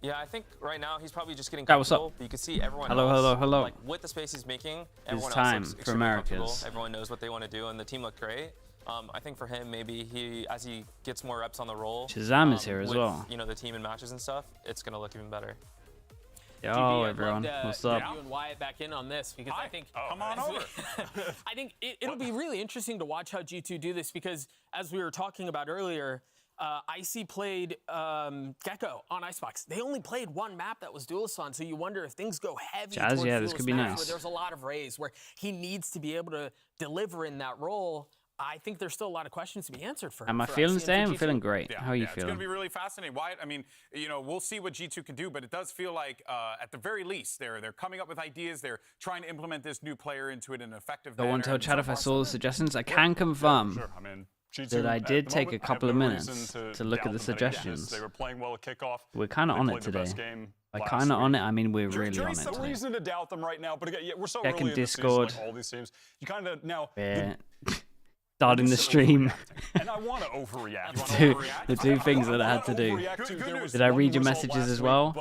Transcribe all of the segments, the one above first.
Yeah, I think right now he's probably just getting Guy, what's up? comfortable. But you can see everyone Hello. like with the space he's making, everyone time else looks for extremely Americas. comfortable. Everyone knows what they want to do, and the team looked great. I think for him, maybe as he gets more reps on the roll, Shazam is here as with, well. You know, the team and matches and stuff, it's gonna look even better. Yo, everyone, what's up? You and Wyatt back in on this because I think come on over. I think it'll be really interesting to watch how G2 do this because as we were talking about earlier, Icy played Gecko on Icebox. They only played one map that was Duelist on, so you wonder if things go heavy Jazz, towards yeah, this could be maps nice. where there's a lot of Rays where he needs to be able to deliver in that role. I think there's still a lot of questions to be answered for him. Am I feeling today? I'm feeling great. How are you It's feeling? going to be really fascinating. Wyatt, I mean, you know, we'll see what G2 can do, but it does feel like, at the very least, they're coming up with ideas. They're trying to implement this new player into it in an effective manner. Go on, tell chat if I saw the suggestions. I can confirm Sure. I mean, G2 that I at did the take moment, a couple have of no minutes reason to look at doubt the them betting against. suggestions. They were playing well at kickoff. We're kind of They on played it the today. best game By last kind of on week. it, I mean we're really There on is it some today. reason to doubt them right now, but again, we're so Check early in in the season, Discord. like all these teams. You kind of now. Yeah. Starting the stream. And I want to overreact. The two things that I had to do. Did I read your messages as well?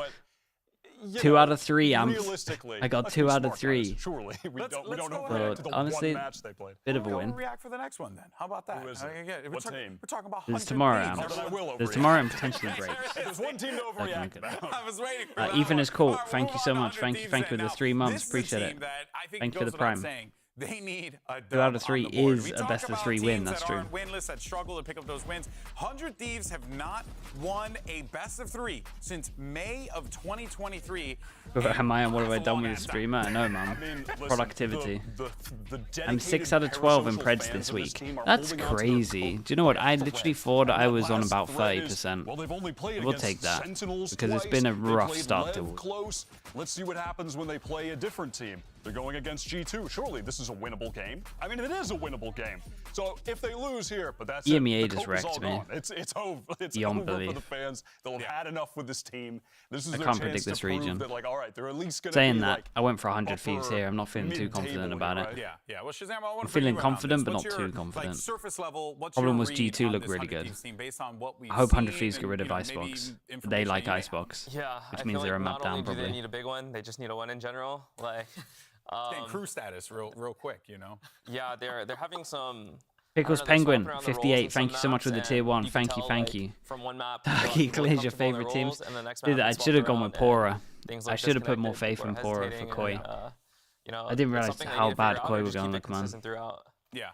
You 2 know, out of 3. realistically, I got let's 2 be out of smart, 3. guys. Surely, we don't Bro, overreact to the honestly, one match they played. bit of a win. Overreact for the next one then. How about that? Who is it? Yeah, What team? We're talking about There's 100 tomorrow, teams. Am. Then I will There's overreact. tomorrow and potentially breaks. There's one team to overreact about. I was waiting for Ethan is cool. All right, Thank we'll you move so on to much. 100 Thank you Thieves for the then. 3 Now, months. this is a Appreciate team it. that I think Thank you for goes the without prime. saying. They need a 2 out of dub 3 on the board. is We a talk best of about 3 win. teams That's that true. aren't winless, that struggle to pick up those wins. 100 Thieves have not won a best of 3 since May of 2023. Am I on what have I done with the streamer? I know, man. I mean, listen, Productivity. the I'm 6 dedicated out of 12 in parasocial Preds fans this of week. team are That's holding on to their crazy. coat Do you know what? I for literally Preds. thought I That was on last about threat is, 30%. well, they've only played We'll against take that, Sentinels because it's twice. been a They rough played start to Lev it. close. Let's see what happens when they play a different team. They're going against G2. Surely this is a winnable game. I mean, it is a winnable game. So if they lose here, but that's EMEA it. The just coat is all wrecked me. gone. It's over. It's Beyond over belief. for the fans. They'll have had enough with this team. This is I their can't chance predict to this prove region. that, like, all right, they're at least going to Saying be that, like I went for 100 Thieves upper here. I'm not feeling too mid-table confident here, about right? it. Yeah. Well, Shazam, I want I'm to feeling bring you in on confident, this. but What's not your, too confident. Like, surface level, what's Problem your was read G2 on looked this really 100 good. Thieves team based on what we've I hope 100 seen Thieves and, get rid of you know, maybe Icebox. They information like you may have? Icebox. Yeah, Which I means feel they're like a map not down, only do they probably. need a big one, they just need a win in general. Like, Getting crew status real quick, you know? yeah, they're having some. Pickles I don't know, they're Penguin, swapping around the roles 58. in Thank some you so much for the maps, tier and 1. you can Thank you, tell, thank like, you. From one map, He clears your favorite teams. Dude, I should have gone with Pora. I should have put more faith in Pora for Koi. You know, I didn't it's realize something they how need to bad figure out Koi and was just gonna keep it look, man. consistent throughout. Yeah.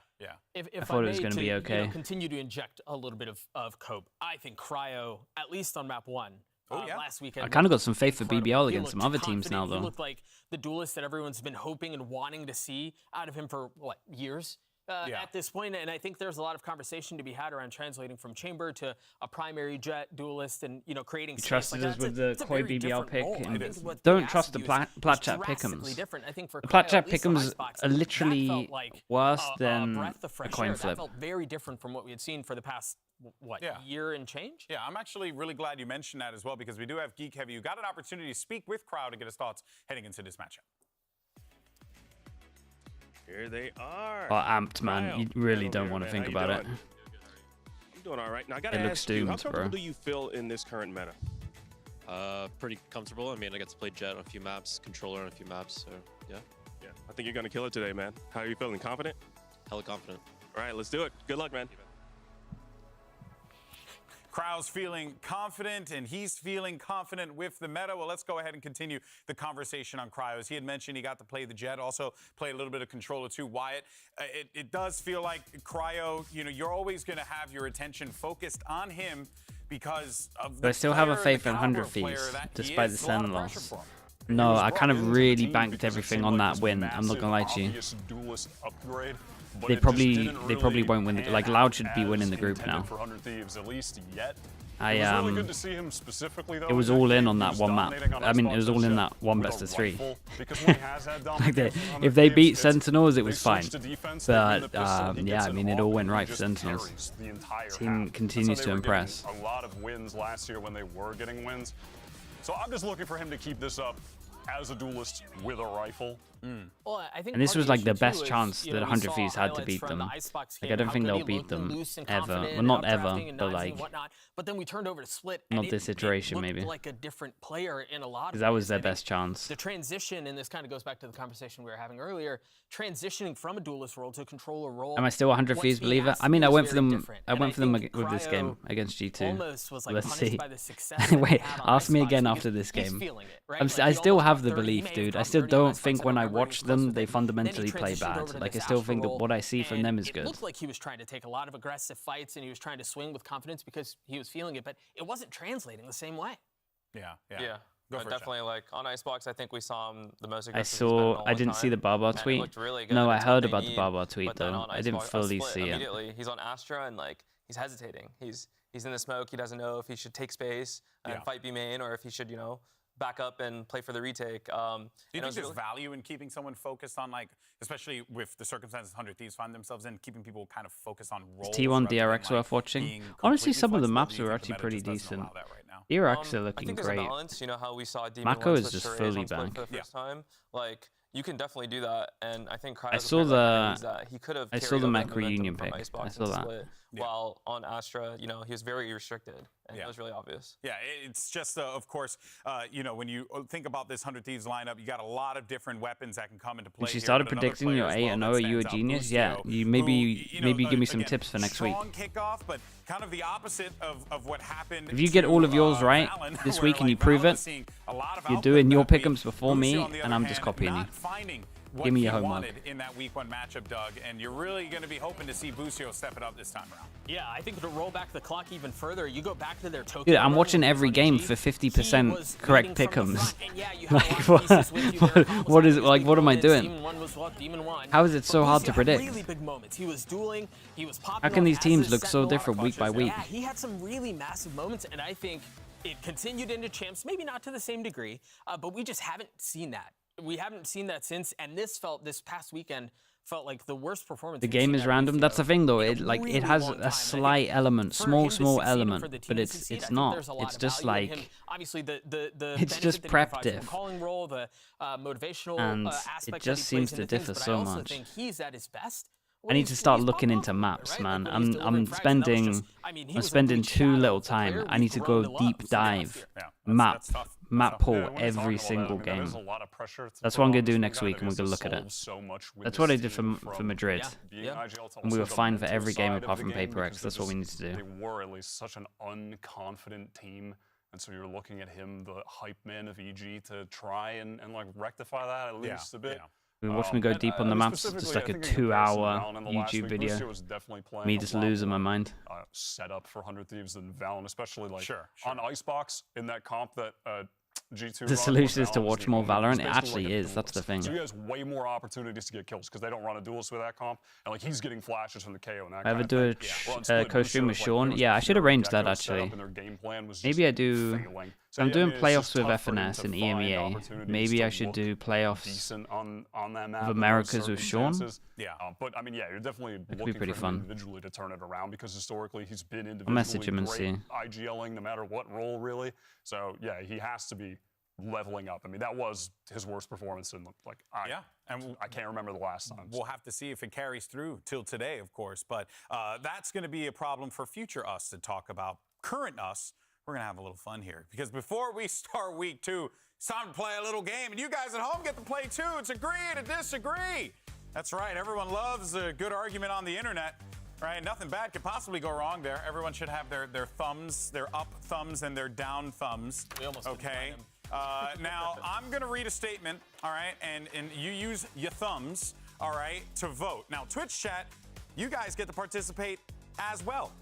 If thought it was may, gonna be to, okay. Continue to inject a little bit of cope. I think Cryo, at least on map 1, last weekend. I kind of got some faith for incredible. BBL He against some looked other teams now, confident. He though. looked like the duelist that everyone's been hoping and wanting to see out of him for, what, years? At this point, and I think there's a lot of conversation to be had around translating from chamber to a primary jet duelist, and creating. He trusted us with the Koi BBL pick. And Don't don't trust the Plat Chat Pick'ems. Different. I think for The Plat Cryo, Chat at least on Pick'ems Icebox, are that literally felt like worse a than breath of a fresh coin air. flip. That felt very different from what we had seen for the past year and change. Yeah, I'm actually really glad you mentioned that as well, because we do have Geek Heavy. You got an opportunity to speak with Crowd to get his thoughts heading into this matchup. Here they are. Oh, amped, man. You really don't want to man. think How you about it. doing? I'm doing all right. Now, I got to It looks ask you, how doomed, comfortable bro. do you feel in this current meta? Pretty comfortable. I mean, I get to play Jet on a few maps, controller on a few maps, so yeah. Yeah, I think you're going to kill it today, man. How are you feeling? Confident? Hella confident. All right, let's do it. Good luck, man. Crowd's feeling confident, and he's feeling confident with the meta. Well, let's go ahead and continue the conversation on Cryos. He had mentioned he got to play the Jet, also play a little bit of controller too. Wyatt, it does feel like Cryo, you're always going to have your attention focused on him because of the But I still have a player, faith the in 100 caliber player Thieves, that he despite is. the A lot of Sen pressure loss. for him. No, I kind of really banked everything on that win. I'm not gonna lie to you. They probably won't win. Like Loud should be winning the group now. It was all in on that one map. I mean, it was all in that one best of 3. Like if they beat Sentinels, it was fine. But yeah, I mean, it all went right for Sentinels. Team continues to impress. A lot of wins last year when they were getting wins. So I'm just looking for him to keep this up as a duelist with a rifle, Well, I think And this part of was like the issue, too, best is, chance you that know, we 100 saw Thieves had to highlights beat from them. the Icebox Like, game, I don't how think good they'll he beat looked them loose and ever. confident Well, and not ever, outdrafting and but nudging like, and whatnot. But then we turned over to Split, not and this it iteration, looked maybe. like a different player in a lot of because that was ways. their I think best chance. the transition, and this kind of goes back to the conversation we were having earlier, transitioning from a duelist role to a controller role. Am I still a 100 what's Thieves being believer? asked I of mean, you I is went for very them. different. I And went for them think with this game Cryo against G2. almost was like Let's punished see. by the success that he Wait, had on ask me Icebox again because after this he's game. feeling it, right? I Like, he still almost have got the 30, he belief, may have dude. I gone still 30 on don't Icebox, think I when I remember he was watch close them, with they it. Then he fundamentally play transitioned bad. over to Like, I this still Astra think that role, what I see from and them is it good. looked like he was trying to take a lot of aggressive fights, and he was trying to swing with confidence because he was feeling it, but it wasn't translating the same way. Yeah. Go But for it, Chad. definitely, like on Icebox, I think we saw him the most I aggressive he's been in a saw. long I didn't see the time, Barbar and it tweet. looked really good No, I until heard they about the need, Barbar tweet but then though. on I didn't Icebox, fully Split, see it. immediately, he's on Astra and like he's hesitating. He's in the smoke. He doesn't know if he should take space and fight B main or if he should, back up and play for the retake. Do you and it think was there's really- value in keeping someone focused on, like, especially with the circumstances 100 Thieves find themselves in, keeping people kind of focused on roles? T1 rather than, DRX like, worth watching? being Honestly, completely some of the flexible? maps Do you were think the actually meta pretty just doesn't decent. allow that right now? DRX are I looking think there's great. a balance. You know how we saw Demon Mako once is with just Charades fully on Split back. for the first time. Like, you can definitely do that, and I think I Cryo's saw that he could have. I saw the carried over Mac momentum reunion from pick. Icebox I saw and that. Split, while on Astra, he was very restricted, and it was really obvious. Yeah, it's just, of course, when you think about this 100 Thieves lineup, you got a lot of different weapons that can come into play. When she here, started but another predicting player your as 8 well and that 0, are you a stands out, genius? Busio, Yeah, you who, maybe give me some again, tips for next week. Strong kickoff, but kind of the opposite of what happened. If you get all of yours right Valen, this where, week and you like, prove Valen it, was seeing a lot of you're output doing your that week. pick'ems before me, Busio, on the and other I'm just hand, copying you. not finding what Give me he your homework. wanted in that week 1 matchup, Doug, and you're really going to be hoping to see Busio step it up this time around. Yeah, I think to roll back the clock even further, you go back to their Tokyo. Dude, I'm run watching when he was every on game EG, for he 50% was correct leading from the pick'ems. front, and yeah, you had a Like, lot of pieces with you there. Kyle was what is having his like? big What am I moments. doing? Demon 1 was what? Demon 1. How is it so But hard Busio to had predict? really big moments. He was dueling. He was popping. How can off these as teams a look so Sentinel. different week by week? Yeah, he had some really massive moments, and I think it continued into champs. Maybe not to the same degree, but we just haven't seen that. We haven't seen that since, and this past weekend felt like the worst performance. The we've game seen is at random. VCT That's the thing, though. in a It really has long time. And a I think slight element, for small him to succeed and for element, the team but to it's succeed, I think not. there's a lot It's of just value in like him. Obviously the it's just benefit that he provides from prep the diff. calling role, the motivational And aspect it that just he plays seems to into things, differ but so I also much. think he's at his best. I need to start looking into maps, man. I'm spending too little time. I need to go deep dive, map pull every single game. That's what I'm gonna do next week, and we're gonna look at it. That's what I did for Madrid, and we were fine for every game apart from Paper X. That's what we need to do. They were at least such an unconfident team. And so you're looking at him, the hype man of EG, to try and like rectify that at least a bit. Watch me go deep on the maps. Just like a 2-hour YouTube video. Me just losing my mind. Set up for 100 Thieves and Valen, especially like on Icebox in that comp that G2. The solution is to watch more Valorant. It actually is. That's the thing. So he has way more opportunities to get kills because they don't run a duelist with that comp, and like he's getting flashes from the KO and that. I ever do a co-stream with Sean? Yeah, I should arrange that actually. Maybe I do. So I'm doing playoffs with FNS and EMEA. Maybe I should do playoffs of Americas with Sean. Yeah, but I mean, yeah, you're definitely looking pretty for him fun. individually to turn it around because historically he's been I'll message him individually and great IGLing no matter what role really. So yeah, he has to be leveling up. I mean, that was his worst performance in like I can't remember the last time. We'll have to see if it carries through till today, of course. But that's going to be a problem for future us to talk about. Current us, we're going to have a little fun here because before we start week 2, it's time to play a little game, and you guys at home get to play too. It's agree to disagree. That's right. Everyone loves a good argument on the internet. Right, nothing bad could possibly go wrong there. Everyone should have their thumbs, their up thumbs and their down thumbs. We almost okay. Now I'm gonna read a statement, all right, and you use your thumbs, all right, to vote. Now Twitch chat, you guys get to participate as well,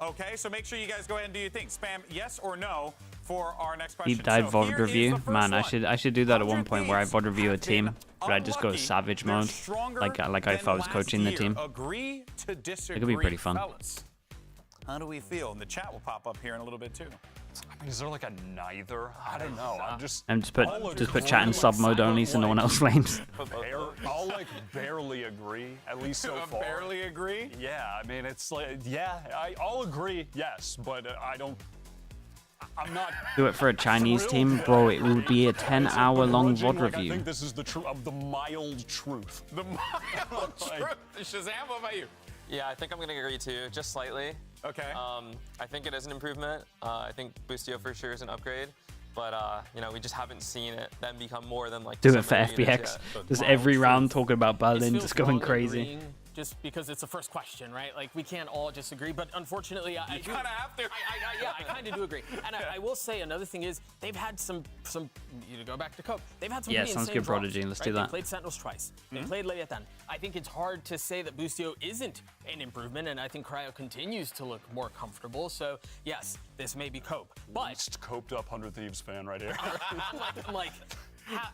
okay? So make sure you guys go ahead and do your thing. Spam yes or no for our next question. Deep dive so VOD review. Man, I should do that at one 100 point where I Thieves VOD review a have team, been but I just go unlucky. savage They're mode, stronger like if than I was last coaching the year. team. Agree to disagree. It could be pretty fun. Fellas. How do we feel? And the chat will pop up here in a little bit too. I mean, is there like a neither? I don't know. And just put chat in sub mode only so no one else flames. I'll like barely agree, at least so far. Barely agree? Yeah, I mean, it's like, I'll agree, yes, but I don't. I'm not. Do it for a Chinese team, bro. It would be a 10-hour-long VOD Like, I review. think this is the mild truth. The mild truth. Shazam, what about you? Yeah, I think I'm gonna agree too, just slightly. Okay. I think it is an improvement. I think Boostio for sure is an upgrade. But, you know, we just haven't seen it then become more than like... Do it for December units FBX. yet. Just every round talking about Berlin, This just feels going wrong crazy. agreeing just because it's the first question, right? Like, we can't all just agree, but unfortunately, I do. kind of have to. Yeah, I kind of do agree. And I will say another thing is they've had some you to go back to Cope. They've had some Yeah, pretty sounds insane good, Prodigy. draws, Let's right? do that. They played Sentinels twice. They played Leviathan. I think it's hard to say that Boostio isn't an improvement, and I think Cryo continues to look more comfortable. So, yes, this may be Cope. But Least coped up 100 Thieves fan right here. I'm like,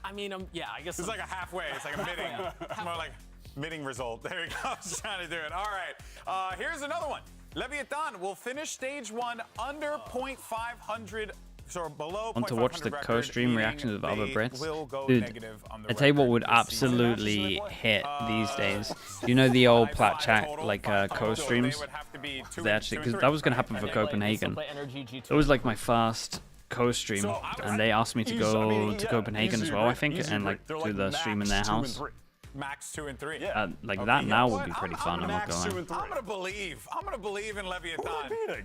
I mean, yeah, I guess It's like a halfway. It's like a midding. It's more like midding result. There you go. I was trying to do it. All right. Here's another one. Leviathan will finish stage 1 under 0.500. So below Want to watch the record, co-stream meaning reactions of other they Brits? will go Dude, negative on the I tell you what record would this season. absolutely hit these days. You know the old plat chat like co-streams? They actually, because that was gonna happen for Copenhagen. It was like my first co-stream, and they asked me to go to Copenhagen as well, I think, and like do the stream in their house. Max 2 and 3. Like that now would be pretty fun. I'm not gonna lie. I'm gonna believe in Leviathan.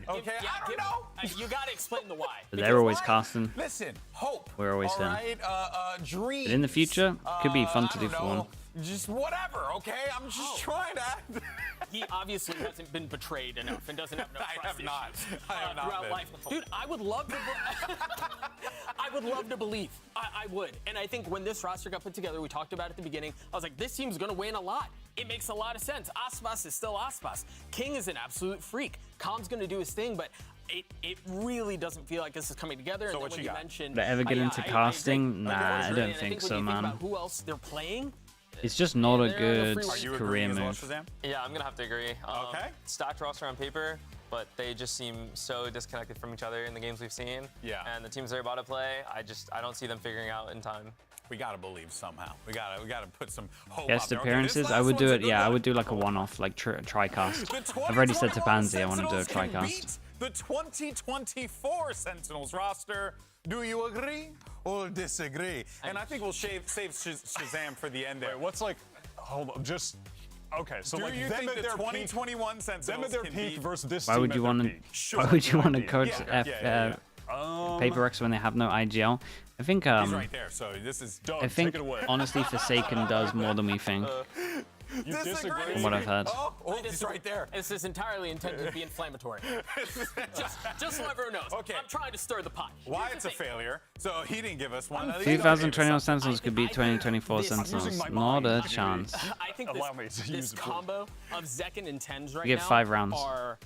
Okay, Yeah, I don't know. You got to explain the why. They're always casting. Listen, hope. We're always all here. right, dreams. But in the future, could be fun to I do don't for know, one. Just whatever, okay? I'm just trying to. He obviously hasn't been betrayed enough and doesn't have enough I trust have not. issues, I have not throughout been. life. Dude, I would love to. I would love to believe. I would. And I think when this roster got put together, we talked about it at the beginning. I was like, this team's gonna win a lot. It makes a lot of sense. Aspas is still Aspas. King is an absolute freak. Khan's gonna do his thing, but it really doesn't feel like this is coming together. So and what then you when got? you mentioned, Would I ever get into casting? I agree. Nah, I don't And think when so, you man. About who else they're playing? It's just not a They're good free- Are you career agreeing as well, move. Shazam? Yeah, I'm gonna have to agree. Okay. Stacked roster on paper, but they just seem so disconnected from each other in the games we've seen. Yeah. And the teams they're about to play, I don't see them figuring out in time. We gotta believe somehow. We gotta put some hope. Guest out there. Okay, appearances, this I last would do one's a it. good Yeah, I one. would do like a one-off, like tri-cast. The I've already said to 2021 Pansy I want to do a Sentinels can tri-cast. beat the 2024 Sentinels roster. Do you agree or disagree? And I think we'll save Shazam for the end there. Wait, what's like? Hold on, just. Okay, so Do like you them think at the their 2021 peak, Sentinels them at their can peak beat? versus this Why team would at you their want to? peak? Why would you want to idea. coach Yeah. Paper Rex when they have no IGL? I think He's right there, so this is. Doug, I think take it away. honestly Forsaken does more than we think. You disagree? From what I've heard. Oh, he's right there. This is entirely intended to be inflammatory. just so everyone knows. Okay. I'm trying to stir the pot. Why Here's it's the a thing. failure. So he didn't give us one. 2021 Sentinels could beat 2024 this- I'm Sentinels. using my Not a mind. chance. I think Allow me to this use it, please. combo of Zekken and Tens right We get now 5 rounds. are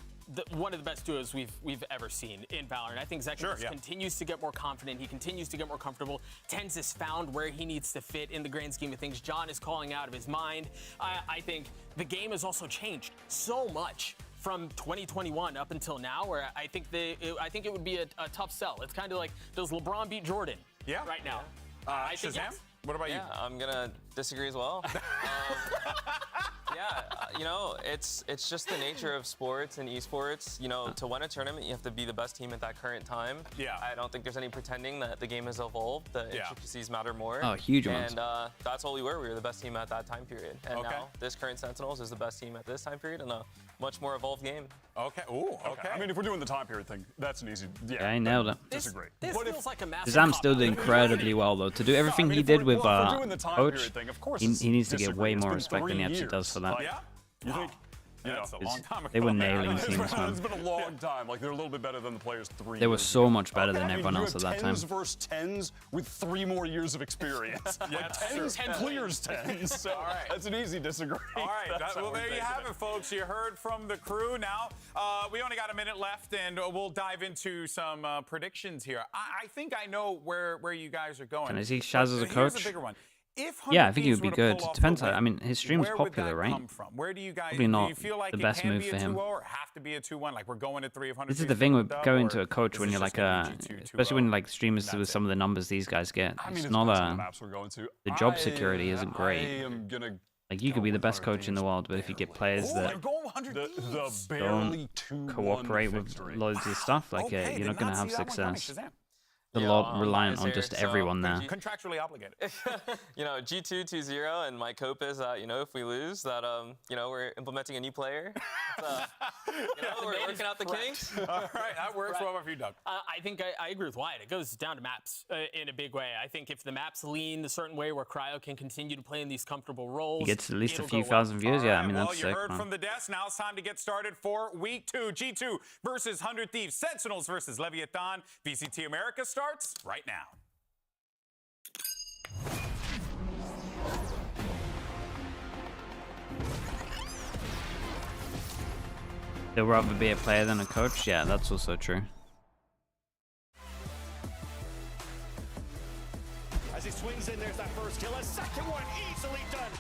one of the best duos we've ever seen in Valorant. I think Zekken Sure, just yeah. continues to get more confident. He continues to get more comfortable. Tens has found where he needs to fit in the grand scheme of things. John is calling out of his mind. I think the game has also changed so much from 2021 up until now, where I think it would be a tough sell. It's kind of like, does LeBron beat Jordan? Yeah. Right now. I think Shazam? yes. What about you? Yeah, I'm gonna disagree as well. You know, it's just the nature of sports and esports. You know, to win a tournament, you have to be the best team at that current time. Yeah. I don't think there's any pretending that the game has evolved. The intricacies matter more. Oh, huge amounts. And that's all we were. We were the best team at that time period. And Okay. now this current Sentinels is the best team at this time period in a much more evolved game. Okay. Ooh, okay. I mean, if we're doing the time period thing, that's an easy. Yeah, I nailed it. Disagree. This But if- feels like a massive Zam still did cop-out. incredibly well though. To do everything he did with if we're doing the time Coach, period thing, of course he it's needs to get disagree. way It's more been respect than he 3 actually years. does for that. Like, Yeah. You think? You know, That's a long time ago. They were man. nailing It's teams, man. been a long time. Like they're a little bit better than the players 3 They were years so ago. much better than I mean, everyone you else have at that time. 10s versus 10s with 3 more years of experience. Like that's 10s true. clears 10s. So All right. that's an easy disagree. All right, That's how well, we're there you taking have it, folks. You heard from the crew. Now, we only got a minute left, and we'll dive into some predictions here. I think I know where you guys are going. Can I see Shaz as a But coach? Here's a bigger one. If Yeah, I think he Thieves would be were to good. pull off Depends the how- I win, mean, his stream's where would popular, that right? come from? Where do you guys Probably do not you feel like the it best can move be for a him. 2-0 or have to be a 2-1? Like we're going to 300. This is the thing with going to a coach This when is you're just like gonna be G2, especially when 2-0. like streamers That's with it. some of the numbers these guys get. I mean, It's it not depends on the a. maps we're going to. The job security isn't great. I am gonna Like, you could be the best coach in the world, but if you get players that don't cooperate with loads of stuff, like, you're not going to have success. A lot reliant on just everyone there. Contractually obligated. You know, G2 2-0, and my hope is that, you know, if we lose, that, you know, we're implementing a new player. You know, we're working out the kinks. All right, that works. What about you, Doug? I think I agree with Wyatt. It goes down to maps in a big way. I think if the maps lean a certain way where Cryo can continue to play in these comfortable roles, he gets at least a few thousand views. Yeah, I mean, that's sick. sick, You heard man. from the desk. Now it's time to get started for week 2. G2 versus 100 Thieves. Sentinels versus Leviathan. VCT Americas starts right now. They'll rather be a player than a coach? Yeah, that's also true. As he swings in, there's that first kill. A second one easily done.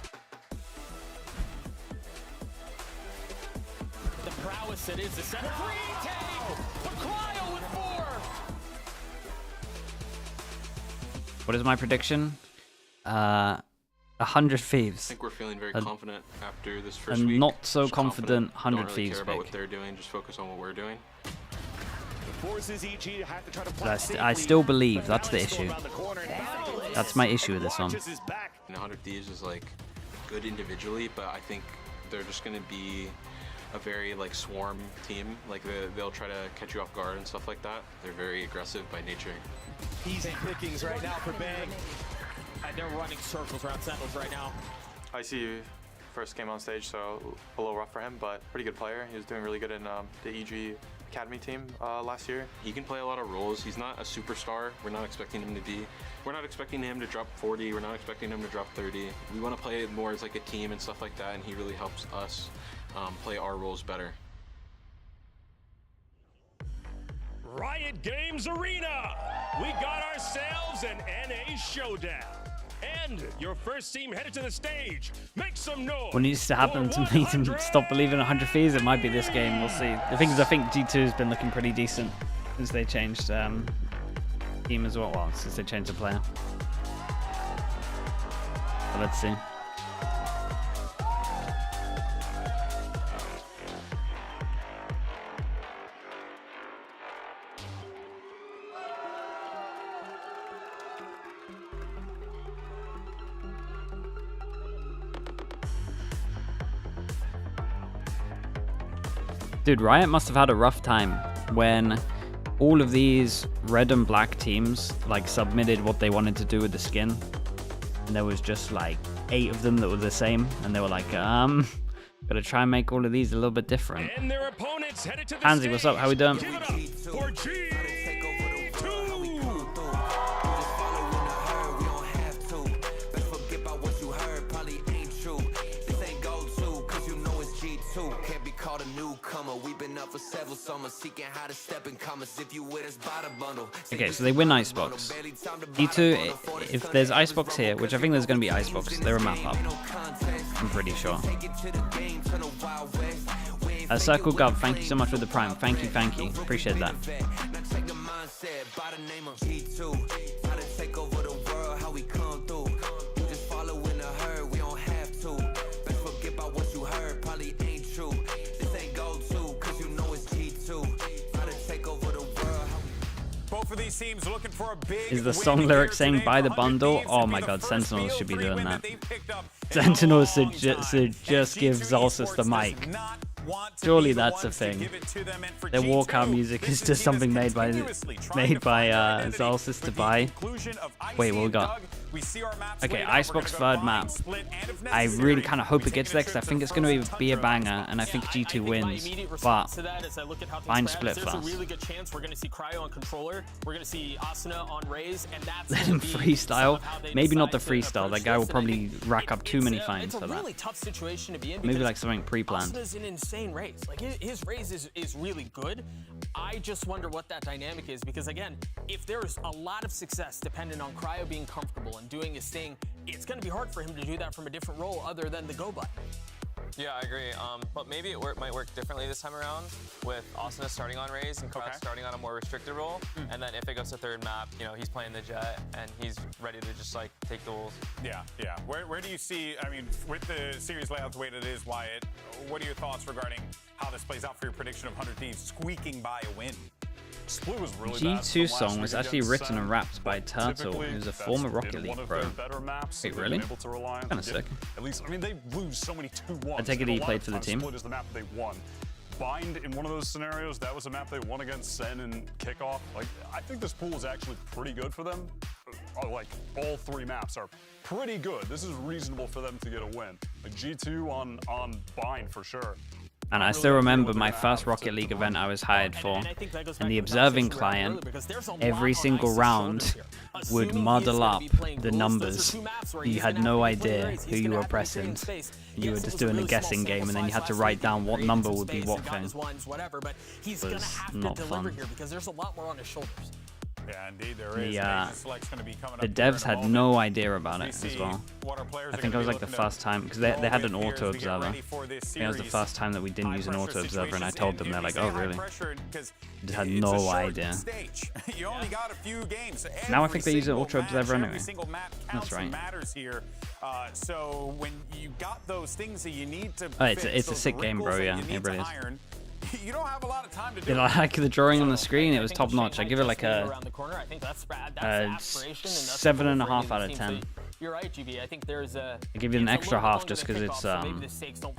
The prowess it is the center. Retake! The Cryo with 4! What is my prediction? 100 Thieves. I think we're feeling very confident after this first and week. not so Just confident 100 Don't really Thieves care about pick. what they're doing, just focus on what we're doing. Forces EG to have to try to But I still believe that's the issue. That's my issue with this one. 100 Thieves is like good individually, but I think they're just going to be a very like swarm team. Like they'll try to catch you off guard and stuff like that. They're very aggressive by nature. Easy pickings right now for Bang. They're running circles around Sentinels right now. I see first came on stage, so a little rough for him, but pretty good player. He was doing really good in the EG Academy team last year. He can play a lot of roles. He's not a superstar. We're not expecting him to be. We're not expecting him to drop 40. We're not expecting him to drop 30. We want to play it more as like a team and stuff like that, and he really helps us play our roles better. Riot Games Arena! We got ourselves an NA showdown. And your first team headed to the stage. Make some noise. What needs to happen to make them stop believing in 100 Thieves? It might be this game. We'll see. The thing is, I think G2 has been looking pretty decent since they changed team as well. Well, since they changed the player. But let's see. Dude, Riot must have had a rough time when all of these red and black teams like submitted what they wanted to do with the skin, and there was just like 8 of them that were the same, and they were like, gotta try and make all of these a little bit different. And their opponents headed to the Hansi, what's up? How we doing? Give it up for G2. Okay, so they win Icebox. G2, if there's Icebox here, which I think there's going to be Icebox, they're a map up. I'm pretty sure. Circle Gov, thank you so much for the Prime. Thank you, thank you. Appreciate that. These teams looking for a big is the song lyric saying buy the bundle? Oh my god, Sentinels should be doing that. Sentinels should just give Zolcis the mic. Surely that's a thing. Their walkout music is just something made by Zolcis to buy. Wait, what we got? Okay, Icebox third map. I really kind of hope it gets there because I think it's going to be a banger, and I think G2 wins. But line split fast. There's a really good chance we're going to see Cryo on controller. We're going to see Asuna on Raze, and that's let him freestyle. Maybe not the freestyle. That guy will probably rack up too many fines for that. Really tough situation to be in. Maybe like something pre-planned. Asuna's an insane Raze. Like his Raze is really good. I just wonder what that dynamic is because again, if there's a lot of success dependent on Cryo being comfortable and doing his thing, it's going to be hard for him to do that from a different role other than the go button. Yeah, I agree. But maybe it might work differently this time around with Asuna starting on Raze and Kraus starting on a more restricted role. And then if it goes to third map, you know, he's playing the Jet and he's ready to just like take duels. Yeah, yeah. Where do you see, I mean, with the series layout the way that it is, Wyatt, what are your thoughts regarding how this plays out for your prediction of 100 Thieves squeaking by a win? Split was really G2 song was actually written and rapped by Turtle, who's a former Rocket League pro. Wait, really? Kind of sick. At least, I mean, they lose so many 2-1s. I take it he played for the team. Split is the map they won. Bind in one of those scenarios, that was a map they won against Sen and Kickoff. Like, I think this pool is actually pretty good for them. Like, all 3 maps are pretty good. This is reasonable for them to get a win. Like, G2 on Bind for sure. And I still remember my first Rocket League event I was hired for, and the observing client, every single round, would muddle up the numbers. You had no idea who you were pressing. You were just doing a guessing game, and then you had to write down what number would be what thing. It was not fun. Yeah, indeed there is. The devs had no idea about it as well. I think it was like the first time, because they had an auto observer. I think it was the first time that we didn't use an auto observer, and I told them, they're like, oh really? They had no idea. Now I think they use an auto observer anyway. That's right. So when you got those things that you need to it's a sick game, bro. Yeah, it really is. You don't have a lot of time to do like the drawing on the screen, it was top notch. I give it like a 7.5 out of 10. You're right, GB. I think there's a. I give you an extra half just because it's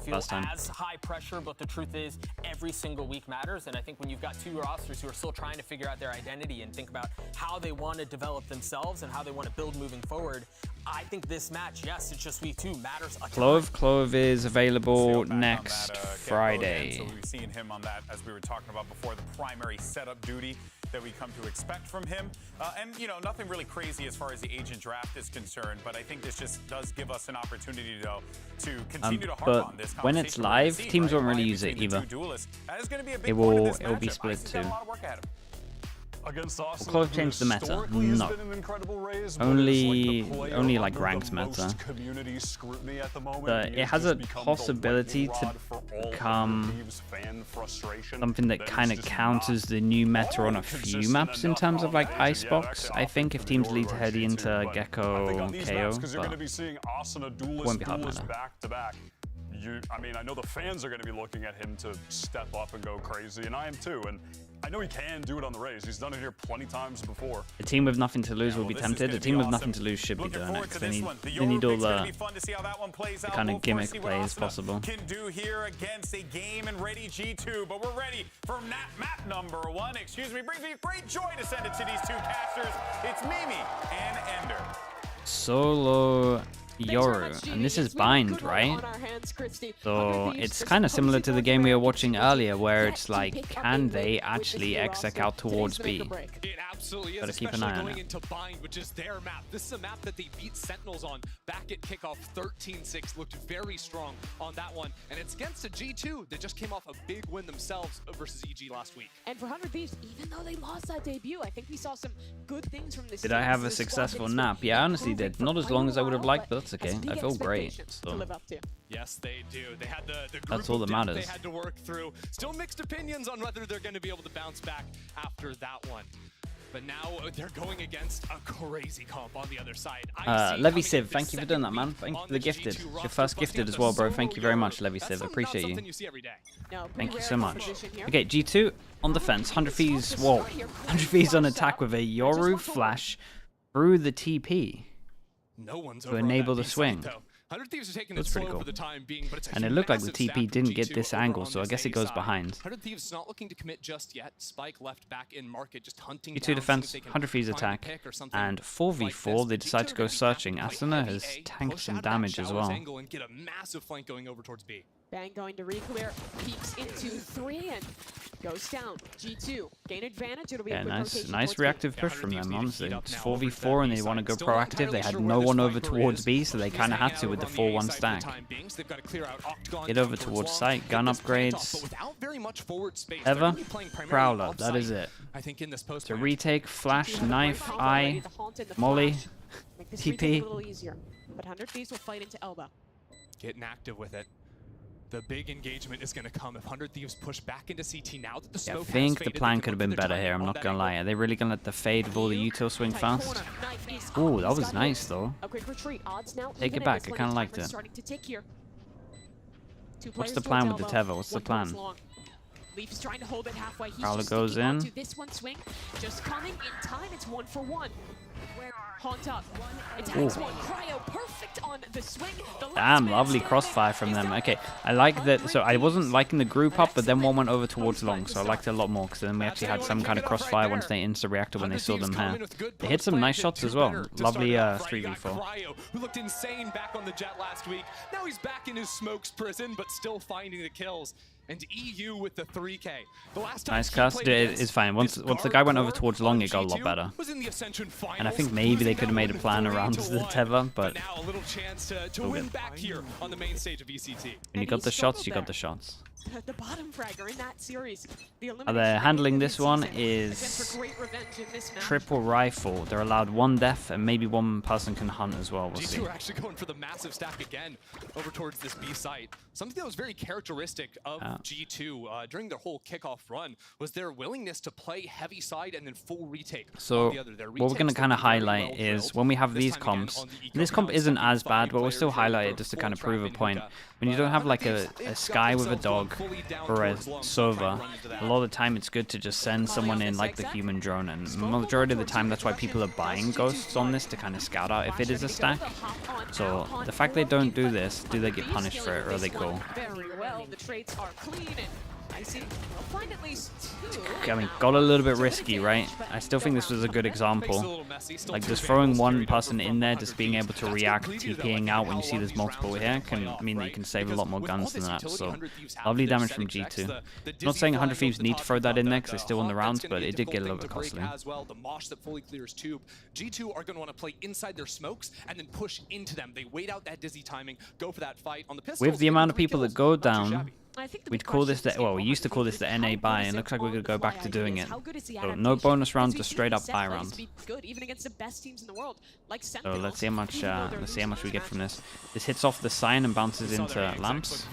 first time. As high pressure, but the truth is, every single week matters. And I think when you've got 2 rosters who are still trying to figure out their identity and think about how they want to develop themselves and how they want to build moving forward, I think this match, yes, it's just week 2, matters a ton. Clove is available next Friday. So we've seen him on that, as we were talking about before, the primary setup duty that we come to expect from him. And, you know, nothing really crazy as far as the agent draft is concerned, but I think this just does give us an opportunity, though, to continue to harp on this. When it's live, teams won't really use it either. It will be split too. Clove changed the meta. No. Only like ranked meta. But it has a possibility to become something that kind of counters the new meta on a few maps in terms of like Icebox. I think if teams lead heavy into Gecko KO, but won't be hard meta. I mean, I know the fans are going to be looking at him to step up and go crazy, and I am too. And I know he can do it on the Raze. He's done it here plenty times before. A team with nothing to lose will be tempted. A team with nothing to lose should be doing it. They need all the kind of gimmick plays possible. Can do here against a game and ready G2, but we're ready for map number 1. Excuse me, brings me great joy to send it to these 2 casters. It's Mimi and Ender. Solo Yoru, and this is Bind, right? So it's kind of similar to the game we were watching earlier, where it's like, can they actually exec out towards B? Gotta keep an eye on it. Into Bind, which is their map. This is a map that they beat Sentinels on back at kickoff. 13-6 looked very strong on that one, and it's against a G2 that just came off a big win themselves versus EG last week. And for 100 Thieves, even though they lost that debut, I think we saw some good things from this. Did I have a successful nap? Yeah, I honestly did. Not as long as I would have liked, but that's okay. I feel great. So. Yes, they do. They had the group that's all that matters. They had to work through. Still mixed opinions on whether they're going to be able to bounce back after that one. But now they're going against a crazy comp on the other side. Levy Civ, thank you for doing that, man. Thank you for the gifted. It's your first gifted as well, bro. Thank you very much, Levy Civ. Appreciate you. Thank you so much. Okay, G2 on defense. 100 Thieves. Whoa. 100 Thieves on attack with a Yoru flash through the TP to enable the swing. 100 Thieves are taking it slow for the time being, but it's and it looked like the TP didn't get this angle, so I guess it goes behind. 100 Thieves not looking to commit just yet. Spike left back in market, just hunting G2 defense, 100 Thieves attack, and 4v4 they decide to go searching. Asuna has tanked some damage as well. And get a massive flank going over towards B. Bang going to reclear, peeks into 3 and goes down. G2 gain advantage. It'll be a nice reactive push from them. Honestly, it's 4v4 and they want to go proactive. They had no one over towards B, so they kind of had to with the 4-1 stack. Get over towards site, gun upgrades. Ever Prowler, that is it. To retake, flash, knife, eye, molly, TP. But 100 Thieves will fight into Elba. Getting active with it. The big engagement is going to come if 100 Thieves push back into CT now that the Yeah, I smoke think the plan could have been better here. I'm not gonna lie. Are they really gonna let the fade of all the util swing fast? Oh, that was nice though. Take it back. I kind of liked it. What's the plan with the Tether? What's the plan? Leaf's trying to hold it halfway. He's Prowler just goes in. This one swing, just coming in time. It's 1-for-1. Haunt up. Attacks Ooh. one. Cryo perfect on the swing. The Damn, lovely crossfire from them. Okay, I like that. So I wasn't liking the group up, but then one went over towards long, so I liked it a lot more because then we actually had some kind of crossfire once they insta-reacted when they saw them here. They hit some nice shots as well. Lovely 3v4. Cryo, who looked insane back on the jet last week. Now he's back in his smokes prison, but still finding the kills. And EU with the 3K. The last time Nice cast. It's fine. Once the guy went over towards long, it got a lot better. And I think maybe they could have made a plan around the Tether, but now a little chance to win back here on the main stage of VCT. when you got the shots, you got the shots. The bottom fragger in that series. They're handling this one is triple rifle. They're allowed one death, and maybe one person can hunt as well. We'll see. G2 are actually going for the massive stack again over towards this B site. Something that was very characteristic of G2 during their whole kickoff run was their willingness to play heavy side and then full retake. So what we're going to kind of highlight is when we have these comps, and this comp isn't as bad, but we'll still highlight it just to kind of prove a point. When you don't have like a Sky with a dog or a Sova, a lot of the time it's good to just send someone in like the human drone, and majority of the time that's why people are buying ghosts on this to kind of scout out if it is a stack. So the fact they don't do this, do they get punished for it or are they cool? Very well. The trades are clean and Icy will find at least 2. I mean, got a little bit risky, right? I still think this was a good example. Like, just throwing one person in there, just being able to react, TPing out when you see there's multiple here, can mean that you can save a lot more guns than that. So, lovely damage from G2. Not saying 100 Thieves need to throw that in there because they're still in the rounds, but it did get a little bit costly. The Mosh that fully clears tube. G2 are going to want to play inside their smokes and then push into them. They wait out that dizzy timing, go for that fight on the pistols. With the amount of people that go down, we'd call this the, well, we used to call this the NA buy, and it looks like we're going to go back to doing it. So no bonus rounds, just straight up buy rounds. So let's see how much we get from this. This hits off the sign and bounces into lamps,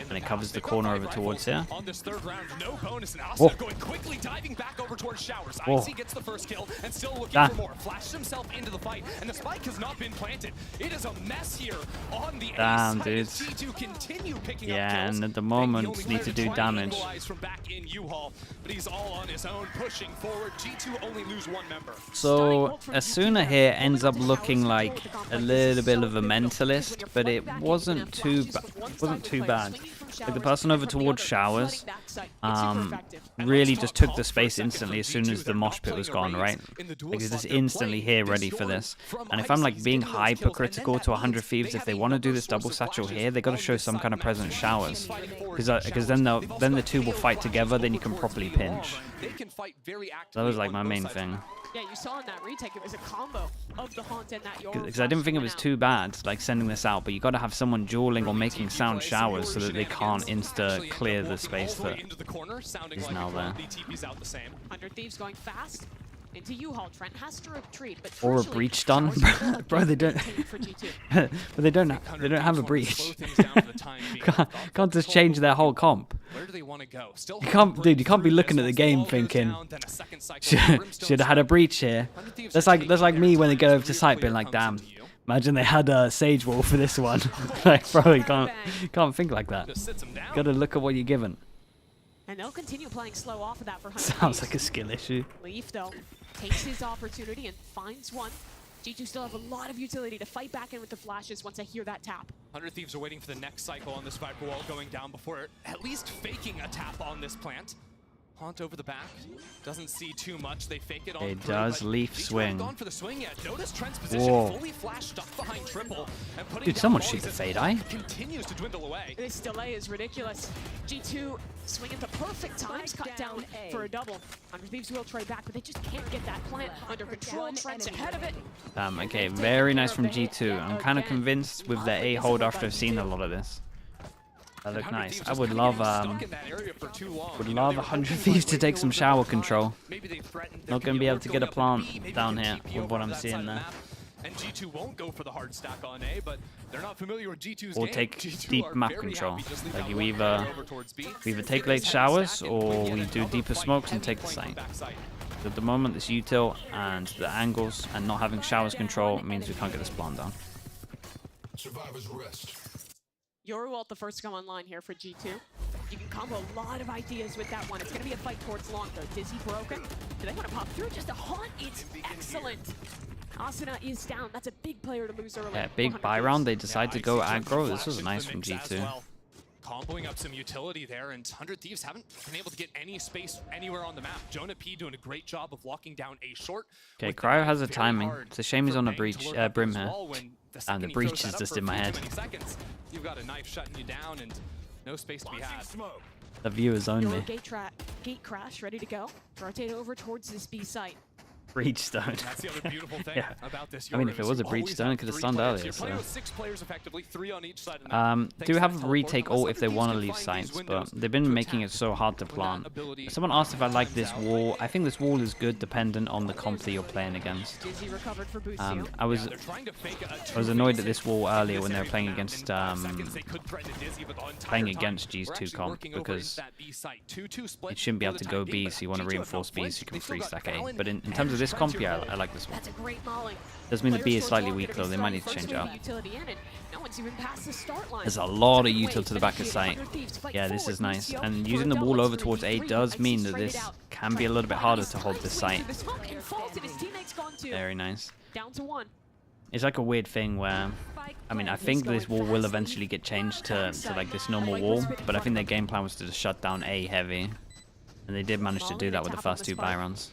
and it covers the corner over towards here. On this third round, no bonus, and Whoa. going quickly diving back over towards showers. Whoa. Icy gets the first kill and still looking for more. Flashes himself into the fight, and the spike has not been planted. It is a mess here on the Damn, A dude. side. G2 continue picking Yeah, up kills. and at the moment need to do damage. From back in U-Haul, but he's all on his own, pushing forward. G2 only lose one member. So Asuna here ends up looking like a little bit of a mentalist, but it wasn't too bad. Like the person over towards showers really just took the space instantly as soon as the mosh pit was gone, right? Like he's just instantly here ready for this. And if I'm like being hypercritical to 100 Thieves, if they want to do this double satchel here, they got to show some kind of presence showers, because then the two will fight together, then you can properly pinch. That was like my main thing. Yeah, you saw in that retake, it was a combo of the Haunt and that Yoru. Because I didn't think it was too bad, like sending this out, but you got to have someone dueling or making sound showers so that they can't insta clear the space that is now there. 100 Thieves going fast into U-Haul. Trent has to retreat, but Or a breach done, bro. They don't. But they don't have a breach. can't just change their whole comp. Where do they want to go? Still You can't, dude. You can't be looking at the game thinking should have had a breach here. That's like me when they go over to site being like, damn. Imagine they had a Sage Wall for this one. Like, bro, you can't think like that. Got to look at what you're given. And they'll continue playing slow off of that for 100 Sounds like a skill issue. Leaf, though, takes his opportunity and finds one. G2 still have a lot of utility to fight back in with the flashes once I hear that tap. 100 Thieves are waiting for the next cycle on this Viper wall going down before at least faking a tap on this plant. Haunt over the back. Doesn't see too much. They fake it on It through, does but leaf G2 swing. haven't gone for the swing yet. Notice Trent's position Whoa. fully flashed, stuck behind triple, and putting Dude, down someone volleys shoot the as fade well. eye. Continues to dwindle away. This delay is ridiculous. G2 swing at the perfect times, cut down for a double. 100 Thieves will trade back, but they just can't get that plant under control. Trent's ahead of it. Okay, very nice from G2. I'm kind of convinced with their A hold after I've seen a lot of this. That looked nice. I would love 100 Thieves to take some shower control. Not going to be able to get a plant down here with what I'm seeing there. and G2 won't go for the hard stack on A, but they're not familiar with G2's or game. take G2 deep are map very control. happy just leave Like that we one either over towards B. take late showers or we do deeper smokes and take the site. At the moment, this util and the angles and not having showers control means we can't get this plant down. Survivor's rest. Yoruwalt the first to come online here for G2. You can combo a lot of ideas with that one. It's going to be a fight towards long though. Dizzy broken. Do they want to pop through? Just a haunt. It's excellent. Asuna is down. That's a big player to lose early. Yeah, big buy round. They decide to go aggro. This was nice from G2. Comboing up some utility there, and 100 Thieves haven't been able to get any space anywhere on the map. Jonah P doing a great job of locking down A short. Okay, Cryo has a timing. It's a shame he's on a breach brim here. And the breach is just in my head. You've got a knife shutting you down and no space to be had. The viewers only. Gate crash, ready to go. Rotate over towards this B site. Breach stone. That's the other beautiful thing Yeah. about this. I mean, if it was a breach stone, it could have stunned earlier. So. With 6 players effectively, 3 on each side of the map. Do have a retake ult if they want to leave sites, but they've been making it so hard to plant. Someone asked if I like this wall. I think this wall is good dependent on the comp that you're playing against. I was annoyed at this wall earlier when they were playing against G's 2 comp because it shouldn't be able to go B, so you want to reinforce B so you can free stack A. But in terms of this comp, yeah, I like this one. Does mean the B is slightly weak though, they might need to change it up. There's a lot of util to the back of site. Yeah, this is nice. And using the wall over towards A does mean that this can be a little bit harder to hold this site. Very nice. It's like a weird thing where, I mean, I think this wall will eventually get changed to like this normal wall, but I think their game plan was to just shut down A heavy. And they did manage to do that with the first 2 buy rounds.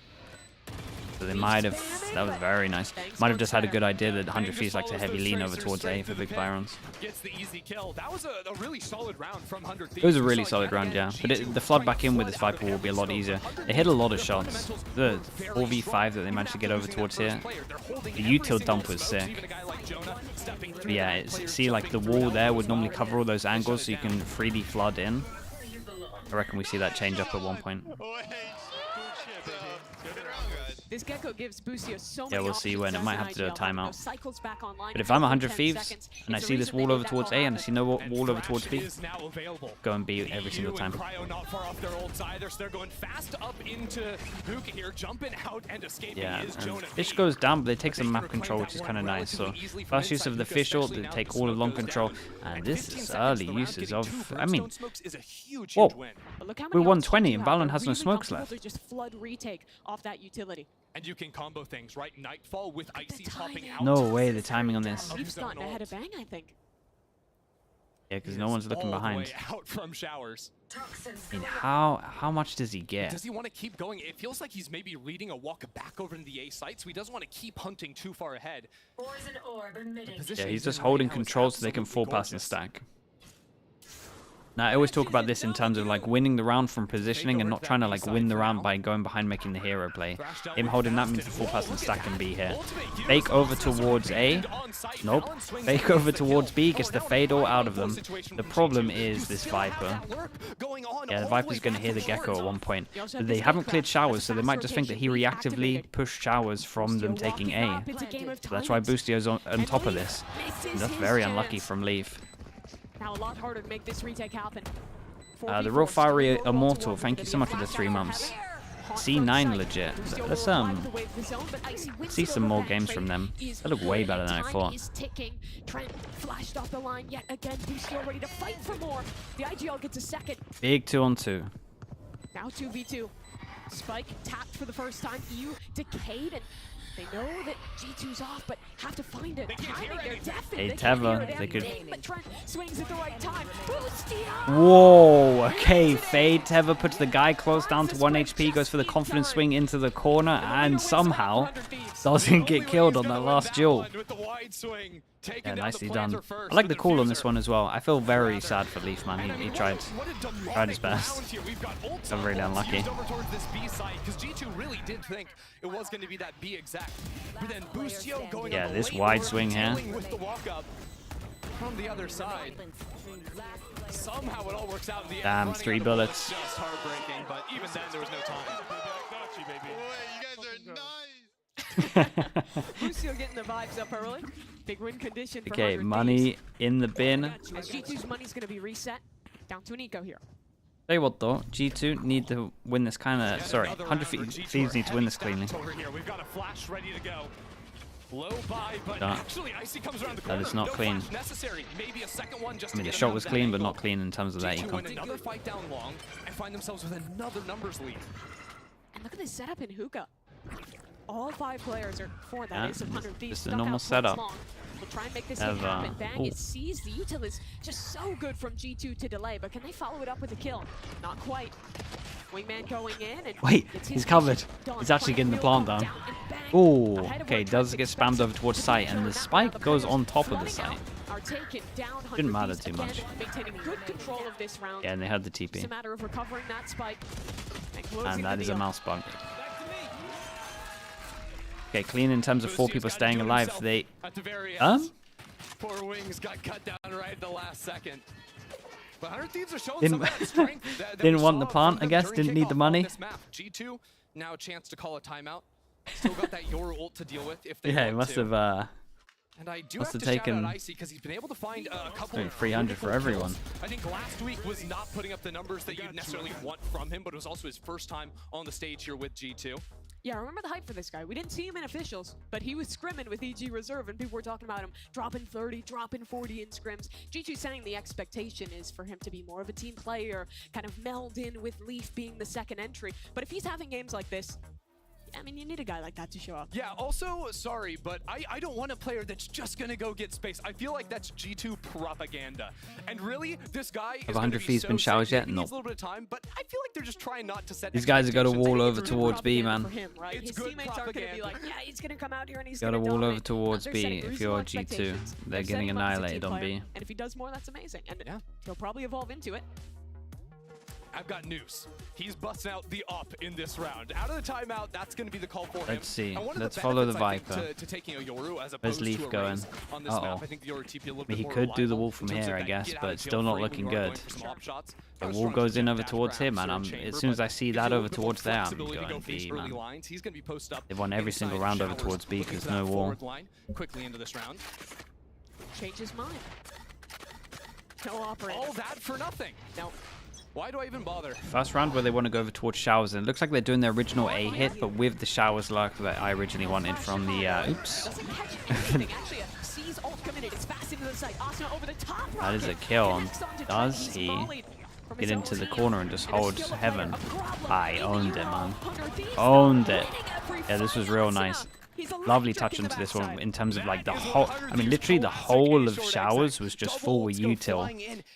So they might have, that was very nice. Might have just had a good idea that 100 Thieves likes a heavy lean over towards A for big buy rounds. Gets the easy kill. That was a really solid round from 100 Thieves. It was a really solid round, yeah. But the flood back in with this Viper will be a lot easier. They hit a lot of shots. The 4v5 that they managed to get over towards here. The util dump was sick. But yeah, see like the wall there would normally cover all those angles so you can freely flood in. I reckon we see that change up at one point. This Gecko gives Busio so yeah, we'll see when. It might have to do a timeout. But if I'm 100 Thieves and I see this wall over towards A and I see no wall over towards B, go and B every single time. Yeah, fish goes down, but they take some map control, which is kind of nice. So first use of the fish ult, they take all of long control, and this is early uses of. I mean, whoa, we're 120 and Valon has no smokes left. Just flood retake off that utility. And you can combo things, right? Nightfall with Icy popping out. No way, the timing on this. He's gotten ahead of Bang, I think. Yeah, because no one's looking behind. Out from showers. I mean, how much does he get? Does he want to keep going? It feels like he's maybe leading a walk back over into the A site, so he doesn't want to keep hunting too far ahead. Yeah, he's just holding control so they can fall past and stack. Now, I always talk about this in terms of like winning the round from positioning and not trying to like win the round by going behind making the hero play. Him holding that means the full pass and stack and B here. Fake over towards A. Nope. Fake over towards B, gets the fade all out of them. The problem is this Viper. Yeah, the Viper's going to hear the Gecko at one point. But they haven't cleared showers, so they might just think that he reactively pushed showers from them taking A. So that's why Boostio's on top of this. And that's very unlucky from Leaf. Now a lot harder to make this retake happen. The Real Fiery Immortal, thank you so much for the 3 months. C9 legit. Let's see some more games from them. They look way better than I thought. Trent flashed off the line yet again. Busio ready to fight for more. The IGL gets a second. Big 2-on-2. Now 2v2. Spike tapped for the first time. EU decayed and they know that G2's off, but have to find it. Timing, they're deafened. Hey, Teva, they could. But Trent swings at the right time. Whoa, okay, Fade. Teva puts the guy close down to 1 HP, goes for the confident swing into the corner, and somehow doesn't get killed on that last duel. Yeah, nicely done. I like the call on this one as well. I feel very sad for Leaf, man. He tried his best. I'm really unlucky. Yeah, this wide swing here. From the other side. Somehow it all works out in the end. Damn, 3 bullets. Just heartbreaking, but even then there was no time. You guys are nice. Lucio getting the vibes up early. Big win condition for Okay, 100 money Thieves. in the bin. As G2's money's going to be reset. Down to an eco here. Tell you what though, G2 need to win this kind of. Sorry, 100 Thieves need to win this cleanly. Over here. We've got a flash ready to go. Low buy, but Nah. actually Icy comes around the corner. That is not No clean. flash necessary. Maybe a second one just I mean, to the get shot him was out of clean, that but not angle. clean in terms of that G2 win econ. another fight down long and find themselves with another numbers lead. And look at this setup in Hookah. All 5 players are for that Yeah, is 100 Thieves. just a stuck normal out towards setup. long. We'll try and make this Have, hit happen. Bang, ooh. it sees the util is just so good from G2 to delay, but can they follow it up with a kill? Not quite. Wingman going in and Wait, gets he's his covered. mission done. He's actually getting the Plant plant wheel down. and bang. Oh, Ahead of okay, where does Trent get spammed over towards site, and the spike goes on top of the site. are taken down. 100 Didn't matter Thieves too again, much. maintaining good control of this round. Yeah, and they had the It's TP. a matter of recovering that spike and closing And that the is a deal. mouse bug. Okay, clean in terms of 4 people staying alive. They. At the very end. Poor Wings got cut down right at the last second. But 100 Thieves are showing some of that strength that Didn't we want the saw plant, from I guess. them Didn't during need the kickoff on money. this map. G2 now a chance to call a timeout. Still got that Yoru ult to deal with if they Yeah, want he must to. have. And I do must have have to shout taken out Icy because he's been able to find a couple like of 300 for critical everyone. kills. I think last week was not putting up the numbers that you'd necessarily want from him, but it was also his first time on the stage here with G2. Yeah, I remember the hype for this guy. We didn't see him in officials, but he was scrimming with EG Reserve, and people were talking about him dropping 30, dropping 40 in scrims. G2 saying the expectation is for him to be more of a team player, kind of meld in with Leaf being the second entry. But if he's having games like this, I mean, you need a guy like that to show up. Yeah, also, sorry, but I don't want a player that's just going to go get space. I feel like that's G2 propaganda. And really, this guy is 100 Thieves so been showers sick. yet? He No. needs a little bit of time, but I feel like they're just trying not to set These guys have got a expectations. wall I think over it's towards B, Propaganda man. for him, right? It's His good teammates aren't going to be like, propaganda. yeah, he's going to come out here and he's Got going a to wall over dominate. towards They're B setting if you're reasonable G2. expectations. They're getting setting him up as a annihilated team on player. B. And if he does more, that's amazing. And Yeah. he'll probably evolve into it. I've got Noose. He's busting out the up in this round. Out of the timeout, that's going to be the call for him. Let's see. And one of Let's the follow the benefits, I Viper. think, to taking a Yoru as Where's opposed Leaf to a going? Raze on this map, I think the Yoru TP a little I mean, bit he more could do the reliable wall from in terms here, of I that guess, get but out it's of still jail not free looking when you are good. going for some op shots. The Not as wall strong goes as in that over dash towards him, grabs and or chamber, as soon as but I see if that you're over looking for towards there, I'm flexibility to going go face B, early man. lines, he's going to be post up. They've won every inside single round over showers, towards B looking because for that no wall. forward line quickly into this round. Change his mind. No operator. All that for nothing. No. Why do I even bother? First round where they want to go over towards showers, and it looks like they're doing their original A hit, but with the showers luck that I originally wanted from the. Oops. Doesn't catch anything. Actually, sees ult come in. It's fast into the site. Asuna over the top. That is a rocket. kill. Connects onto Trent. Does He's he volleyed from get his into own the team. corner and just And a hold skill player, heaven? a problem I in the owned it, Euro. man. 100 Thieves Owned it. winning every Yeah, this was fight. real Asuna, nice. he's Lovely electric touch in the into this one backside. in terms of like the whole. I mean, literally the whole of showers was just full with util.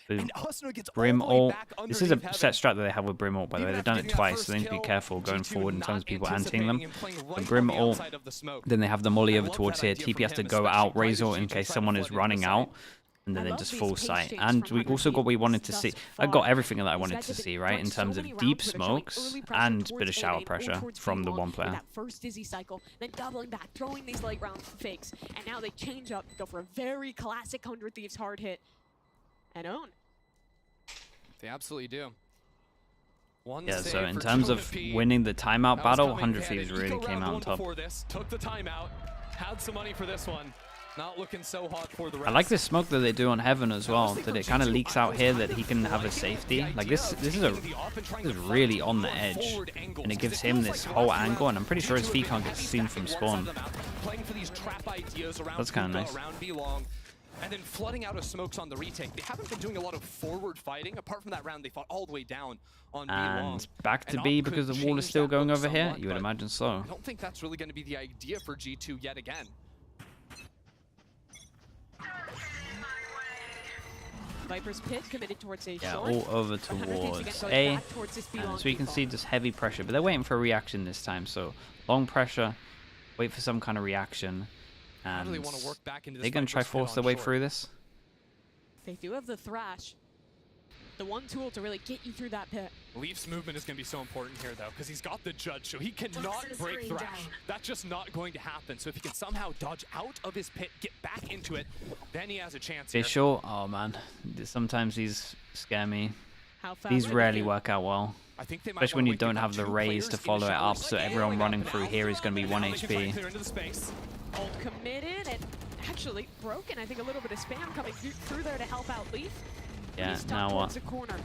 With Brim ult. This is a set strat that they have with Brim ult, by the way. They've done it twice, so they need to be careful going forward in terms of people anting them. The Brim ult, then they have the molly over towards here. TP has to go out, raise ult in case someone is running out. And then just full sight. And we also got what we wanted to see. I got everything that I wanted to see, right? In terms of deep smokes and a bit of shower pressure from the one player. That first dizzy cycle, then doubling back, throwing these late round fakes, and now they change up, go for a very classic 100 Thieves hard hit, and own. They absolutely do. One Yeah, so save in for terms of 2P. winning the timeout That was battle, coming 100 handed. Thieves really Eco came round out on one top. before this, took the timeout, had some money for this one. Not looking so hot for the rest. I like this smoke that they do on Heaven as well, that it kind of leaks out here that he can have a safety. Like this is really on the edge, and it gives him this whole angle, and I'm pretty sure his feet can't get seen from spawn. Playing for these trap ideas around That's kind of nice. around B long, and then flooding out of smokes on the retake. They haven't been doing a lot of forward fighting. Apart from that round, they fought all the way down on B long. And back to And B Op because could the wall is change still that going look over here. somewhat, You would but imagine so. I don't think that's really going to be the idea for G2 yet again. Viper's pit committed towards A Yeah, short. all over 100 Thieves towards again goes A. back towards this B long So you can default. see just heavy pressure, but they're waiting for a reaction this time. So long pressure, wait for some kind of reaction. I And really want to work back into this. they're going to try Viper's pit force on their way short. through this. They do have the Thrash. The one tool to really get you through that pit. Leaf's movement is going to be so important here, though, because he's got the judge, so he cannot break Thrash. That's just not going to happen. So if he can somehow dodge out of his pit, get back into it, then he has a chance here. Visual, oh man, sometimes these scare me. How fast These would it rarely be? work out well. I think they might Especially when you don't have the raise to follow it up, so everyone running through here is going to be 1 HP. Ult committed and actually broken. I think a little bit of spam coming through there to help out Leaf. Yeah, He's now what? the corner.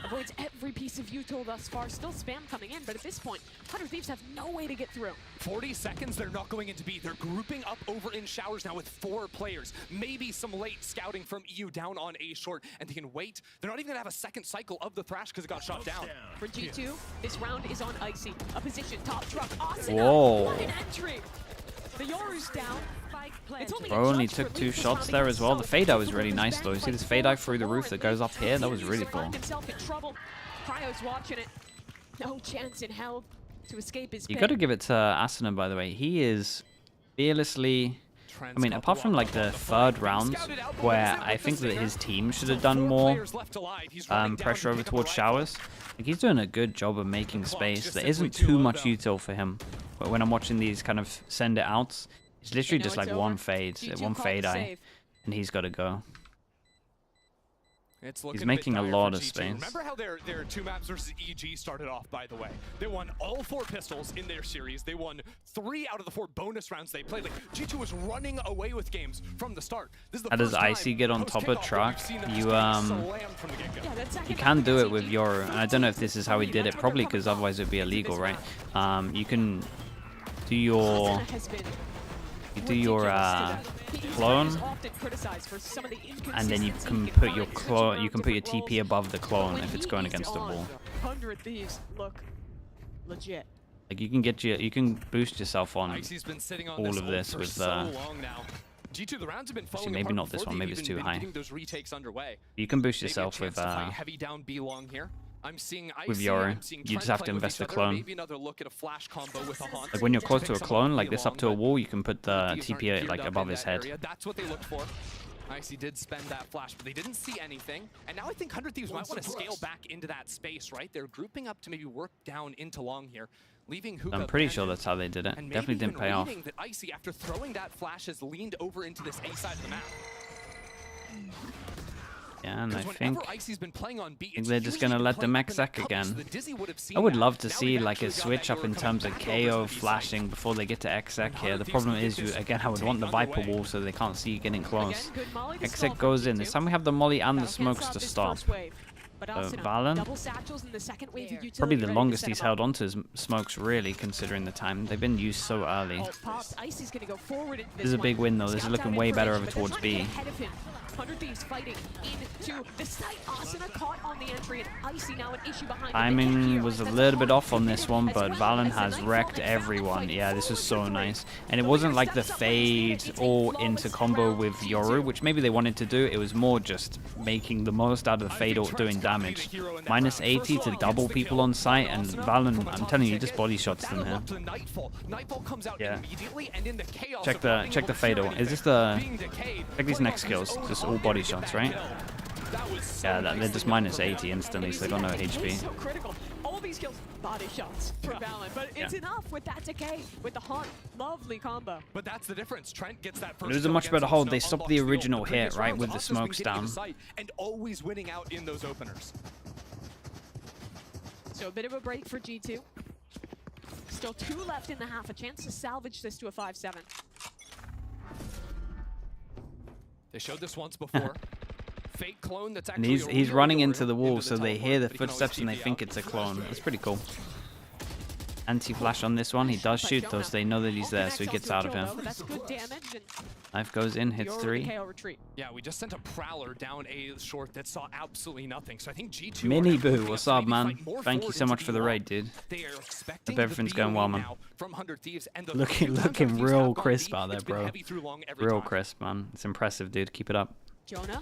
Avoids every piece of util thus far. Still spam coming in, but at this point, 100 Thieves have no way to get through. 40 seconds, they're not going into B. They're grouping up over in showers now with 4 players. Maybe some late scouting from EU down on A short, and they can wait. They're not even gonna have a second cycle of the Thrash because it got shot down. For G2, this round is on Icy. A position, top truck, awesome. Whoa. What an entry. The Yoru's down. Bro only took 2 shots there as well. The fade out was really nice though. You see this fade out through the roof that goes up here? That was really cool. Cryo's watching it. No chance in hell to escape his You fate. got to give it to Asuna, by the way. He is fearlessly... I mean, apart from like the 3rd round, where I think that his team should have done more pressure over towards showers, like, he's doing a good job of making space. There isn't too much util for him. But when I'm watching these kind of send it outs, it's literally just like one fade eye, and he's got to go. He's making a lot of space. Remember how their 2 maps versus EG started off, by the way? They won all 4 pistols in their series. They won 3 out of the 4 bonus rounds they played. Like, G2 was running away with games from the start. This is the How does Icy get on top of truck? You can do it with your... I don't know if this is how he did it, probably because otherwise it would be illegal, right? You can do your... You do your clone, and then you can put your clone. You can put your TP above the clone if it's going against the wall. 100 Thieves look legit. Like you can boost yourself on all of this with. G2, the rounds have been Actually, maybe not this one. Maybe it's too high. Those retakes underway. You can boost yourself with. Heavy down B long here. I'm seeing with Yoru, you just have to invest the clone. Maybe another look at a flash combo with a haunt. Like when you're close to a clone, like this up to a wall, you can put the TP like above his head. That's what they looked for. Icy did spend that flash, but they didn't see anything. And now I think 100 Thieves might want to scale back into that space, right? They're grouping up to maybe work down into long here, leaving Hookah. I'm pretty sure that's how they did it. Definitely didn't pay off. That Icy, after throwing that flash, has leaned over into this A side of the map. Yeah, and I think B, they're just going to let them exec again. I would love to see like a switch up in terms of KO flashing before they get to exec here. The problem is, again, I would want the Viper wall so they can't see you getting close. Exec goes in. This time we have the molly and the smokes to stop. Valen, probably the longest he's held onto his smokes, really, considering the time. They've been used so early. This is a big win, though. This is looking way better over towards B. 100 Thieves fighting into the site. Asuna caught on the entry, and Icy now an issue behind. Timing was a little bit off on this one, but Valen has wrecked everyone. Yeah, this was so nice. And it wasn't like the fade all into combo with Yoru, which maybe they wanted to do. It was more just making the most out of the fade all doing damage. Minus 80 to double people on site, and Valen, I'm telling you, he just body shots them here. Yeah. Check the fade all. Is this the... Check these next skills. Just all body shots, right? Yeah, they're just minus 80 instantly, so they got no HP. So critical. All these kills, body shots for Valen, but it's enough with that decay, with the haunt. Lovely combo. But that's the difference. Trent gets that first. It was a much better hold. They stopped the original hit, right, with the smokes down. And always winning out in those openers. So a bit of a break for G2. Still 2 left in the half. A chance to salvage this to a 5-7. They showed this once before. Fake clone that's actually and he's running into the wall, so they hear the footsteps and they think it's a clone. That's pretty cool. Anti-flash on this one. He does shoot though, so they know that he's there, so he gets out of him. Knife goes in, hits 3. Yeah, we just sent a Prowler down A short that saw absolutely nothing. So I think G2 Mini Boo, what's up, man? Thank you so much for the raid, dude. Hope everything's going well, man. Looking real crisp out there, bro. Real crisp, man. It's impressive, dude. Keep it up. Jonah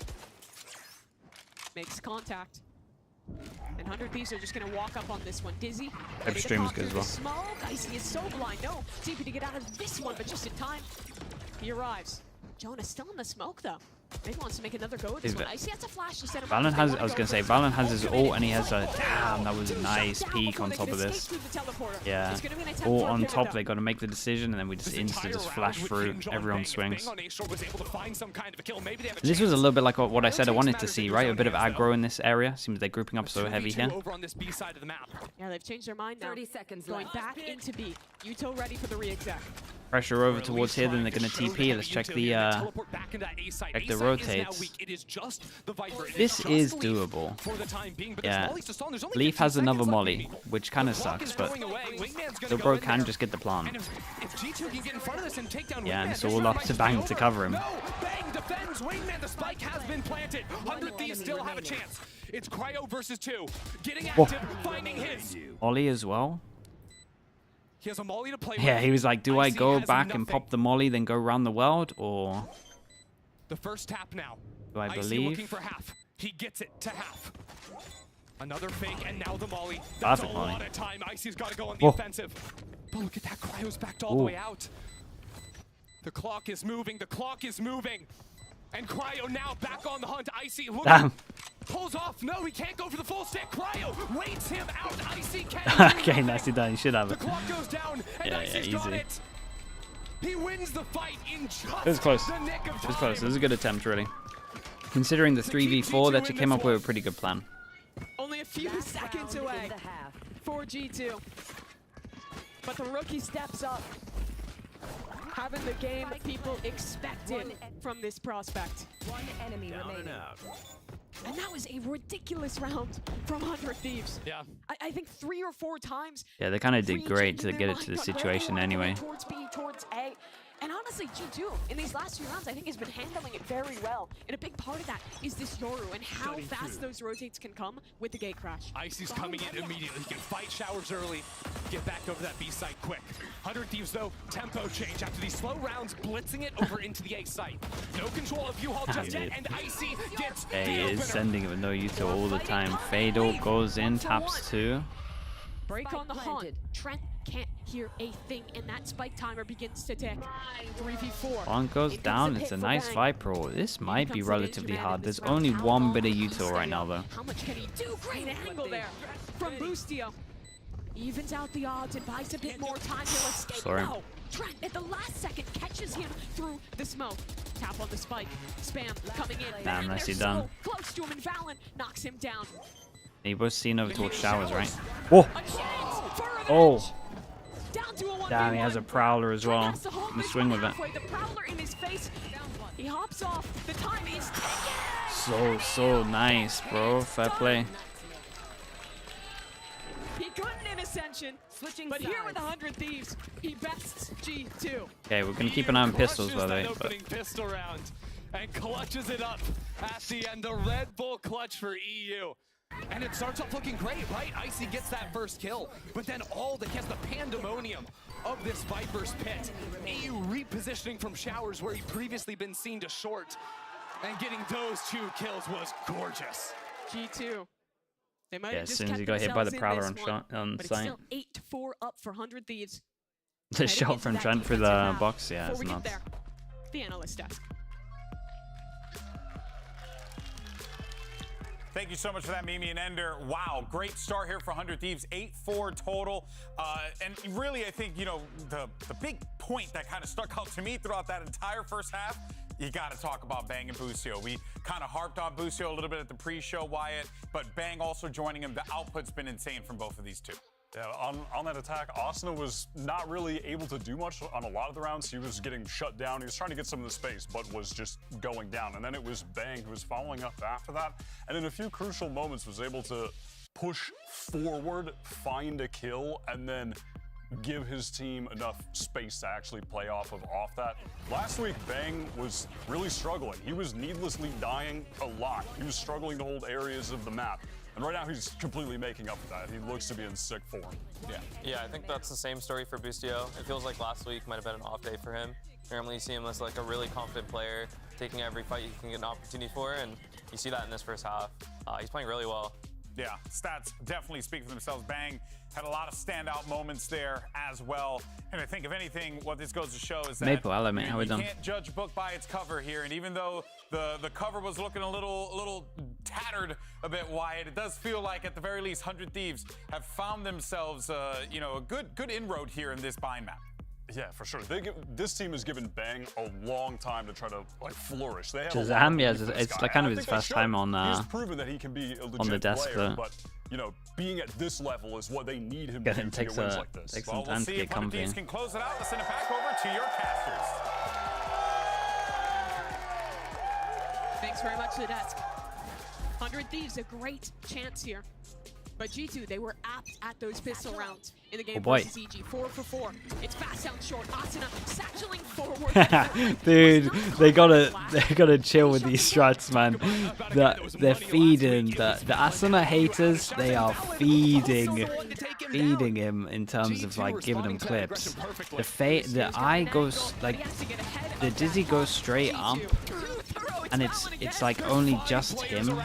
makes contact. And 100 Thieves are just going to walk up on this one. Dizzy. Hope stream is good as well. Smoke. Icy is so blind. No TP to get out of this one, but just in time. He arrives. Jonah still in the smoke, though. Maybe wants to make another go at this one. Icy has a flash to set him Valen up. has, I was going to say, Valen has his ult and he has a, damn, that was a nice peek on top of this. Yeah, all on top, they got to make the decision and then we just just flash through, everyone swings. This was a little bit like what I said I wanted to see, right? A bit of aggro in this area. Seems they're grouping up so heavy here. Yeah, they've changed their mind now. 30 seconds going back into B. Yuto ready for the re-exec. Pressure over towards here, then they're going to TP. Let's check the rotates. This is doable. Yeah, Leaf has another molly, which kind of sucks, but the bro can just get the plant. Yeah, and it's all up to Bang to cover him. Bang defends. Wingman, the spike has been planted. 100 Thieves still have a chance. It's Cryo versus 2. Getting active, finding his. Molly as well. He has a molly to play Yeah, with. he was like, do I go back and pop the molly, then go around the world, or the first tap now. do I Icy believe? looking for half. He gets it to half. Another fake, and now the molly. That's a molly. lot of time. Icy's got to go on the offensive. But look at that. Cryo's backed all the way out. The clock is moving. The clock is moving. And Cryo now back on the hunt. Icy looking. Pulls off. No, he can't go for the full stick. Cryo waits him out. Icy can't. Okay, nicely done. You should have it. The clock goes down, and Icy's got easy. it. He wins the fight in just It was close. the nick of time. It was close. It was a good attempt, really. Considering the 3v4, that you came up with a pretty good plan. Only a few seconds away for G2. But the rookie steps up. Having the game people expected from this prospect. One enemy remaining. And that was a ridiculous round from 100 Thieves. Yeah. I think 3 or 4 times. Yeah, they kind of did great to get it to the situation anyway. Towards B, towards A. And honestly, G2, in these last few rounds, I think has been handling it very well. And a big part of that is this Yoru and how fast those rotates can come with the gate crash. Icy's coming in immediately. He can fight showers early, get back over that B site quick. 100 Thieves, though, tempo change after these slow rounds, blitzing it over into the A site. No control of U-Haul just yet, and Icy gets the He is opener. sending it with no Yuto all the time. Fade ult goes in, taps 2. Break on the hunt. Trent can't hear a thing, and that spike timer begins to tick. 3v4. One goes down. It's a nice fight, bro. This might be relatively hard. There's only one bit of Yuto right now, though. How much can he do? Great angle there from Boostio. Evens out the odds and buys a bit more time to escape. Sorry. No. Trent at the last second catches him through the smoke. Tap on the spike. Spam coming in. Damn, Bang, nicely they're done. so close to him, and Valen knocks him down. He was seen over towards showers, right? Whoa! Oh! Down to a Damn, he has a prowler as well. Has to hold I'm this swing one with it. halfway. The prowler in his face. He hops off. The time is ticking. So nice, bro. Fair play. He couldn't in Ascension, but here with 100 Thieves, he bests G2. Okay, we're gonna keep an eye on pistols, by the way. But Opening pistol round and clutches it up at the end. The Red Bull clutch for EU. And it starts off looking great, right? Icy gets that first kill, but then all the pandemonium of this Viper's pit. EU repositioning from showers where he'd previously been seen to short, and getting those 2 kills was gorgeous. G2. They might yeah, have as just soon as kept he got hit by the themselves prowler in this one, on but site. it's still 8-4 up for 100 Thieves. The Heading shot into from that Trent for defensive the half. box, yeah, Before it's we get nuts. there, the analyst desk. Thank you so much for that, Mimi and Ender. Wow, great start here for 100 Thieves, 8-4 total. And really, I think, you know, the big point that kind of stuck out to me throughout that entire first half, you got to talk about Bang and Boostio. We kind of harped on Boostio a little bit at the pre-show, Wyatt, but Bang also joining him. The output's been insane from both of these two. Yeah, on that attack, Asuna was not really able to do much on a lot of the rounds. He was getting shut down. He was trying to get some of the space, but was just going down. And then it was Bang who was following up after that. And in a few crucial moments was able to push forward, find a kill, and then give his team enough space to actually play off that. Last week, Bang was really struggling. He was needlessly dying a lot. He was struggling to hold areas of the map. And right now, he's completely making up for that. He looks to be in sick form. Yeah, I think that's the same story for Boostio. It feels like last week might have been an off day for him. Normally you see him as like a really confident player, taking every fight he can get an opportunity for, and you see that in this first half. He's playing really well. Yeah, stats definitely speak for themselves. Bang had a lot of standout moments there as well. And I think, if anything, what this goes to show is that Maple Element, how we done? You can't judge a book by its cover here. And even though the cover was looking a little tattered a bit, Wyatt, it does feel like, at the very least, 100 Thieves have found themselves, you know, a good inroad here in this bind map. Yeah, for sure. This team has given Bang a long time to try to like flourish. They have Shazam, yeah, it's like kind of his first time on he's proven that he can be a legit on the desk, player, but you know, being at this level is what they need him to do to get wins like this. Takes some time to get comfy. Thieves can close it out. Let's send it back over to your casters. Thanks very much to the desk. 100 Thieves, a great chance here. But G2, they were apt at those pistol rounds in the game versus EG. 4 for 4. It's fast down short. Asuna satcheling forward. Dude, they gotta chill with these strats, man. They're feeding the Asuna haters. They are feeding him in terms of like giving him clips. The eye goes like the Dizzy goes straight up, and it's like only just him.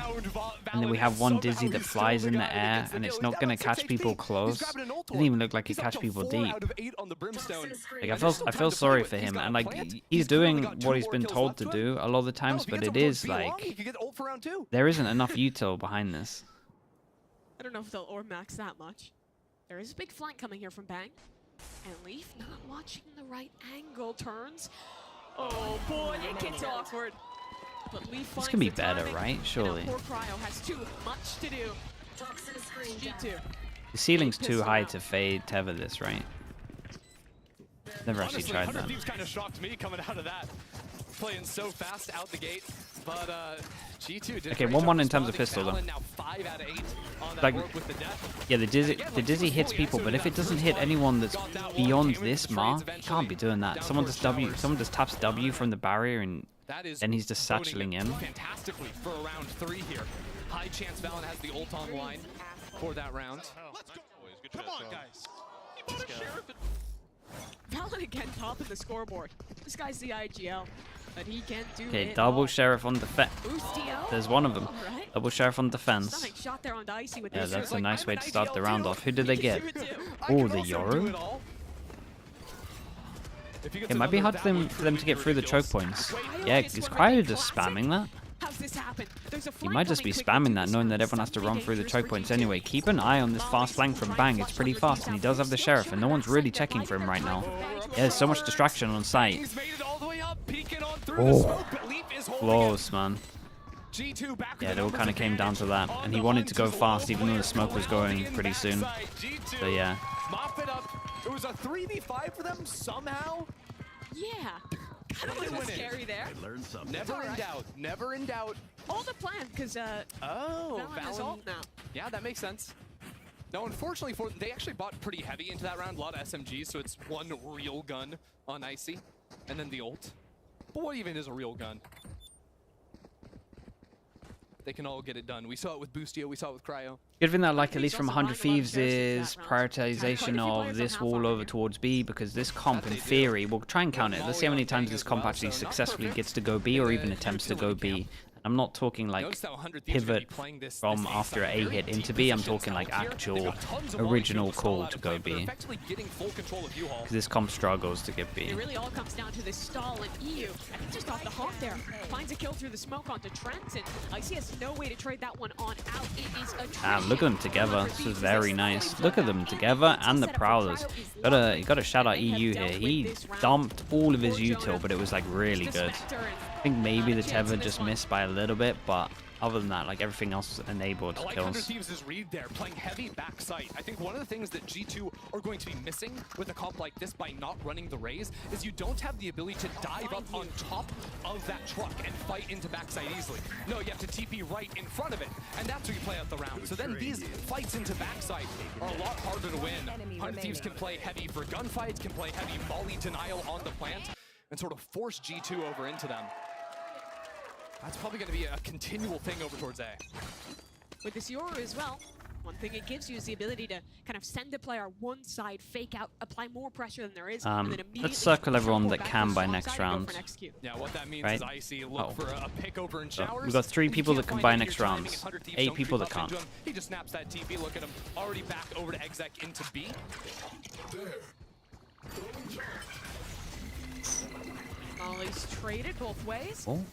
And then we have one Dizzy that flies in the air, and it's not gonna catch people close. Didn't even look like it catch people deep. Like I feel sorry for him, and like he's doing what he's been told to do a lot of the times, but it is like there isn't enough util behind this. I don't know if they'll orb max that much. There is a big flank coming here from Bang, and Leaf not watching the right angle. Turns. Oh boy, it gets awkward. This can be better, right? Surely. Poor Cryo has too much to do. G2. The ceiling's too high to fade tether this, right? Never actually tried that. Thieves kind of shocked me coming out of that, playing so fast out the gate. But G2 did okay, 1-1 in terms of pistol though. Like, yeah, the Dizzy hits people, but if it doesn't hit anyone that's beyond this mark, you can't be doing that. Someone just taps W from the barrier, and then he's just satcheling in. Fantastically for round 3 here. High chance Valen has the ult on line for that round. Let's go. Come on, guys. Valen again top of the scoreboard. This guy's the IGL, but he can do okay, double Sheriff on defense. There's one of them. Right. Double Sheriff on defense. Shot there on Dicey with yeah, that's a nice way to start the round off. Who did they get? Oh, the Yoru. It might be hard for them to get through the choke points. Yeah, is Cryo just spamming that? He might just be spamming that, knowing that everyone has to run through the choke points anyway. Keep an eye on this fast flank from Bang. It's pretty fast, and he does have the Sheriff, and no one's really checking for him right now. Yeah, there's so much distraction on site. Oh, close, man. Yeah, it all kind of came down to that, and he wanted to go fast, even though the smoke was going pretty soon. So yeah. It was a 3v5 for them somehow. Yeah. Kind of a little scary there. Never in doubt. Never in doubt. All the plan, because Valen has ult now. Yeah, that makes sense. Now, unfortunately, they actually bought pretty heavy into that round. A lot of SMGs, so it's one real gun on Icy, and then the ult. But what even is a real gun? They can all get it done. We saw it with Boostio, we saw it with Cryo. Good thing that, like, at least from 100 Thieves is prioritization of this wall over towards B, because this comp, in theory, we'll try and count it. Let's see how many times this comp actually successfully gets to go B or even attempts to go B. I'm not talking like pivot from after A hit into B. I'm talking like actual original call to go B. Because this comp struggles to get B. It really all comes down to this stall, and EU, I think just off the hop there, finds a kill through the smoke onto Trent, and Icy has no way to trade that one on out. It is a look at them together. This is very nice. Look at them together and the Prowlers. You gotta shout out EU here. He dumped all of his util, but it was like really good. I think maybe the tether just missed by a little bit, but other than that, like everything else was enabled kills. 100 Thieves' read there, playing heavy backside. I think one of the things that G2 are going to be missing with a comp like this by not running the Raze is you don't have the ability to dive up on top of that truck and fight into backside easily. No, you have to TP right in front of it, and that's where you play out the round. So then these fights into backside are a lot harder to win. 100 Thieves can play heavy for gunfights, can play heavy molly denial on the plant, and sort of force G2 over into them. That's probably going to be a continual thing over towards A. With this Yoru as well, One thing it gives you is the ability to kind of send the player one side, fake out, apply more pressure than there is, and then immediately let's circle everyone that can by next round. Yeah, what that means right? is Icy look for a pick over in So showers. we've got 3 people that can buy next rounds, 8 people that can't. He just snaps that TP. Look at him, already back over to exec into B. Molly's traded both ways. Oh.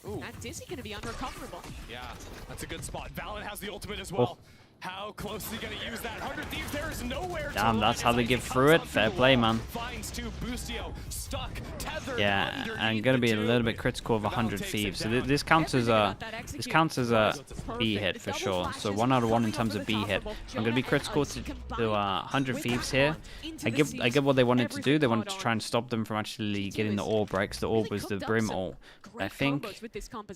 Ooh. That Dizzy gonna be unrecoverable. Yeah, that's a good spot. Valen has the ultimate as well. How close is he gonna use that? 100 Thieves, there is nowhere to Damn, that's how they get through it. Fair play, man. Finds two, Boostio stuck, tethered. Yeah, I'm gonna be a little bit critical of 100 Thieves. So this counts as a B hit for sure. So 1 out of 1 in terms of B hit. I'm gonna be critical to 100 Thieves here. I get what they wanted to do. They wanted to try and stop them from actually getting the orb, right? Because the orb was the Brim ult. I think with this comp,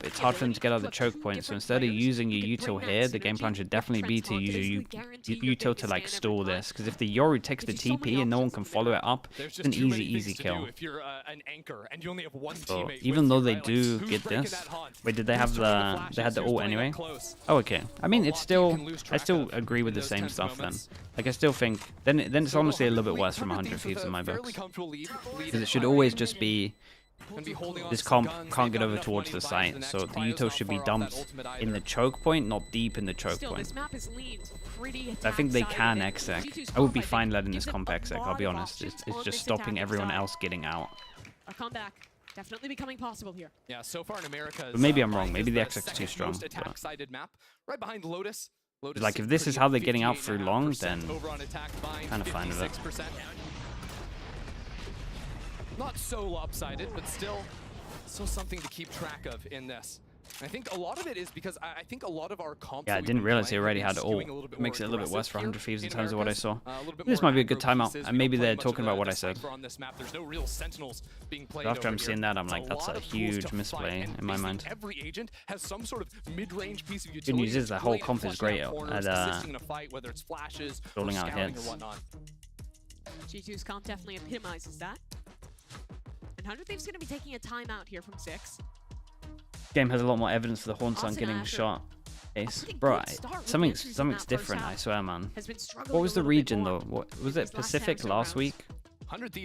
it's hard for them to get out the choke point. So instead of using your util here, the game plan should definitely be to use your util to like stall this. Because if the Yoru takes the TP and no one can follow it up, it's an easy kill. If you're an anchor and you only have one So teammate even though they do get this, wait, did they have the? They had the ult anyway. Oh, okay. I mean, it's still. I still agree with the same stuff then. Like I still think then it's honestly a little bit worse from 100 Thieves in my books. Because it should always just be. This comp can't get over towards the site, so the util should be dumped in the choke point, not deep in the choke point. I think they can exec. I would be fine letting this comp exec, I'll be honest. It's just stopping everyone else getting out. A comeback definitely becoming possible here. Yeah, so far in America. But maybe I'm wrong. Maybe the exec's too strong. Attack-sided map, right behind Lotus. Like if this is how they're getting out through long, then kind of fine with it. Not so lopsided, but still something to keep track of in this. I think a lot of it is because I think a lot of our comps. Yeah, I didn't realize he already had ult. It makes it a little bit worse for 100 Thieves in terms of what I saw. This might be a good timeout, and maybe they're talking about what I said. But after I'm seeing that, I'm like, that's a huge misplay in my mind. Every agent has some sort of mid-range piece of utility. Good news is the whole comp is great at rolling out hits. G2's comp definitely epitomizes that. 100 Thieves going to be taking a timeout here from 6. Game has a lot more evidence for the Hornsung getting shot. Ace, bro, something's different. I swear, man. What was the region though? What was it? Pacific last week,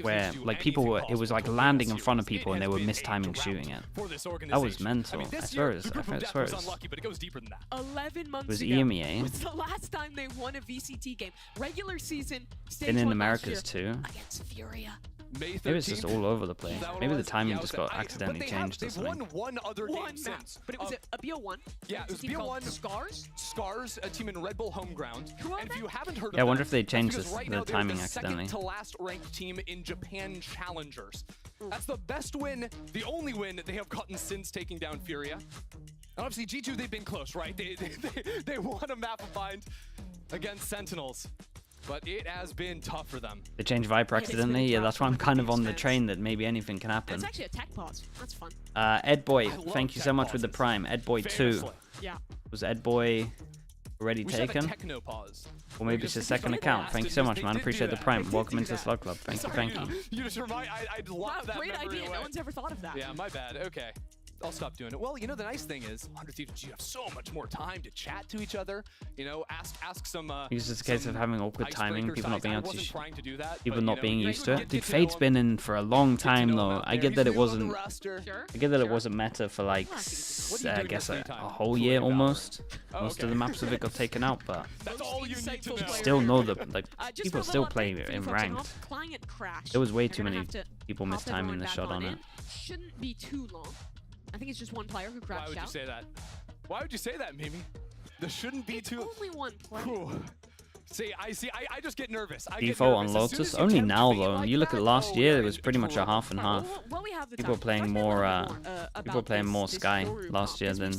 where like people were, it was like landing in front of people and they were mistiming shooting it. That was mental. I swear it was. 11 months It was ago EMEA. was the last time they won a VCT game. Regular season. Been in Americas too. Against Furia. Maybe it's just all over the place. Maybe the timing just got accidentally changed or something. One other game since. But it was a BO1. Yeah, it was BO1. Scars, a team in Red Bull home ground. And if you haven't heard of I wonder if they that's changed because right the now timing they're the accidentally. second to last ranked team in Japan Challengers. That's the best win, the only win that they have gotten since taking down Furia. And obviously G2, they've been close, right? They won a map of bind against Sentinels. But it has been tough for them. They changed Viper accidentally. Yeah, that's why I'm kind of on the train that maybe anything can happen. It's actually a tech pause. That's fun. Ed Boy, thank you so much with the Prime. Ed Boy 2. Yeah. Was Ed Boy already taken? Or maybe it's his second account. Thank you so much, man. Appreciate the Prime. Welcome into the Slug Club. Thank you. You just remind I love that great memory idea. away. No one's ever thought of that. Yeah, my bad. Okay. I'll stop doing it. Well, you know, the nice thing is, 100 Thieves, you have so much more time to chat to each other. You know, ask some. It's just a case of having awkward timing, people not being able to, people not being used to it. Dude, Fade's been in for a long time though. I get that it wasn't. I get that it wasn't meta for like, I guess a whole year almost. Most of the maps of it got taken out, but still know that like people still play in ranked. There was way too many people mistiming the shot on it. Shouldn't be too long. I think it's just one player who crashed out. Why would you say that? Why would you say that, Mimi? There shouldn't be two. Only one player. See, I just get nervous. Default on Lotus only now though. You look at last year, it was pretty much a half and half. People playing more. People playing more Sky last year than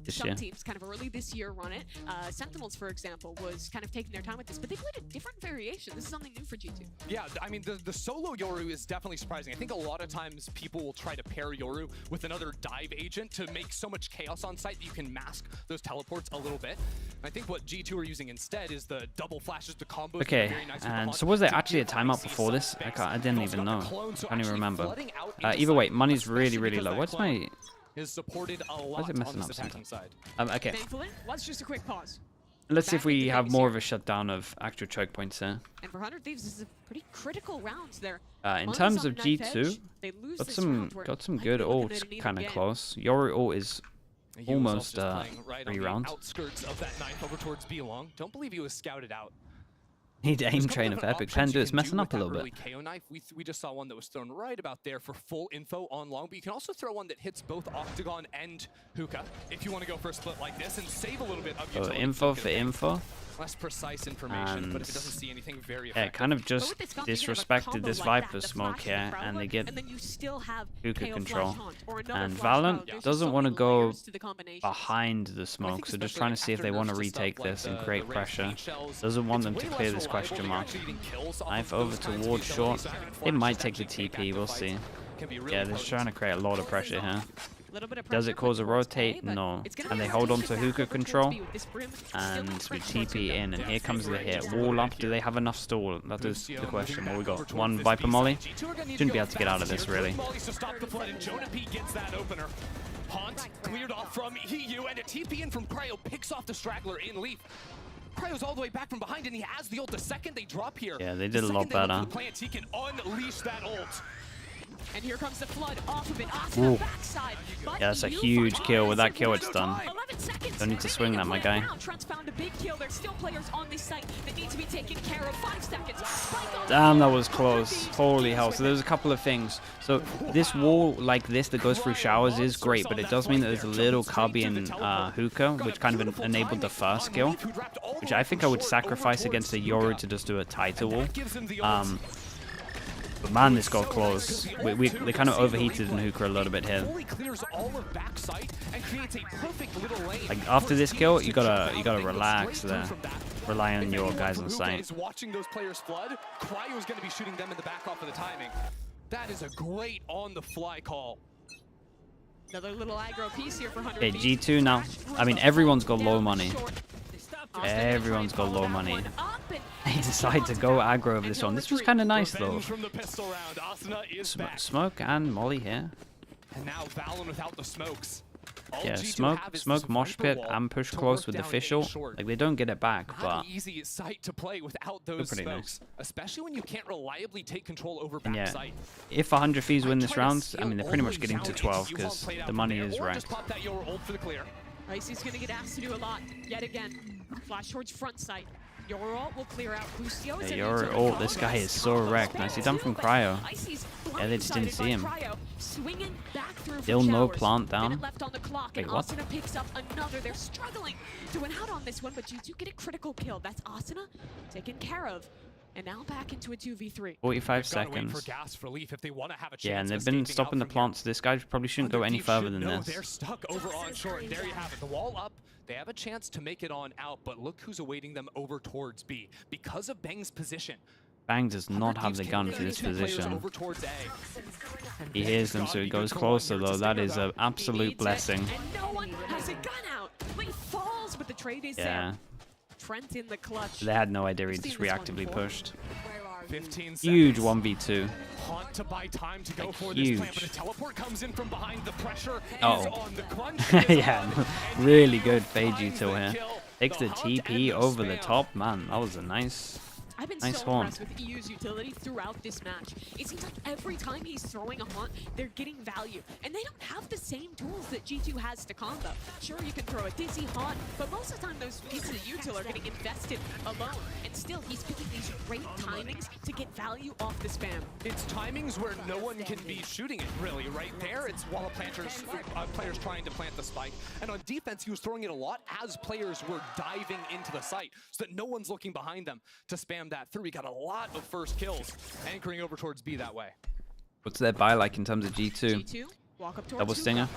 this year. Some teams kind of early this year run it. Sentinels, for example, was kind of taking their time with this, but they played a different variation. This is something new for G2. Yeah, I mean, the solo Yoru is definitely surprising. I think a lot of times people will try to pair Yoru with another dive agent to make so much chaos on site that you can mask those teleports a little bit. I think what G2 are using instead is the double flashes to combos. Okay, and so was there actually a timeout before this? I didn't even know. I can't even remember. Either way, money's really low. What's my... Is supported a lot it messing on up this attacking side. Okay. Thankfully, was just a quick pause. Let's see if we have more of a shutdown of actual choke points here. And for 100 Thieves, this is a pretty critical rounds there. In terms of G2, got some good ults kind of close. Yoru ult is almost 3 rounds. Outskirts of that knife over towards B long. Don't believe he was scouted out. Need aim train of Epic Pen, dude. It's messing up a little bit. KO knife. We just saw one that was thrown right about there for full info on long, but you can also throw one that hits both Octagon and Hookah if you want to go for a split like this and save a little bit of utility. Info for info. Less precise information, but if it doesn't see anything very effective. Yeah, kind of just disrespected this Viper smoke here, and they get Hookah control. And Valent doesn't want to go behind the smoke, so just trying to see if they want to retake this and create pressure. Doesn't want them to clear this question mark. Knife over towards short. It might take the TP, we'll see. Yeah, they're just trying to create a lot of pressure here. Does it cause a rotate? No. And they hold on to Hookah control. And we TP in, and here comes the hit. Wall up, do they have enough stall? That is the question. What we got? One Viper Molly? Shouldn't be able to get out of this, really. Haunt cleared off from EU, and a TP in from Cryo picks off the straggler in Leaf. Cryo's all the way back from behind, and he has the ult. The second they drop here, yeah, they did a lot better. He can unleash that ult. And here comes the flood off of it. Asuna backside. Yeah, that's a huge kill. With that kill, it's done. Don't need to swing that, my guy. Trent's found a big kill. There's still players on this site that need to be taken care of. 5 seconds. Damn, that was close. Holy hell. So there's a couple of things. So this wall like this that goes through showers is great, but it does mean that there's a little cubby in Hookah, which kind of enabled the first kill, which I think I would sacrifice against a Yoru to just do a tighter wall. But man, this got close. They kind of overheated in Hookah a little bit here. Like after this kill, you gotta relax there. Rely on your guys on site. Watching those players flood, Cryo's going to be shooting them in the back off of the timing. That is a great on-the-fly call. Another little aggro piece here for 100. Okay, G2 now. I mean, everyone's got low money. Everyone's got low money. They decide to go aggro over this one. This was kind of nice though. Smoke and Molly here. And now Valen without the smokes. Yeah, smoke, mosh pit, and push close with the official. Like they don't get it back, but easy sight to play without those smokes, nice. Especially when you can't reliably take control over backside. Yeah, if 100 Thieves win this round, I mean they're pretty much getting to 12 because the money is right. Icy's gonna get asked to do a lot yet again. Flash towards front side. Your ult will clear out Lucio. Yeah, your ult, this guy is so wrecked. Nicely done from Cryo. Yeah, they just didn't see him. Still no plant down. Wait, what? Asuna picks up another. They're struggling to win out on this one, but G2 get a critical kill. That's Asuna taken care of. And now back into a 2v3. 45 seconds. Yeah, and they've been stopping the plants. This guy probably shouldn't go any further than this. They're stuck over on short. There you have it. The wall up. They have a chance to make it on out, but look who's awaiting them over towards B. Because of Bang's position. Bang does not have the gun for this position. He hears them, so he goes closer, though. That is an absolute blessing. And no one has a gun out. Lee falls, but the trade is there. Trent in the clutch. They had no idea he just reactively pushed. 15 huge 1v2. Haunt to buy time to go for this plan, but a teleport comes in from behind. The pressure is on the crunch. Yeah, really good fade util here. Takes the TP over the top. Man, that was a nice I've been so impressed with EU's utility throughout this match. It seems like every time he's throwing a haunt, they're getting value. And they don't have the same tools that G2 has to combo. Sure, you can throw a dizzy haunt, but most of the time those pieces of util are getting invested alone. And still, he's picking these great timings to get value off the spam. It's timings where no one can be shooting it, really. Right there, it's while players trying to plant the spike. And on defense, he was throwing it a lot as players were diving into the site, so that no one's looking behind them to spam that through. He got a lot of first kills, anchoring over towards B that way. What's their buy like in terms of G2? G2 walk up towards double stinger,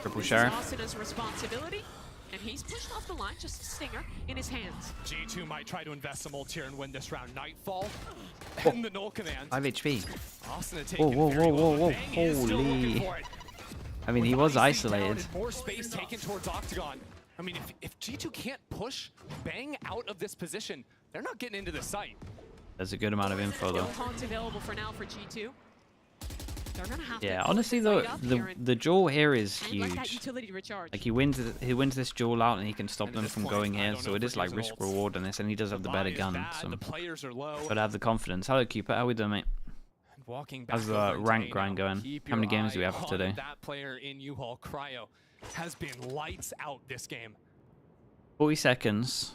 triple sheriff. Asuna's responsibility, and he's pushed off the line, just a stinger in his hands. G2 might try to invest some ult here and win this round. Nightfall and the null command. 5 HP. Whoa. Holy. I mean, he was isolated. More space taken towards Octagon. I mean, if G2 can't push Bang out of this position, they're not getting into the site. There's a good amount of info, though. Haunts available for now for G2. They're gonna have Yeah, to honestly though, the duel here is and huge. let that utility recharge. Like he wins this duel out and he can stop them from going here, so it is like risk reward on this, and he does have the better gun. So gotta have the confidence. Hello Cupid, how we doing, mate? How's the rank grind going? How many games do we have today? That player in U-Haul, Cryo, has been lights out this game. 40 seconds.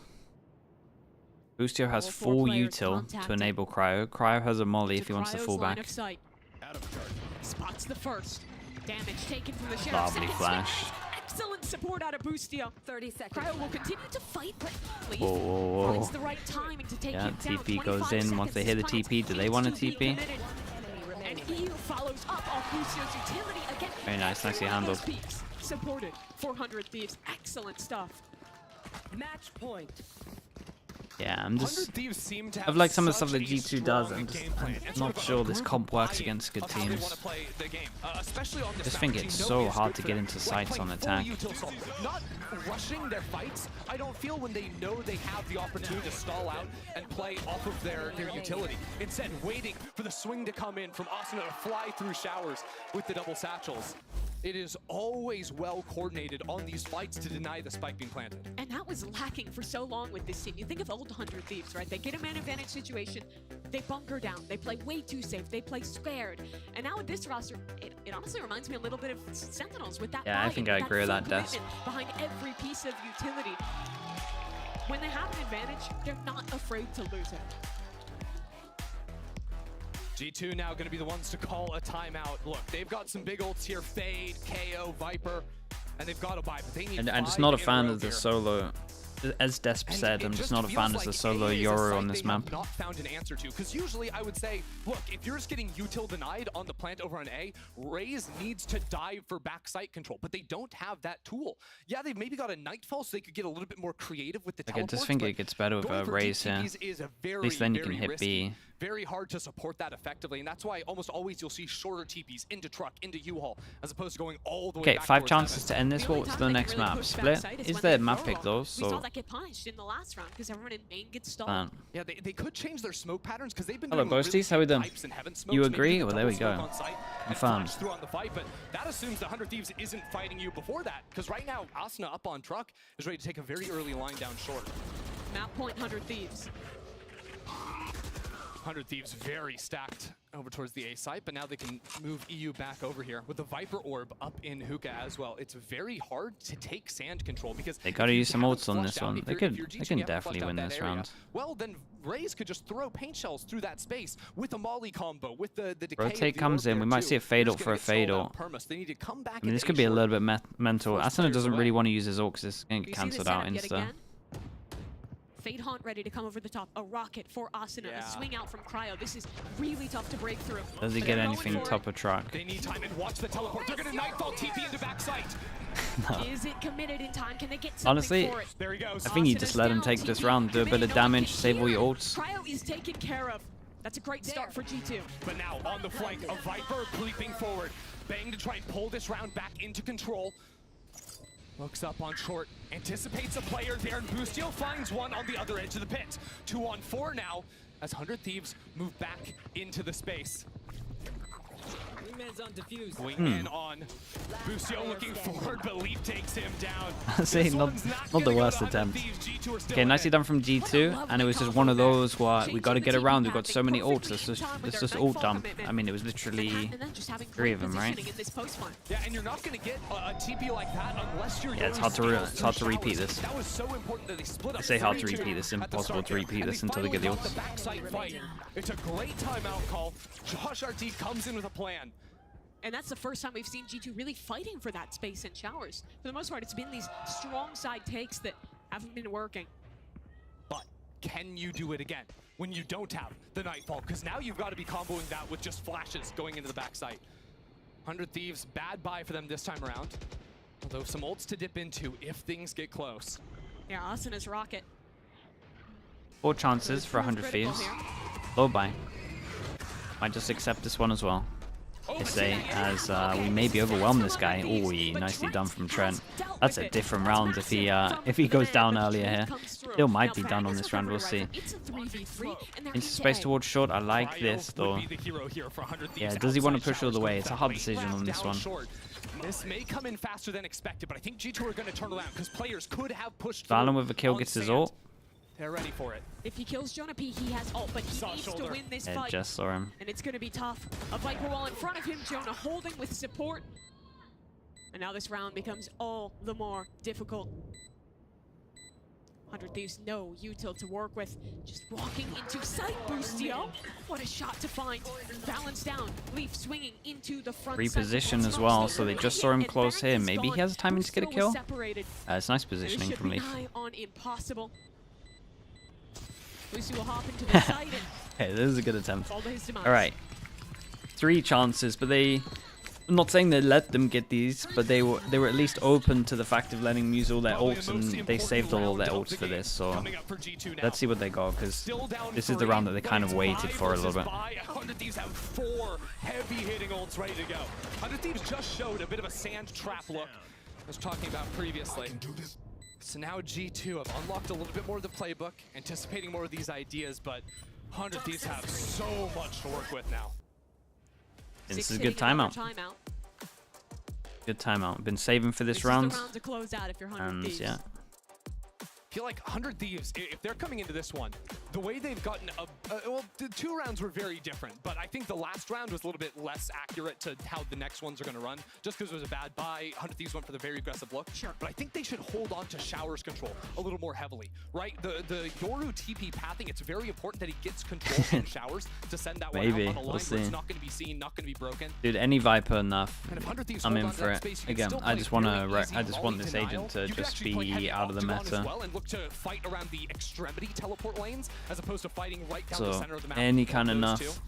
Boostio has full util to enable Cryo. Cryo has a molly if he wants to fall back. Spots the first. Damage taken from the sheriff. Lovely flash. Excellent support out of Boostio. 30 seconds. Cryo will continue to fight, but please Whoa, whoa, whoa. finds the right timing to take Yeah, him down. TP goes in once they hit a TP. Do they want a TP? And EU follows up on Boostio's utility again. Very nice, nicely handled. Supported. 400 Thieves. Excellent stuff. Match point. Yeah, I'm just. Thieves seem to I've liked some of the stuff that G2 does. I'm not sure this comp works against good teams. I just think it's so hard to get into sights on attack. Not rushing their fights, I don't feel, when they know they have the opportunity to stall out and play off of their utility. Instead, waiting for the swing to come in from Asuna to fly through showers with the double satchels. It is always well coordinated on these fights to deny the spike being planted. And that was lacking for so long with this team. You think of old 100 Thieves, right? They get a man advantage situation, they bunker down, they play way too safe, they play scared. And now with this roster, it honestly reminds me a little bit of Sentinels with that. Yeah, I think I agree with that, Des. Behind every piece of utility. When they have an advantage, they're not afraid to lose it. G2 now going to be the ones to call a timeout. Look, they've got some big ults here, Fade, KO, Viper, and they've got to buy, but they need. And I'm just not a fan of the solo. As Desp said, I'm just not a fan of the solo Yoru on this map. Not found an answer to, because usually I would say, look, if you're just getting util denied on the plant over on A, Raze needs to dive for backside control, but they don't have that tool. Yeah, they've maybe got a Nightfall, so they could get a little bit more creative with the teleports. I just think it gets better with Raze here. At least then you can hit B. Very hard to support that effectively, and that's why almost always you'll see shorter TPs into truck, into U-Haul, as opposed to going all the way back. Okay, 5 chances to end this. What's the next map? Split? Is there map pick though? So. We saw that get punished in the last round because everyone in main gets stalled. Yeah, they could change their smoke patterns because they've been Hello, doing Boasties, how we doing? You agree? Well, there we go. Confirmed. Through on the fight, but that assumes the 100 Thieves isn't fighting you before that, because right now Asuna up on truck is ready to take a very early line down short. Map point 100 Thieves. 100 Thieves very stacked over towards the A site, but now they can move EU back over here with the Viper Orb up in Hookah as well. It's very hard to take sand control because they gotta use some ults on this one. They can definitely win this round. Well, then Raze could just throw paint shells through that space with a molly combo, with the decay. Rotate comes in. We might see a fade ult for a fade ult. They need to come back. I mean, this could be a little bit mental. Asuna doesn't really want to use his ult because it's going to get cancelled out insta. Fade Haunt ready to come over the top. A rocket for Asuna. A swing out from Cryo. This is really tough to break through. Does he get anything top of truck? They need time and watch the teleport. They're going to Nightfall TP into backside. No. Is it committed in time? Can they get something honestly, for it? There he goes. I think you just let him take this round, do a bit of damage, save all your ults. Cryo is taken care of. That's a great start for G2. But now on the flank, a Viper leaping forward. Bang to try and pull this round back into control. Looks up on short, anticipates a player there, and Boostio finds one on the other edge of the pit. 2 on 4 now, as 100 Thieves move back into the space. Wingman's on defuse. Wingman on. Boostio looking forward, but Leap takes him down. See, not the worst attempt. Okay, nicely done from G2, and it was just one of those where we got to get around. We've got so many ults. Let's just ult dump. I mean, it was literally 3 of them, right? Yeah, and you're not going to get a TP like that unless you're. Yeah, it's hard to repeat this. That was so important that they split up. I say hard to repeat this. Impossible to repeat this until they get the ults. It's a great timeout call. Josh RT comes in with a plan. And that's the first time we've seen G2 really fighting for that space in showers. For the most part, it's been these strong side takes that haven't been working. But can you do it again when you don't have the Nightfall? Because now you've got to be comboing that with just flashes going into the backside. 100 Thieves, bad buy for them this time around. Although some ults to dip into if things get close. Yeah, Asuna's rocket. 4 chances for 100 Thieves. Low buy. Might just accept this one as well. SA, as we maybe overwhelm this guy. Oh, nicely done from Trent. That's a different round if he goes down earlier here. Still might be done on this round, we'll see. Into space towards short, I like this though. Yeah, does he want to push all the way? It's a hard decision on this one. This may come in faster than expected, but I think G2 are going to turn around because players could have pushed Valen with a kill gets his ult. They're ready for it. If he kills Jonah P, he has ult, but he needs to win this fight. Just saw him. And it's going to be tough. A Viper wall in front of him, Jonah holding with support. And now this round becomes all the more difficult. 100 Thieves, no util to work with. Just walking into sight, Boostio. What a shot to find. Balance down. Leaf swinging into the front. Reposition as well, so they just saw him close here. Maybe he has timing to get a kill. It's nice positioning from Leaf. On impossible. Lucy will hop into the side. Hey, this is a good attempt. All right, 3 chances, but I'm not saying they let them get these, but they were at least open to the fact of letting them use all their ults, and they saved all their ults for this. So let's see what they got, because this is the round that they kind of waited for a little bit. 100 Thieves have 4 heavy-hitting ults ready to go. 100 Thieves just showed a bit of a sand trap look I was talking about previously. So now G2 have unlocked a little bit more of the playbook, anticipating more of these ideas, but 100 Thieves have so much to work with now. This is a good timeout. Good timeout. Been saving for this round. And yeah. I feel like 100 Thieves, if they're coming into this one, the way they've gotten well, the 2 rounds were very different, but I think the last round was a little bit less accurate to how the next ones are going to run, just because it was a bad buy. 100 Thieves went for the very aggressive look. Sure. But I think they should hold on to Shower's control a little more heavily, right? The Yoru TP pathing, it's very important that he gets control from Showers to send that one out on a line where it's not going to be seen, not going to be broken. Dude, any Viper enough, I'm in for it. Again, I just want this agent to just be out of the meta. To fight around the extremity teleport lanes as opposed to fighting right down the center of the map. Any kind of enough,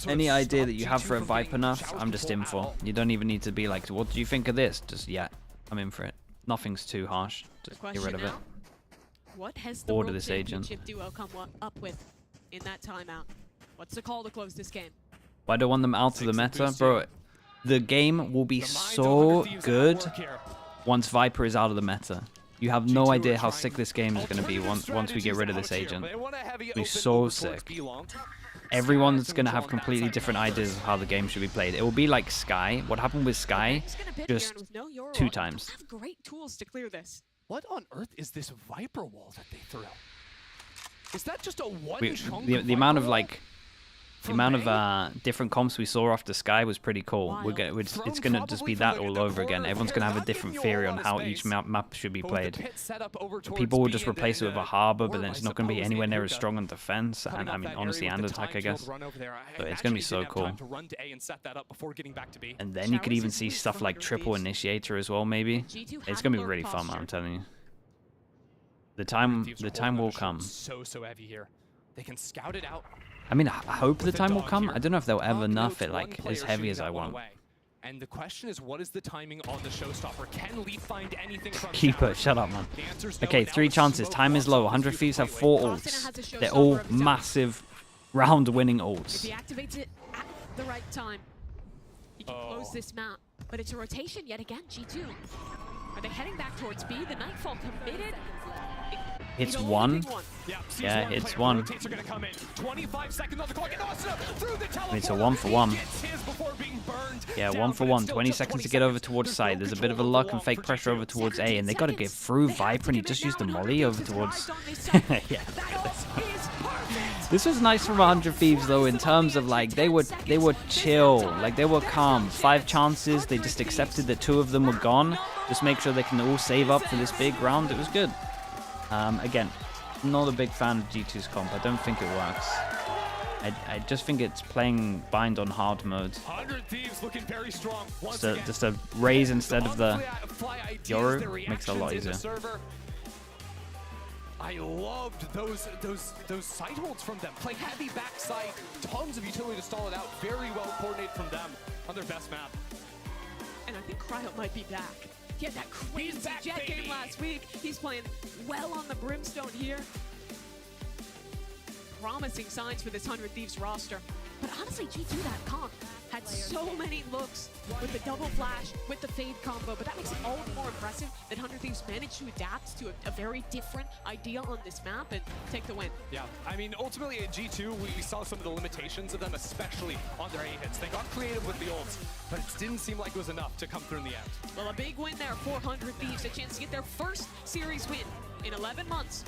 any idea that you have for a Viper enough, I'm just in for. You don't even need to be like, what do you think of this? Just, yeah, I'm in for it. Nothing's too harsh. Just get rid of it. What has the Order this agent. duo come up with in that timeout? What's the call to close this game? Well, I don't want them out of the meta, bro. The game will be so good once Viper is out of the meta. You have no idea how sick this game is going to be once we get rid of this agent. It'll be so sick. Everyone's going to have completely different ideas of how the game should be played. It will be like Sky. What happened with Sky? Just 2 times. Great tools to clear this. What on earth is this Viper wall that they threw? Is that just a one chunk? The amount of like... The amount of different comps we saw after Sky was pretty cool. It's gonna just be that all over again. Everyone's gonna have a different theory on how each map should be played. People will just replace it with a harbor, but then it's not gonna be anywhere near as strong on defense, and I mean honestly, and attack, I guess. So it's gonna be so cool. And then you could even see stuff like triple initiator as well, maybe. It's gonna be really fun, man, I'm telling you. The time will come. So heavy here. They can scout it out. I mean, I hope the time will come. I don't know if they'll ever nerf it like as heavy as I want. And the question is, what is the timing on the showstopper? Can Leaf find anything from Keeper, shut up, man. Okay, 3 chances. Time is low. 100 Thieves have 4 ults. They're all massive round-winning ults. If he activates it at the right time, he can close this map. But it's a rotation yet again, G2. Are they heading back towards B? The Nightfall committed. It's 1. Yeah, it's 1. It's a 1 for 1. Yeah, 1 for 1. 20 seconds to get over towards side. There's a bit of a luck and fake pressure over towards A, and they got to get through Viper, and he just used the molly over towards... Yeah. This was nice from 100 Thieves, though, in terms of, like, they were chill. Like, they were calm. 5 chances. They just accepted that 2 of them were gone. Just make sure they can all save up for this big round. It was good. Again, not a big fan of G2's comp. I don't think it works. I just think it's playing bind on hard mode. 100 Thieves looking very strong. Just a raise instead of the Yoru makes it a lot easier. I loved those side holds from them. Play heavy backside, tons of utility to stall it out. Very well coordinated from them on their best map. And I think Cryo might be back. He had that crazy Jet game last week. He's playing well on the Brimstone here. Promising signs for this 100 Thieves roster. But honestly, G2, that comp, had so many looks with the double flash, with the fade combo, but that makes it all the more impressive that 100 Thieves managed to adapt to a very different idea on this map and take the win. Yeah, I mean, ultimately at G2, we saw some of the limitations of them, especially on their A-hits. They got creative with the ults, but it didn't seem like it was enough to come through in the end. Well, a big win there for 100 Thieves, a chance to get their first series win in 11 months.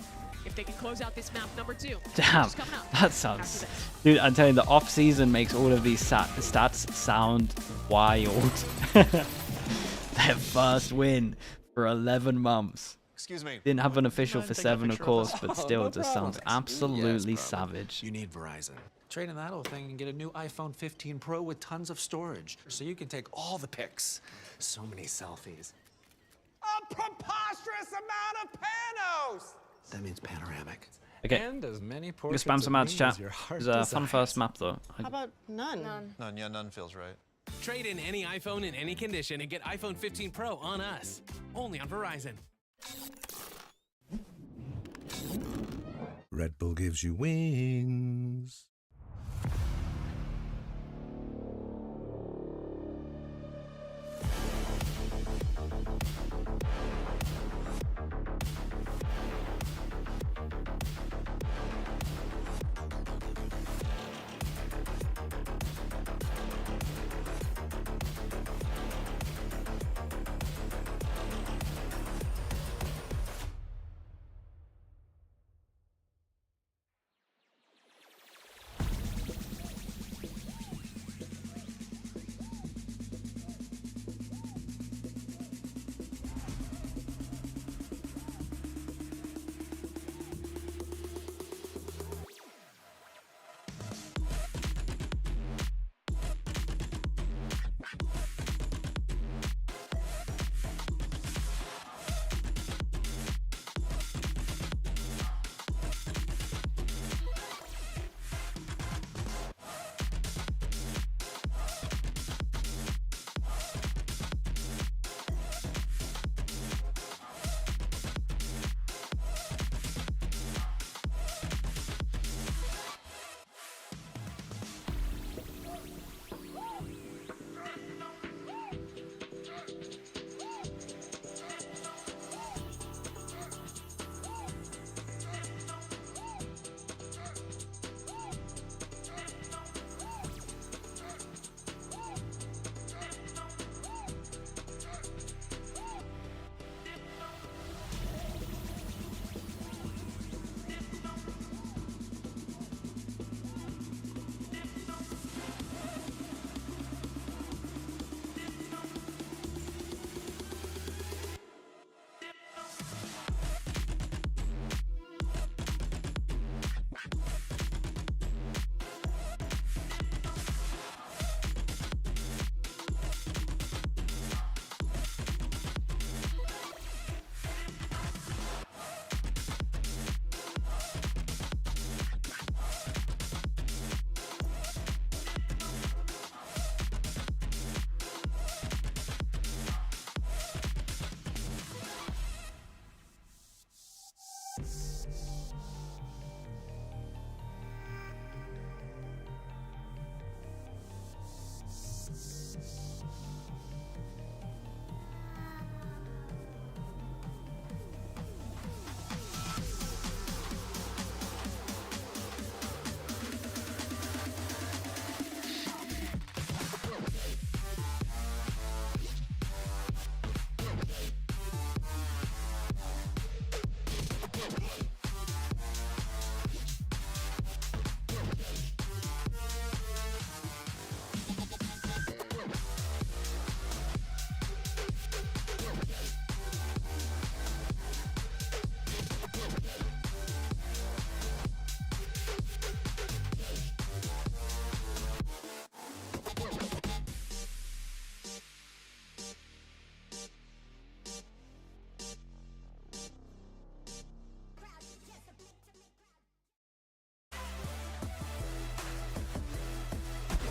If they can close out this map number 2. Damn, that sounds... Dude, I'm telling you, the off-season makes all of these stats sound wild. Their first win for 11 months. Excuse me. Didn't have an official for 7, of course, but still, it just sounds absolutely savage. You need Verizon. Trade in that old thing and get a new iPhone 15 Pro with tons of storage, so you can take all the pics. So many selfies. A preposterous amount of panos! That means panoramic. Okay, And as many I'm gonna spam some ads, chat. It's a fun first map, though. How about none? None, yeah, none feels right. Trade in any iPhone in any condition and get iPhone 15 Pro on us. Only on Verizon. Red Bull gives you wings.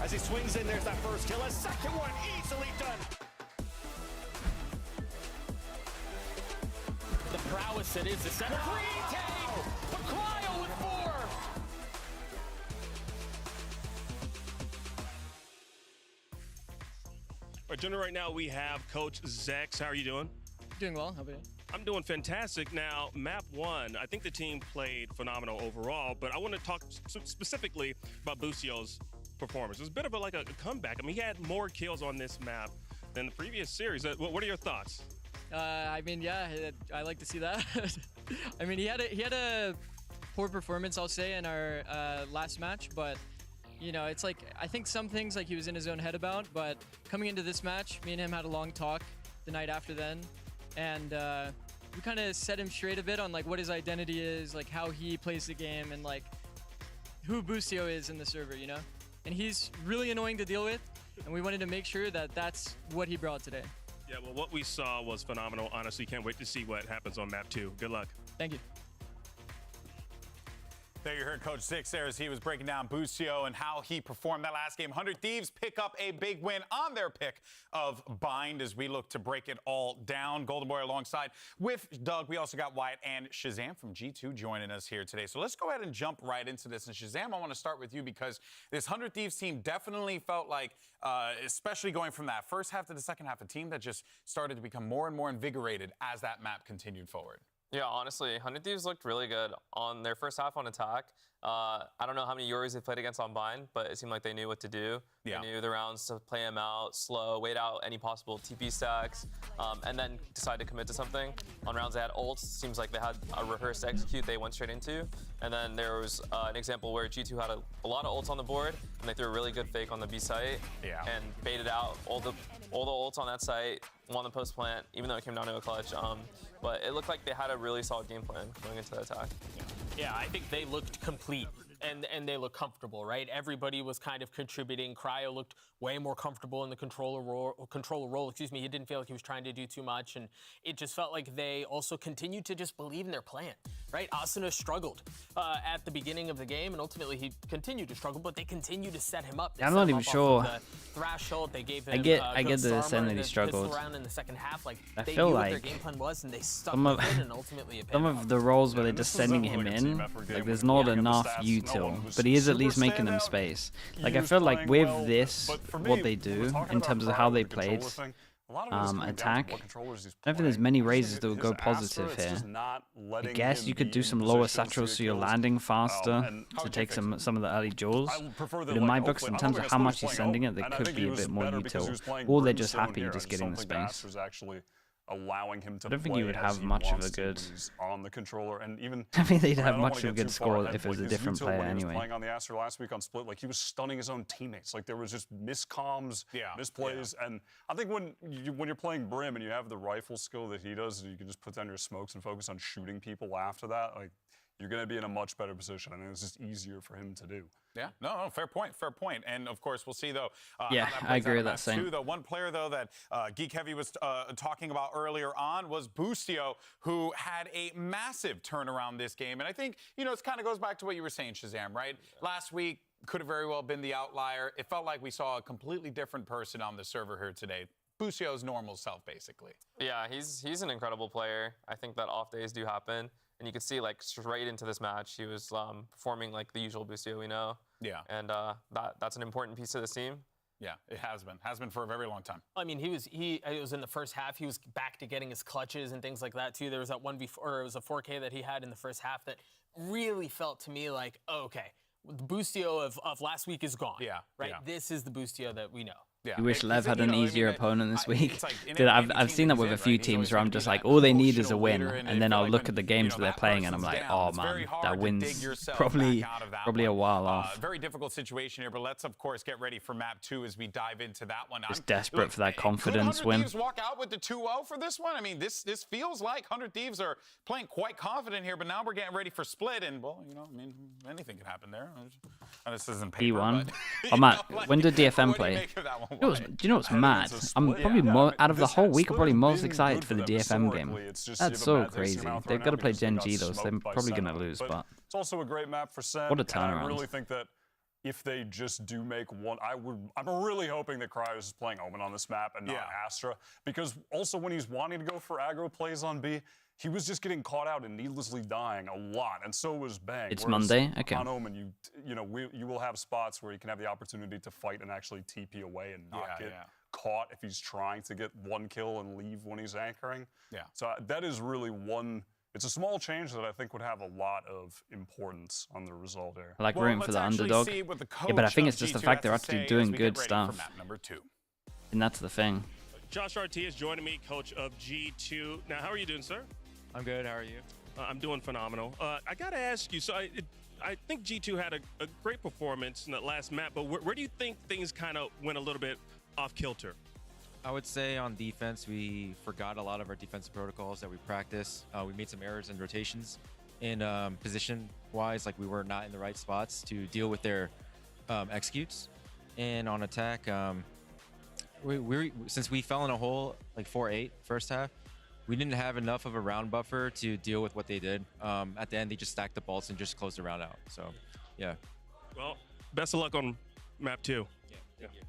As he swings in, there's that first kill. A second one easily done. The prowess it is the center. Retail! The cryo with 4! Our gentlemen, right now we have Coach Zex. How are you doing? Doing well. How about you? I'm doing fantastic. Now, map 1, I think the team played phenomenal overall, but I want to talk specifically about Busio's performance. It was a bit of a comeback. I mean, he had more kills on this map than the previous series. What are your thoughts? I mean, yeah, I like to see that. I mean, he had a poor performance, I'll say, in our last match, but you know, it's like, I think some things like he was in his own head about, but coming into this match, me and him had a long talk the night after then, and we kind of set him straight a bit on like what his identity is, like how he plays the game, and like who Busio is in the server, you know? And he's really annoying to deal with, and we wanted to make sure that that's what he brought today. Yeah, well, what we saw was phenomenal. Honestly, can't wait to see what happens on map 2. Good luck. Thank you. There you heard Coach Six there as he was breaking down Busio and how he performed that last game. 100 Thieves pick up a big win on their pick of Bind as we look to break it all down. Golden Boy alongside with Doug. We also got Wyatt and Shazam from G2 joining us here today. So let's go ahead and jump right into this. And Shazam, I want to start with you because this 100 Thieves team definitely felt like, especially going from that first half to the second half, a team that just started to become more and more invigorated as that map continued forward. Yeah, honestly, 100 Thieves looked really good on their first half on attack. I don't know how many Yoris they played against on Bind, but it seemed like they knew what to do. Yeah. They knew the rounds to play them out, slow, wait out any possible TP stacks, and then decide to commit to something. On rounds they had ults, seems like they had a rehearsed execute they went straight into. And then there was an example where G2 had a lot of ults on the board, and they threw a really good fake on the B site, and baited out all the ults on that site, won the post plant, even though it came down to a clutch. But it looked like they had a really solid game plan going into the attack. Yeah, I think they looked complete and they looked comfortable, right? Everybody was kind of contributing. Cryo looked way more comfortable in the controller role. Excuse me. He didn't feel like he was trying to do too much, and it just felt like they also continued to just believe in their plan, right? Asuna struggled at the beginning of the game, and ultimately he continued to struggle, but they continued to set him up. I'm not even sure. Threshold, they gave him I get the sense that he struggled. Around in the second half, like I they feel knew like what their game plan was, and they stuck some with it, and ultimately it paid some off. of the roles where they're just sending him in, like there's not enough util, but he is at least making them space. Like I feel like with this, what they do in terms of how they played attack, I don't think there's many raises that would go positive here. I guess you could do some lower saturals so you're landing faster to take some of the early duels. But in my books, in terms of how much he's sending it, there could be a bit more util. Or they're just happy just getting the space. Allowing him to I don't think you would have much of a good on the controller, and even I mean they'd have much of a good score if it was a different player when anyway. He was playing on the Aster last week on Split, like he was stunning his own teammates. Like there was just miscomms, misplays, and I think when you're playing Brim and you have the rifle skill that he does, and you can just put down your smokes and focus on shooting people after that, like you're going to be in a much better position. I think it's just easier for him to do. Yeah, no, fair point. And of course, we'll see though. Yeah, I agree with that saying. The one player though that Geek Heavy was talking about earlier on was Busio, who had a massive turnaround this game. And I think it kind of goes back to what you were saying, Shazam, right? Last week could have very well been the outlier. It felt like we saw a completely different person on the server here today. Busio's normal self, basically. Yeah, he's an incredible player. I think that off days do happen. And you could see, like, straight into this match, he was performing like the usual Busio we know. Yeah. And that's an important piece of this team. Yeah, it has been for a very long time. I mean, it was in the first half. He was back to getting his clutches and things like that too. There was that 1v4, or it was a 4K that he had in the first half that really felt to me like, oh, okay, the Busio of last week is gone. Yeah. Right. Yeah. This is the Busio that we know. Yeah. You wish Lev had an easier opponent this week. Dude, I've seen that with a few teams where I'm just like, all they need is a win, and then I'll look at the games that they're playing, and I'm like, oh man, that win's probably a while off. Very difficult situation here, but let's of course get ready for map 2 as we dive into that one. Just desperate for that confidence could 100 win. Thieves walk out with the 2-0 for this one? I mean, this feels like 100 Thieves are playing quite confident here, but now we're getting ready for Split, and well, I mean, anything could happen there. This isn't paper, P1. but, Oh man, when did DFM what do you play? make of that one, Do you know what's mad? I'm probably out of the whole week, I'm probably most excited for the DFM game. That's so crazy. They've got to play Gen G though, so they're probably going to lose, but it's also a great map for Sen. what a turnaround. I really think that if they just do make one, I'm really hoping that Cryos is playing Omen on this map and not Astra, because also when he's wanting to go for aggro plays on B, he was just getting caught out and needlessly dying a lot, and so was Bang. It's Whereas Monday? Okay. On Omen, you will have spots where you can have the opportunity to fight and actually TP away and not get caught if he's trying to get one kill and leave when he's anchoring. Yeah. So that is really one. It's a small change that I think would have a lot of importance on the result here. I like rooting for the underdog. Yeah, but I think it's just the fact they're actually doing good stuff. And that's the thing. Josh RT is joining me, coach of G2. Now, how are you doing, sir? I'm good. How are you? I'm doing phenomenal. I got to ask you, so I think G2 had a great performance in that last map, but where do you think things kind of went a little bit off kilter? I would say on defense, we forgot a lot of our defensive protocols that we practice. We made some errors in rotations. And position-wise, like we were not in the right spots to deal with their executes. And on attack, since we fell in a hole like 4-8 first half, we didn't have enough of a round buffer to deal with what they did. At the end, they just stacked the bolts and just closed the round out. So, yeah. Well, best of luck on map 2. Yeah, thank you.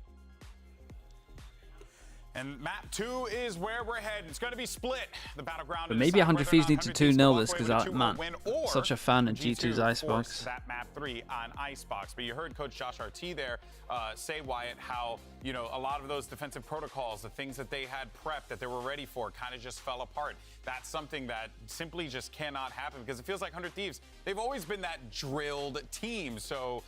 And map 2 is where we're headed. It's going to be split. The battleground. But maybe 100 Thieves need to 2-0 this because I'm such a fan of G2's Icebox. That map 3 on Icebox. But you heard Coach Josh RT there say, Wyatt, how a lot of those defensive protocols, the things that they had prepped, that they were ready for, kind of just fell apart. That's something that simply just cannot happen because it feels like 100 Thieves, they've always been that drilled team. So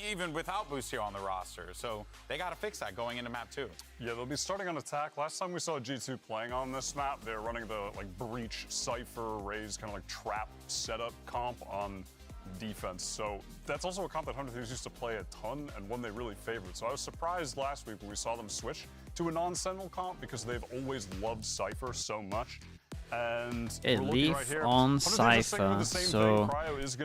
even without Busio on the roster. So they got to fix that going into map 2. Yeah, they'll be starting on attack. Last time we saw G2 playing on this map, they're running the breach, cypher, raise, kind of like trap setup comp on defense. So that's also a comp that 100 Thieves used to play a ton and one they really favored. So I was surprised last week when we saw them switch to a non-sentinel comp because they've always loved cypher so much. And Leaf on Cypher, so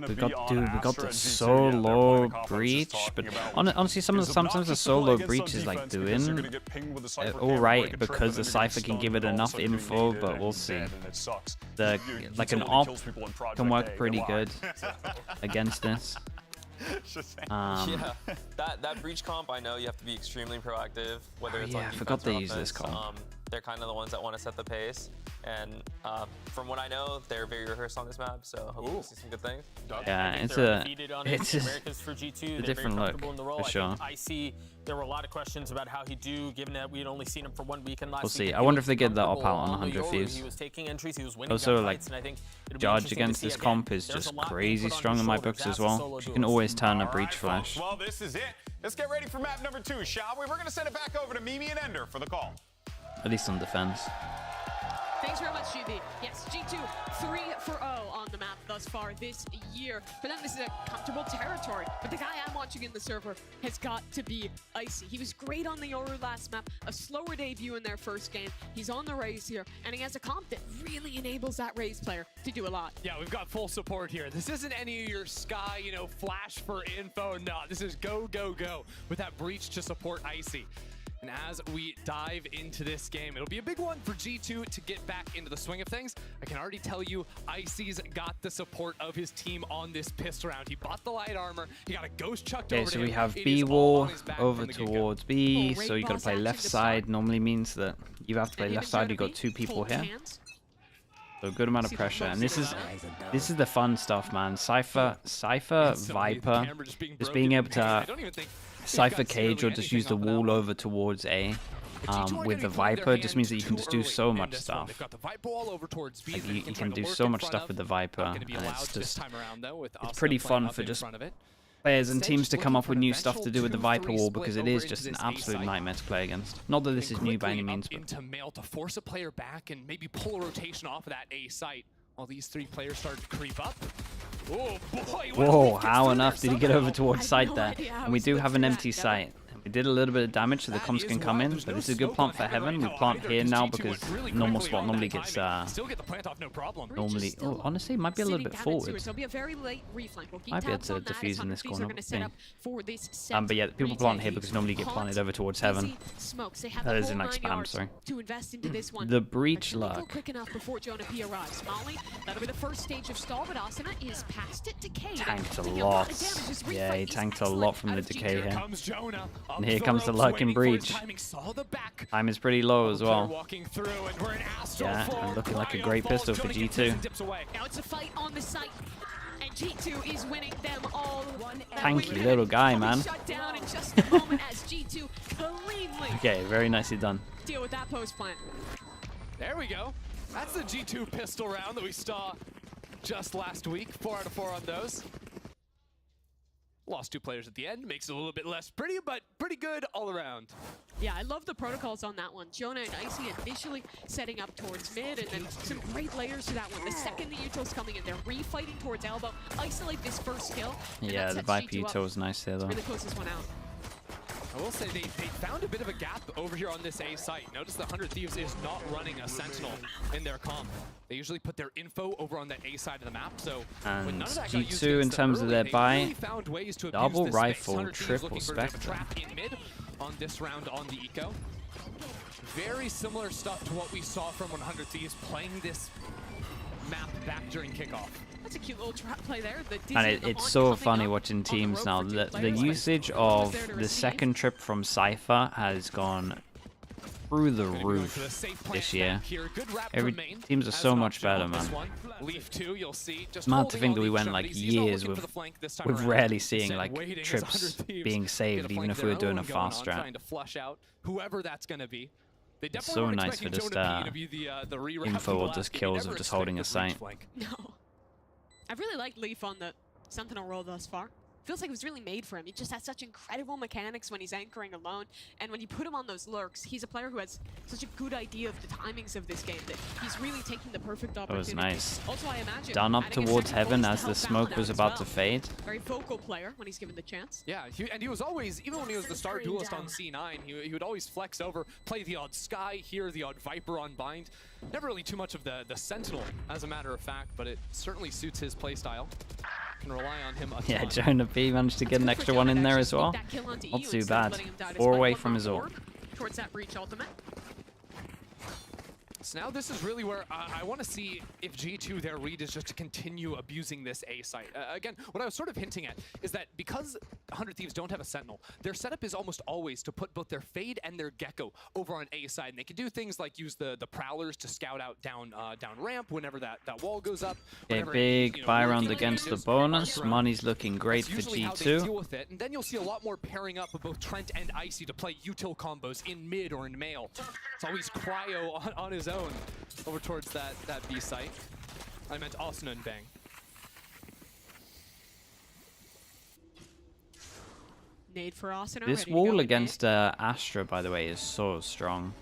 we got the solo breach, but honestly, sometimes the solo breach is like doing all right because the Cypher can give it enough info, but we'll see. Like an op can work pretty good against this. Yeah, that breach comp, I know you have to be extremely proactive, whether it's on defense I forgot they or use this comp. They're kind of the ones that want to set the pace, and from what I know, they're very rehearsed on this map, so hopefully we'll see some good things. Yeah, it's a different look, for sure. I see there were a lot of questions about how he'd do, given that we'd only seen him for 1 weekend last We'll see. week. I wonder if they get the op out on 100 Thieves. He was taking entries, he was winning Also, like, gunfights, and I think it'll be Judge interesting to against see this again. comp is There's just a lot being crazy put on strong his in my shoulders books as as a well. solo You can duelist. always turn a All breach right, flash. folks, well, this is it. Let's get ready for map number 2, shall we? We're going to send it back over to Mimi and Ender for the call. At least on defense. Thanks very much, GB. Yes, G2 3-0 on the map thus far this year. For them, this is a comfortable territory. But the guy I'm watching in the server has got to be Icy. He was great on the Yoru last map, a slower debut in their first game. He's on the Raze here, and he has a comp that really enables that Raze player to do a lot. Yeah, we've got full support here. This isn't any of your Sky, flash for info. No, this is go, go, go with that breach to support Icy. And as we dive into this game, it'll be a big one for G2 to get back into the swing of things. I can already tell you, Icy's got the support of his team on this pistol round. He bought the light armor. He got a ghost chucked over to him. So we have It B is all wall on his back over from the get-go. towards B, so you gotta play left side. Normally means that you have to play left side. You got 2 people here. So a good amount of pressure, and this is the fun stuff, man. Cypher, Viper, just being able to Cypher cage or just use the wall over towards A. With the Viper, it just means that you can just do so much stuff. Like you can do so much stuff with the Viper, and it's just it's pretty fun for just players and teams to come up with new stuff to do with the Viper wall because it is just an absolute nightmare to play against. Not that this is new by any means, but into mail to force a player back and maybe pull a rotation off of that A site while these 3 players start to creep up. Oh boy! Whoa! How on earth did he get over towards site there? And we do have an empty site. We did a little bit of damage so the comps can come in, but this is a good plant for Heaven. We plant here now because normal spot normally gets honestly it might be a little bit forward. Might be able to defuse in this corner. But yeah, people plant here because normally get planted over towards Heaven. That is in like spam, sorry. The breach luck. Tanked a lot. Yeah, he tanked a lot from the decay here. And here comes the luck in breach. Time is pretty low as well. Yeah, and looking like a great pistol for G2. Now it's a fight on the site. and G2 is winning them all. Tanky little guy, man. Shut down in just a moment as G2 cleanly Okay, very nicely done. deal with that post plant. There we go. That's the G2 pistol round that we saw just last week. 4 out of 4 on those. Lost 2 players at the end. Makes it a little bit less pretty, but pretty good all around. Yeah, I love the protocols on that one. Jonah and Icy initially setting up towards mid, and then some great layers to that one. The second the util's coming in, they're refighting towards elbow, isolate this first kill. Yeah, the Viper util was nice there, though. Really close this one out. I will say they found a bit of a gap over here on this A site. Notice the 100 Thieves is not running a Sentinel in their comp. They usually put their info over on that A side of the map. So and G2 in terms of their buy, really double rifle, triple spectre. In mid on this round on the eco. Very similar stuff to what we saw from 100 Thieves playing this map back during kickoff. That's a cute little trap play there. And it's so funny watching teams now. The usage of the second trip from Cypher has gone through the roof this year. Teams are so much better, man. It's mad to think that we went like years with rarely seeing like trips being saved, even if we were doing a fast strat. Whoever that's going to be. It's so nice for just info or just kills of just holding a site. No. I really liked Leaf on the Sentinel role thus far. Feels like it was really made for him. He just has such incredible mechanics when he's anchoring alone. And when you put him on those lurks, he's a player who has such a good idea of the timings of this game that he's really taking the perfect opportunity. That was nice. Also, I imagine down up towards heaven as the smoke was about to fade. Very vocal player when he's given the chance. Yeah, and he was always, even when he was the star duelist on C9, he would always flex over, play the odd Sky here, the odd Viper on Bind. Never really too much of the Sentinel, as a matter of fact, but it certainly suits his playstyle. Can rely on him a ton. Yeah, Jonah B managed to get an extra one in there as well. Not too bad. 4 away from his ult. Towards that breach ultimate. So now this is really where I want to see if G2, their read is just to continue abusing this A site. Again, what I was sort of hinting at is that because 100 Thieves don't have a Sentinel, their setup is almost always to put both their Fade and their Gecko over on A side. And they can do things like use the Prowlers to scout out down ramp whenever that wall goes up. Okay, big buy round against the bonus. Money's looking great for G2. Deal with it. And then you'll see a lot more pairing up of both Trent and Icy to play util combos in mid or in male. It's always Cryo on his own over towards that B site. I meant Asuna and Bang. Nade for Asuna. This wall against Astra, by the way, is so strong.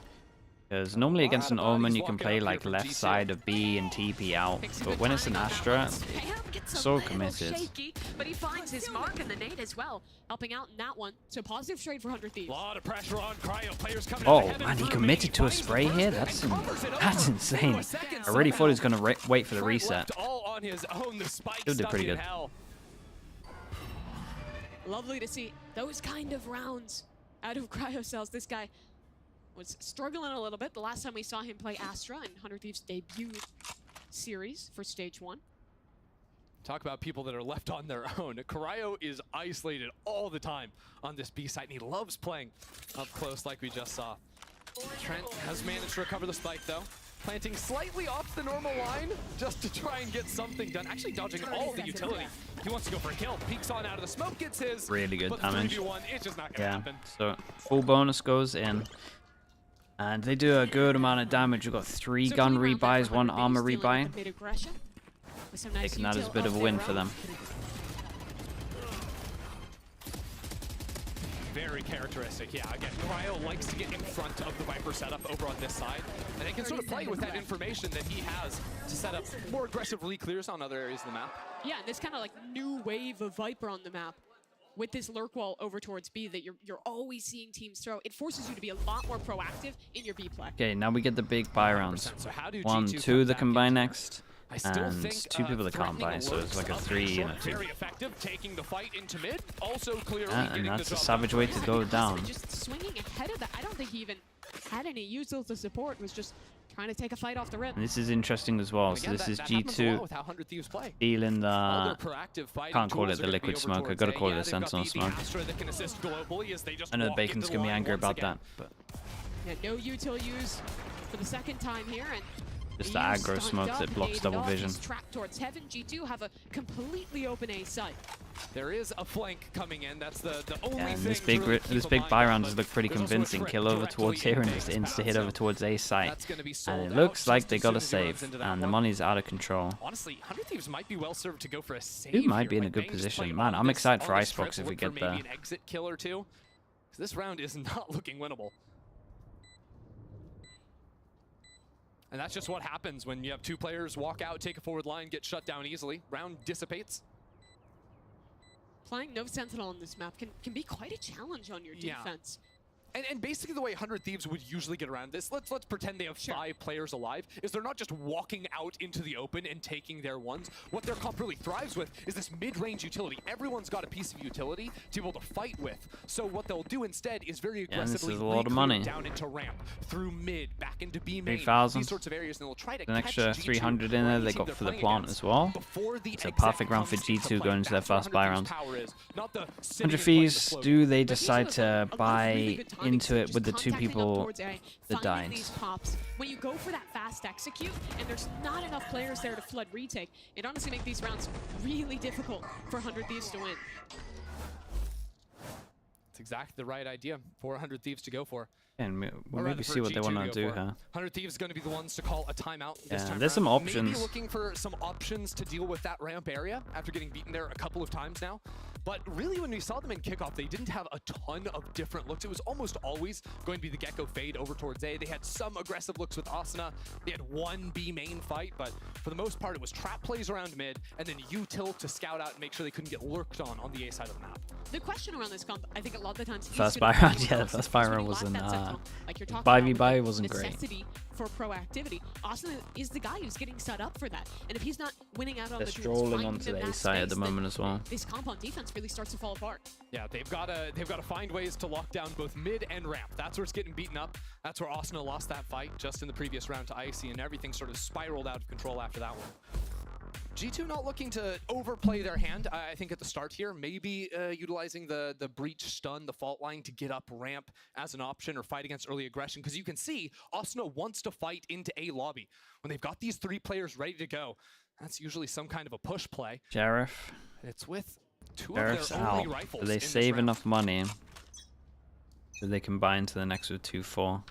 Because normally against an Omen you can play like left side of B and TP out, but when it's an Astra, it's so committed. Shaky, but he finds his mark and the nade as well, helping out in that one. So positive trade for 100 Thieves. A lot of pressure on Cryo. Players coming Oh man, he committed to a spray here? That's insane. I really thought he was going to wait for the reset. Still did pretty good. Lovely to see those kind of rounds out of Cryo cells. This guy was struggling a little bit the last time we saw him play Astra in 100 Thieves' debut series for Stage 1. Talk about people that are left on their own. Cryo is isolated all the time on this B site, and he loves playing up close like we just saw. Trent has managed to recover the spike, though. Planting slightly off the normal line just to try and get something done. Actually dodging all the utility. He wants to go for a kill. Peeks on out of the smoke, gets his. Really good damage. 3v1, it's just not gonna happen. So full bonus goes in. And they do a good amount of damage. We've got 3 gun rebuys, 1 armor rebuy. Taking that as a bit of a win for them. Very characteristic, yeah. Again, Cryo likes to get in front of the Viper setup over on this side. And they can sort of play with that information that he has to set up more aggressive re-clears on other areas of the map. Yeah, and this kind of like new wave of Viper on the map. With this lurk wall over towards B that you're always seeing teams throw, it forces you to be a lot more proactive in your B play. Okay, now we get the big buy rounds. 1, 2 that can buy next, and 2 people that can't buy, so it's like a 3 and a 2. Very effective, taking the fight into mid, also clearly and that's a savage way to go down. Just swinging ahead of that. I don't think he even had any utils to support. Was just trying to take a fight off the rip. And this is interesting as well. So this is G2 feeling the, can't call it the liquid smoke, I gotta call it a sentinel smoke. I know Bacon's gonna be angry about that, but yeah, no util use for the second time here, and Just the aggro smoke that blocks double vision. Tracked towards heaven. G2 have a completely open A site. There is a flank coming in. That's the only And thing. this big buy round does look pretty convincing. Kill over towards here and just insta hit over towards A site. And it looks like they got a save, and the money's out of control. Honestly, 100 Thieves might be well served to go for a save. Who might be here, in a right? good Bang just position. play Man, on I'm this- excited for on this Icebox if we look for get there. maybe an exit kill or two. 'Cause this round is not looking winnable. And that's just what happens when you have two players walk out, take a forward line, get shut down easily. Round dissipates. Playing no Sentinel on this map can be quite a challenge on your defense. And basically the way 100 Thieves would usually get around this, let's pretend they have 5 players alive, is they're not just walking out into the open and taking their ones. What their comp really thrives with is this mid-range utility. Everyone's got a piece of utility to be able to fight with. So what they'll do instead is very aggressively this is a lot of money. down into ramp, through mid, back into B main, 3,000. these sorts of areas, and they'll try to An catch extra G2 300 in there they got for the plant as well. It's a perfect round for G2 going into their first buy round. 100 Thieves, do they decide to buy into it with the two people that died? These pops. When you go for that fast execute and there's not enough players there to flood retake, it honestly makes these rounds really difficult for 100 Thieves to win. It's exactly the right idea for 100 Thieves to go for. And we'll maybe see what they want to do here. 100 Thieves is going to be the ones to call a timeout this Yeah, time there's some around. options. Maybe looking for some options to deal with that ramp area after getting beaten there a couple of times now. But really, when we saw them in kickoff, they didn't have a ton of different looks. It was almost always going to be the Gecko fade over towards A. They had some aggressive looks with Asuna. They had one B main fight, but for the most part, it was trap plays around mid, and then util to scout out and make sure they couldn't get lurked on the A side of the map. The question around this comp, I think a lot of the times... First buy round, yeah, the first buy round wasn't... Buy v buy wasn't great. Necessity for proactivity. Asuna is the guy who's getting set up for that. And if he's not winning out on They're the strolling onto the A side at the moment as well. This comp on defense really starts to fall apart. Yeah, they've got to find ways to lock down both mid and ramp. That's where it's getting beaten up. That's where Asuna lost that fight just in the previous round to Icy, and everything sort of spiraled out of control after that one. G2 not looking to overplay their hand, I think, at the start here. Maybe utilizing the breach stun, the fault line to get up ramp as an option or fight against early aggression. Because you can see Asuna wants to fight into A lobby. When they've got these 3 players ready to go, that's usually some kind of a push play. Sheriff. It's with 2 Sheriff's of their only out. rifles. Do they save enough money so they can buy into the next with 2-4?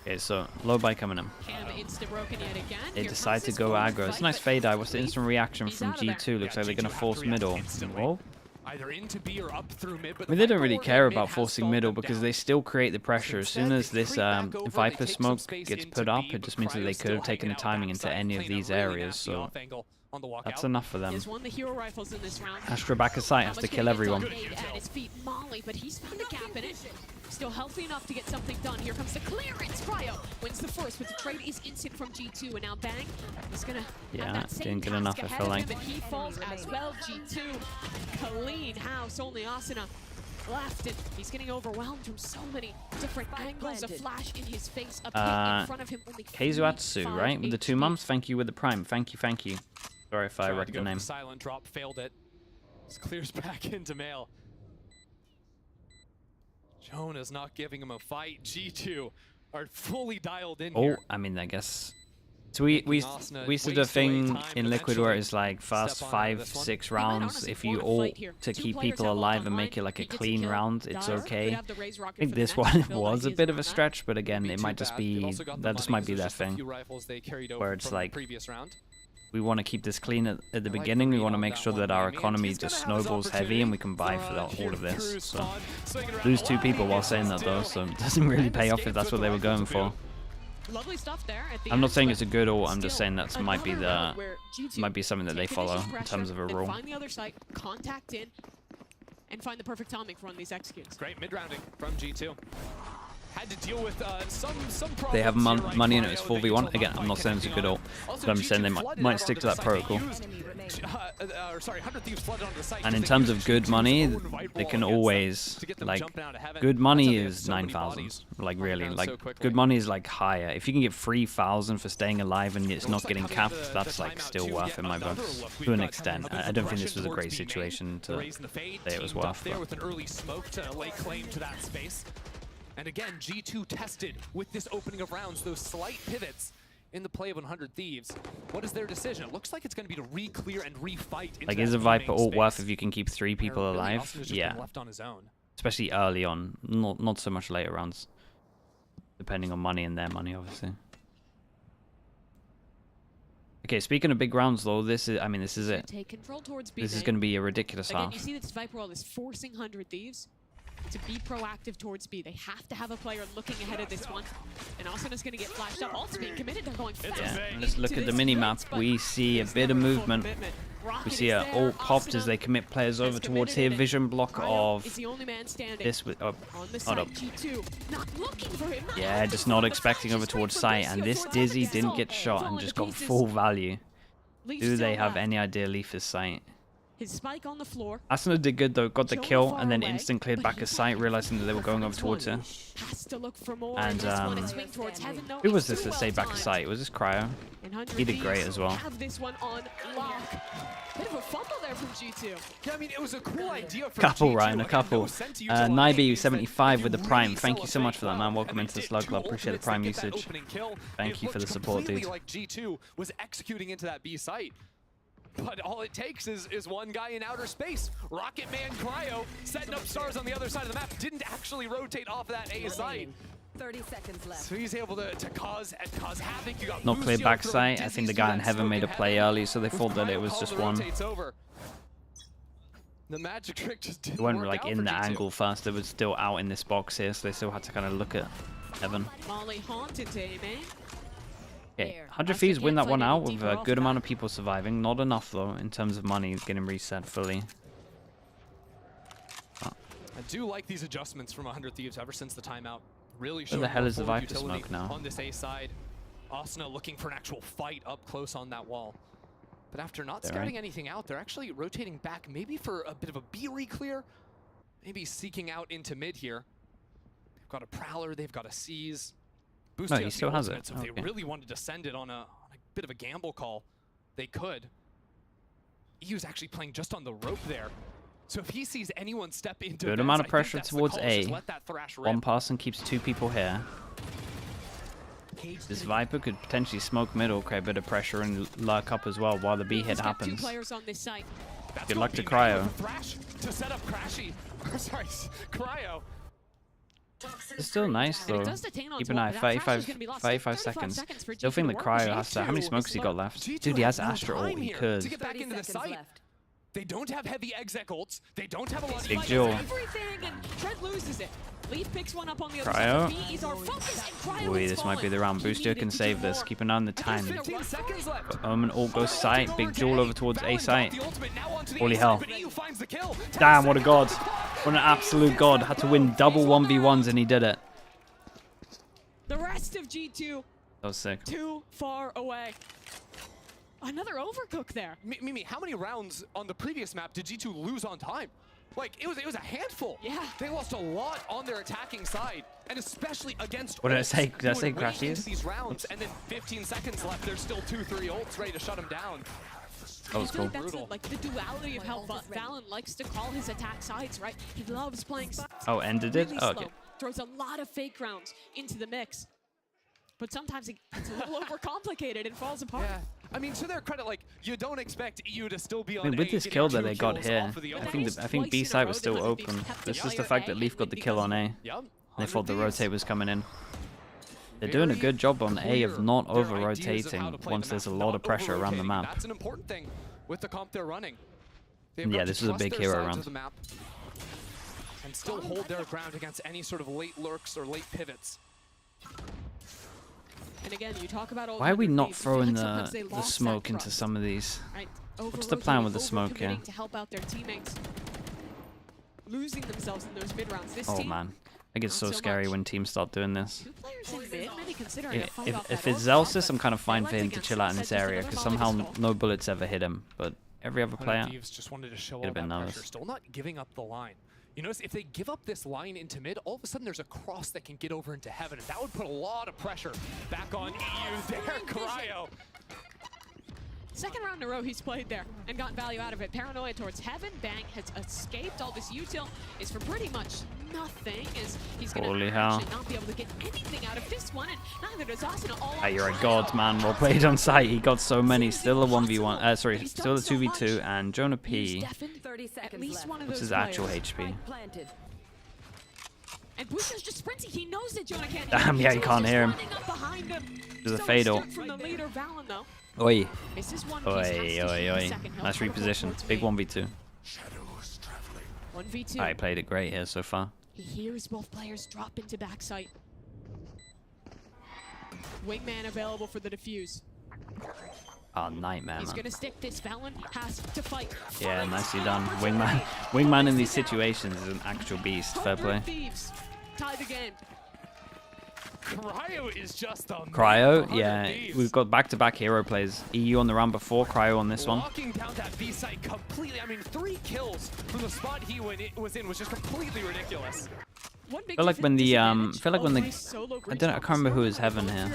Okay, so low buy coming in. They decide to go aggro. It's a nice fade eye. What's the instant reaction from G2? Looks like they're going to force middle. Whoa. Either into B or up through mid, but I mean, they don't really care about forcing middle because they still create the pressure. As soon as this Viper smoke gets put up, it just means that they could have taken the timing into any of these areas. So that's enough for them. Astra back aside has to kill everyone. At his feet, Molly, but he's found a gap in it. Still healthy enough to get something done. Here comes the clearance. Cryo wins the first, but the trade is instant from G2, and now Bang is gonna have that same didn't get enough, I task feel ahead of like. him, and he falls as well. G2, clean house. Only Asuna left, and he's getting overwhelmed from so many different angles. A flash in his face, a peek in front of him. Only Keizuatsu, right? With the 2 months. Thank you with the prime. Thank you. Sorry if I wrecked the name. Silent drop, failed it. Just clears back into mail. Jonah's not giving him a fight. G2 are fully dialed in here. I mean, I guess. So we used to do a thing in Liquid where it's like first 5-6 rounds. If you ult to keep people alive and make it like a clean round, it's okay. I think this one was a bit of a stretch, but again, it might just be that just might be their thing, where it's like we want to keep this clean at the beginning. We want to make sure that our economy just snowballs heavy and we can buy for all of this. So lose 2 people while saying that though, so it doesn't really pay off if that's what they were going for. Lovely stuff there at the I'm not end, saying but it's a good ult. I'm just saying that might be another round where G2 might be something that they take follow initial in terms of a pressure, rule. then find the other side, contact in, and find the perfect timing for one of these executes. Great mid-rounding from G2. Had to deal with some problems. They have here, right? money and it's 4v1. Again, I'm not saying it's a good ult, but I'm saying they might stick to that protocol. Sorry, 100 Thieves flooded onto the site. And in terms of good money, they can always, like, good money is 9,000. Like, really, like, good money is, like, higher. If you can get 3,000 for staying alive and it's not getting capped, that's, like, still worth in my books, to an extent. I don't think this was a great situation to say it was worth. There with an early smoke to lay claim to that space. And again, G2 tested with this opening of rounds, those slight pivots in the play of 100 Thieves. What is their decision? It looks like it's going to be to re-clear and re-fight. Like, is a Viper ult worth if you can keep 3 people Really, alive? Austin has just Yeah. been left on his own. Especially early on, not so much later rounds. Depending on money and their money, obviously. Okay, speaking of big rounds, though, this is it. Take control towards B This is main. going to be a ridiculous Again, half. you see this Viper wall is forcing 100 Thieves to be proactive towards B. They have to have a player looking ahead of this one. And Austin is going to get flashed up. Ult's being committed. They're going fast. Yeah, and let's look at the mini-map. We see a bit of movement. We see a ult popped as they commit players over towards here. Vision block of this with not up. Yeah, just not expecting over towards site. And this Dizzy didn't get shot and just got full value. Do they have any idea Leaf is site? His spike on the floor. Arsenal did good though, got the kill and then instant cleared back his site, realizing that they were going over towards her. And who was this that stayed back his site? Was this Cryo? He did great as well. Have this one on lock. Bit of a fumble there from G2. Yeah, I mean, it was a cool idea for Couple, G2. Ryan, a couple. Naibi75 with the Prime. Thank you so much for that, man. Welcome into the Slug Club. Appreciate the Prime usage. Thank you for the support, dude. Like G2 was executing into that B site. But all it takes is one guy in outer space. Rocket Man Cryo setting up stars on the other side of the map. Didn't actually rotate off of that A site. 30 seconds left. So he's able to cause havoc. You got Not clear Lucio back throwing site. I Dizzy's think the through guy that in heaven smoke made a in play heaven. early, so they thought that it was just one. Rotates over. The magic trick just didn't They weren't work like out in for the G2. angle first. They were still out in this box here, so they still had to kind of look at heaven. Molly haunted to A main. Okay, 100 Thieves win that one out with a good amount of people surviving. Not enough though in terms of money getting reset fully. I do like these adjustments from 100 Thieves ever since the timeout. Really Where showing the hell more is the forward Viper utility smoke now? on this A side. Asuna looking for an actual fight up close on that wall. But after not They're scouting right. anything out, they're actually rotating back maybe for a bit of a B re-clear. Maybe seeking out into mid here. They've got a Prowler, they've got a Seize. No, he still has it. Ultimate, so if they really wanted to send it on a bit of a gamble call, they could. EU's actually playing just on the rope there. So if he sees anyone step into Good Vents, amount I of think pressure that's the towards call, A. just let that thrash rip. One person keeps 2 people here. This Viper could potentially smoke middle, create a bit of pressure and lurk up as well while the B hit Two happens. players on this site. Good luck to Cryo. Thrash to set up Crashy. Sorry, Cryo. It's still nice though. Keep an eye, 35 seconds. Still think that Cryo has to. How many smokes he got left? Dude, he has Astra ult. He To could. get back into the site. They don't have heavy exec ults. They don't have a lot of Big Jewel. Everything, and Trent loses it. Leaf picks one up on the other Cryo. side. B is our focus, and Cryo Oi, is this might be falling. the round. Booster can save this. Keep an eye on the time. 15 seconds left. Omen ult goes site. Big Jewel over towards A site. The ultimate now onto the Holy A hell. side, but EU finds the kill. Damn, what a god. What an absolute god. Had to win double 1v1s and he did it. The rest of G2 That was sick. too far away. Another overcook there. Mimi, how many rounds on the previous map did G2 lose on time? Like, it was a handful. Yeah. They lost a lot on their attacking side, and especially against What did I ults. say? Did I You say would wait Crashy into is? these rounds, and then 15 seconds left. There's still 2-3 ults ready to shut them down. That was I feel cool. like that's like the duality of how Valen likes to call his attack sides, right? He loves playing Oh, ended it? really Oh, slow, okay. throws a lot of fake rounds into the mix. But sometimes it's a little overcomplicated and falls apart. Yeah. I mean, to their credit, like, you don't expect EU to still be on I mean, with A, this getting kill that 2 they got kills here, off of the I ultimate. think B side was still open. It's just the fact that Leaf got the kill on A. Yep. They thought the 100 Thieves. rotate was coming in. They're doing a good job on A of not over-rotating once there's a lot of pressure around the map. That's an important thing with the comp they're running. They've Yeah, got to this is a trust big their hero sides round. of the map and still hold their ground against any sort of late lurks or late pivots. And again, you talk about all Why are we the not Thieves, I feel throwing like sometimes they the lost smoke that into trust, some of these? right? What's the plan with the Over-rotating, smoke here? overcommitting to help out their teammates, losing themselves in those mid rounds. This Oh team, man, I get not so so scary much. when teams start doing this. players in mid, maybe considering a fight off If that it's orb Zelsis, I'm kind of fine for him to chill out in this area because somehow no bullets ever hit him. But every other player, Thieves just wanted to show get a all bit that nervous. pressure, still not giving up the line. You notice if they give up this line into mid, all of a sudden there's a cross that can get over into heaven, and that would put a lot of pressure back on EU there, Cryo. Second round in a row he's played there and gotten value out of it. Paranoia towards Heaven. Bang has escaped. All this util is for pretty much nothing, as he's going to actually not be able to get anything out of this one, and neither does Asuna. Ah, you're a god, man. Well played on site. He got so many. Still a 1v1. Sorry, still a 2v2. And Jonah P. At least one of What's those his actual players. HP? And Busio's just sprinting. He knows that Jonah can't. Damn, yeah, you can't hear him. There's a fatal. From the leader, Valen, though. Oi. This is one Oi. Nice reposition. Big 1v2. 1v2. I played it great here so far. He hears both players drop into backside. Wingman available for the defuse. Oh, nightmare, He's man. gonna stick this. Valen has to fight. Yeah, nicely done. Wingman in these situations is an actual beast. Fair play. Thieves tie the game. Cryo is just a Cryo, yeah. We've got back-to-back hero plays. EU on the round before, Cryo on this one. Walking down that B site completely. I mean, 3 kills from the spot he was in was just completely ridiculous. I feel like when the I can't remember who is Heaven here.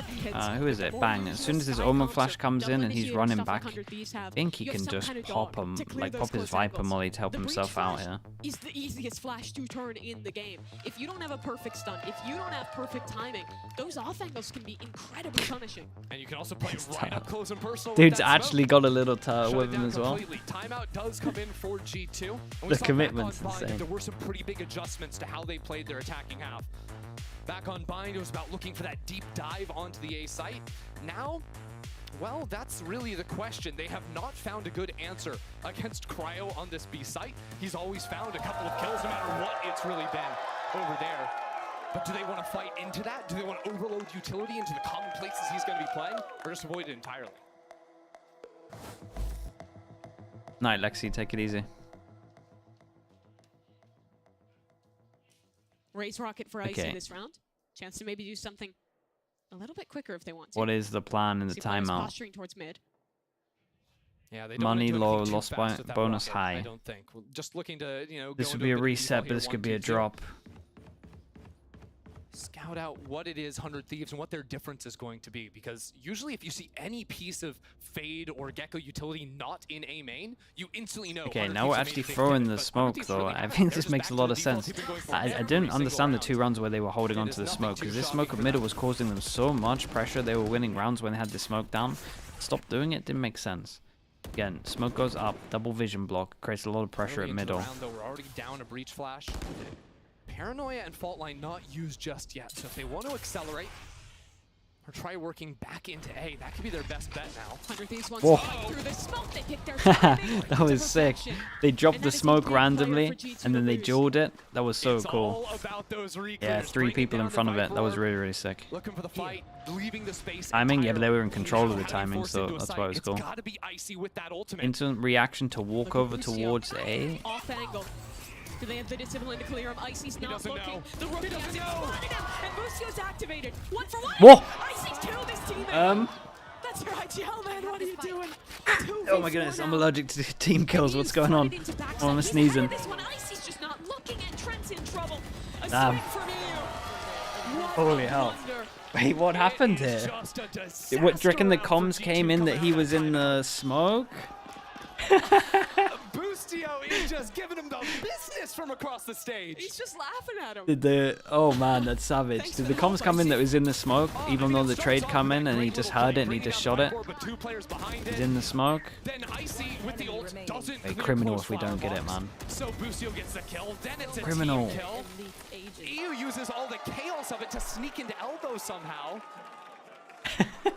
Who is it? Bang. As soon as his Omen Flash comes in and he's running back, I think he can just pop him, like pop his Viper Molly to help himself out here. Is the easiest flash to turn in the game. If you don't have a perfect stun, if you don't have perfect timing, those off angles can be incredibly punishing. And you can also play right up close and personal. Dude's actually got a little turtle with him as well. Timeout does come in for G2. The commitment's insane. There were some pretty big adjustments to how they played their attacking half. Back on Bind, it was about looking for that deep dive onto the A site. Now, well, that's really the question. They have not found a good answer against Cryo on this B site. He's always found a couple of kills, no matter what it's really been over there. But do they want to fight into that? Do they want to overload utility into the common places he's going to be playing? Or just avoid it entirely? Night, Lexi. Take it easy. Raise rocket for Icy this round. Chance to maybe do something a little bit quicker if they want to. What is the plan in the timeout? Posturing towards mid. Yeah, they don't Money low, lost lost by bonus rocket, high. I don't think. We're just looking to, you know, This would be a reset, but this could be a drop. Scout out what it is 100 Thieves and what their difference is going to be, because usually if you see any piece of Fade or Gecko utility not in A main, you instantly know. Okay, now we're actually throwing the smoke though. I think this makes a lot of sense. I didn't understand the 2 rounds where they were holding on to the smoke, because this smoke of middle was causing them so much pressure. They were winning rounds when they had the smoke down. Stop doing it, didn't make sense. Again, smoke goes up, double vision block, creates a lot of pressure at middle. We're already down a breach flash. Paranoia and Fault Line not used just yet, so if they want to accelerate or try working back into A, that could be their best bet now. 100 Thieves wants Whoa. to fight through the smoke. They picked their timing That was to sick. perfection. They dropped And the that is a smoke big player randomly, for G2 and then they to lose. jeweled it. That was so It's cool. all about those Yeah, 3 people in front of it. That was really, really sick. Looking for the fight, leaving the space. Timing, yeah, but they were in control of the timing, so that's why it was cool. It's gotta be Icy with that ultimate. Instant reaction to walk over towards A. Off angle. Do they have the discipline to clear him? Icy's not doesn't looking. know. The rookie has spotted him, and Busio's activated. 1 for 1. Whoa! Icy's killed his teammate. That's right, Gel Man. What are you doing? Oh my goodness, I'm allergic to team kills. What's going on? Oh, I'm sneezing. This one, Icy's just not looking, and Trent's in trouble. A Damn. swing from you. Holy hell. Wait, what happened here? What, do you reckon the comms came in that he was in the smoke? Boostio is just giving him the business from across the stage. He's just laughing at him. Did the oh man, that's savage. Did the comms come in that was in the smoke, even though the trade come in and he just heard it and he just shot it? He's in the smoke. Then Icy with the ult doesn't Hey, criminal if we don't get it, man. So Boostio gets the kill, then it's a Criminal. team kill. EU uses all the chaos of it to sneak into elbow somehow.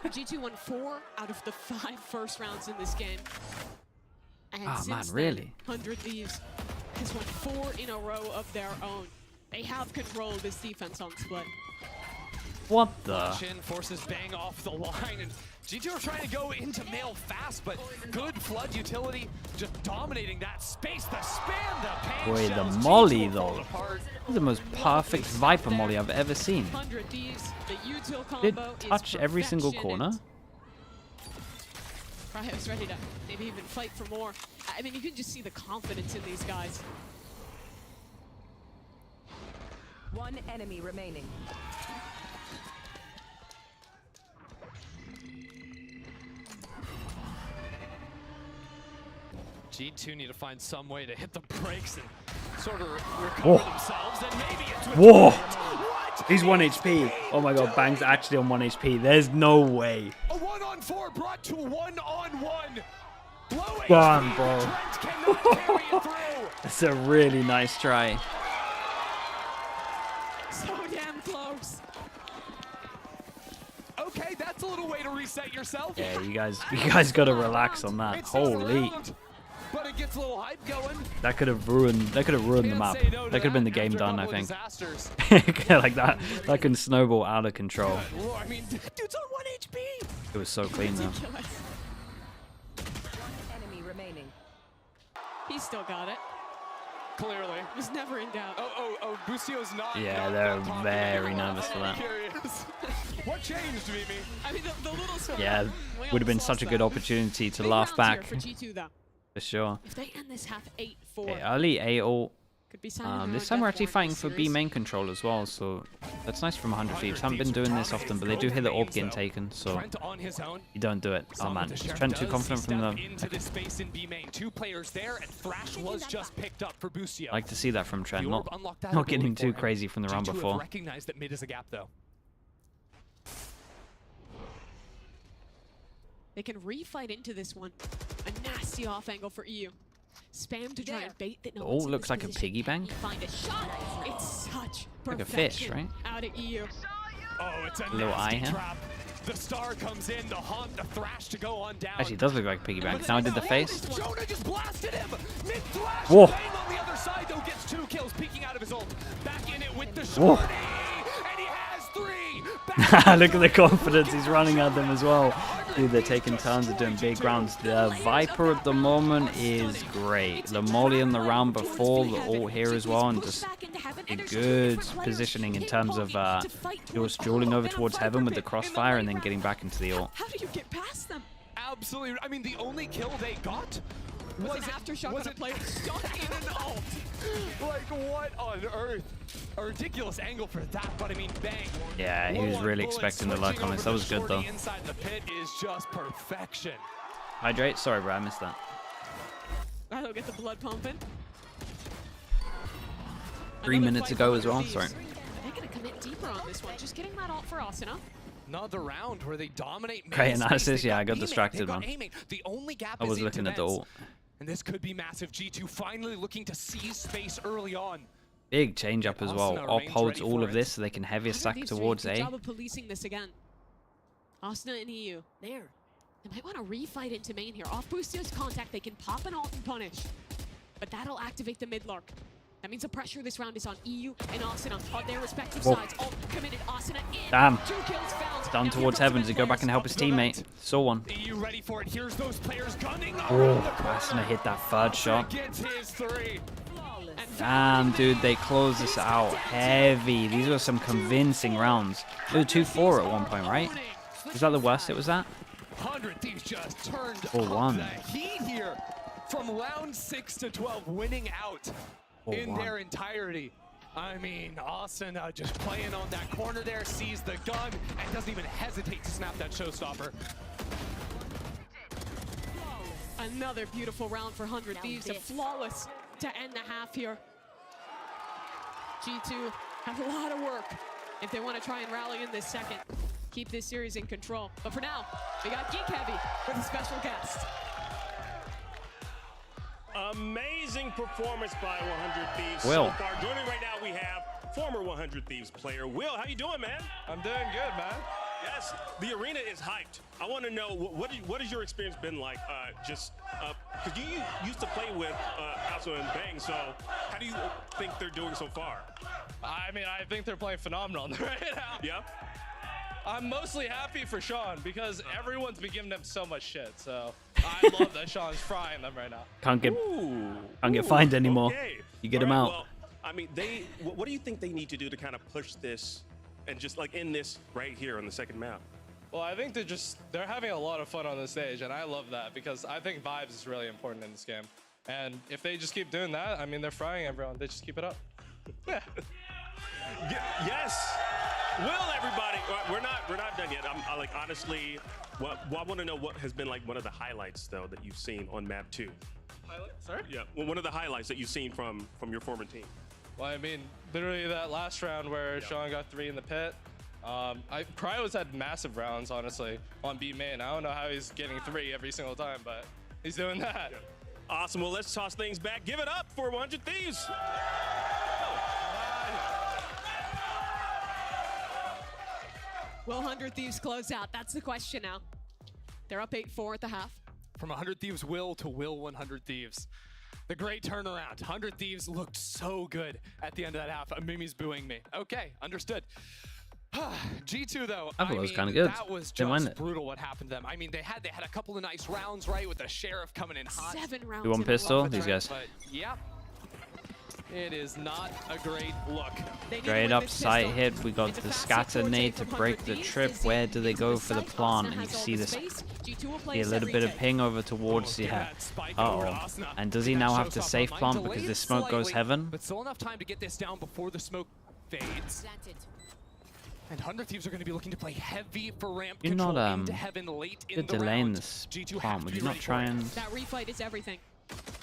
G2 won 4 out of the 5 first rounds in this game. And Ah, since man, then, really? 100 Thieves has won 4 in a row of their own. They have control of this defense on split. What the? Chin forces Bang off the line, and G2 are trying to go into mail fast, but good flood utility just dominating that space. The spam, the pain Boy, the shells, molly G2 though. fall apart. This is the most perfect Viper molly I've ever seen. 100 Thieves, the util Did combo touch is every single perfection, corner. and Cryo's ready to maybe even fight for more. I mean, you can just see the confidence in these guys. 1 enemy remaining. G2 need to find some way to hit the brakes and sort of recover Whoa. themselves, and maybe it's with Whoa! What? He's 1 HP. Oh my god, Bang's actually on 1 HP. There's no way. A 1-on-4 brought to a 1-on-1. Go on, bro. That's a really nice try. So damn close. Okay, that's a little way to reset yourself. Yeah, you guys gotta relax on that. Holy. But it gets a little hype going. That could have ruined the map. That could have been the game done, I think. Like that can snowball out of control. I mean, dude's on 1 HP. It was so clean though. Enemy remaining. He still got it. Clearly. Was never in doubt. Oh, Busio's not. Yeah, they're very nervous for that. What changed, Mimi? I mean, the little stuff. Yeah, would have been such a good opportunity to laugh back. For G2 though. For sure. If they end this half 8-4. Okay, early A ult. Could be signing This time we're actually fighting for B main control as well, so that's nice from 100 Thieves. Haven't been doing this often, but they do hear the orb getting taken, so you don't do it. Oh man, is Trent too confident from the... Into the space in B main. 2 players there, and Thrash was just picked up for Busio. I like to see that from Trent, not getting too crazy from the round before. Recognize that mid is a gap though. They can refight into this one. A nasty off angle for EU. Spam to try and bait that no Oh, looks like a piggy bang. Find a shot. It's such like a fish, right? Out of EU. Oh, it's a little eye here. trap. The star comes in to haunt the Thrash to go on down. Actually, it does look like a piggy bang. Now I did the face. Jonah just blasted him. Mid Thrash. Whoa. Bang on the other side though gets 2 kills, peeking out of his ult. Back in it with the Whoa. shorty, and he has 3. Look at the confidence he's running at them as well. Dude, they're taking turns of doing big rounds. The Viper at the moment is great. The Molly in the round before, the ult here as well, and just a good positioning in terms of just dueling over towards heaven with the crossfire and then getting back into the ult. How do you get past them? Absolutely. I mean, the only kill they got was an aftershock on a player stuck in an ult. Like, what on earth? A ridiculous angle for that, but I mean, bang. Yeah, he was really expecting the luck on this. That was good though. Inside the pit is just perfection. Hydrate? Sorry, bro, I missed that. That'll get the blood pumping. 3 minutes ago as well, sorry. They're going to commit deeper on this one. Just getting that ult for Asuna. Another round where they dominate. Great analysis. Yeah, I got distracted, man. The only gap I was looking at the ult. And this could be massive. G2 finally looking to seize space early on. Big change up as well. Op holds all of this so they can heavy stack towards A. Good job of policing this again. Asuna and EU. There. They might want to refight into main here. Off Boostio's contact, they can pop an ult and punish. But that'll activate the mid-lark. That means the pressure this round is on EU and Asuna on their respective sides. Ult committed, Asuna in. Damn. 2 kills found. Down towards heaven. Does he go back and help his teammate? Saw one. EU ready for it. Here's those players gunning. Oh, Asuna hit that 3rd shot. Gets his 3. Damn, dude, they closed this out heavy. These were some convincing rounds. They were 2-4 at one point, right? Was that the worst it was at? 100 Thieves just turned 4-1. the heat here from round 6 to 12, winning out in their entirety. I mean, Asuna just playing on that corner there, sees the gun, and doesn't even hesitate to snap that showstopper. Another beautiful round for 100 Thieves, a flawless to end the half here. G2 have a lot of work if they want to try and rally in this second. Keep this series in control. But for now, we got Geek Heavy with a special guest. Amazing performance by 100 Thieves Will. so far. Joining right now, we have former 100 Thieves player Will. How you doing, man? I'm doing good, man. Yes, the arena is hyped. I want to know what has your experience been like? Because you used to play with Also and Bang, so how do you think they're doing so far? I mean, I think they're playing phenomenal right now. Yeah. I'm mostly happy for Sean because everyone's been giving him so much shit. So I love that Sean's frying them right now. Can't get fined anymore. Okay. You get him out. Well, I mean, what do you think they need to do to kind of push this and just like end this right here on the second map? Well, I think they're having a lot of fun on the stage, and I love that because I think vibes is really important in this game. And if they just keep doing that, I mean, they're frying everyone. They just keep it up. Yeah. Yes. Well, everybody, we're not done yet. I like honestly, I want to know what has been like one of the highlights though that you've seen on map 2. Sorry? Yeah. Well, one of the highlights that you've seen from your former team. Well, I mean, literally that last round where Sean got 3 in the pit. Cryo's had massive rounds, honestly, on B main. I don't know how he's getting 3 every single time, but he's doing that. Yeah. Awesome. Well, let's toss things back. Give it up for 100 Thieves. Will 100 Thieves close out? That's the question now. They're up 8-4 at the half. From 100 Thieves Will to Will 100 Thieves. The great turnaround. 100 Thieves looked so good at the end of that half. Mimi's booing me. Okay, understood. G2 though, I thought it was kind of good. That was Didn't mind just it. brutal what happened to them. I mean, they had a couple of nice rounds, right, with the Sheriff coming in hot. 7 rounds. You want pistol? These guys. But yeah, it is not a great look. Straight up sight hit. We got the scatter nade to break the trip. Where do they go for the plant? And you can see this. See a little bit of ping over towards the head. Uh-oh. And does he now have to safe plant because this smoke goes heaven? But still enough time to get this down before the smoke fades. And 100 Thieves are going to be looking to play heavy for ramp You're control not into heaven late in you're the delaying round. this G2 plant. Would you not try and That refight is everything.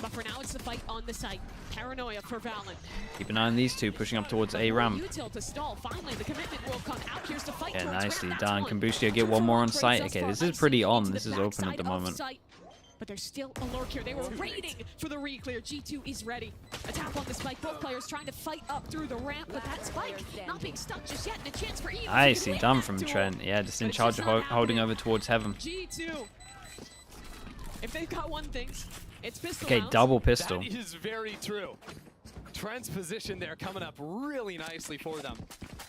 But for now, it's the fight on the site. Paranoia for Valen. keep an eye on these two pushing up towards A ramp? Util to stall. Finally, the commitment will come out. Here's the fight. Yeah, towards nicely ramp. done. Can Boostio get one more on site? Okay, this is pretty on. This is open at the moment. But there's still a lurk here. They were waiting for the re-clear. G2 is ready. A tap on the spike. Both players trying to fight up through the ramp, but that spike not being stuck just yet. And a chance for Eve. Nicely done from Trent. Yeah, just in charge of holding over towards heaven. G2. If they've got one thing, it's pistol Okay, rounds. double pistol. That is very true. Trent's position there coming up really nicely for them.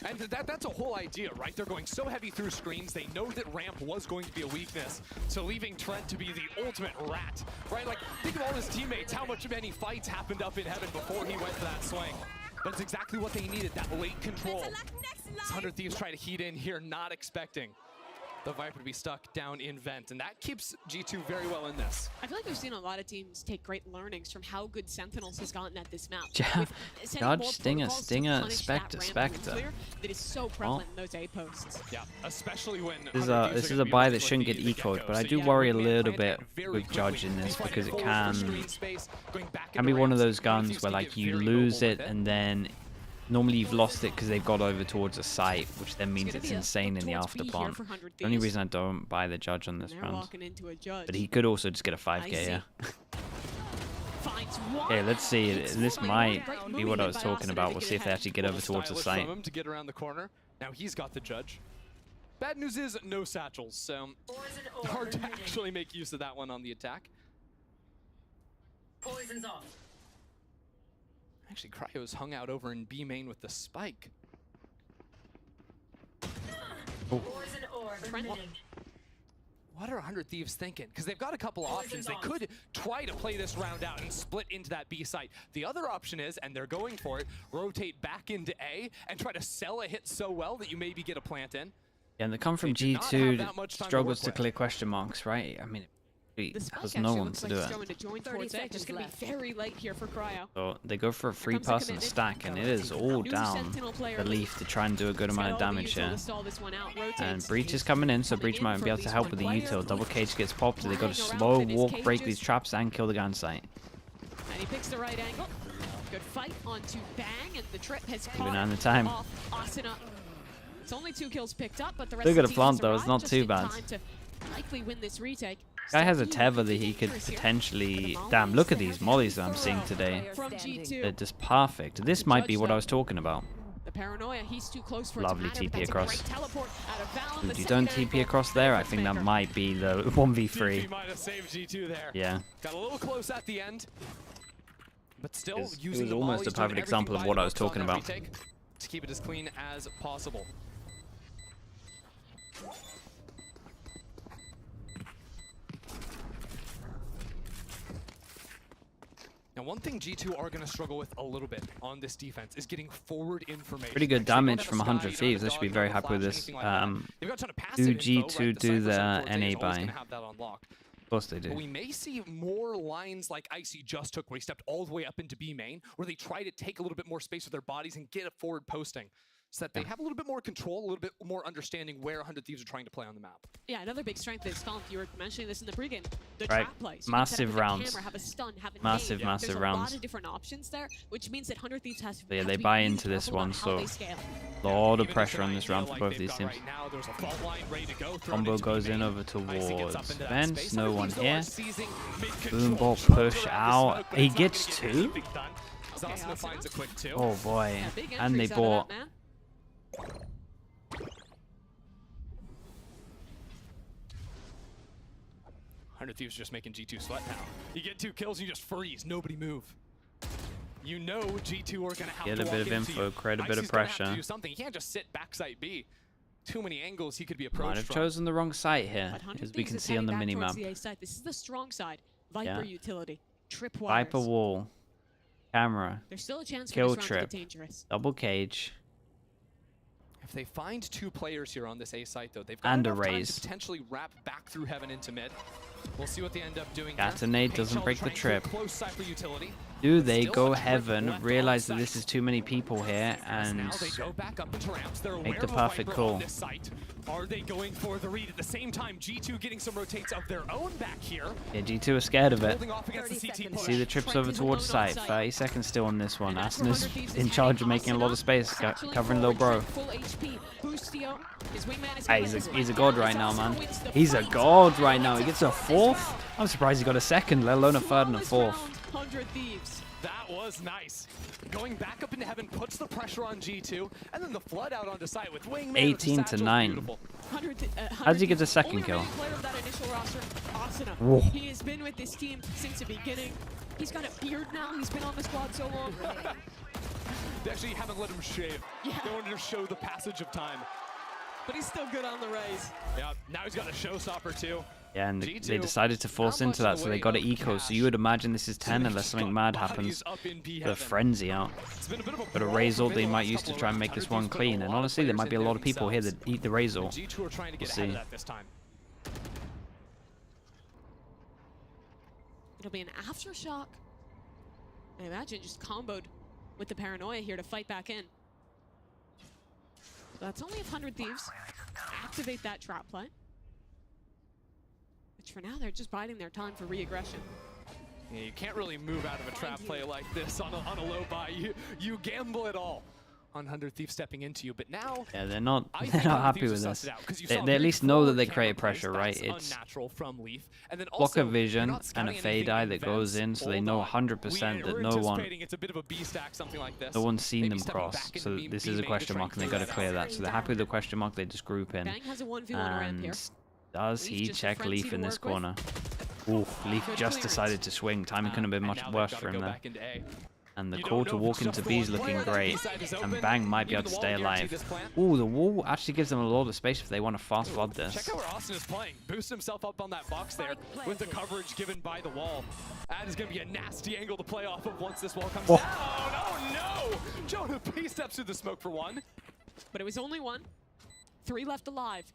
And that's a whole idea, right? They're going so heavy through screens, they know that ramp was going to be a weakness. So leaving Trent to be the ultimate rat, right? Like, think of all his teammates, how many fights happened up in heaven before he went for that swing. But it's exactly what they needed, that late control. 100 Thieves try to heat in here, not expecting the Viper to be stuck down in vent, and that keeps G2 very well in this. I feel like we've seen a lot of teams take great learnings from how good Sentinels has gotten at this map. Yeah. With Dodge, more Stinger, protocols to Stinger, punish Spectre, that ramp Spectre. clear that is so prevalent in those A posts. Yeah, especially when This is a buy that shouldn't get ecoed, but I do worry a little bit with Judge in this because it can be one of those guns where like you lose it and then normally you've lost it because they've got over towards a site, which then means it's insane in the after plant. The only reason I don't buy the Judge on this round. But he could also just get a 5k, yeah. Okay, let's see. This might be what I was talking about. We'll see if they actually get over towards the site. To get around the corner. Now he's got the Judge. Bad news is no satchels, so hard to actually make use of that one on the attack. Poison's off. Actually, Cryo's hung out over in B main with the spike. Poison orb emitting. What are 100 Thieves thinking? Because they've got a couple options. They could try to play this round out and split into that B site. The other option is, and they're going for it, rotate back into A and try to sell a hit so well that you maybe get a plant in. Yeah, and they come from G2, struggles to clear question marks, right? I mean, it has no one to do it. It's going to be very late here for Cryo. So they go for a 3-person stack, and it is all down the leaf to try and do a good amount of damage here. And Breach is coming in, so Breach might be able to help with the util. Double cage gets popped, they got to slow walk, break these traps, and kill the guy on site. And he picks the right angle. Good fight onto Bang, and the trip has Keep an eye on the time. Asuna. It's only 2 kills picked up, but the rest Still got of a the plant team though, it's not survived too just in bad. time to likely win this retake. Guy has a tether that he could potentially... Damn, look at these mollies that I'm seeing today. From G2. They're just perfect. This might be what I was talking about. The paranoia, he's too close for Lovely it to matter, TP but across. that's a great teleport out of Valen. Dude, The you don't secondary TP across there, I think that might be the 1v3. He might have saved G2 there. Yeah. Got a little close at the end, but still It using was the almost mollies, a perfect doing example of everything what by I was the books talking on about. that retake to keep it as clean as possible. Now, one thing G2 are going to struggle with a little bit on this defense is getting forward information. Pretty good damage from 100 Thieves. I should be very happy with this. Do G2 do the NA buy? Of course they do. But we may see more lines like Icy just took, where he stepped all the way up into B main, where they try to take a little bit more space with their bodies and get a forward posting. so that they have a little bit more control, a little bit more understanding where 100 Thieves are trying to play on the map. Yeah, another big strength is Stomp. You were mentioning this in the pregame. The Right. trap plays. Massive You can set up with a rounds. camera, have a stun, have a Massive, nade. massive There's rounds. a lot of different options there, which means that 100 Thieves has. Yeah, have they to be buy really into this careful one, about how so they scale. a lot of Even if pressure you're on not this round for like both they've these got teams. right now, there's a fault line ready to go, thrown Combo into goes B in main. over Icy gets up towards into that Vents. space. No 100 one Thieves, though, here. are seizing Boom mid-control, ball choke push around the out. smoke, but He it's not gets gonna get two? anything done. Zasna finds a quick two. Oh boy. Yeah, big And they entries out of bought. that, man. 100 Thieves just making G2 sweat now. You get 2 kills, you just freeze, nobody move. You know G2 are gonna have Get to a walk bit of into info, you. create a bit of Icy's gonna have to pressure. do something. He can't just sit backside B. Too many angles he could be Might approached have from. chosen the wrong site here, But 100 as we Thieves can is see on the heading back towards minimap. the A side. This is the strong side. Viper Yeah. utility. Tripwires. Viper wall, camera, There's still a chance for kill this round to trip, get dangerous. double cage, If they find 2 players here on this A site, though, they've got and a enough time to raise. potentially wrap back through heaven into mid. We'll see what they end up doing. Gatonade here. doesn't HL break the trying to trip. close Cypher utility. Do they Still go a trip heaven, left realize on that this is too many people here, and now they go back up into ramps. They're make aware the of a perfect Viper on call? this site. Are they going for the read at the same time? G2 getting some rotates of their own back here. Yeah, G2 are scared of it. Holding off against the CT push. See the trips over towards site. 30 seconds still on this one. And that's where Aston is 100 Thieves in is charge of heading. making a lot of space, Satchling covering little forward, bro. Full HP. Boostio. His wingman is Hey, he's a god right now, man. He's a god right now. He gets a 4th. I'm surprised he got a 2nd, let alone a 3rd and a 4th. 100 Thieves. That was nice. Going back up into heaven puts the pressure on G2, and then the flood out onto site with wingman. 18 to 9. Beautiful. How did he get the 2nd kill? Only player of that initial roster, Asuna. Whoa. He has been with this team since the beginning. He's got a beard now. He's been on the squad so long. They actually haven't let him shave. Yeah. They wanted to show the passage of time. But he's still good on the raise. Yeah, now he's got a showstopper too. Yeah, and G2, they decided to force into that, so they got to eco. So you would imagine this is 10 unless something mad happens. The frenzy out. But a Razor they might use to try and make this one clean. And honestly, there might be a lot of people here that eat the Razor. G2 are trying to get ahead of that this time. It'll be an aftershock. I imagine just comboed with the paranoia here to fight back in. That's only if 100 Thieves activate that trap play. Which for now, they're just biding their time for re-aggression. Yeah, you can't really move out of a trap play like this on a low buy. You gamble it all on 100 Thieves stepping into you, but now Yeah, they're not I think happy Thieves with will this. suss it out, 'cause you They saw at very least know that they forward create camera pressure, plays. right? That's It's unnatural from Leaf. And then block also, of vision you're not and a scouting fade anything eye in that goes in, defense. so they Hold know on. 100% that We're no one anticipating it's a bit of a B stack, something like this. no one's seen Maybe them stepping cross. back into So B this main is a to question try mark, and they and got to clear clear that that. So they're happy with the question mark. They just group in. Bang has a 1v1 ramp here. And does Leaf he just a check frenzy Leaf to in this work with. corner? Oof, Leaf Good just clearance. decided to swing. Timing couldn't have been much And now they've worse gotta for him go there. back into A. And the You call don't to know walk if into just B the is one looking player, that great. B side is And open. Bang might be Even able to the stay wall guarantee alive. this plant. Ooh, the wall actually gives them a lot of space if they want to fast flood this. Check out where Austin is playing. Boost himself up on that box there with the coverage given by the wall. That is going to be a nasty angle to play off of once this wall comes down. Oh, no! Jonah P steps through the smoke for one. But it was only one. 3 left alive.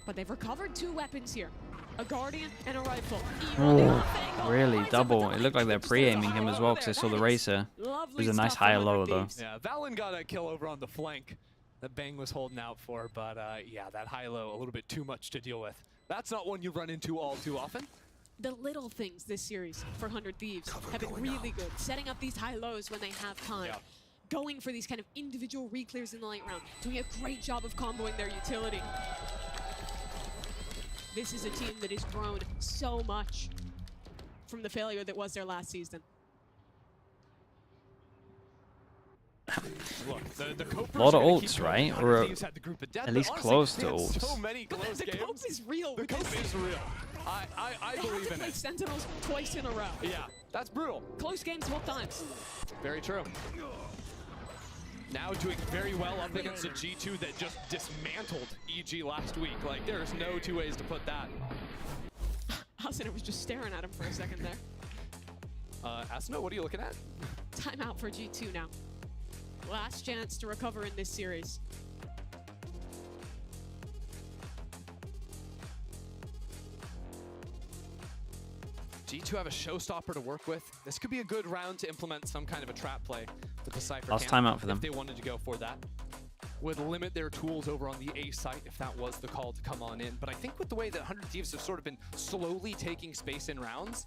But they've recovered 2 weapons here. A Guardian and a rifle. Oh, really? Double. It looked like they're pre-aiming him as well because they saw the racer. It was a nice higher lower though. Yeah, Valen got a kill over on the flank that Bang was holding out for, but yeah, that high-low, a little bit too much to deal with. That's not one you run into all too often. The little things this series for 100 Thieves have been really good. Setting up these high lows when they have time. Yeah. Going for these kind of individual re-clears in the late round. Doing a great job of comboing their utility. This is a team that has grown so much from the failure that was their last season. Look, the A lot of ults, right? Or at least close to So ults. many But close the games. cope is real. The cope is real. I They believe had to in play it. Sentinels twice in a row. Yeah, that's brutal. Close games both times. Very true. Now doing very well up against a G2 that just dismantled EG last week. Like, there's no 2 ways to put that. Hassan was just staring at him for a second there. Asno, what are you looking at? Timeout for G2 now. Last chance to recover in this series. G2 have a showstopper to work with. This could be a good round to implement some kind of a trap play with the Cypher Last camp timeout for them. if they wanted to go for that. would limit their tools over on the A site if that was the call to come on in. But I think with the way that 100 Thieves have sort of been slowly taking space in rounds,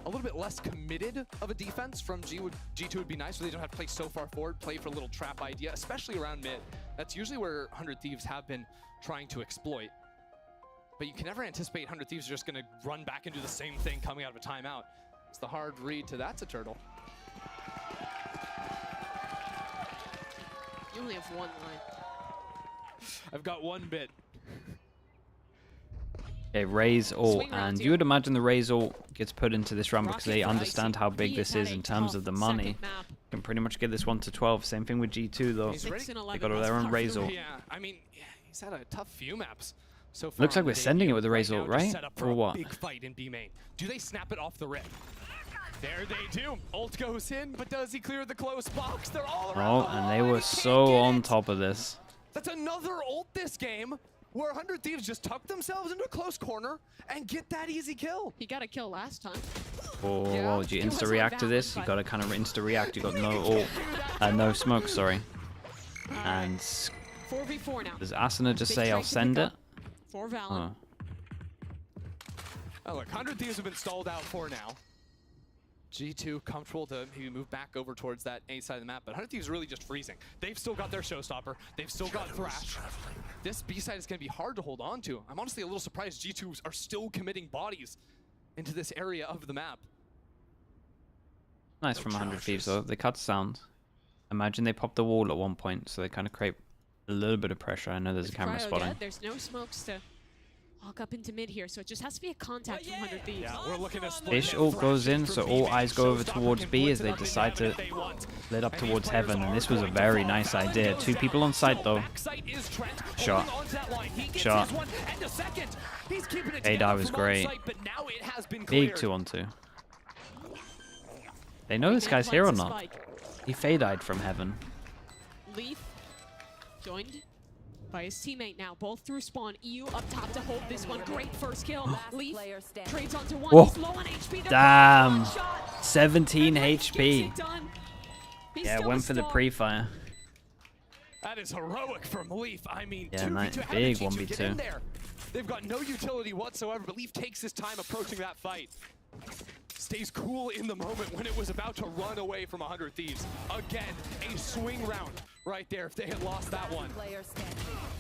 a little bit less committed of a defense from G2 would be nice, so they don't have to play so far forward, play for a little trap idea, especially around mid. That's usually where 100 Thieves have been trying to exploit. But you can never anticipate 100 Thieves are just going to run back and do the same thing coming out of a timeout. It's the hard read to that's a turtle. You only have one line. I've got one bit. Okay, Raze ult, and you would imagine the Raze ult gets put into this round because they understand how big this is in terms of the money. Can pretty much get this 1 to 12. Same thing with G2 though. They got their own Raze ult. Yeah, I mean, he's had a tough few maps so far. Looks like we're sending it with the Raze ult, right? Or what? Big fight in B main. Do they snap it off the rip? There they do. Ult goes in, but does he clear the close box? They're all around. Oh, and they were so on top of this. That's another ult this game, where 100 Thieves just tuck themselves into a close corner and get that easy kill. He got a kill last time. Oh, what would you insta-react to this? You gotta kind of insta-react. You got no ult, no smoke, sorry. And 4v4 now. does Asuna just say, I'll send it? For Valen. Oh, look, 100 Thieves have been stalled out for now. G2 comfortable to maybe move back over towards that A side of the map, but 100 Thieves really just freezing. They've still got their showstopper. They've still got Thrash. This B side is going to be hard to hold on to. I'm honestly a little surprised G2s are still committing bodies into this area of the map. Nice from 100 Thieves though. They cut sound. Imagine they pop the wall at one point, so they kind of create a little bit of pressure. I know there's a camera spotting. There's no smokes to walk up into mid here, so it just has to be a contact from 100 Thieves. Yeah, we're looking at Ish ult goes in, so all eyes go over towards B as they decide to split up towards heaven, and this was a very nice idea. 2 people on site though. Shot. Shot. A-die was great. Big 2-on-2. They know this guy's here or not? He fade-eyed from heaven. Leaf joined by his teammate now, both through spawn. EU up top to hold this one. Great first kill. Leaf trades onto one. Whoa. He's low on HP. Damn. 17 HP. Yeah, went for the pre-fire. That is heroic from Leaf. I mean, yeah, 2v2, big how did G2 get in 1v2. there? They've got no utility whatsoever, but Leaf takes his time approaching that fight. Stays cool in the moment when it was about to run away from 100 Thieves. Again, a swing round right there if they had lost that one.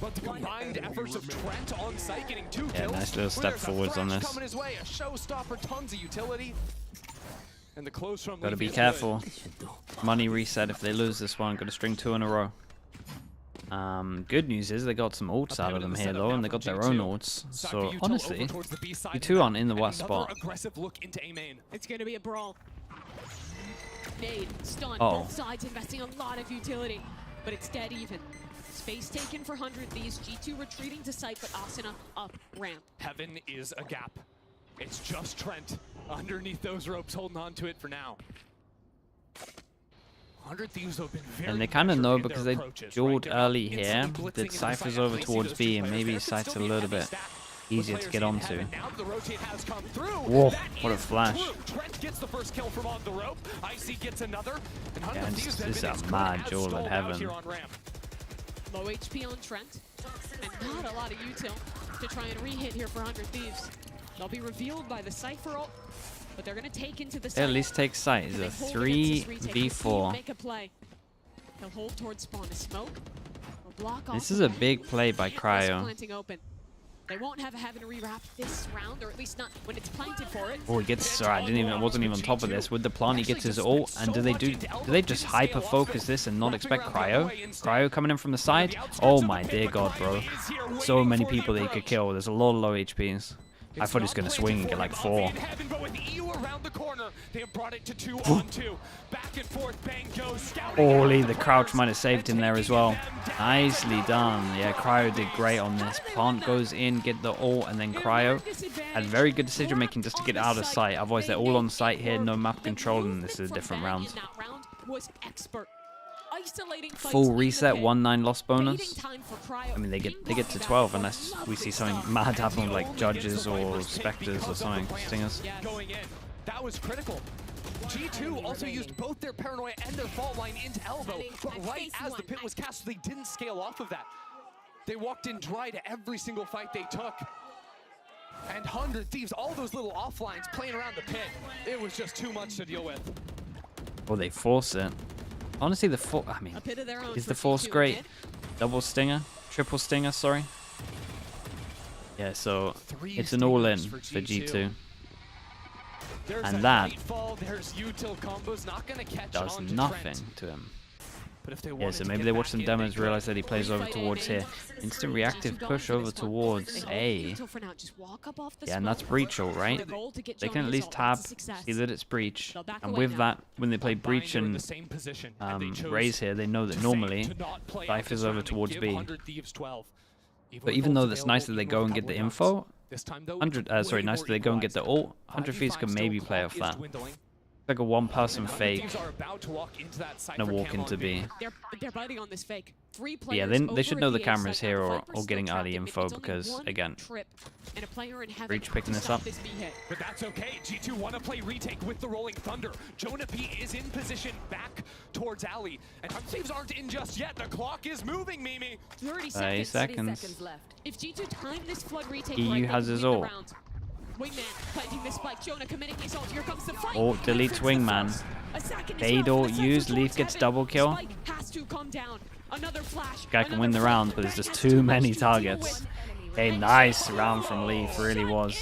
But the combined efforts of Trent on site getting 2 kills. Nice little step forwards on this. Coming his way, a showstopper, tons of utility. And the close from Gotta Leaf be is careful. Money reset if they lose this one. Gotta string 2 in a row. Good news is they got some ults out of them here though, and they got their own ults. So honestly, you 2 aren't in the worst spot. Aggressive look into A main. It's gonna be a brawl. Nade, stun, Uh-oh. both sides investing a lot of utility, but it's dead even. Space taken for 100 Thieves. G2 retreating to site, but Asuna up ramp. Heaven is a gap. It's just Trent underneath those ropes holding on to it for now. 100 Thieves have been very And they kind of know because they approaches, dueled right? early They're here instantly that blitzing Cypher's into over the site, towards placing B, those and two maybe players. Site's a Still be little heavy bit stack. easier to get onto. Now the rotate has come through. Whoa, That what a is flash. true. Trent gets the first kill from on the rope. Icy gets another. And 100 Yeah, Thieves have this is been a as good mad as duel at stalled out Heaven. here on ramp. Low HP on Trent, and not a lot of util to try and re-hit here for 100 Thieves. They'll be revealed by the Cypher ult, but they're gonna take into the They site. at least take site. It's a They hold against this retake. They 3v4. make a play. They'll hold towards spawn. A smoke. They'll block off This is a big play by Cryo. planting open. They won't have a Heaven rewrap this round, or at least not when it's planted for it. Oh, he gets. Sorry, I wasn't even on top of this. With the plant, he gets his ult, and do they just hyper focus this and not expect Cryo? Cryo coming in from the side. Oh my dear God, bro! So many people that he could kill. There's a lot of low HPs. I thought he was gonna swing and get like 4. But with EU around the corner, they have brought it to 2-on-2. Back and forth, bang goes, scouting. Holy, the crouch might have saved him there as well. Nicely done. Yeah, Cryo did great on this. Plant goes in, get the ult, and then Cryo had very good decision making just to get out of sight. Otherwise, they're all on site here, no map control, and this is a different round. Was expert. Isolating Full reset, 1-9 loss bonus. I mean, they get to 12 unless we see something mad happen with like judges or specters or something. Stingers. Going in. That was critical. G2 also used both their paranoia and their fault line into elbow, but right as the pit was cast, they didn't scale off of that. They walked in dry to every single fight they took. And 100 Thieves, all those little offlines playing around the pit, it was just too much to deal with. Well, they force it. Honestly, I mean, is the force great? Double stinger? Triple stinger, sorry. Yeah, so it's an all-in for G2. And that does nothing to him. Yeah, so maybe they watch some demos, realize that he plays over towards here. Instant reactive push over towards A. Yeah, and that's breach, all right. They can at least tap, see that it's breach. And with that, when they play breach and raise here, they know that normally Life is over towards B. But even though that's nice that they go and get the info, nice that they go and get the ult, 100 Thieves can maybe play off that. Like a one-person fake and a walk into B. They're biting on this fake. Yeah, they should know the cameras here or getting early info because, again, Breach picking this up. But that's okay. G2 want to play retake with the Rolling Thunder. Jonah P is in position back towards Ali. And Thieves aren't in just yet. The clock is moving, Mimi. 30 seconds left. If G2 time this flood retake EU has his ult. Wingman planting the spike. Jonah committing his ult. Here comes the fight. Ult deletes Wingman. Fade ult used. Leaf gets double kill. Has to come down. Another flash. Guy can win the round, but there's just too many targets. A nice round from Leaf, really was.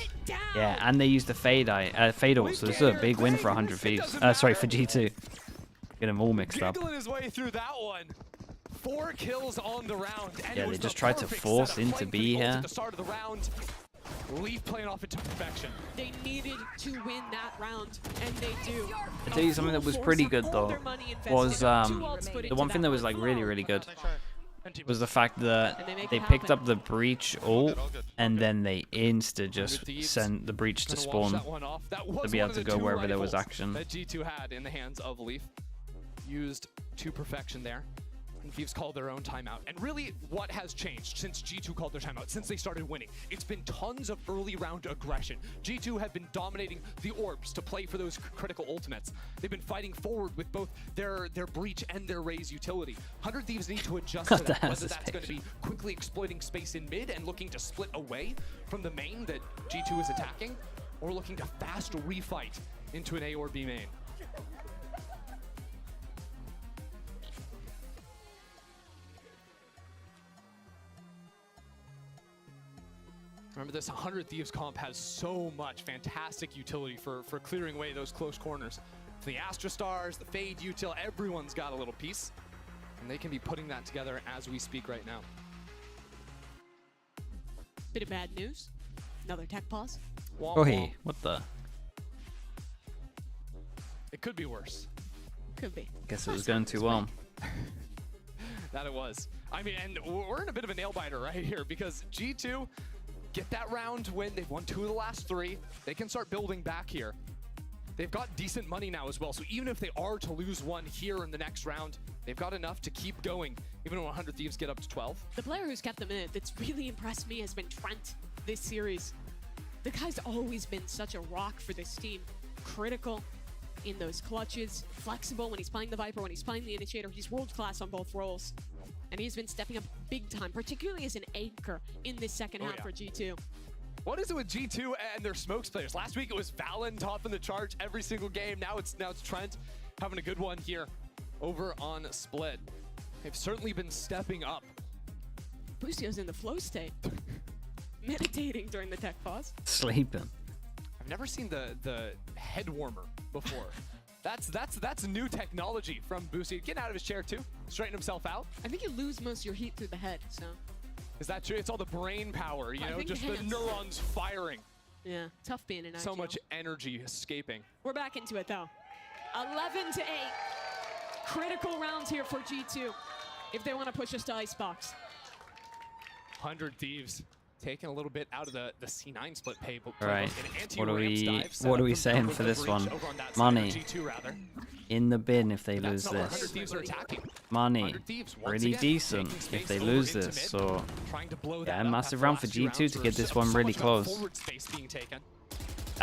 Yeah, and they used the fade ult, so this is a big win for 100 Thieves. Sorry, for G2. Get them all mixed up. His way through that one. 4 kills on the round. Yeah, they just tried to force into B here. Leaf playing off into perfection. They needed to win that round, and they do. I tell you something that was pretty good though. Was the one thing that was like really good was the fact that they picked up the breach ult and then they just sent the breach to spawn to be able to go wherever there was action. That G2 had in the hands of Leaf, used to perfection there. And Thieves called their own timeout. And really, what has changed since G2 called their timeout, since they started winning? It's been tons of early round aggression. G2 have been dominating the orbs to play for those critical ultimates. They've been fighting forward with both their breach and their raise utility. 100 Thieves need to adjust to that, whether that's going to be quickly exploiting space in mid and looking to split away from the main that G2 is attacking, or looking to fast refight into an A or B main. Remember, this 100 Thieves comp has so much fantastic utility for clearing away those close corners. For the Astra Stars, the Fade util, everyone's got a little piece. And they can be putting that together as we speak right now. Bit of bad news. Another tech pause. Oh, hey, what the? It could be worse. Could be. Guess it was going too well. That it was. I mean, and we're in a bit of a nail biter right here because G2 get that round win. They've won 2 of the last 3. They can start building back here. They've got decent money now as well. So even if they are to lose one here in the next round, they've got enough to keep going, even when 100 Thieves get up to 12. The player who's kept them in it that's really impressed me has been Trent this series. The guy's always been such a rock for this team. Critical in those clutches, flexible when he's playing the Viper, when he's playing the Initiator. He's world class on both roles. And he's been stepping up big time, particularly as an anchor in this second half for G2. What is it with G2 and their smokes players? Last week it was Valen topping the charge every single game. Now it's Trent having a good one here over on Split. They've certainly been stepping up. Busio's in the flow state. Meditating during the tech pause. Sleeping. I've never seen the head warmer before. That's new technology from Busio. Getting out of his chair too, straighten himself out. I think you lose most of your heat through the head, so. Is that true? It's all the brain power, you know, just the neurons firing. Yeah, tough being an IGL. So much energy escaping. We're back into it though. 11-8. Critical rounds here for G2 if they want to push us to Icebox. 100 Thieves taking a little bit out of the C9 split pay. All right, what are we saying for this one? Money in the bin if they lose this. Money pretty decent if they lose this. So yeah, massive round for G2 to get this one really close.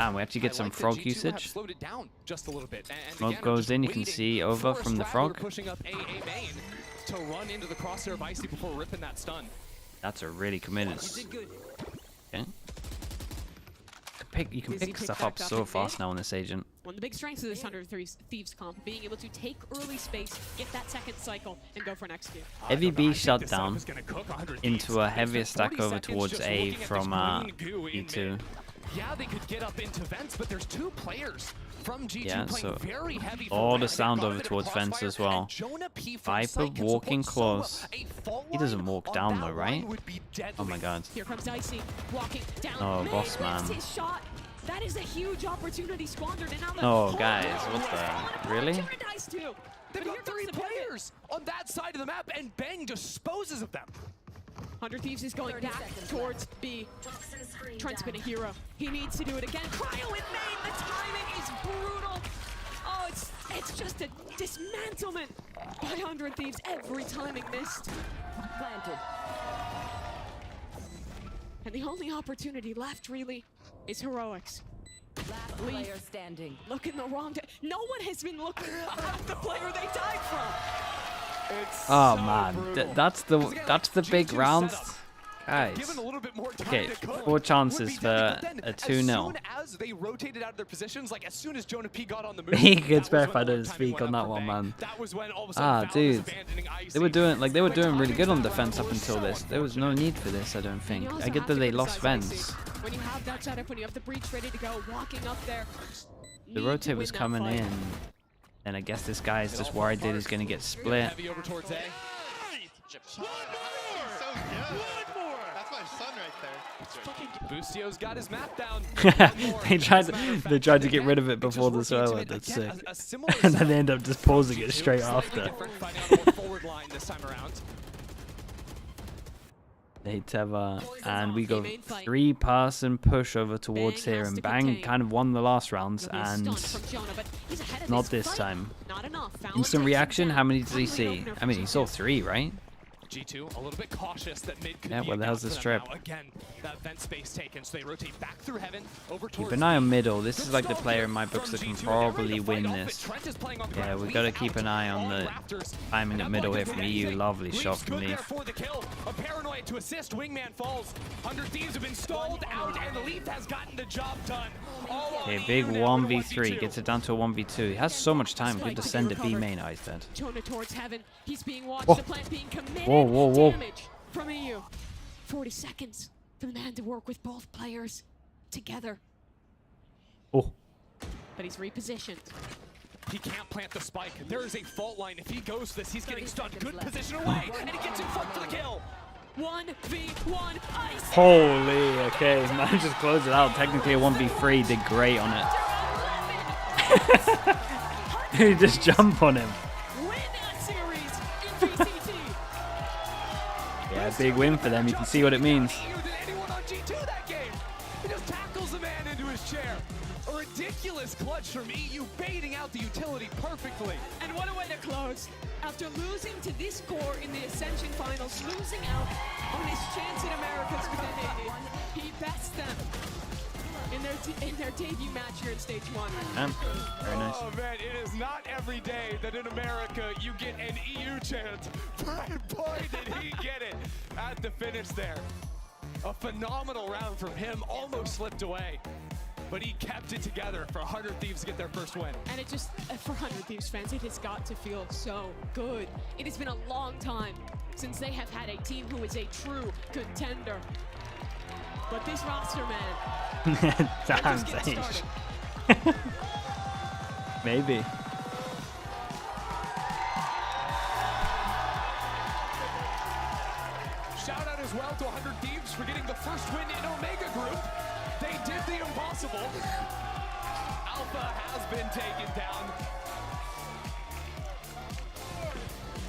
Damn, we actually get some frog usage. Slowed it down just a little bit. And Smoke again, goes just in, you can waiting see over for from the Straggler frog. pushing up AA main to run into the crosshair of Icy before ripping that stun. That's a really committed. Okay. You can pick stuff up so fast now on this agent. One of the big strengths of this 100 Thieves comp, being able to take early space, get that second cycle, and go for an execute. Heavy B shut down into a heavier stack over towards A from E2. Yeah, they could get up into vents, but there's 2 players from G2 Yeah, playing so very heavy. all the sound over towards fence as well. Viper walking close. He doesn't walk down though, right? Oh my god. Here comes Icy, walking down. Oh, boss man. His shot. That is a huge opportunity squandered. And now the Oh, guys, what the? Really? They've got 3 players on that side of the map, and Bang disposes of them. 100 Thieves is going back towards B. Trent's been a hero. He needs to do it again. Cryo in main. The timing is brutal. Oh, it's just a dismantlement by 100 Thieves. Every timing missed. Planted. And the only opportunity left, really, is heroics. Last player standing. Looking the wrong day. No one has been looking at the player they died from. Oh man, that's the big round, guys. Okay, 4 chances for a 2-0. As they rotated out of their positions, like as soon as Jonah P got on the move, He gets better if I don't speak on that one, man. Dude, they were doing really good on defense up until this. There was no need for this, I don't think. I get that they lost vents. When you have that setup, when you have the breach ready to go, walking up there. The rotate was coming in. And I guess this guy is just worried that he's going to get split. Bustio's got his map down. they tried to get rid of it before the server. That's sick. And then they end up just pausing it straight after. They Teva, and we go 3-person push over towards here, and Bang kind of won the last rounds, and not this time. Instant reaction, how many does he see? I mean, he saw 3, right? G2 a little bit cautious that mid could yeah, where the hell's this trip? Again, that vent space taken, so they rotate back through heaven over towards keep an eye on middle. This is like the player in my books that can probably win this. Yeah, we gotta keep an eye on the timing at middle here from EU. Lovely shot from Leaf. A paranoid to assist, Wingman falls. 100 Thieves have been stalled out, and the Leaf has gotten the job done. Okay, big 1v3 gets it down to a 1v2. He has so much time. Good to send it B main. Oh, he's dead. Jonah towards heaven. He's being watched. The plant being committed. Whoa. Damage from EU. 40 seconds for the man to work with both players together. Oh. But he's repositioned. He can't plant the spike. There is a fault line. If he goes this, he's getting stunned. Good position away, and he gets in front for the kill. 1v1 ice. Holy, okay. Man just closed it out. Technically a 1v3. Did great on it. He just jumped on him. Yeah, big win for them. You can see what it means. Anyone on G2 that game? He just tackles the man into his chair. A ridiculous clutch from EU, baiting out the utility perfectly. And what a way to close. After losing to this core in the Ascension Finals, losing out on his chance at Americas within 80, he bests them in their debut match here in Stage 1. Very nice. Oh man, it is not every day that in America you get an EU chance. But boy, did he get it at the finish there. A phenomenal round from him, almost slipped away. But he kept it together for 100 Thieves to get their first win. And it just, for 100 Thieves fans, it has got to feel so good. It has been a long time since they have had a team who is a true contender. But this roster, man, damn Sage. Maybe. Shout out as well to 100 Thieves for getting the first win in Omega Group. They did the impossible. Alpha has been taken down.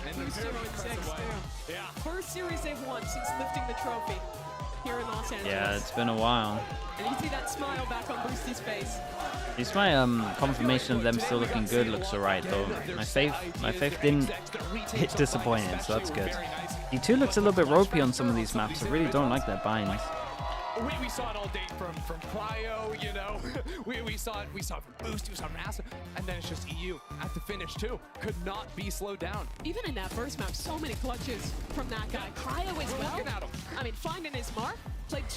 And the very impressive way. Yeah. First series they've won since lifting the trophy here in Los Angeles. Yeah, it's been a while. And you see that smile back on Boostie's face. It's my confirmation of them still looking good looks alright though. My faith didn't hit disappointed, so that's good. E2 looks a little bit ropey on some of these maps. I really don't like their binds. we saw it all day from Cryo, you know. we saw it from Boost, we saw it from Asa, and then it's just EU at the finish too. Could not be slowed down. Even in that first map, so many clutches from that guy. Cryo as well. Looking at him. I mean, finding his mark.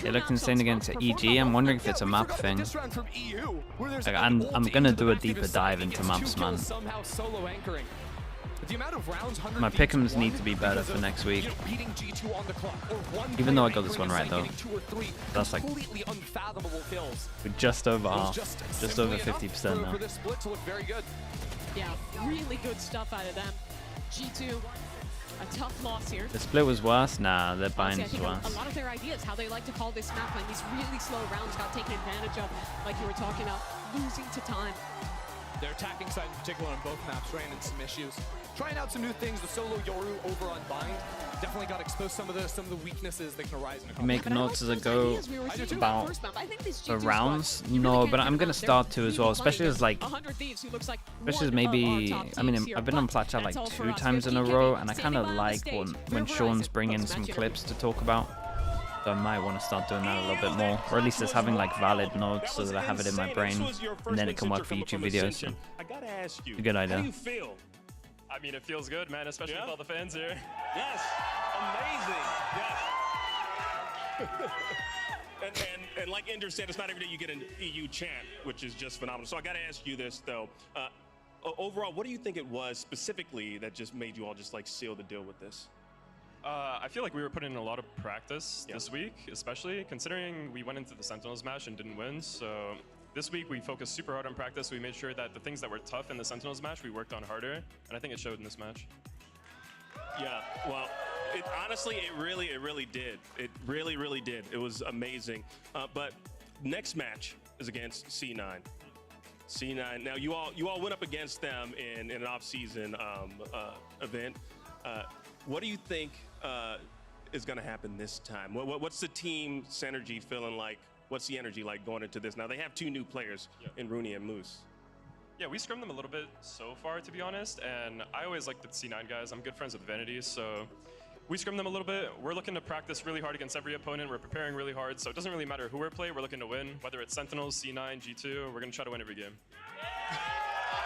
It looked insane against EG. I'm wondering if it's a map thing. Like, I'm gonna do a deeper dive into maps, man. Somehow solo anchoring. The amount of rounds, My pick'ems need to be better for next week. beating G2 on the clock, or one Even though I player got this one right anchoring though. and getting 2 or 3 That's like completely unfathomable kills. we're just over It was half, just simply over enough 50% now. for this split to look very good. Yeah, really good stuff out of them. G2, a tough loss here. The split was worse. Nah, their Honestly, binds I was think worse. a lot of their ideas, how they like to call this map, and these really slow rounds got taken advantage of, like you were talking about, losing to time. Their attacking side in particular on both maps ran into some issues. Trying out some new things, the solo Yoru over on Bind definitely got exposed some of the weaknesses that can arise in a You make notes as I go about the rounds? No, but I'm gonna start to as well, especially as like, especially as maybe, I mean, I've been on Plat Chat like 2 times in a row, and I kind of like when Sean's bringing some clips to talk about. So I might want to start doing that a little bit more, or at least just having like valid notes so that I have it in my brain, and then it can work for YouTube videos. So, I gotta ask you, a good idea. How do you feel? I mean, it feels good, man, especially with all the fans here. Yes, amazing. Yes. and like Ender said, it's not every day you get an EU chant, which is just phenomenal. So I gotta ask you this though. Overall, what do you think it was specifically that just made you all just like seal the deal with this? I feel like we were putting in a lot of practice this week, especially considering we went into the Sentinels match and didn't win. So this week we focused super hard on practice. We made sure that the things that were tough in the Sentinels match, we worked on harder, and I think it showed in this match. Yeah, well, honestly, it really did. It really did. It was amazing. But next match is against C9. C9. Now you all went up against them in an off-season event. What do you think is going to happen this time? What's the team synergy feeling like? What's the energy like going into this? Now they have 2 new players in Rooney and Moose. Yeah, we scrimmed them a little bit so far, to be honest, and I always like the C9 guys. I'm good friends with Vanity, so we scrimmed them a little bit. We're looking to practice really hard against every opponent. We're preparing really hard, so it doesn't really matter who we're playing. We're looking to win, whether it's Sentinels, C9, G2. We're going to try to win every game.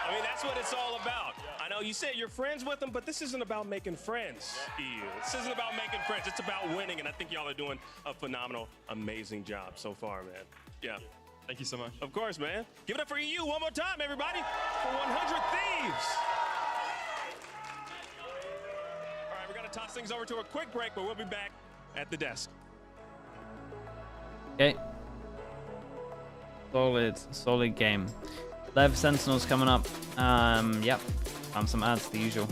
I mean, that's what it's all about. I know you said you're friends with them, but this isn't about making friends, EU. This isn't about making friends. It's about winning, and I think y'all are doing a phenomenal, amazing job so far, man. Yeah. Thank you so much. Of course, man. Give it up for EU one more time, everybody, for 100 Thieves. All right, we're going to toss things over to a quick break, but we'll be back at the desk. Okay. Solid game. Lev Sentinels coming up. Yep. Some ads, the usual.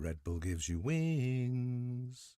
Red Bull gives you wings.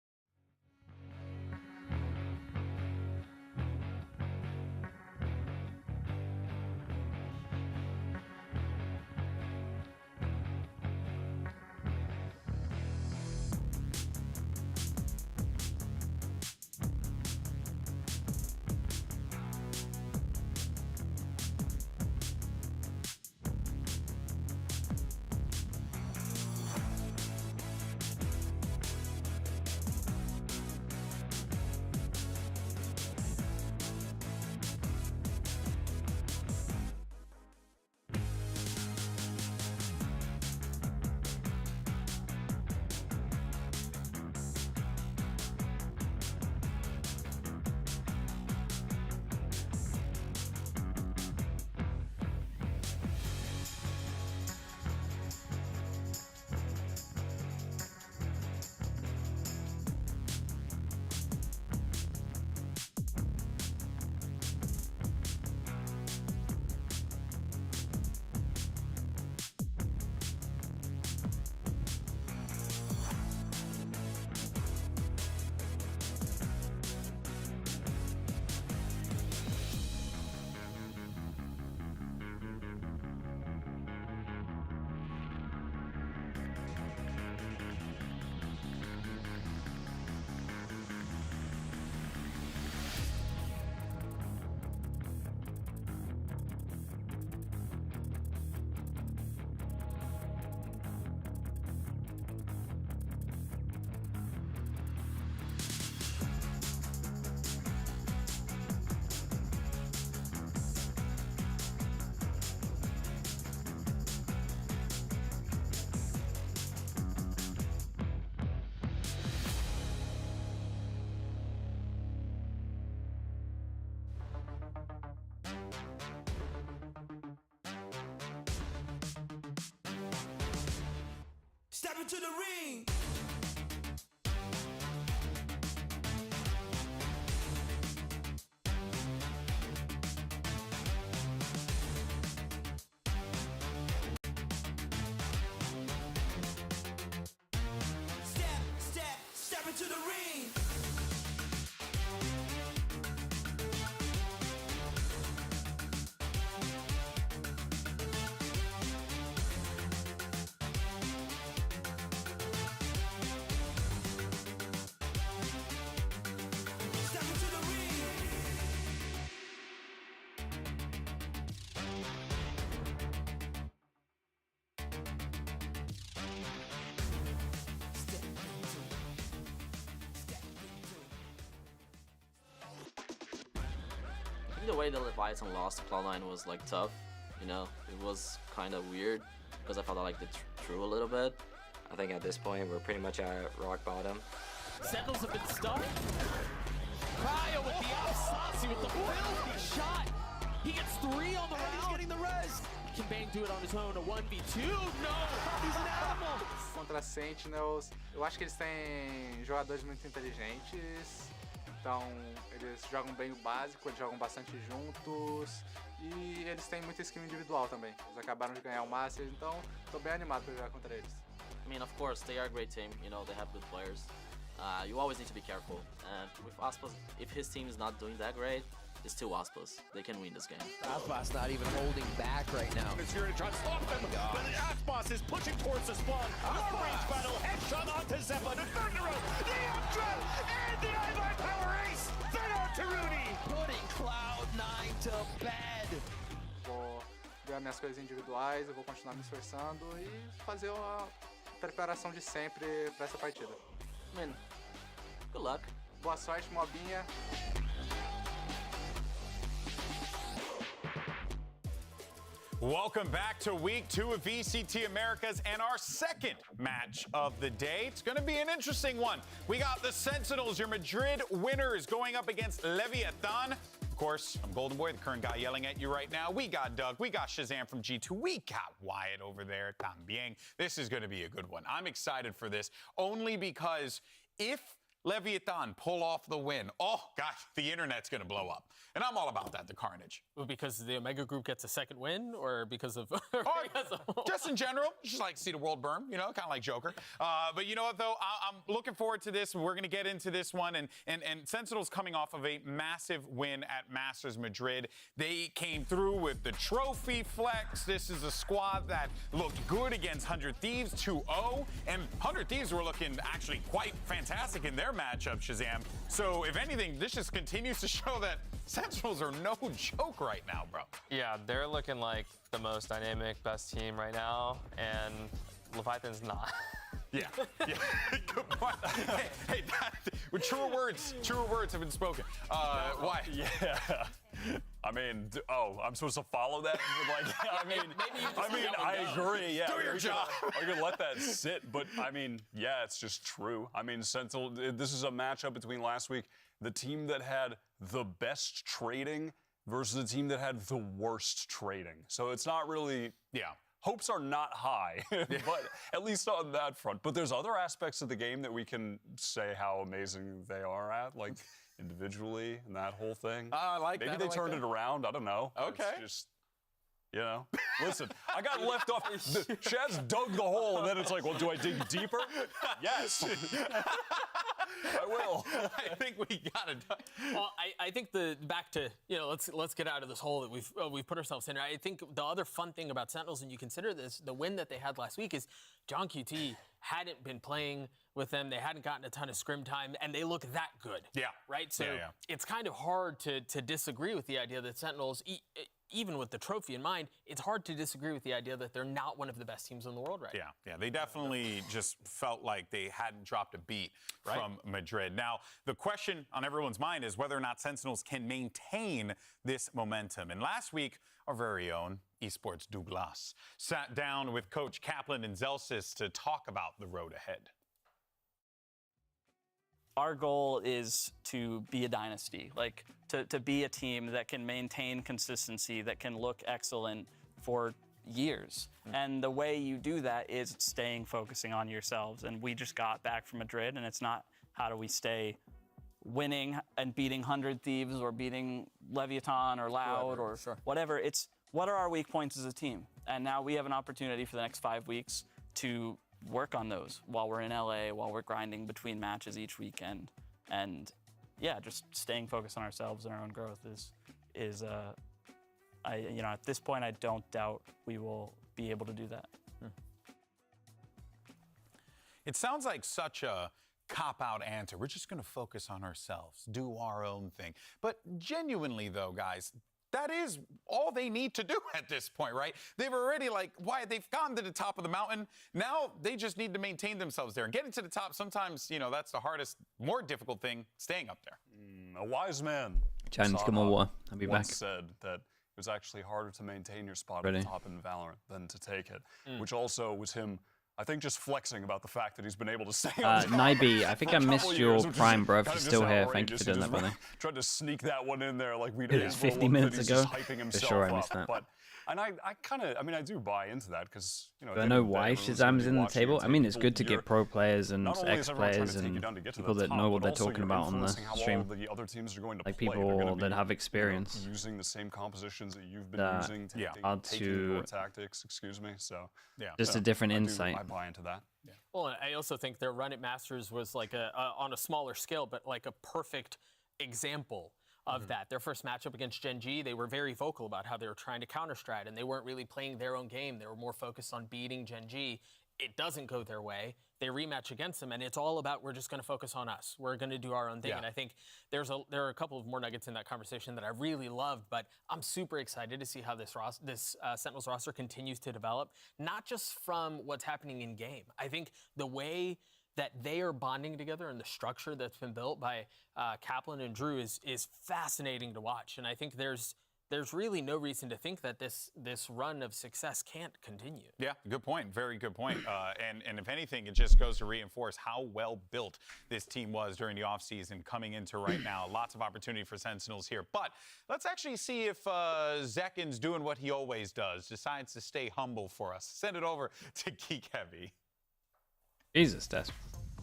Step into the ring. Step into the ring. Step into the ring. I think the way that Leviathan lost to Cloud9 was like tough, you know? It was kind of weird because I felt like they threw a little bit. I think at this point we're pretty much at rock bottom. Sentinels have been stuck. Cryo with the Alsasi with the filthy shot. He gets 3 on the round. He's getting the res. Can Bang do it on his own? A 1v2? No! He's an animal! Contra Sentinels, eu acho que eles têm jogadores muito inteligentes. Então, eles jogam bem o básico, eles jogam bastante juntos. E eles têm muita skill individual também. Eles acabaram de ganhar o Masters, então tô bem animado para jogar contra eles. I mean, of course, they are a great team. You know, they have good players. You always need to be careful. And with Aspas, if his team is not doing that great, it's still Aspas. They can win this game. Aspas not even holding back right now. It's here to try to stop them, but Aspas is pushing towards the spawn. Long range battle, headshot onto Zeppa, the Thundero, the Updrill, and the I-Line Power Ace! Then on to Rudy! Putting Cloud9 to bed. Vou ver minhas coisas individuais, eu vou continuar me esforçando e fazer uma preparação de sempre para essa partida. Man, good luck. Boa sorte, Mobinha. Welcome back to week 2 of VCT Americas and our second match of the day. It's going to be an interesting one. We got the Sentinels, your Madrid winners, going up against Leviathan. Of course, I'm Golden Boy, the current guy yelling at you right now. We got Doug, we got Shazam from G2, we got Wyatt over there, también. This is going to be a good one. I'm excited for this, only because if Leviathan pull off the win, oh gosh, the internet's going to blow up. And I'm all about that, the carnage. Well, because the Omega Group gets a second win, or because of... Just in general, just like to see the world burn, you know, kind of like Joker. But you know what, though? I'm looking forward to this. We're going to get into this one. And Sentinel's coming off of a massive win at Masters Madrid. They came through with the trophy flex. This is a squad that looked good against 100 Thieves 2-0. And 100 Thieves were looking actually quite fantastic in their matchup, Shazam. So if anything, this just continues to show that Sentinels are no joke right now, bro. Yeah, they're looking like the most dynamic, best team right now, and Leviathan's not. Yeah. Good point. Hey, with truer words have been spoken. Why? Yeah. I mean, I'm supposed to follow that? Like, I agree. Yeah, do your job. I could let that sit, but I mean, yeah, it's just true. I mean, Sentinel. This is a matchup between last week, the team that had the best trading versus the team that had the worst trading. So it's not really. Yeah. Hopes are not high, but at least on that front. But there's other aspects of the game that we can say how amazing they are at, like individually and that whole thing. I like that. Maybe they turned it around. I don't know. Okay. It's just, you know, listen, I got left off. Chaz dug the hole, and then it's like, well, do I dig deeper? Yes. I will. I think we got it done. Well, I think back to, you know, let's get out of this hole that we've put ourselves in. I think the other fun thing about Sentinels, and you consider this, the win that they had last week, is John QT hadn't been playing with them. They hadn't gotten a ton of scrim time, and they look that good. Yeah. Right? So yeah. It's kind of hard to disagree with the idea that Sentinels, even with the trophy in mind, it's hard to disagree with the idea that they're not one of the best teams in the world right now. Yeah, they definitely just felt like they hadn't dropped a beat from Madrid. Now, the question on everyone's mind is whether or not Sentinels can maintain this momentum. And last week, our very own esports Douglas sat down with Coach Kaplan and Zelsis to talk about the road ahead. Our goal is to be a dynasty, like to be a team that can maintain consistency, that can look excellent for years. And the way you do that is focusing on yourselves. And we just got back from Madrid, and it's not how do we stay winning and beating 100 Thieves or beating Leviathan or Loud or whatever. It's what are our weak points as a team? And now we have an opportunity for the next 5 weeks to work on those while we're in LA, while we're grinding between matches each weekend. And yeah, just staying focused on ourselves and our own growth is at this point, I don't doubt we will be able to do that. It sounds like such a cop-out answer. We're just going to focus on ourselves, do our own thing. But genuinely, though, guys, that is all they need to do at this point, right? They've already, they've gotten to the top of the mountain. Now they just need to maintain themselves there. And getting to the top, sometimes, that's the hardest, more difficult thing, staying up there. A wise man, Chinese, come on, what? I'll be back. Said that it was actually harder to maintain your spot at the top in Valorant than to take it, which also was him, I think, just flexing about the fact that he's been able to stay on top. Naibi, I think I missed your prime, bro. If you're still here, thank you for doing that, brother. Tried to sneak that one in there like we did. It was 50 minutes ago. For sure, I missed that. But, and I I do buy into that because, Do I know why Shazam's in the table? I mean, it's good to get pro players and ex-players and people that know what they're talking about on the stream. Like people that have experience. Using the same compositions that you've been using, taking your tactics, excuse me. So, just a different insight. I buy into that. Well, I also think their run at Masters was like on a smaller scale, but like a perfect example of that. Their first matchup against Gen G, they were very vocal about how they were trying to counter-strat, and they weren't really playing their own game. They were more focused on beating Gen G. It doesn't go their way. They rematch against them, and it's all about we're just going to focus on us. We're going to do our own thing. And I think there are a couple of more nuggets in that conversation that I really loved, but I'm super excited to see how this Sentinels roster continues to develop, not just from what's happening in game. I think the way that they are bonding together and the structure that's been built by Kaplan and Drew is fascinating to watch. And I think there's really no reason to think that this run of success can't continue. Yeah, good point. Very good point. And if anything, it just goes to reinforce how well built this team was during the offseason coming into right now. Lots of opportunity for Sentinels here. But let's actually see if Zekin's doing what he always does, decides to stay humble for us. Send it over to Geek Heavy. Jesus, Des.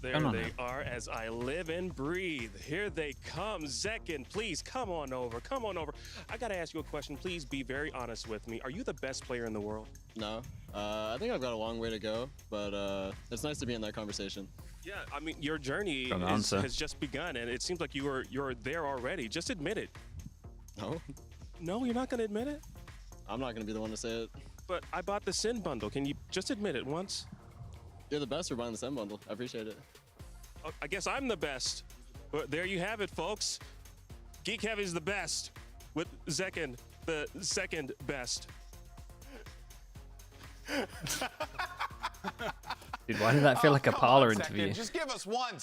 There they are as I live and breathe. Here they come. Zekin, please come on over. Come on over. I got to ask you a question. Please be very honest with me. Are you the best player in the world? No. I think I've got a long way to go, but it's nice to be in that conversation. Yeah, I mean, your journey has just begun, and it seems like you're there already. Just admit it. No? No, you're not going to admit it? I'm not going to be the one to say it. But I bought the Sin bundle. Can you just admit it once? You're the best for buying the Sin bundle. I appreciate it. I guess I'm the best. But there you have it, folks. Geek Heavy's the best, with Zekin the second best. Dude, why did that feel like a parlor interview? Just give us one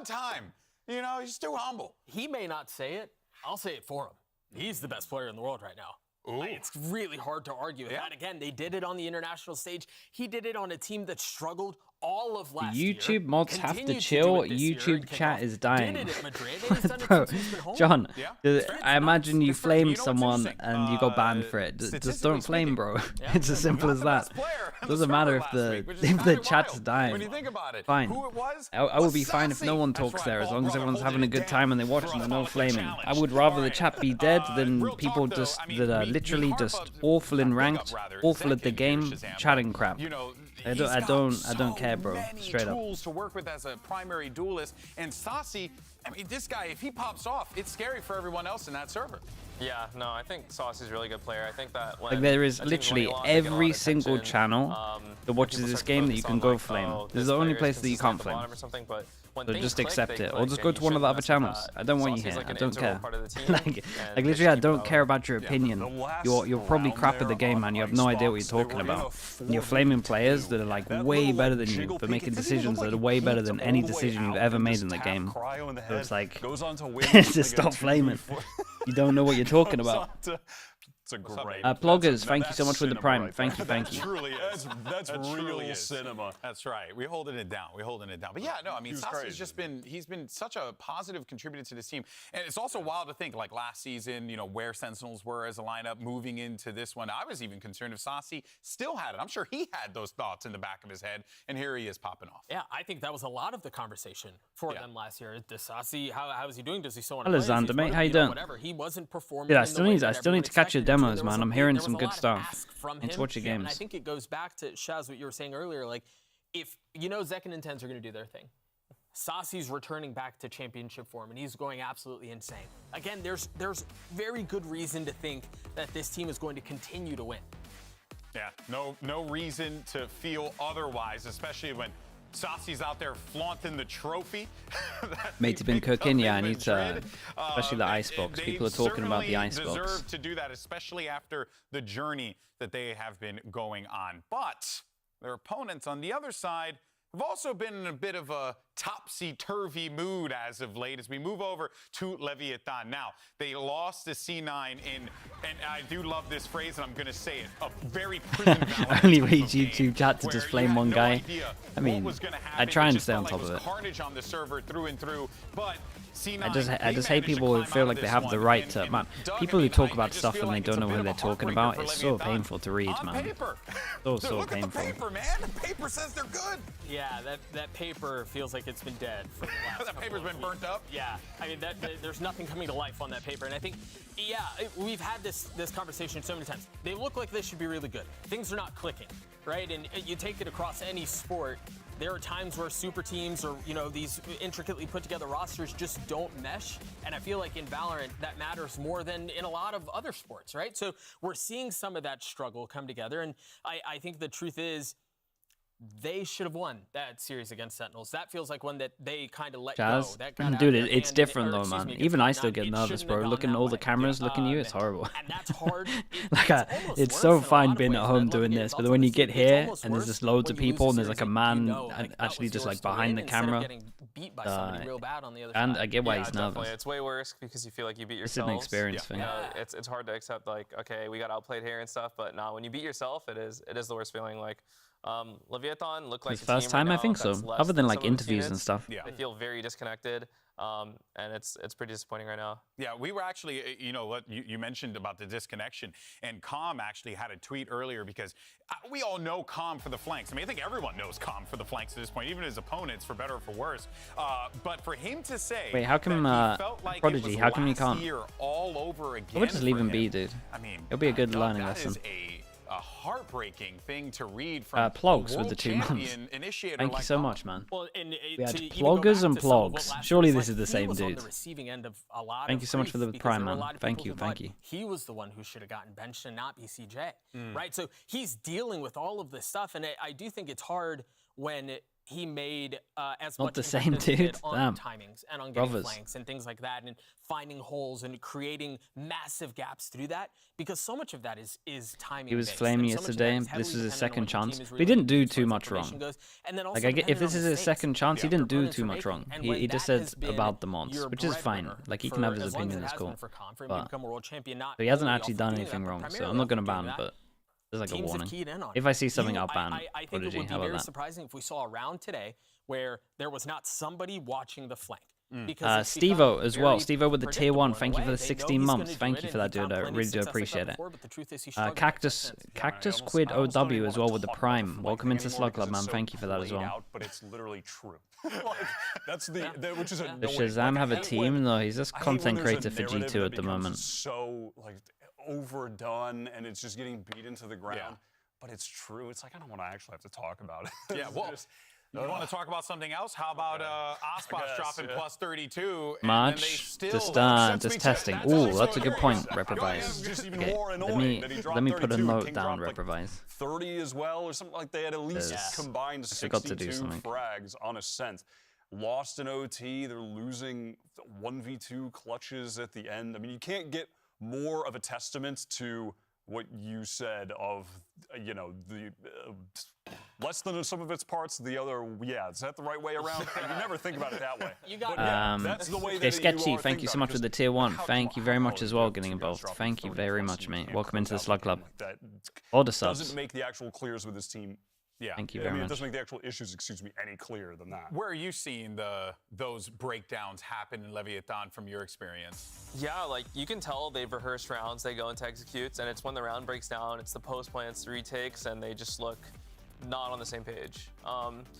time. He's too humble. He may not say it. I'll say it for him. He's the best player in the world right now. It's really hard to argue with that. Again, they did it on the international stage. He did it on a team that struggled all of last year. YouTube mods have to chill. YouTube chat is dying. Bro, John, I imagine you flamed someone and you got banned for it. Just don't flame, bro. It's as simple as that. Doesn't matter if the chat's dying. When you think about it, fine. I will be fine if no one talks there, as long as everyone's having a good time and they watch and there's no flaming. I would rather the chat be dead than people that are literally just awful in ranked, awful at the game, chatting crap. I don't care, bro. Straight up. Tools to work with as a primary duelist, and Saucy, I mean, this guy, if he pops off, it's scary for everyone else in that server. Yeah, no, I think Saucy's a really good player. I think that like there is literally every single channel that watches this game that you can go flame. This is the only place that you can't flame. So just accept it, or just go to one of the other channels. I don't want you here. I don't care. like literally, I don't care about your opinion. You're probably crap at the game, man. You have no idea what you're talking about. And you're flaming players that are like way better than you for making decisions that are way better than any decision you've ever made in the game. So it's like, just stop flaming. You don't know what you're talking about. It's a great. Bloggers, thank you so much for the prime. Thank you. That truly is. That's real cinema. That's right. We're holding it down. But yeah, no, I mean, Sasi's just he's been such a positive contributor to this team. And it's also wild to think, like last season, you know, where Sentinels were as a lineup moving into this one. I was even concerned if Sasi still had it. I'm sure he had those thoughts in the back of his head, and here he is popping off. Yeah, I think that was a lot of the conversation for them last year. Does Sasi, how is he doing? Does he still want to play? Alexander, mate, how you doing? Whatever. He wasn't performing. Dude, I still need to catch your demos, man. I'm hearing some good stuff. Need to watch your games. And I think it goes back to Shaz, what you were saying earlier. Like, if you know Zekken and Tens are going to do their thing, Sasi's returning back to championship form, and he's going absolutely insane. Again, there's very good reason to think that this team is going to continue to win. Yeah, no reason to feel otherwise, especially when Sasi's out there flaunting the trophy. Mate's been cooking, yeah, I need to, especially the icebox. People are talking about the icebox. They deserve to do that, especially after the journey that they have been going on. But their opponents on the other side have also been in a bit of a topsy-turvy mood as of late as we move over to Leviathan. Now, they lost to C9 in, and I do love this phrase, and I'm going to say it, a very prison I only read YouTube chat to just flame one guy. I mean, I try and stay on top of it. Carnage on the server through and through, but C9, I just hate people who feel like they have the right to, man. People who talk about stuff and they don't know what they're talking about, it's so painful to read, man. So painful. Paper, man. The paper says they're good. Yeah, that paper feels like it's been dead for the last That paper's been burnt up? Yeah. I mean, there's nothing coming to life on that paper. And I think, yeah, we've had this conversation so many times. They look like they should be really good. Things are not clicking, right? And you take it across any sport. There are times where super teams or, you know, these intricately put together rosters just don't mesh. And I feel like in Valorant, that matters more than in a lot of other sports, right? So we're seeing some of that struggle come together. And I think the truth is, they should have won that series against Sentinels. That feels like one that they kind of let go. Dude, it's different though, man. Even I still get nervous, bro. Looking at all the cameras looking at you, it's horrible. And that's hard. It's so fine being at home doing this, but then when you get here and there's just loads of people and there's like a man actually just like behind the camera, and I get why he's nervous. It's way worse because you feel like you beat It's yourself. an experience thing. It's hard to accept, like, okay, we got outplayed here and stuff, but no, when you beat yourself, it is the worst feeling. Like, Leviathan looked like His first time, I think so. Other than like interviews and stuff. They feel very disconnected, and it's pretty disappointing right now. Yeah, we were actually, you know, what you mentioned about the disconnection, and Calm actually had a tweet earlier because we all know Calm for the flanks. I mean, I think everyone knows Calm for the flanks at this point, even his opponents, for better or for worse. But for him to say, wait, how come like Prodigy? How come you can't? All over again. I would just leave him be, dude. I mean, it'll be a good learning lesson. A heartbreaking thing to read from Plogs with the 2 months. Thank you so much, man. Well, we had Ploggers and Plogs. Surely this is the same dude. Thank you so much for the prime, man. Thank you. He was the one who should have gotten benched and not BCJ, right? So he's dealing with all of this stuff, and I do think it's hard when he made as not much the same dude on timings and on getting flanks and things like that, and finding holes and creating massive gaps to do that, because so much of that is timing. He was flaming yesterday. This was his second chance. But he didn't do too much wrong. Like, if this is his second chance, he didn't do too much wrong. He just said about the mods, which is fine. Like, he can have his opinion, it's cool. But he hasn't actually done anything wrong, so I'm not going to ban him, but there's like a warning. If I see something, I'll ban Prodigy. How about that? It would be very surprising if we saw a round today where there was not somebody watching the flank. Steve-O as well. Steve-O with the tier 1. Thank you for the 16 months. Thank you for that, dude. I really do appreciate it. Cactus Quid OW as well with the prime. Welcome into Slug Club, man. Thank you for that as well. But it's literally true. That's which is Does Shazam have a team? No, he's just content creator for G2 at the moment. So like overdone, and it's just getting beat into the ground. But it's true. It's like, I don't want to actually have to talk about it. Yeah, well, you want to talk about something else? How about Ospas dropping plus 32? March, just testing. Ooh, that's a good point, Reprovise. Okay, let me put a note down, Reprovise. 30 as well, or something like they had at least combined 62 frags on Ascent. Lost in OT, they're losing 1v2 clutches at the end. I mean, you can't get more of a testament to what you said of, you know, the less than some of its parts, the other, yeah, is that the right way around? You never think about it that way. You got that's the way Okay, that Sketchy, you are thank you so much for the tier 1. Thank you very much as well, getting involved. Thank you very much, mate. Welcome into the Slug Club. All the subs. Doesn't make the actual clears with this team. Yeah, Thank you very It much. doesn't make the actual issues, excuse me, any clearer than that. Where are you seeing those breakdowns happen in Leviathan from your experience? Yeah, like you can tell they've rehearsed rounds, they go into executes, and it's when the round breaks down, it's the post plants, the retakes, and they just look not on the same page.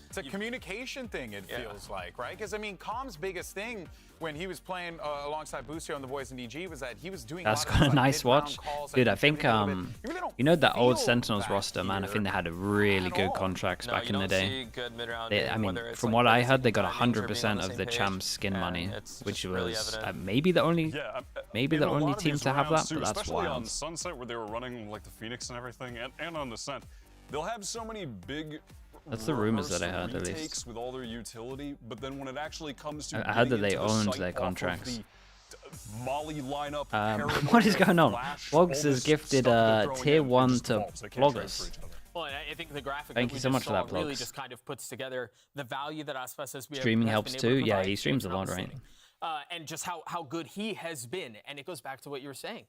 It's a communication thing, it feels like, right? Because, I mean, Calm's biggest thing when he was playing alongside Busio and the boys in EG was that he was doing That's a lot got of a like, nice mid-round watch. calls, Dude, like, I think, you know that old Sentinels roster, man, I think they had a really good contracts No, back you in the don't day. see good mid-round I game, mean, whether it's from like what I basic heard, they got timings or being on 100% the of same the page, champs skin and money, it's which just really was evident. maybe the only, Yeah, maybe in the a lot only of team these to have rounds, that, too, but that's especially on wild. Sunset where they were running like the Phoenix and everything, and on Descent, they'll have so many big. That's the rumors that I heard, at retakes least. with all their utility, but then when it actually comes to I heard that getting they into the owned site their off of contracts. the Molly lineup, What is going on? Flash, Vlogs all has this gifted stuff they're throwing tier in, it 1 just to evolves. They can't trade for bloggers. each other. Well, I think the graphic Thank that you we so just much for saw that, really Vlogs. just kind of puts together the value that Aspas has been Streaming has helps been able too. to Yeah, provide, he streams a if lot, not right? mistaken. And just how good he has been. And it goes back to what you were saying.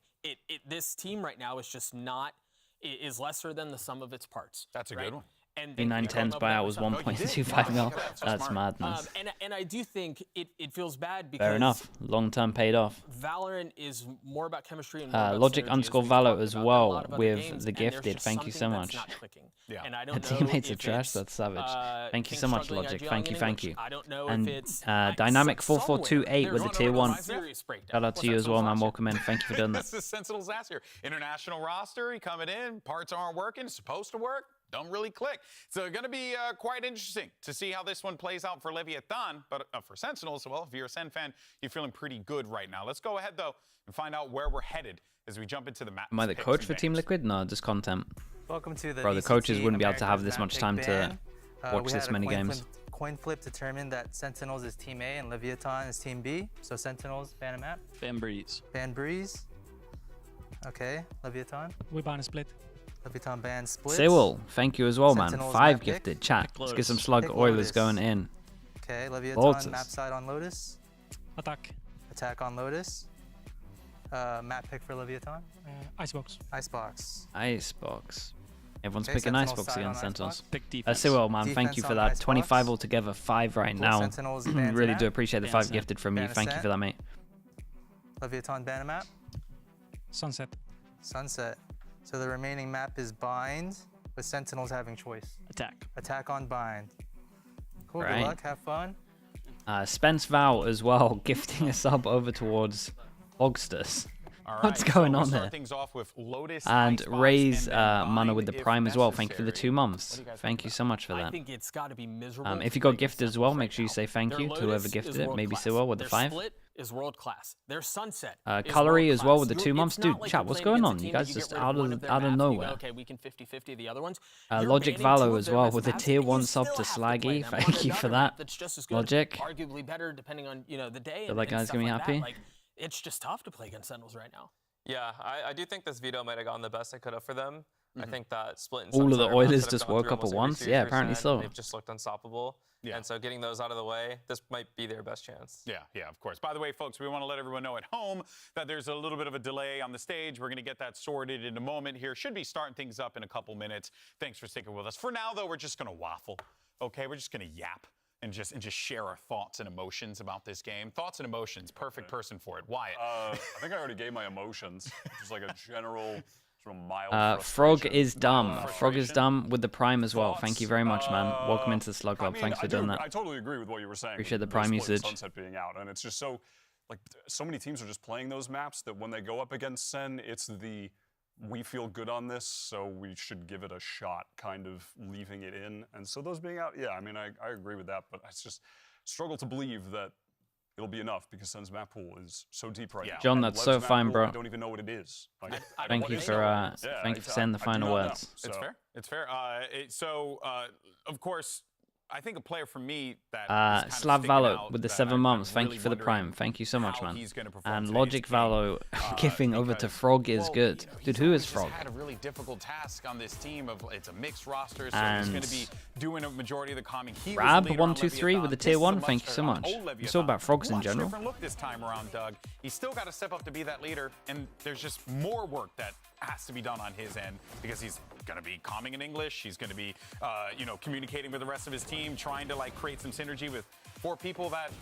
This team right now is just not, is lesser than the sum of its parts. That's a right? good one. And 910's buyout was 1.25 mil. That's madness. and I do think it feels bad because Fair enough. Long term paid off. Valorant is more about chemistry and more about Logic synergy, as underscore we've Valo talked as about. There are a well lot of other with games, the and there's gifted. just Thank you so something much. that's not clicking. Yeah. And I The don't know teammates are if trash. it's, That's savage. Thank you things so much, struggling Logic. IGL Thank you, getting thank glitched. you. I don't know And if it's Dynamic somewhere 4428 with the tier 1. serious breakdown. Shout out to you as well, man. Welcome in. Thank you for doing that. This is Sentinel's ass here. International roster, he coming in, parts aren't working, it's supposed to work, don't really click. So going to be quite interesting to see how this one plays out for Leviathan, but for Sentinels, well, if you're a Sen fan, you're feeling pretty good right now. Let's go ahead, though, and find out where we're headed as we jump into the map. Am I the coach for Team Liquid? No, just content. Welcome to the Bro, the VCT coaches wouldn't be able to have Americas this much map time pick to ban. watch We this had a many games. Coin flip determined that Sentinels is Team A and Leviathan is Team B. So Sentinels ban a map. Ban Breeze. Ban Breeze. Okay, Leviathan. We ban a split. Leviathan ban split. Sewell, thank you as well, man. Sentinels 5 map pick. gifted. Chat. Let's get some Pick slug Oilers Lotus. going in. Okay, Leviathan Lotus. map side on Lotus. Attack. Attack on Lotus. Map pick for Leviathan. Icebox. Icebox. Icebox. Everyone's Okay, picking Sentinels Icebox side against on Sentinels. Icebox. Pick defense. Sewell, man, thank Defense you for on that. Icebox. 25 altogether, 5 right Cool, now. Sentinels bans Really map. do appreciate the Ban 5 set. gifted from you. Ban Thank you set. for that, mate. Leviathan ban a map. Sunset. Sunset. So the remaining map is Bind, with Sentinels having choice. Attack. Attack on Bind. Cool, Right. good luck, have fun. Spence Val as well, gifting a sub over towards Hogsters. All What's right, going so we'll on start there? things off with Lotus, And Icebox, raise and then mana Bind with the if Prime as well. Thank you for the necessary. 2 months. What do you guys Thank you so much for I that. think it's got to be miserable. If you to got play gifted as well, make sure you say thank Their you to Lotus whoever is gifted it. Maybe world-class. Sewell with the Their 5. Split is world class. Their Sunset is Colory as well world-class. with the 2 It's months. not Dude, like chat, you're what's playing going against a on? You team that guys you just get rid out one of their out of maps and you go, nowhere. okay, we can 50-50 the other ones. You're Logic banning 2 Valo of as their well best with the maps, tier and 1 you sub still to have to play Slaggy. them Thank on you for another that. map that's just as good, Logic. arguably better depending on the day. Feel like and guys stuff gonna be like happy? That. Like, it's just tough to play against Sentinels right now. Yeah, I do think this veto might have gone the best I could have for them. I think that split and All of the Sunset Oilers could have just gone woke through up at almost every once? series Yeah, for apparently Sen. so. They've just looked unstoppable. Yeah. And so getting those out of the way, this might be their best chance. Yeah, of course. By the way, folks, we want to let everyone know at home that there's a little bit of a delay on the stage. We're going to get that sorted in a moment here. Should be starting things up in a couple minutes. Thanks for sticking with us. For now, though, we're just going to waffle. Okay, we're just going to yap and just share our thoughts and emotions about this game. Thoughts and emotions, perfect person for it. Wyatt. I think I already gave my emotions. Just like a general sort of mild Frog frustration. is dumb. Frog is dumb with the Prime as well. Thank you very much, man. Welcome into the Slug Club. I mean, Thanks for doing that. I totally agree with what you were saying. Appreciate with the Prime Split and usage. Sunset being out, and it's just so, like, so many teams are just playing those maps that when they go up against Sen, it's the we feel good on this, so we should give it a shot, kind of leaving it in. And so those being out, yeah, I mean, I agree with that, but I just struggle to believe that it'll be enough because Sen's map pool is so deep right now. John, And that's Lev's so map fine, pool, bro. I don't even know what it is. Like, Thank you for thank you for saying the final words. It's fair. It's fair. Of course, I think a player for me that Slav Valo with the 7 months. Thank you for the prime. Thank you so much, man. And Logic Valo giving over to Frog is good. Dude, who is Frog? Had a really difficult task on this team of it's a mixed roster, so he's going to be doing a majority of the calming. Rab123 with the tier 1. Thank you so much. It's all about frogs in general. Different look this time around, Doug. He's still got to step up to be that leader, and there's just more work that has to be done on his end because he's going to be calming in English. He's going to be, communicating with the rest of his team, trying to like create some synergy with 4 people that,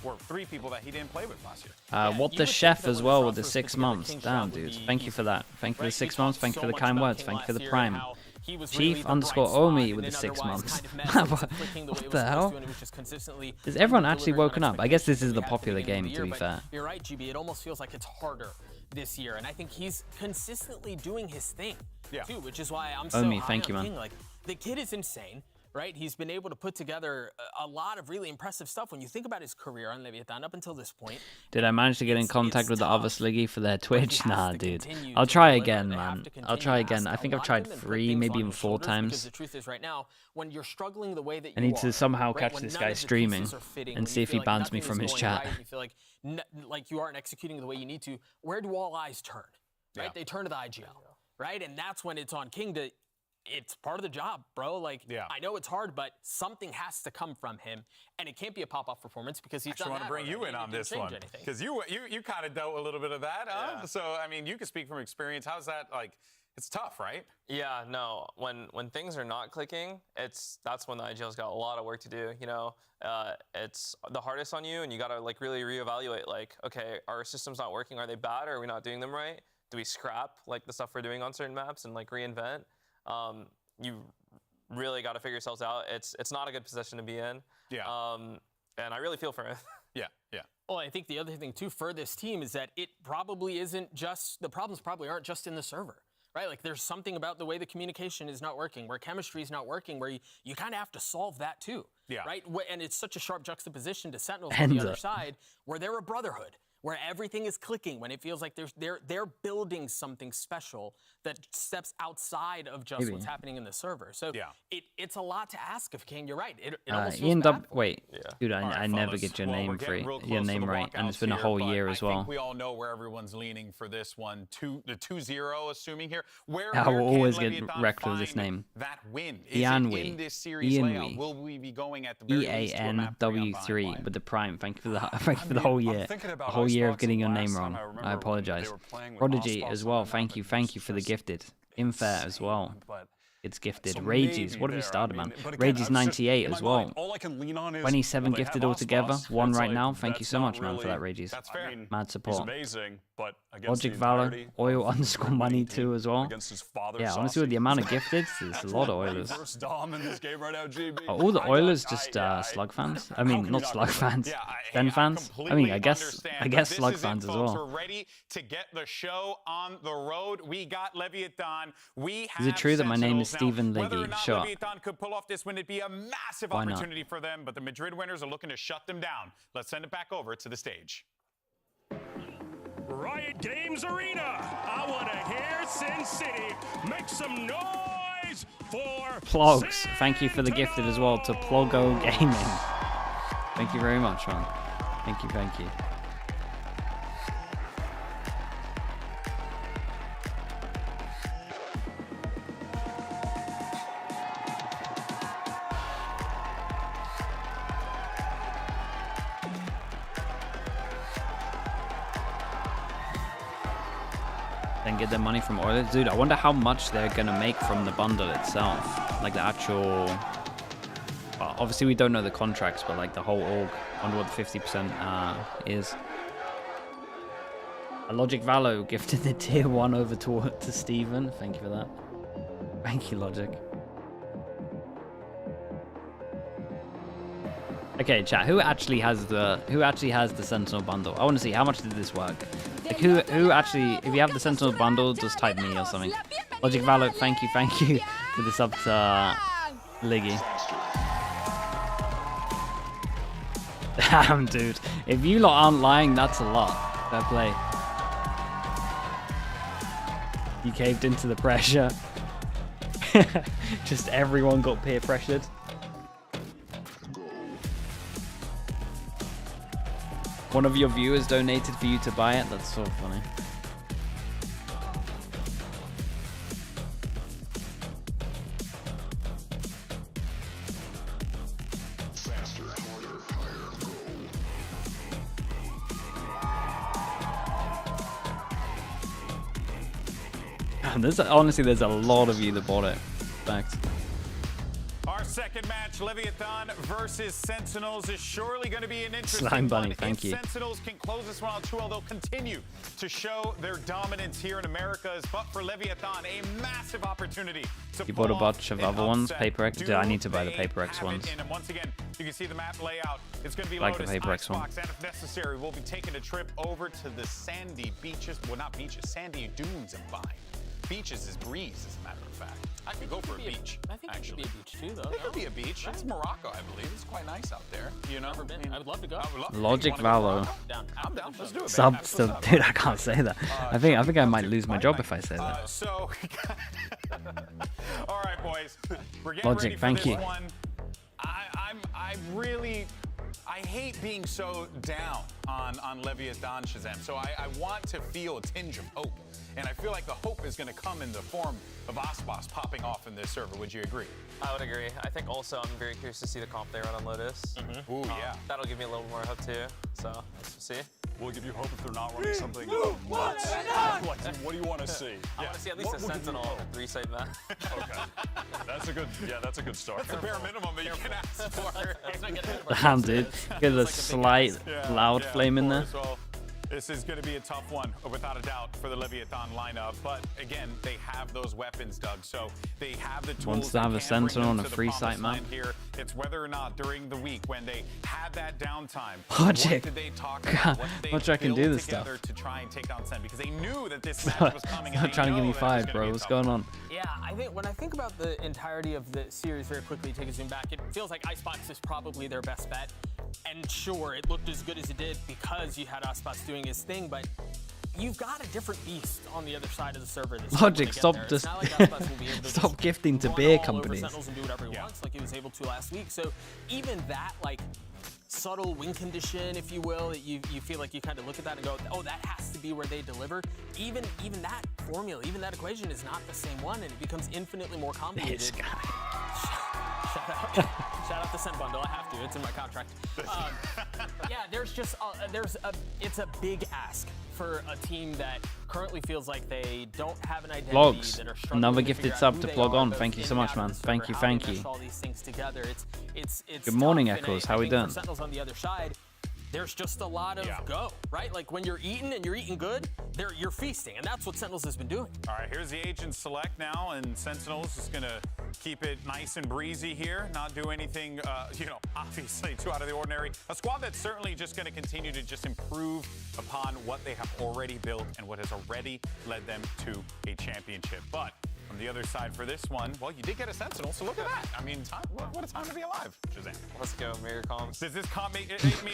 or 3 people that he didn't play with last year. What the chef as well with the 6 months. Damn, dude. Thank you for that. Thank you for the 6 months. Thank you for the kind words. Thank you for the prime. Chief_Omi with the 6 months. What the hell? Is everyone actually woken up? I guess this is the popular game, to be fair. You're right, GB. It almost feels like it's harder this year, and I think he's consistently doing his thing, too, which is why I'm so high thank you, on man. King. Like, the kid is insane, right? He's been able to put together a lot of really impressive stuff when you think about his career on Leviathan up until this point. Did I manage to get in contact with the other Sliggy for their Twitch? Nah, dude. I'll try again, man. I'll try again. I think I've tried 3, maybe even 4 times. Because the truth is, right now, when you're struggling the way that I need to somehow catch this guy streaming and see if he bans me from his chat. You feel like you aren't executing the way you need to. Where do all eyes turn? Right? They turn to the IGL, right? And that's when it's on King to. It's part of the job, bro. Like, I know it's hard, but something has to come from him, and it can't be a pop-off performance because he's done that. I want to bring you in on this one because you kind of dealt a little bit of that. Huh? So I mean, you can speak from experience. How's that like? It's tough, right? Yeah, no. When things are not clicking, that's when the IGL's got a lot of work to do. It's the hardest on you, and you gotta like really reevaluate. Like, okay, our system's not working. Are they bad, or are we not doing them right? Do we scrap like the stuff we're doing on certain maps and like reinvent? You really got to figure yourselves out. It's not a good position to be in. Yeah. And I really feel for him. Yeah. Well, I think the other thing too for this team is that it probably isn't just the problems. Probably aren't just in the server, right? Like there's something about the way the communication is not working, where chemistry is not working, where you kind of have to solve that too. Yeah. Right. And it's such a sharp juxtaposition to Sentinels on the other side, where they're a brotherhood, where everything is clicking, when it feels like they're building something special that steps outside of just what's happening in the server. So it's a lot to ask of King. You're right. It almost feels bad. Wait, dude, I never get your name right, and it's been a whole year as well. I think we all know where everyone's leaning for this one. The 2-0, assuming here. I will always get wrecked with this name. That win. Is it in this series layout? Will we be going at the very least to a map 3 on EANW3 with the prime. Thank you for the whole year. A whole year of getting your name wrong. I apologize. Prodigy as well. Thank you for the gifted. Infair as well. It's gifted. Rages. What have you started, man? Rages 98 as well. 27 gifted altogether. 1 right now. Thank you so much, man, for that, Rages. Mad support. Logic Valor. Oil_money too as well. Yeah, honestly, with the amount of gifted, there's a lot of Oilers. Are all the Oilers just Slug fans? I mean, not Slug fans. Ben fans? I mean, I guess Slug fans as well. We're ready to get the show on the road. We got Leviathan. Is it true that my name is Stephen Liggy? Sure. Leviathan could pull off this win, it'd be a massive opportunity for them, but the Madrid winners are looking to shut them down. Let's send it back over to the stage. Riot Games Arena. I want to hear Sin City make some noise for Plogs. Thank you for the gifted as well to Plogo Gaming. Thank you very much, man. Thank you. Then get their money from Oilers. Dude, I wonder how much they're gonna make from the bundle itself. Like the actual... Well, obviously we don't know the contracts, but like the whole org. I wonder what the 50% is. A Logic Valo gifted the tier 1 over to Steven. Thank you for that. Thank you, Logic. Okay, chat. Who actually has the Sentinel bundle? I want to see how much did this work. Like who actually? If you have the Sentinel bundle, just type me or something. Logic Valo, thank you for the sub to Liggy. Damn, dude. If you lot aren't lying, that's a lot. Fair play. You caved into the pressure. Just everyone got peer pressured. One of your viewers donated for you to buy it. That's so funny. Honestly, there's a lot of you that bought it. Thanks. Our second match, Leviathan versus Sentinels, is surely going to be an interesting Slime Bunny, one. thank you. Sentinels can close this one out 2-0. They'll continue to show their dominance here in Americas, but for Leviathan, a massive opportunity to You bought a pull bunch of off other an ones, upset. Paper X. Do I need to buy the they Paper X have it ones. in? And once again, you can see the map layout. It's going to be Like the Lotus, Paper X one. Icebox, and if necessary, we'll be taking a trip over to the sandy beaches. Well, not beaches, sandy dunes and Vine. Beaches is breeze, as a matter of fact. I could go for a beach. I think it could be a beach too, though. It could be a beach. It's Morocco, I believe. It's quite nice out there. You know, Never been. I would love to go. Logic Valo. Down. I'm down. Let's do it. Sub still, dude. I can't say that. I think I might lose my job if I say that. So, all right, boys. We're getting Logic, ready for thank this you. one. I hate being so down on Leviathan Shazam. So I want to feel a tinge of hope. And I feel like the hope is going to come in the form of Osbos popping off in this server. Would you agree? I would agree. I think also I'm very curious to see the comp they run on Lotus. Ooh, yeah. That'll give me a little more hope too. So let's see. We'll give you hope if they're not running something. What do you want to see? I want to see at least a Sentinel 3-side map. Okay. That's a good start. That's the bare minimum that you can ask for. Damn, dude. Get a slight loud flame in there. Well, this is going to be a tough one, without a doubt, for the Leviathan lineup. But again, they have those weapons, Doug. So they have the tools. Wants to have a that can bring Sentinel them on a to the free promised site map. land here. It's whether or not during the week when they had that downtime, Logic. what did they talk God, about? What did they Logic can build do this together stuff. to try and take down Sen? Because they knew that this match Stop was coming. And they trying to give know me that it was fired, gonna bro. be a What's tough going one. on? Yeah, I think when I think about the entirety of the series very quickly, take a zoom back, it feels like Icebox is probably their best bet. And sure, it looked as good as it did because you had Icebox doing his thing, but you've got a different beast on the other side of the server. Logic, stop just stop gifting to beer companies. Sentinels and do whatever he wants, like he was able to last week. So even that, like, subtle win condition, if you will, that you feel like you kind of look at that and go, oh, that has to be where they deliver. Even that formula, even that equation is not the same one, and it becomes infinitely more complicated. This guy. Shout out the Send Bundle. I have to. It's in my contract. Yeah, there's just it's a big ask for a team that currently feels like they don't have an identity. Vlogs. That are struggling Another to gifted figure out sub who to they plug are, on. both Thank you in so and much, out of man. the server, Thank you, how they thank mesh you. all these things together. It's Good morning, tough, and Echoes. I How we think doing? for Sentinels on the other side, there's just a lot of go, right? Like when you're eating and you're eating good, you're feasting, and that's what Sentinels has been doing. All right, here's the agent select now, and Sentinels is going to keep it nice and breezy here, not do anything, obviously too out of the ordinary. A squad that's certainly just going to continue to just improve upon what they have already built and what has already led them to a championship. But on the other side for this one, well, you did get a Sentinel, so look at that. I mean, what a time to be alive, Shazam. Let's go, Mirror Comms. Does this comp make,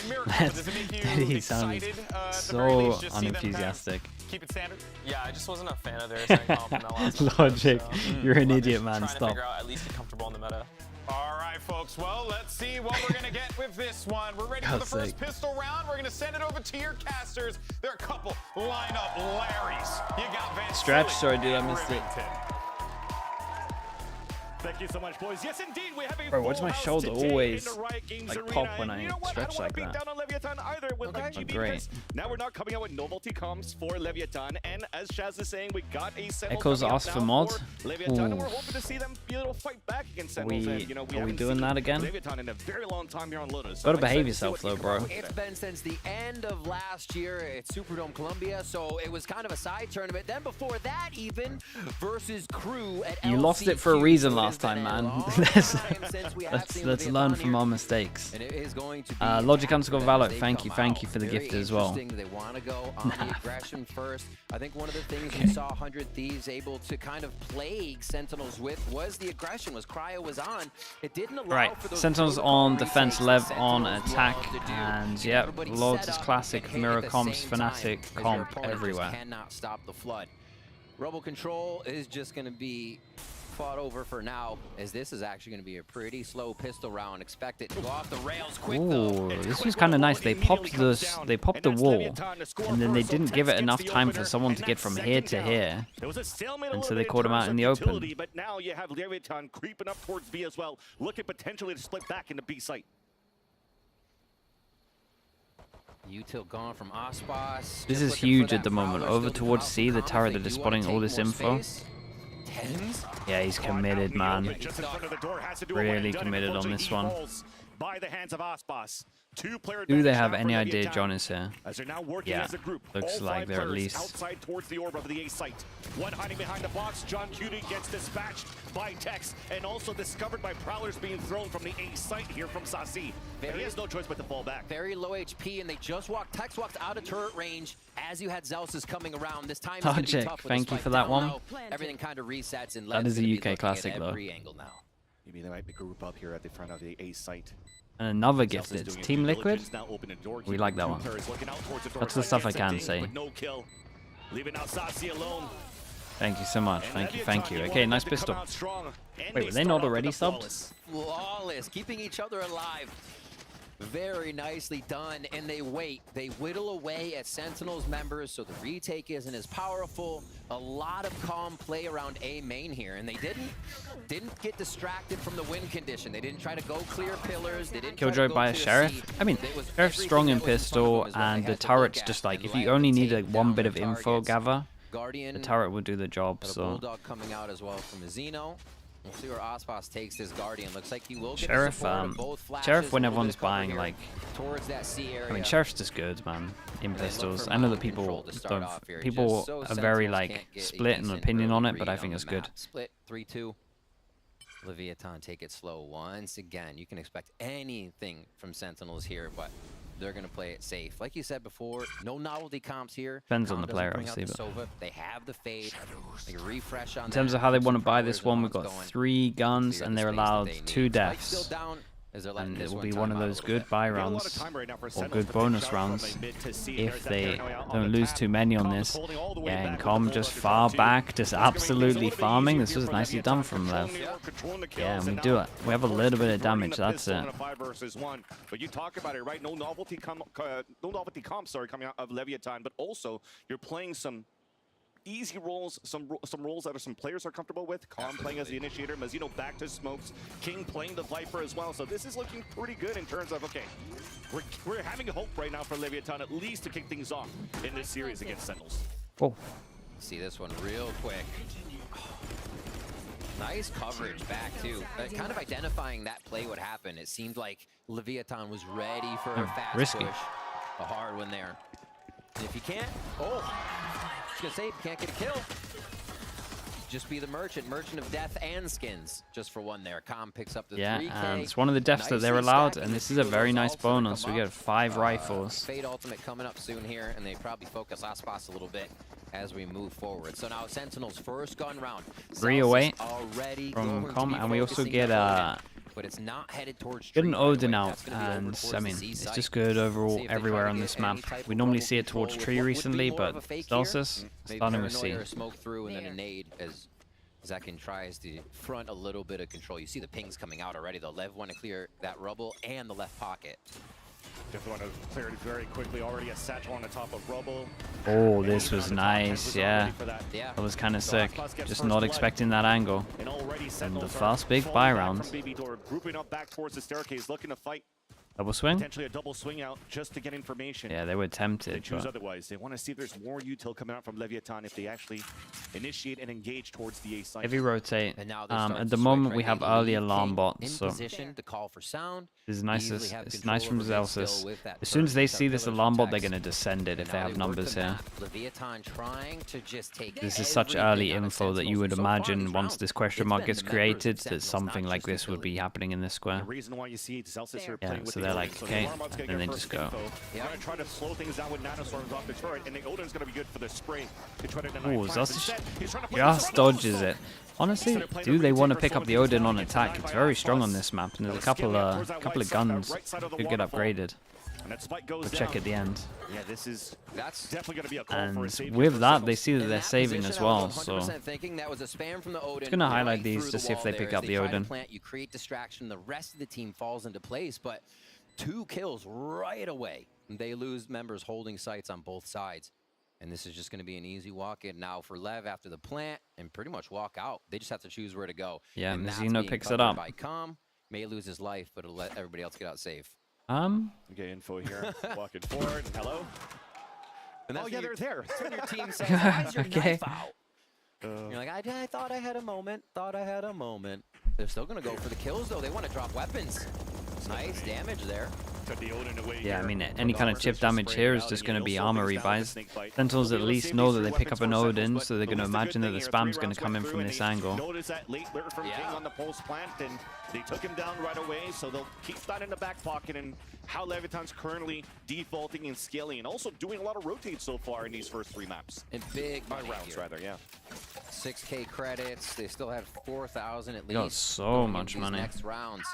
Mirror Comms, does it make you He sounded excited at the so very least? Just see them kind of unenthusiastic. keep it standard? Yeah, I just wasn't a fan of their second comp in that last one, Logic, so, you're an idiot, I'm man. trying to Stop. figure out at least get comfortable in the meta. All right, folks. Well, let's see what we're going to get with this one. We're ready for the God's first sake. pistol round. We're going to send it over to your casters. There are a couple lineup Larrys. You got Van Stretch, Silly sorry, dude, I and missed it. Rivington. Thank you so much, boys. Yes, indeed, we have a Bro, why does full my house shoulder today always, in the Riot Games like, Arena. pop when And I you know what? stretch I don't like want to that? beat down on Leviathan either with like GB great. because now we're not coming out with no multi-comms for Leviathan, and as Shaz is saying, we got a Sentinel Echoes coming up asked for now mod. for Leviathan, and we're Ooh. hoping to see them be able to fight back against Are Sentinels. we- And, you know, are we haven't doing seen that again? Leviathan in a very long time here on Lotus. Gotta I'm behave excited to see yourself, what though, they bro. come up with It's today. been since the end of last year at Superdome Columbia, so it was kind of a side tournament. Then before that, even versus Crew at You lost it for a reason last time, man. Let's learn from our mistakes. And it is going to be Logic underscore Valor, they thank you come for the out. gift as well. Very interesting. They want to go on the aggression first. I think one of the things we saw 100 Thieves able to kind of plague Sentinels with was the aggression. Was Cryo was on. It didn't allow Right, for those Sentinels protocol on defense, retakes Lev that on Sentinels attack, love to do. and yep, Everybody Loads set is up classic, and hit mirror at the comps, same Fnatic, time, as your comp opponent just everywhere. cannot stop the flood. Rebel Control is just going to be fought over for now, as this is actually going to be a pretty slow pistol round. Expect it to go off the rails quick, though. Ooh, this was kind of nice. They popped the wall, and then they didn't give it enough time for someone to get from here to here, and so they caught him out in the open. But now you have Leviathan creeping up towards B as well, looking potentially to split back into B site. Util gone from Aspas. This is huge at the moment. Over towards C, the turret that is spotting all this info. Yeah, he's committed, man. Really committed on this one. By the hands of Aspas. Do they have any idea John is here? As they're now working Yeah, as a group. looks All like five they're at players least... outside towards the orb of the A site. One hiding behind the box. John Cutie gets dispatched by Tex, and also discovered by Prowlers being thrown from the A site here from Sasi. He has no choice but to fall back. Very low HP, and they just walked. Tex walked out of turret range as you had Zelsis coming around. This time is going to be tough. Thank you for that one. Everything kind of resets, and that is a UK classic, though. Angle now. Maybe they might group up here at the front of the A site. And another gifted. Team Liquid? We like that one. That's the stuff I can say. Thank you so much. Thank you. Okay, nice pistol. Wait, were they not already subbed? Flawless, keeping each other alive. Very nicely done, and they wait. They whittle away at Sentinels members, so the retake isn't as powerful. A lot of calm play around A main here, and they didn't get distracted from the win condition. They didn't try to go clear pillars. They didn't Killjoy by a Sheriff. I mean, Sheriff's strong in pistol, and the turret's just like, if you only need like one bit of info gather, the turret will do the job. So Bulldog coming out as well from Azino. We'll see where Aspas takes this Guardian. Looks like he will get Sheriff, support of both flashes. Sheriff when everyone's buying like, towards that C area. I mean, Sheriff's just good, man, in pistols. I know that people are very like split in opinion on it, but I think it's good. Split 3-2. Leviathan take it slow once again. You can expect anything from Sentinels here, but they're going to play it safe. Like you said before, no novelty comps here. Depends on the player, obviously. But they have the fade. They refresh on in terms of how they want to buy this one, we've got 3 guns, and they're allowed 2 deaths. And it will be one of those good buy rounds, or good bonus rounds, if they don't lose too many on this. Yeah, and Com just far back, just absolutely farming. This was nicely done from Lev. Yeah, and we do it. We have a little bit of damage, that's it. But you talk about it, right? No novelty comps, sorry, coming out of Leviathan, but also you're playing some easy roles, some roles that some players are comfortable with. Calm playing as the initiator, Mazzino back to smokes, King playing the Viper as well. So this is looking pretty good in terms of, okay, we're having hope right now for Leviathan at least to kick things off in this series against Sentinels. Oh. See this one real quick. Nice coverage back too. Kind of identifying that play would happen. It seemed like Leviathan was ready for a fast risky push. A hard one there. And if you can't, I was gonna say, if you can't get a kill, just be the merchant of death and skins. Just for one there. Com picks up the 3K. And it's one of the deaths that they're allowed, and this is a very nice bonus. We get 5 rifles. Fade ultimate coming up soon here, and they probably focus Aspas a little bit as we move forward. So now Sentinel's first gun round. 3 away from Com, and we also get but it's not headed towards get an Odin out, and I mean, it's just good overall everywhere on this map. We normally see it towards tree recently, but Celsius starting with C. Smoke through and then a nade as Zekin tries to front a little bit of control. You see the pings coming out already though. Lev want to clear that rubble and the left pocket. Definitely want to clear it very quickly. Already a satchel on the top of rubble. Oh, this was nice, yeah. That was kind of sick. Just not expecting that angle. And the first big buy round. Grouping up back towards the staircase, looking to fight. Double swing? Potentially a double swing out just to get information. Yeah, they were tempted. They choose otherwise. They want to see if there's more util coming out from Leviathan if they actually initiate and engage towards the A site. Heavy rotate. At the moment, we have early alarm bots, so to call for sound. This is nice. It's nice from Zelsis. As soon as they see this alarm bot, they're going to descend it if they have numbers here. This is such early info that you would imagine once this question mark gets created that something like this would be happening in this square. The reason why you see Zelsis here yeah, playing with so they're like, okay, and they just go. They're going to try to slow things down with nanostorms off the turret, and the Odin's going to be good for the spray. Oh, Zelsis just dodges it. Honestly, do they want to pick up the Odin on attack? It's very strong on this map, and there's a couple of guns that could get upgraded. And that spike goes We'll down. check at the end. Yeah, that's definitely going to be a call for a save. And with that, they see that they're saving as well. So thinking that was a spam from the Odin. it's going to highlight right these to see if they pick up the Odin. Plant, you create distraction, the rest of the team falls into place, but 2 kills right away. They lose members holding sites on both sides. And this is just going to be an easy walk-in now for Lev after the plant and pretty much walk out. They just have to choose where to go. Yeah, and Zeno picks it up. By Com, may lose his life, but it'll let everybody else get out safe. Okay, info here. Walking forward. Hello. And Oh yeah, they're there. That's when your team says, "Why is your Okay. knife out?" You're like, I thought I had a moment. Thought I had a moment. They're still going to go for the kills, though. They want to drop weapons. Nice damage there. Took the Odin away Yeah, I here. mean, any kind of chip damage here is just going to be armor rebuys. Sentinels at least know that they pick up an Odin, so they're going to imagine that the spam's going to come in from this angle. Notice that late lurk from King on the post plant, and they took him down right away, so they'll keep that in the back pocket. And how Leviathan's currently defaulting and scaling, and also doing a lot of rotates so far in these first 3 maps. And big by money rounds, here. rather, yeah. 6K credits. They still have 4,000 at least. Got so going much into these money. Next rounds.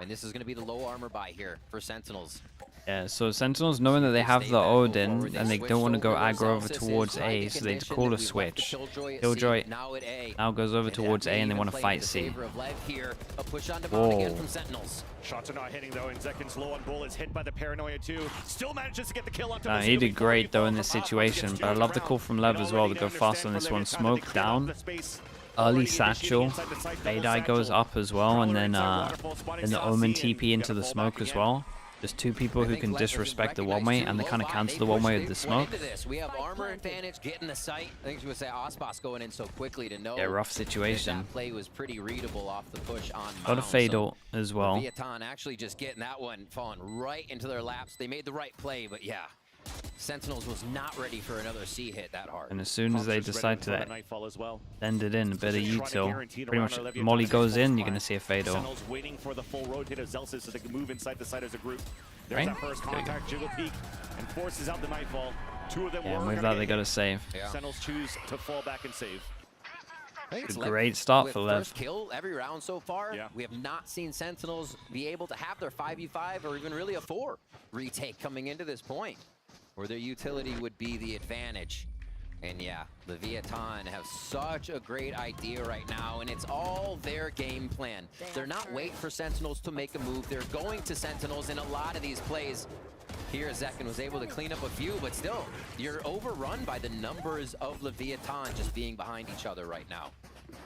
And this is going to be the low armor buy here for Sentinels. Yeah, so Sentinels, knowing that they have the Odin and they don't want to go aggro over towards A, so they call a switch. Killjoy now goes over towards A and they want to fight C. Whoa. Shots are not hitting though, and Zekin's low on bullets, hit by the paranoia too. Still manages to get the kill onto He did great though in this situation, but I love the call from Lev as well to go fast on this one. Smoke down. Early satchel. Badai goes up as well, and then the Omen TP into the smoke as well. There's 2 people who can disrespect the one-way, and they kind of cancel the one-way with the smoke. We have armor advantage, getting the sight. I think you would say Ospas going in so quickly to know. Yeah, rough situation. That play was pretty readable off the push on Got a Mount, fade so ult as well. Leviathan actually just getting that one falling right into their laps. They made the right play, but yeah. Sentinels was not ready for another C hit that hard. And as soon as they decide to end it in, a bit of util, pretty much Molly goes in, you're going to see a fade ult. Sentinels waiting for the full rotate of Zelsis so they can move inside the site as a group. There's Right? that first contact, jiggle peek, and forces out the nightfall. 2 of them Yeah, were and with gonna that they get got to save. Sentinels choose to fall back and save. It's a great start for Lev. First kill every round so far. Yeah. We have not seen Sentinels be able to have their 5v5 or even really a 4 retake coming into this point, where their utility would be the advantage. And yeah, Leviathan have such a great idea right now, and it's all their game plan. They're not waiting for Sentinels to make a move. They're going to Sentinels in a lot of these plays. Here, Zekin was able to clean up a few, but still, you're overrun by the numbers of Leviathan just being behind each other right now.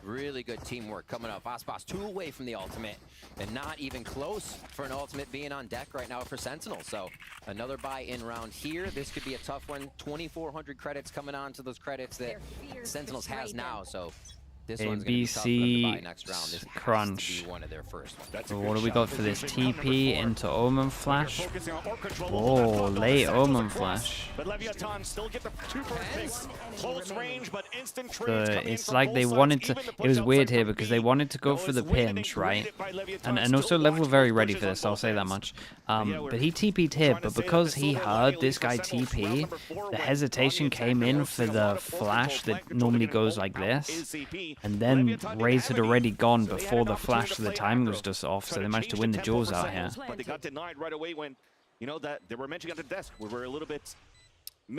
Really good teamwork coming up. Ospas 2 away from the ultimate, and not even close for an ultimate being on deck right now for Sentinel. So another buy-in round here. This could be a tough one. 2,400 credits coming on to those credits that Sentinels has now. So this one's going to be tough for them to buy next round. This crunch. has to be one of their first ones. So what do we got for this? TP into Omen Flash. Oh, late Omen Flash. But Leviathan still get the 2 first picks. Close range, but instant So trades coming in it's from like both they sides. wanted to. Even the It was push weird outside here from because B. they wanted to go Noah's for the winning and pinch, right? greeted by Leviathan. And also Still Lev were watch very both ready pushes for on this, I'll both say that ends. much. Yeah, But he TP'd here, but because he heard this guy TP, the hesitation came in for the flash that normally goes like this. And then Raze had already gone before the flash, so the timing was just off, so they managed to win the duels out here. But they got denied right away when, you know, that they were mentioning at the desk. We were a little bit.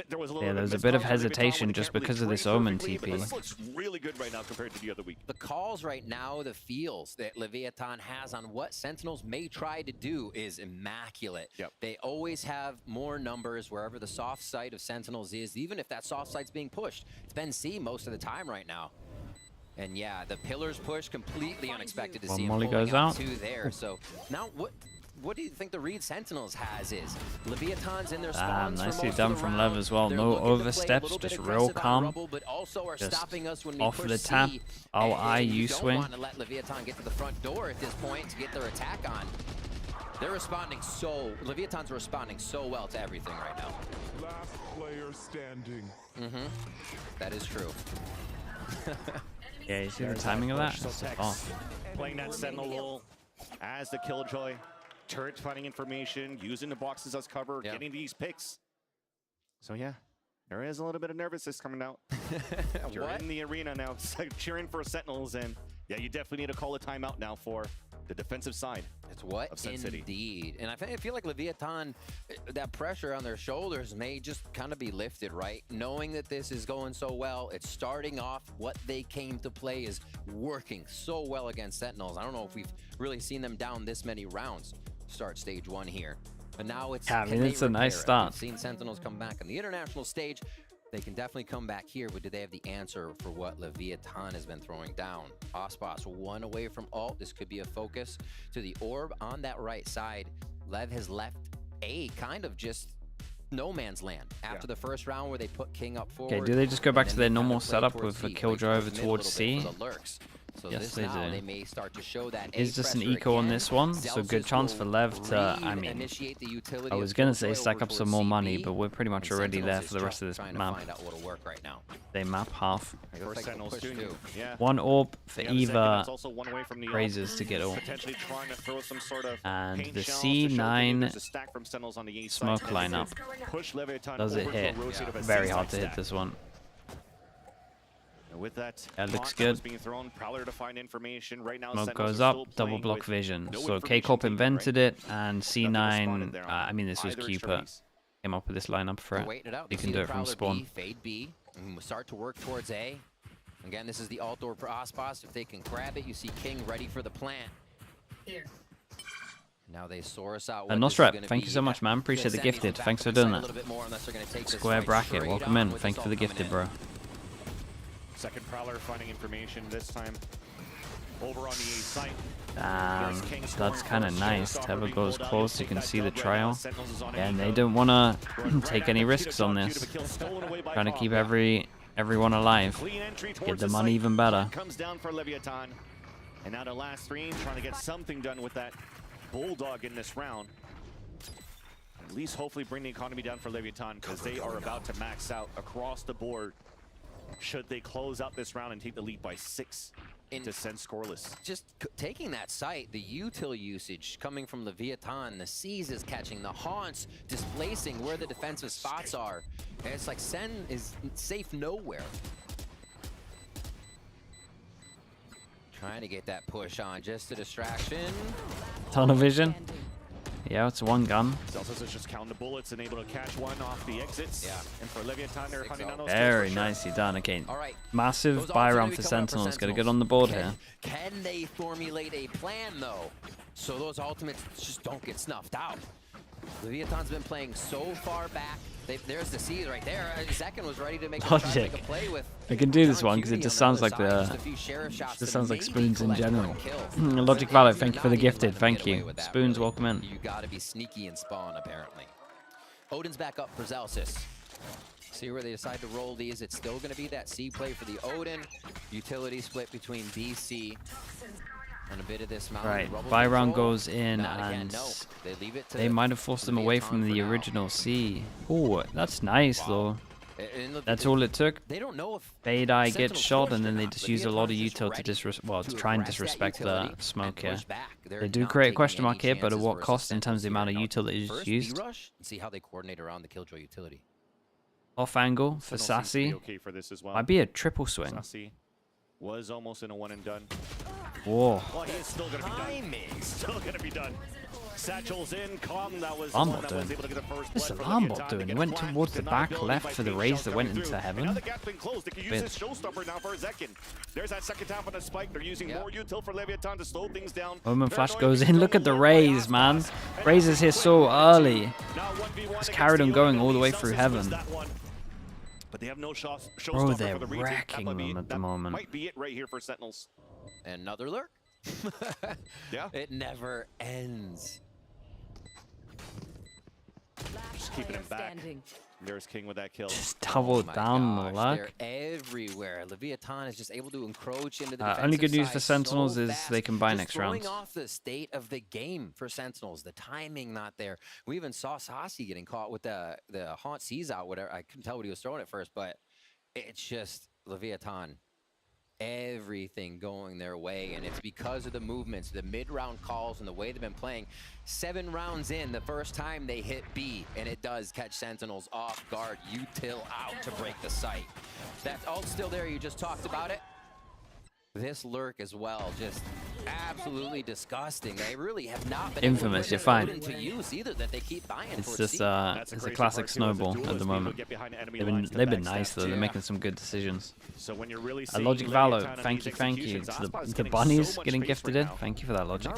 There was a little Yeah, there was a bit of miscommunication hesitation when they just can't really because of this trade Omen perfectly, but TP. This looks really good right now compared to the other week. The calls right now, the feels that Leviathan has on what Sentinels may try to do is immaculate. They always have more numbers wherever the soft side of Sentinels is, even if that soft side's being pushed. It's been C most of the time right now. And yeah, the pillars push completely unexpected to Well, see him Molly pulling goes out out. 2 there. So now what do you think the read Sentinels has is? Leviathan's in their spawns for Nicely most done of the from round. Lev as well. They're No looking to play a oversteps, little bit just real aggressive on calm. Rubble, but also are Just stopping us when we off push of the tap. C. I And you you don't swing. want to let Leviathan get to the front door at this point to get their attack on. They're responding Leviathan's responding so well to everything right now. Last player standing. That is true. Yeah, you see the timing of that? It's off. Playing that Sentinel role as the Killjoy. Turret finding information, using the boxes as cover, getting these picks. So yeah, there is a little bit of nervousness coming out. You're in the arena now, cheering for Sentinels, and yeah, you definitely need to call a timeout now for the defensive side. It's what of Sen City. Indeed. And I feel like Leviathan, that pressure on their shoulders may just kind of be lifted, right? Knowing that this is going so well, it's starting off. What they came to play is working so well against Sentinels. I don't know if we've really seen them down this many rounds. Start stage 1 here. But now it's, yeah, I mean, it's a nice start. We've seen Sentinels come back on the international stage. They can definitely come back here, but do they have the answer for what Leviathan has been throwing down? Ospas 1 away from ult. This could be a focus to the orb on that right side. Lev has left a kind of just no man's land after the first round where they put King up forward. Okay, do they just go back to their normal setup with a killjoy over towards C? So yes, they do. They may start to show that Is just an eco on this one, so good chance for Lev to, I mean, I was going to say stack up some more money, but we're pretty much already there for the rest of this map. They map half. One orb for either Razors to get all. And the C9 smoke lineup, does it hit? Very hard to hit this one. With that, looks good. Being thrown, Prowler to find information. Right now, smoke goes up, double block vision. So K-Corp invented it, and C9, I mean, this was Cupid, came up with this lineup for it. You can do it from spawn. Fade B, and start to work towards A. Again, this is the alt door for Ospas. If they can grab it, you see King ready for the plant. Here. Now they source out. Nosrep, thank you so much, man. Appreciate the gifted. Thanks for doing that. Square bracket, welcome in. Thanks for the gifted, bro. Second Prowler finding information this time over on the A site. That's kind of nice. Teva goes close, you can see the trial. And they don't want to take any risks on this. Trying to keep everyone alive. Get the money even better. Comes down for Leviathan. And now the last 3 trying to get something done with that Bulldog in this round. At least hopefully bring the economy down for Leviathan, because they are about to max out across the board. Should they close out this round and take the lead by 6 to send scoreless? Just taking that site, the util usage coming from Leviathan, the Seas is catching, the Haunts displacing where the defensive spots are. And it's like Sen is safe nowhere. Trying to get that push on, just a distraction. Tunnel vision. Yeah, it's one gun. Celsius is just counting the bullets and able to catch one off the exits. Yeah. And for Leviathan, they're hunting down those. Very nicely done. Okay. Massive buy round for Sentinels. Got to get on the board here. Can they formulate a plan, though? So those ultimates just don't get snuffed out. Leviathan's been playing so far back. There's the Seas right there. Second was ready to make a play with. I can do this one because it just sounds like Spoons in general. Logic Valid, thank you for the gifted. Thank you. Spoons, welcome in. You gotta be sneaky in spawn, apparently. Odin's back up for Celsius. See where they decide to roll these. It's still gonna be that C play for the Odin. Utility split between BC. And a bit of this right, buy round goes in, and they might have forced them away from the original C. Oh, that's nice though. That's all it took. Fade Eye gets shot, and then they just use a lot of util to try and disrespect the smoke here. They do create a question mark here, but at what cost in terms of the amount of util that is used? See how they coordinate around the Killjoy utility. Off angle for Sassy. Might be a triple swing. Was almost in a one and done. Whoa. Well, he is still going to be done. Still going to be done. Satchel's in. Kong, that was Alarmbot doing. What's Alarmbot doing? He went towards the back left for the raise that went into heaven. Now the gap's been closed. They can use this showstopper now for a second. There's that second tap on the spike. They're using more util for Leviathan to slow things down. Moment Flash goes in. Look at the raise, man. Raise is here so early. Just carried him going all the way through heaven. But they have no Bro, they're wrecking them at the moment. Might be it right here for Sentinels. Another lurk? Yeah. It never ends. Just keeping him back. There's King with that kill. Just doubled down on the luck. They're everywhere. Leviathan is just able to encroach into the only good news for Sentinels is they can buy next round. Throwing off the state of the game for Sentinels. The timing not there. We even saw Sassy getting caught with the Haunt Seas out, whatever. I couldn't tell what he was throwing at first, but it's just Leviathan. Everything going their way, and it's because of the movements, the mid-round calls, and the way they've been playing. 7 rounds in, the first time they hit B, and it does catch Sentinels off guard. Util out to break the site. That ult's still there, you just talked about it. This lurk as well, just Absolutely disgusting. They really have not been Infamous, you're fine. into use either, that they keep buying. It's just it's a classic snowball at the moment. They've been nice though. They're making some good decisions. So when you're really Logic Valo, thank you to the bunnies getting gifted in. Thank you for that, Logic.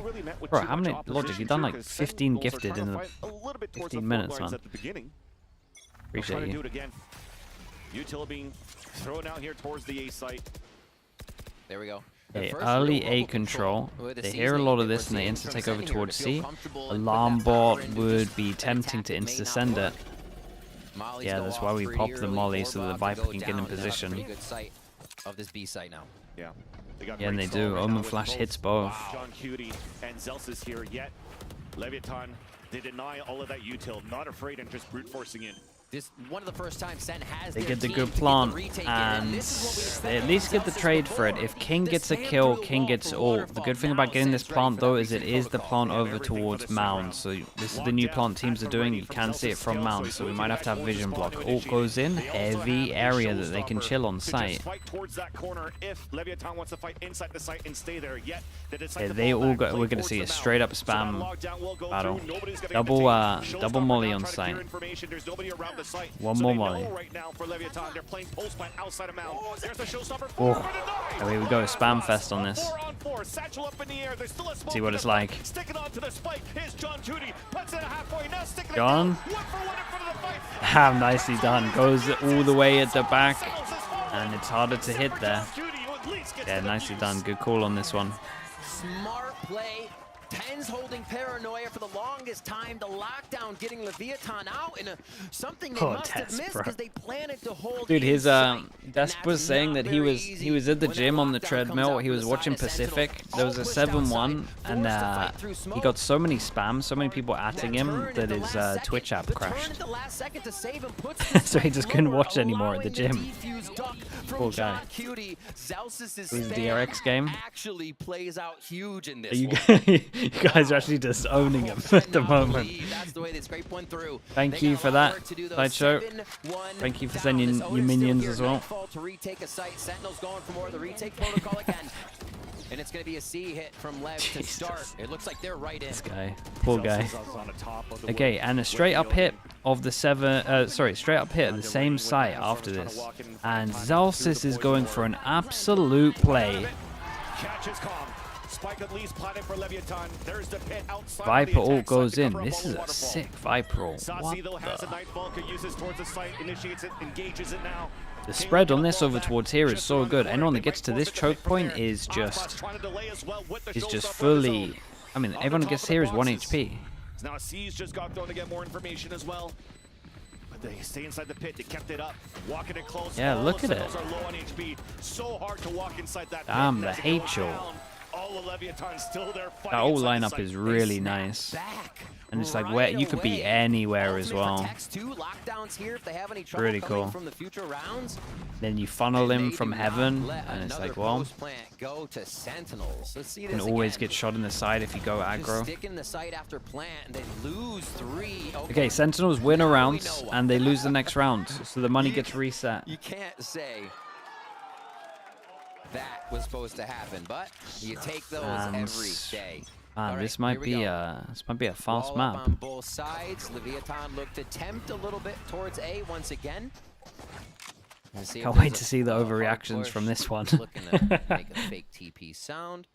Bro, how many Logic? You've done like 15 gifted in the 15 minutes, man. Appreciate you. Util being thrown out here towards the A site. There we go. Okay, early A control. They hear a lot of this and they insta take over towards C. Alarm bot would be tempting to insta send it. Yeah, that's why we pop the molly so that the Viper can get in position. Of this B site now. Yeah. Yeah, and they do. Omen Flash hits both. John Cutie and Zels is here yet. Leviathan, they deny all of that util, not afraid and just brute forcing in. This one of the first times Sen has They get the good plant, and they at least get the trade for it. If King gets a kill, King gets ult. The good thing about getting this plant, though, is it is the plant over towards Mound. So this is the new plant teams are doing. You can see it from Mound, so we might have to have vision block. Ult goes in, heavy area that they can chill on site. Yeah, they all go. We're going to see a straight up spam battle. Double molly on site. One more molly. Oh, here we go. Spam fest on this. See what it's like. Gone. Damn, nicely done. Goes all the way at the back, and it's harder to hit there. Yeah, nicely done. Good call on this one. Smart play. Tens holding paranoia for the longest time. The lockdown getting Leviathan out in something they must have missed because they planned to hold. Dude, his Desp was saying that he was at the gym on the treadmill. He was watching Pacific. There was a 7-1, and he got so many spams, so many people atting him that his Twitch app crashed. So he just couldn't watch anymore at the gym. Poor guy. His DRX game. Actually plays out huge in this. You guys are actually just owning him at the moment. Thank you for that, Sideshow. Thank you for sending your minions as well. And it's going to be a C hit from Lev to start. It looks like they're right in. This guy, poor guy. Okay, and a straight up hit of the straight up hit at the same site after this. And Zalsis is going for an absolute play. Viper ult goes in. This is a sick Viper ult. What the spread on this over towards here is so good. Anyone that gets to this choke point is just fully. I mean, everyone that gets here is 1 HP. Now C's just got thrown to get more information as well. But they stay inside the pit. They kept it up, walking it close. Yeah, look at it. So hard to walk inside that. Damn, the hate show. That whole lineup is really nice. And it's like where you could be anywhere as well. Really cool. Then you funnel him from heaven, and it's like, well, you can always get shot in the side if you go aggro. Okay, Sentinels win a round, and they lose the next round, so the money gets reset. You can't say that was supposed to happen, but you take those every day. Man, this might be a fast map. On both sides, Leviathan looked to tempt a little bit towards A once again. Can't wait to see the overreactions from this one. Looking to make a fake TP sound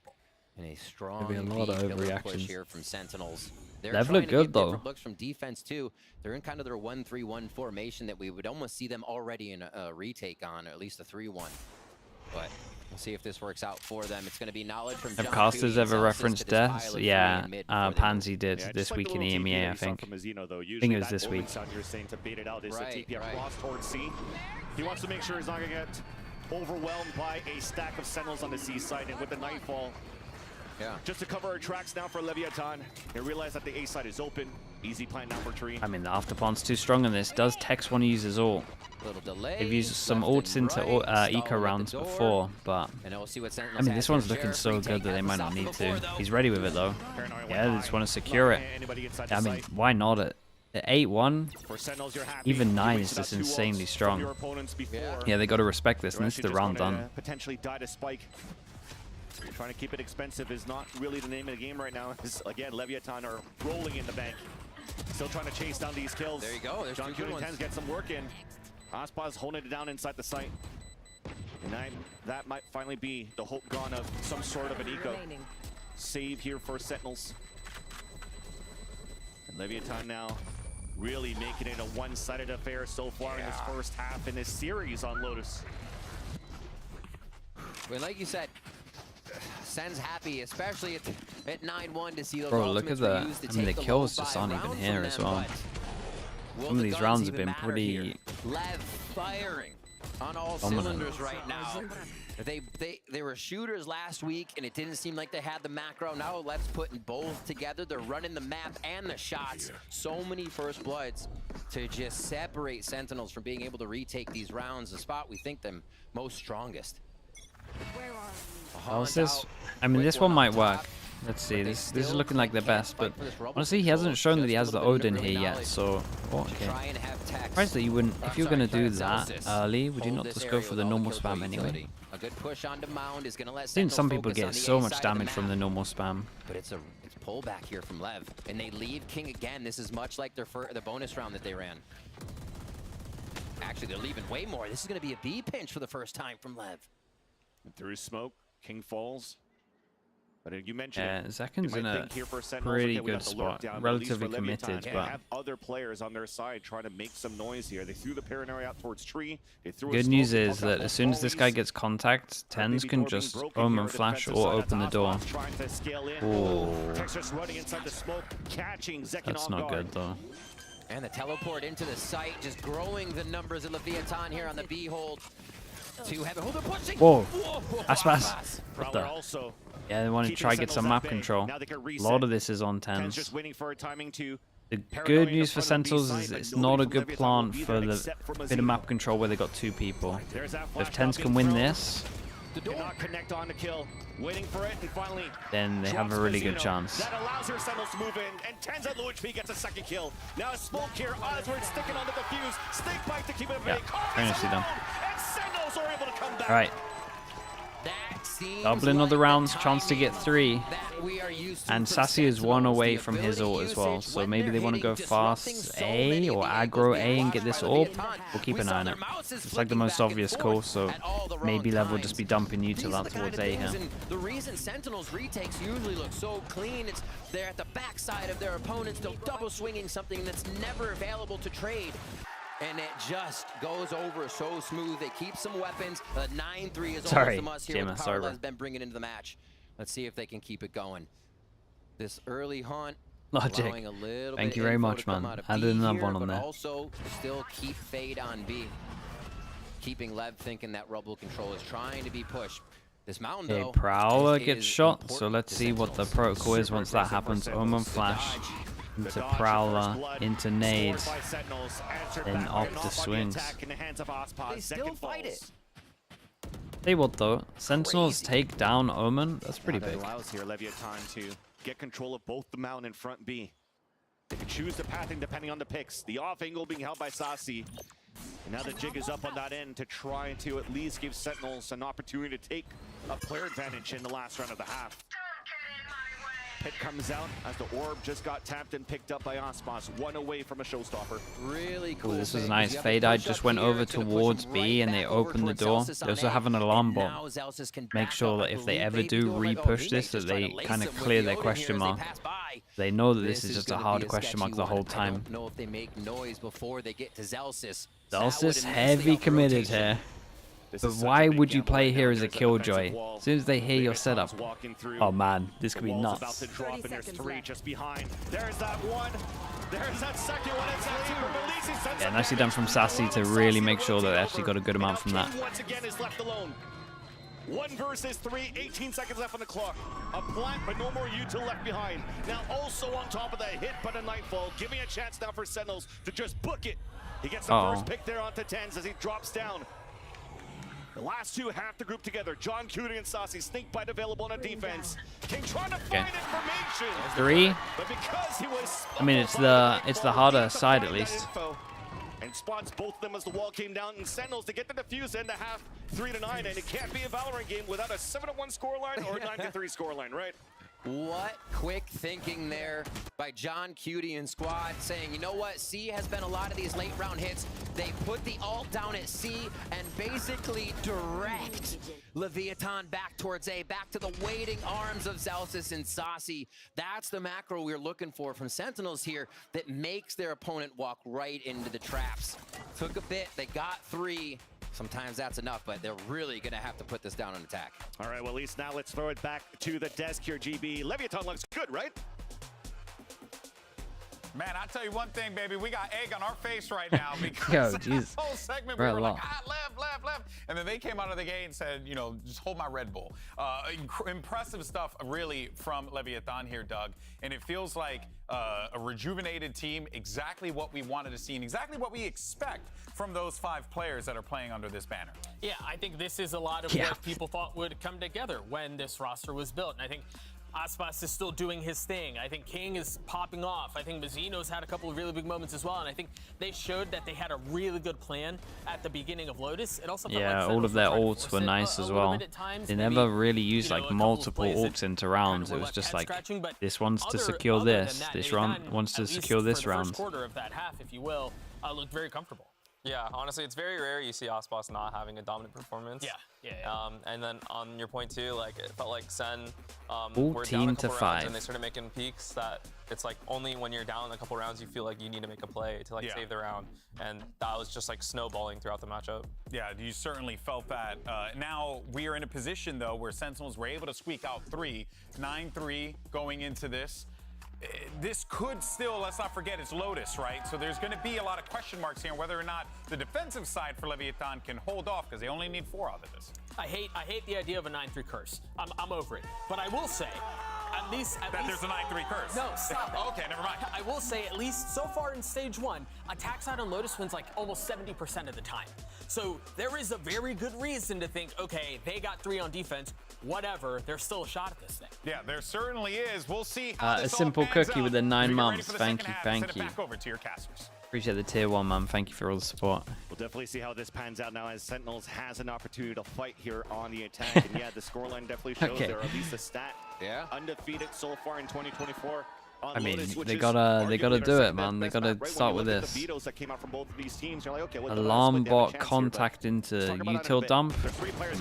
and a strong There'll be a lot of overreactions here from Sentinels. They're They've trying looked to good get though. different looks from defense too. They're in kind of their 1-3-1 formation that we would almost see them already in a retake on, or at least a 3-1. But we'll see if this works out for them. It's going to be knowledge from Have John Costas Cootie, ever Zelsis referenced to this deaths? pile of Yeah, 3 in mid Pansy did this week in EMEA, I think. I think it was this week. He wants to make sure he's not going to get overwhelmed by a stack of Sentinels on the C side, and with the Nightfall, just to cover our tracks now for Leviathan. They realize that the A side is open. Easy plan now for Tree. I mean, the afterplant's too strong on this. Does Tex want to use his ult? They've used some ults into eco rounds before, but I mean, this one's looking so good that they might not need to. He's ready with it though. Yeah, they just want to secure it. I mean, why not it? The 8-1, even 9 is just insanely strong. Yeah, they got to respect this, and this is the round done. Potentially die to Spike. Trying to keep it expensive is not really the name of the game right now. Again, Leviathan are rolling in the bank. Still trying to chase down these kills. There you go. There's John two good Q and ones. get some work in. Aspaz holding it down inside the site. And that might finally be the hope gone of some sort of an eco. Save here for Sentinels. And Leviathan now really making it a one-sided affair so far in this first half in this series on Lotus. Well, like you said, Sen's happy, especially at 9-1 to see those Bro, look at ultimates the, were used to I mean, the take the kills lead just by aren't a even round here from as them, well. but will Some of the these guns rounds have even been matter pretty here? Lev firing on all dominant. cylinders right now. They were shooters last week, and it didn't seem like they had the macro. Now Lev's putting both together. They're running the map and the shots. So many first bloods to just separate Sentinels from being able to retake these rounds, the spot we think them most strongest. How's this? I mean, this one might work. Let's see. This is looking like the best, but honestly, he hasn't shown that he has the Odin here yet. So, okay. Surprised that you wouldn't. If you're gonna do that early, would you not just go for the normal spam anyway? A good push onto Mound is gonna let I've seen some Sentinels people focus on get the so A much side of the damage from map. the normal spam. But it's pullback here from Lev, and they leave King again. This is much like the bonus round that they ran. Actually, they're leaving way more. This is going to be a B pinch for the first time from Lev. Through smoke, King falls. But you mentioned Zekin's in a pretty good spot, relatively committed, but have other players on their side trying to make some noise here. They threw the paranoia out towards tree. They threw good news is that as soon as this guy gets contact, Tens can just Omen flash or open the door. Oh, that's not good though. And the teleport into the site, just growing the numbers of Leviathan here on the B hold. Two heavy. Oh, they're pushing. Whoa, Aspas. What the? Yeah, they want to try get some map control. A lot of this is on Tens. The good news for Sentinels is it's not a good plant for the bit of map control where they got two people. If Tens can win this, cannot connect on the kill, waiting for it, and finally then they have a really good chance. That allows her Sentinels to move in, and Tens at low HP gets a second kill. Now a smoke here, Oswald sticking on the defuse, snake bite to keep it away. Yeah, see them. And Sentinels are able to come back. All right. Doubling other rounds, chance to get 3. And Sassy is 1 away from his ult as well, so maybe they want to go fast A or aggro A and get this orb. We'll keep an eye on it. It's like the most obvious call, so maybe Lev will just be dumping you to that towards A here. The reason Sentinels retakes usually look so clean, it's they're at the backside of their opponents, they're double swinging something that's never available to trade. And it just goes over so smooth. They keep some weapons. 9-3 is almost a must here with the power Lev's been bringing into the match. Let's see if they can keep it going. This early hunt. Logic. Thank you very much, man. Added another one on there. Also, still keep Fade on B. Keeping Lev thinking that Rubble control is trying to be pushed. This mountain, though, okay, Prowler gets shot, so let's see what the protocol is once that happens. Omen flash. Into Prowler, into nades, then off the swings. They still fight it. Tell you what though, Sentinels take down Omen, that's pretty big. Allows here Leviathan to get control of both the mountain and front B. They can choose the pathing depending on the picks. The off angle being held by Sassy. And now the jig is up on that end to try to at least give Sentinels an opportunity to take a player advantage in the last round of the half. Pit comes out as the orb just got tapped and picked up by Aspas, 1 away from a showstopper. Really cool. Ooh, this was nice. Fade Eye just went over towards B and they opened the door. They also have an alarm bot. Make sure that if they ever do re-push this, that they kind of clear their question mark. They know that this is just a hard question mark the whole time. I don't know if they make noise before they get to Zelsis. Zelsis heavy committed here. But why would you play here as a Killjoy? As soon as they hear your setup. Oh man, this could be nuts. There's 3 just behind. There's that one. There's that second one. It's that 2. Yeah, nicely done from Sassy to really make sure that they actually got a good amount from that. Once again is left alone. 1 versus 3, 18 seconds left on the clock. A plant, but no more util left behind. Now also on top of that hit by the Nightfall, giving a chance now for Sentinels to just book it. He gets the first pick there onto Tens as he drops down. The last 2 have to group together. John Cutie and Sassy, snake bite available on a defense. King trying to find information. 3. But because he was I mean, it's the harder side at least. and spots both of them as the wall came down, and Sentinels to get the defuse in the half 3-9, and it can't be a Valorant game without a 7-1 scoreline or a 9-3 scoreline, right? What quick thinking there by John Cutie and squad, saying, you know what, C has been a lot of these late round hits. They put the ult down at C and basically direct Leviathan back towards A, back to the waiting arms of Zelsis and Saucy. That's the macro we're looking for from Sentinels here that makes their opponent walk right into the traps. Took a bit, they got 3. Sometimes that's enough, but they're really going to have to put this down on attack. All right, well, at least now let's throw it back to the desk here, GB. Leviathan looks good, right? Man, I'll tell you one thing, baby. We got egg on our face right now because this whole segment we were like, left. And then they came out of the gate and said, you know, just hold my Red Bull. Impressive stuff, really, from Leviathan here, Doug. And it feels like a rejuvenated team, exactly what we wanted to see and exactly what we expect from those 5 players that are playing under this banner. Yeah, I think this is a lot of what people thought would come together when this roster was built. And I think Aspas is still doing his thing. I think King is popping off. I think Mazzino's had a couple of really big moments as well. And I think they showed that they had a really good plan at the beginning of Lotus. It also felt like all of their ults were nice as well. They never really used like multiple ults into rounds. It was just like, this one's to secure this. This round wants to secure this round. First quarter of that half, if you will, looked very comfortable. Yeah, honestly, it's very rare you see Aspas not having a dominant performance. Yeah. And then on your point too, like it felt like Sen were down a couple rounds and they started making peaks that it's like only when you're down a couple rounds you feel like you need to make a play to like save the round, and that was just like snowballing throughout the matchup. Yeah, you certainly felt that. Now we are in a position though where Sentinels were able to squeak out 3, 9-3 going into this. This could still, let's not forget, it's Lotus, right? So there's going to be a lot of question marks here on whether or not the defensive side for Leviathan can hold off, because they only need 4 out of this. I hate the idea of a 9-3 curse. I'm over it. But I will say, at least there's a 9-3 curse. No, stop it. Okay, never mind. I will say, at least so far in stage 1, attack side on Lotus wins like almost 70% of the time. So there is a very good reason to think, okay, they got 3 on defense, whatever, there's still a shot at this thing. Yeah, there certainly is. We'll see how a simple cookie with the 9 months. Thank you. Back over to your casters. Appreciate the tier 1, man. Thank you for all the support. We'll definitely see how this pans out now as Sentinels has an opportunity to fight here on the attack. And yeah, the scoreline definitely shows they're at least a stat. Yeah. Undefeated so far in 2024. I mean, they gotta do it, man. They gotta start with this. Alarm bot contact into util dump.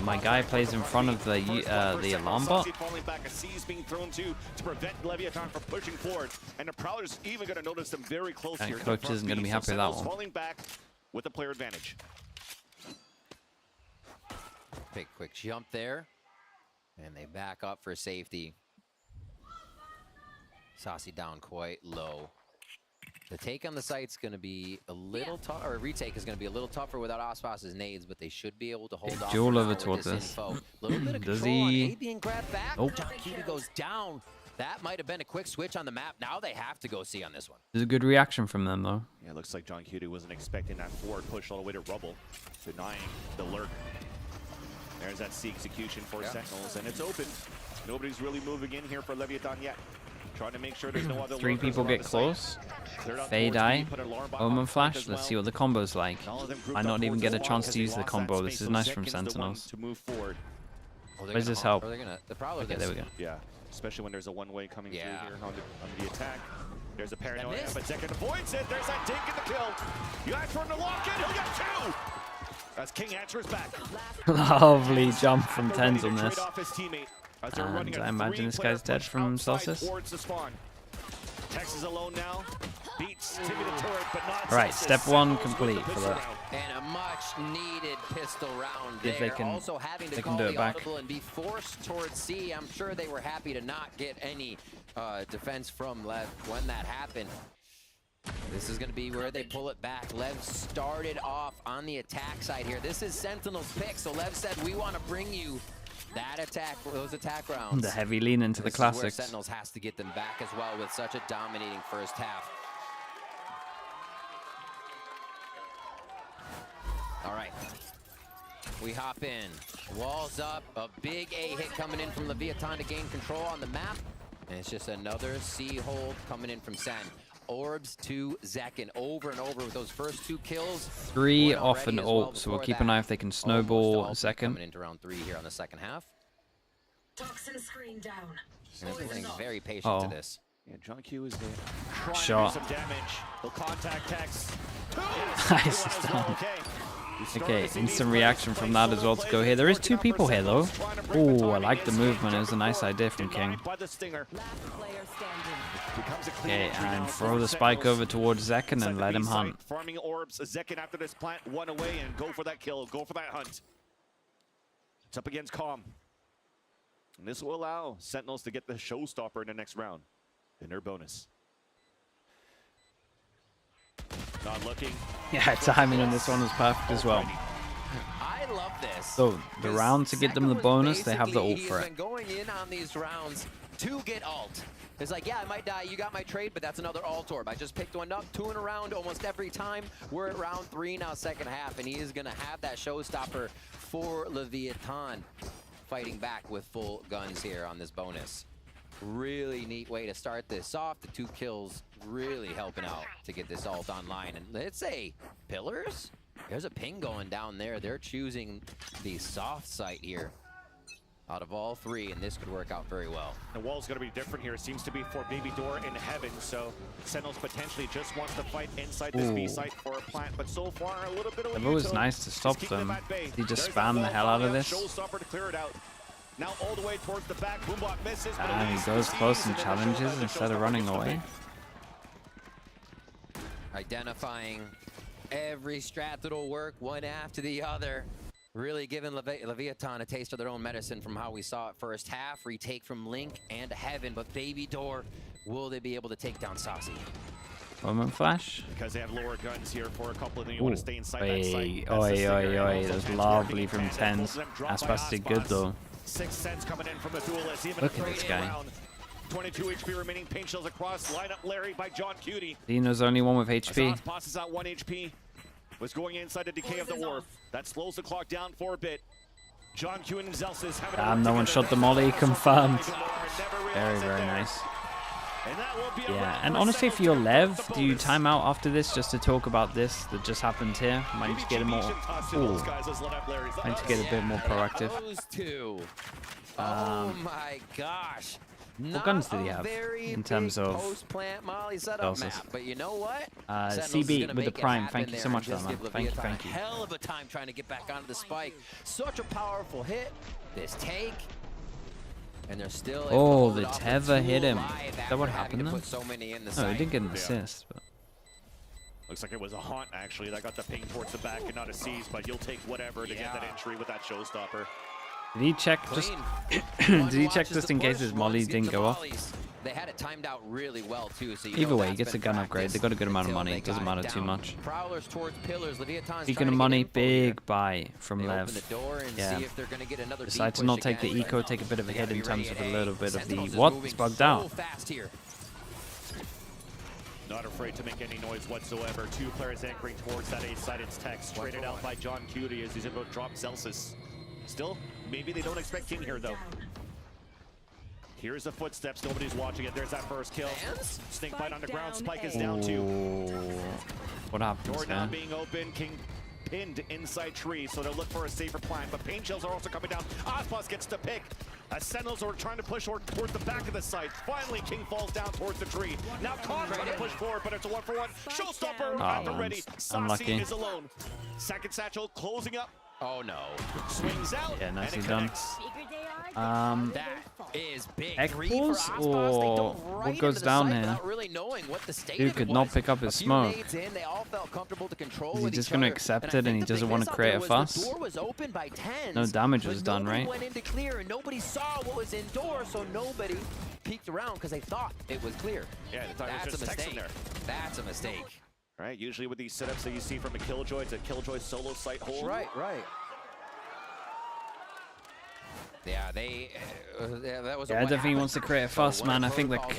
My guy plays in front of the alarm bot. And coach isn't gonna be happy with that one. Falling back with a player advantage. Big quick jump there, and they back up for safety. Saucy down quite low. The take on the site's going to be a little tough, or retake is going to be a little tougher without Aspas's nades, but they should be able to hold off. Duel over towards this. Does he? Being grabbed back. Nope. John Cutie goes down. That might have been a quick switch on the map. Now they have to go C on this one. There's a good reaction from them, though. Yeah, it looks like John Cutie wasn't expecting that forward push all the way to Rubble, denying the lurk. There's that C execution for Sentinels, and it's open. Nobody's really moving in here for Leviathan yet. Trying to make sure there's no other 3 people get close. Fade eye. Omen flash. Let's see what the combo's like. I not even get a chance to use the combo. This is nice from Sentinels. Where's this help? Okay, there we go. Yeah, especially when there's a one-way coming through here on the attack. There's a paranoia, but Second avoids it. There's that dink in the kill. You asked for him to lock in. He'll get 2. As King answers back. Lovely jump from Tens on this. And I imagine this guy's dead from Celsius. Texas alone now. Beats Timmy the turret, but not right, step 1 complete for that. And a much needed pistol round there. If they can, also having to call the audible and be forced towards C. I'm sure they were happy to not get any defense from Lev when that happened. This is going to be where they pull it back. Lev started off on the attack side here. This is Sentinel's pick, so Lev said, we want to bring you that attack, those attack rounds. The heavy lean into the classics. Where Sentinels has to get them back as well with such a dominating first half. All right, we hop in. Walls up, a big A hit coming in from Leviathan to gain control on the map. And it's just another C hold coming in from Sen. orbs to Zekken over and over with those first 2 kills. 3 off an ult, so we'll keep an eye if they can snowball Zekken. Coming into round 3 here on the second half. Toxin screen down. And they're playing very patient to this. Yeah, John Q is there. Shot. Some damage. He'll contact Tex. Nice, it's done. Okay, instant reaction from that as well to go here. There is 2 people here though. Oh, I like the movement. It was a nice idea from King. Okay, and throw the spike over towards Zekken and let him hunt. Farming orbs. Zekken after this plant, 1 away and go for that kill. Go for that hunt. It's up against Calm. And this will allow Sentinels to get the showstopper in the next round. In their bonus. Not looking. Yeah, timing on this one was perfect as well. I love this. So the round to get them the bonus, they have the ult for it. Going in on these rounds to get ult. It's like, yeah, I might die. You got my trade, but that's another ult orb. I just picked one up, 2 in a round almost every time. We're at round 3 now, second half, and he is going to have that showstopper for Leviathan. Fighting back with full guns here on this bonus. Really neat way to start this off. The 2 kills really helping out to get this ult online. And let's say pillars. There's a ping going down there. They're choosing the soft site here out of all 3, and this could work out very well. The wall's going to be different here. It seems to be for Baby Door in heaven, so Sentinels potentially just wants to fight inside this B site for a plant, but so far a little bit of It was nice to stop them. He just spammed the hell out of this. Showstopper to clear it out. Now all the way towards the back, Boombot misses. And he goes close and challenges instead of running away. Identifying every strat that'll work one after the other. Really giving Leviathan a taste of their own medicine from how we saw it first half. Retake from Link and Heaven, but Baby Door, will they be able to take down Saucy? Moment flash. Because they have lower guns here for a couple of them. You want to stay inside that site. Oi. That was lovely from Tens. Aspas did good though. 6 cents coming in from the duelist. Even Look at this guy. Round. 22 HP remaining. Paint shells across. Line up Larry by John Cutie. Dino's only one with HP. Passes out 1 HP. Was going inside the decay of the wharf. That slows the clock down for a bit. John Cutie and Zelsis have Damn, no one shot the molly. Confirmed. Very, very nice. Yeah, and honestly, if you're Lev, do you time out after this just to talk about this that just happened here? Might need to get a more. Ooh. Might need to get a bit more proactive. Oh my gosh. What guns did he have in terms of Celsius? But you know what? CB with the Prime. Thank you so much for that, man. Thank you. Hell of a time trying to get back onto the spike. Such a powerful hit. This take. And they're still oh, the tether hit him. Is that what happened then? No, he did get an assist. But. Looks like it was a haunt, actually. That got the ping towards the back and not a seize, but you'll take whatever to get that entry with that showstopper. Did he check just? Did he check just in case his molly didn't go off? They had it timed out really well too. So either way, he gets a gun upgrade. They got a good amount of money. It doesn't matter too much. Prowlers towards pillars. Speaking of money, big buy from Lev. Yeah. Decide to not take the eco, take a bit of a hit in terms of a little bit of the what? It's bugged out. Not afraid to make any noise whatsoever. 2 players anchoring towards that A side. It's Tex traded out by John Cutie as he's able to drop Zelsis. Still, maybe they don't expect King here though. Here's the footsteps. Nobody's watching it. There's that first kill. Snake bite on the ground. Spike is down 2. What happens, Door now being open. King pinned inside tree, so they'll look for a safer plan. But paint shells are also coming down. Aspas gets to pick. As Sentinels are trying to push towards the back of the site. Finally, King falls down towards the tree. Now Khan trying to push forward, but it's a 1-for-1. Showstopper at the ready. Saucy is alone. Second satchel closing up. Oh no. Swings out. Yeah, nicely done. That is big. Egg pulls or what goes down here? Dude could not pick up his smoke. Is he just going to accept it and he doesn't want to create a fuss? No damage was done, right? Nobody saw what was indoors, so nobody peeked around because they thought it was clear. Yeah, that's a mistake. That's a mistake. Right, usually with these setups that you see from a Killjoy, it's a Killjoy solo site hold. Right. Yeah, that was. Yeah, I definitely wants to create a fuss, man. I think that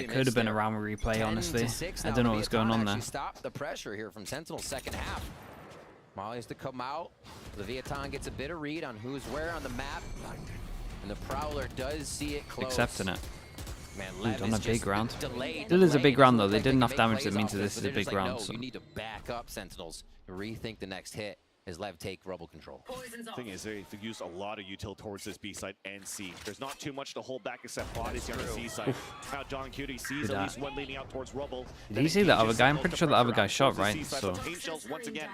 could have been a round replay, honestly. I don't know what's going on there. Stop the pressure here from Sentinel second half. Molly's to come out. Leviathan gets a bit of read on who's where on the map, and the Prowler does see it close. Accepting it. Lev on a is big just round. delayed, Still is a big delayed. round though. Doesn't They look did like enough make damage that plays means off that this is but a they're just big like, round. no, So. you need to back up, Sentinels. Rethink the next hit as Lev take Rebel control. The thing is, they've used a lot of util towards this B side and C. There's not too much to hold back except bodies here on the C side. Now John Cutie sees at least one leading out towards Rubble. Did you see the other guy? I'm pretty sure the other guy shot, right? So. Shells once again.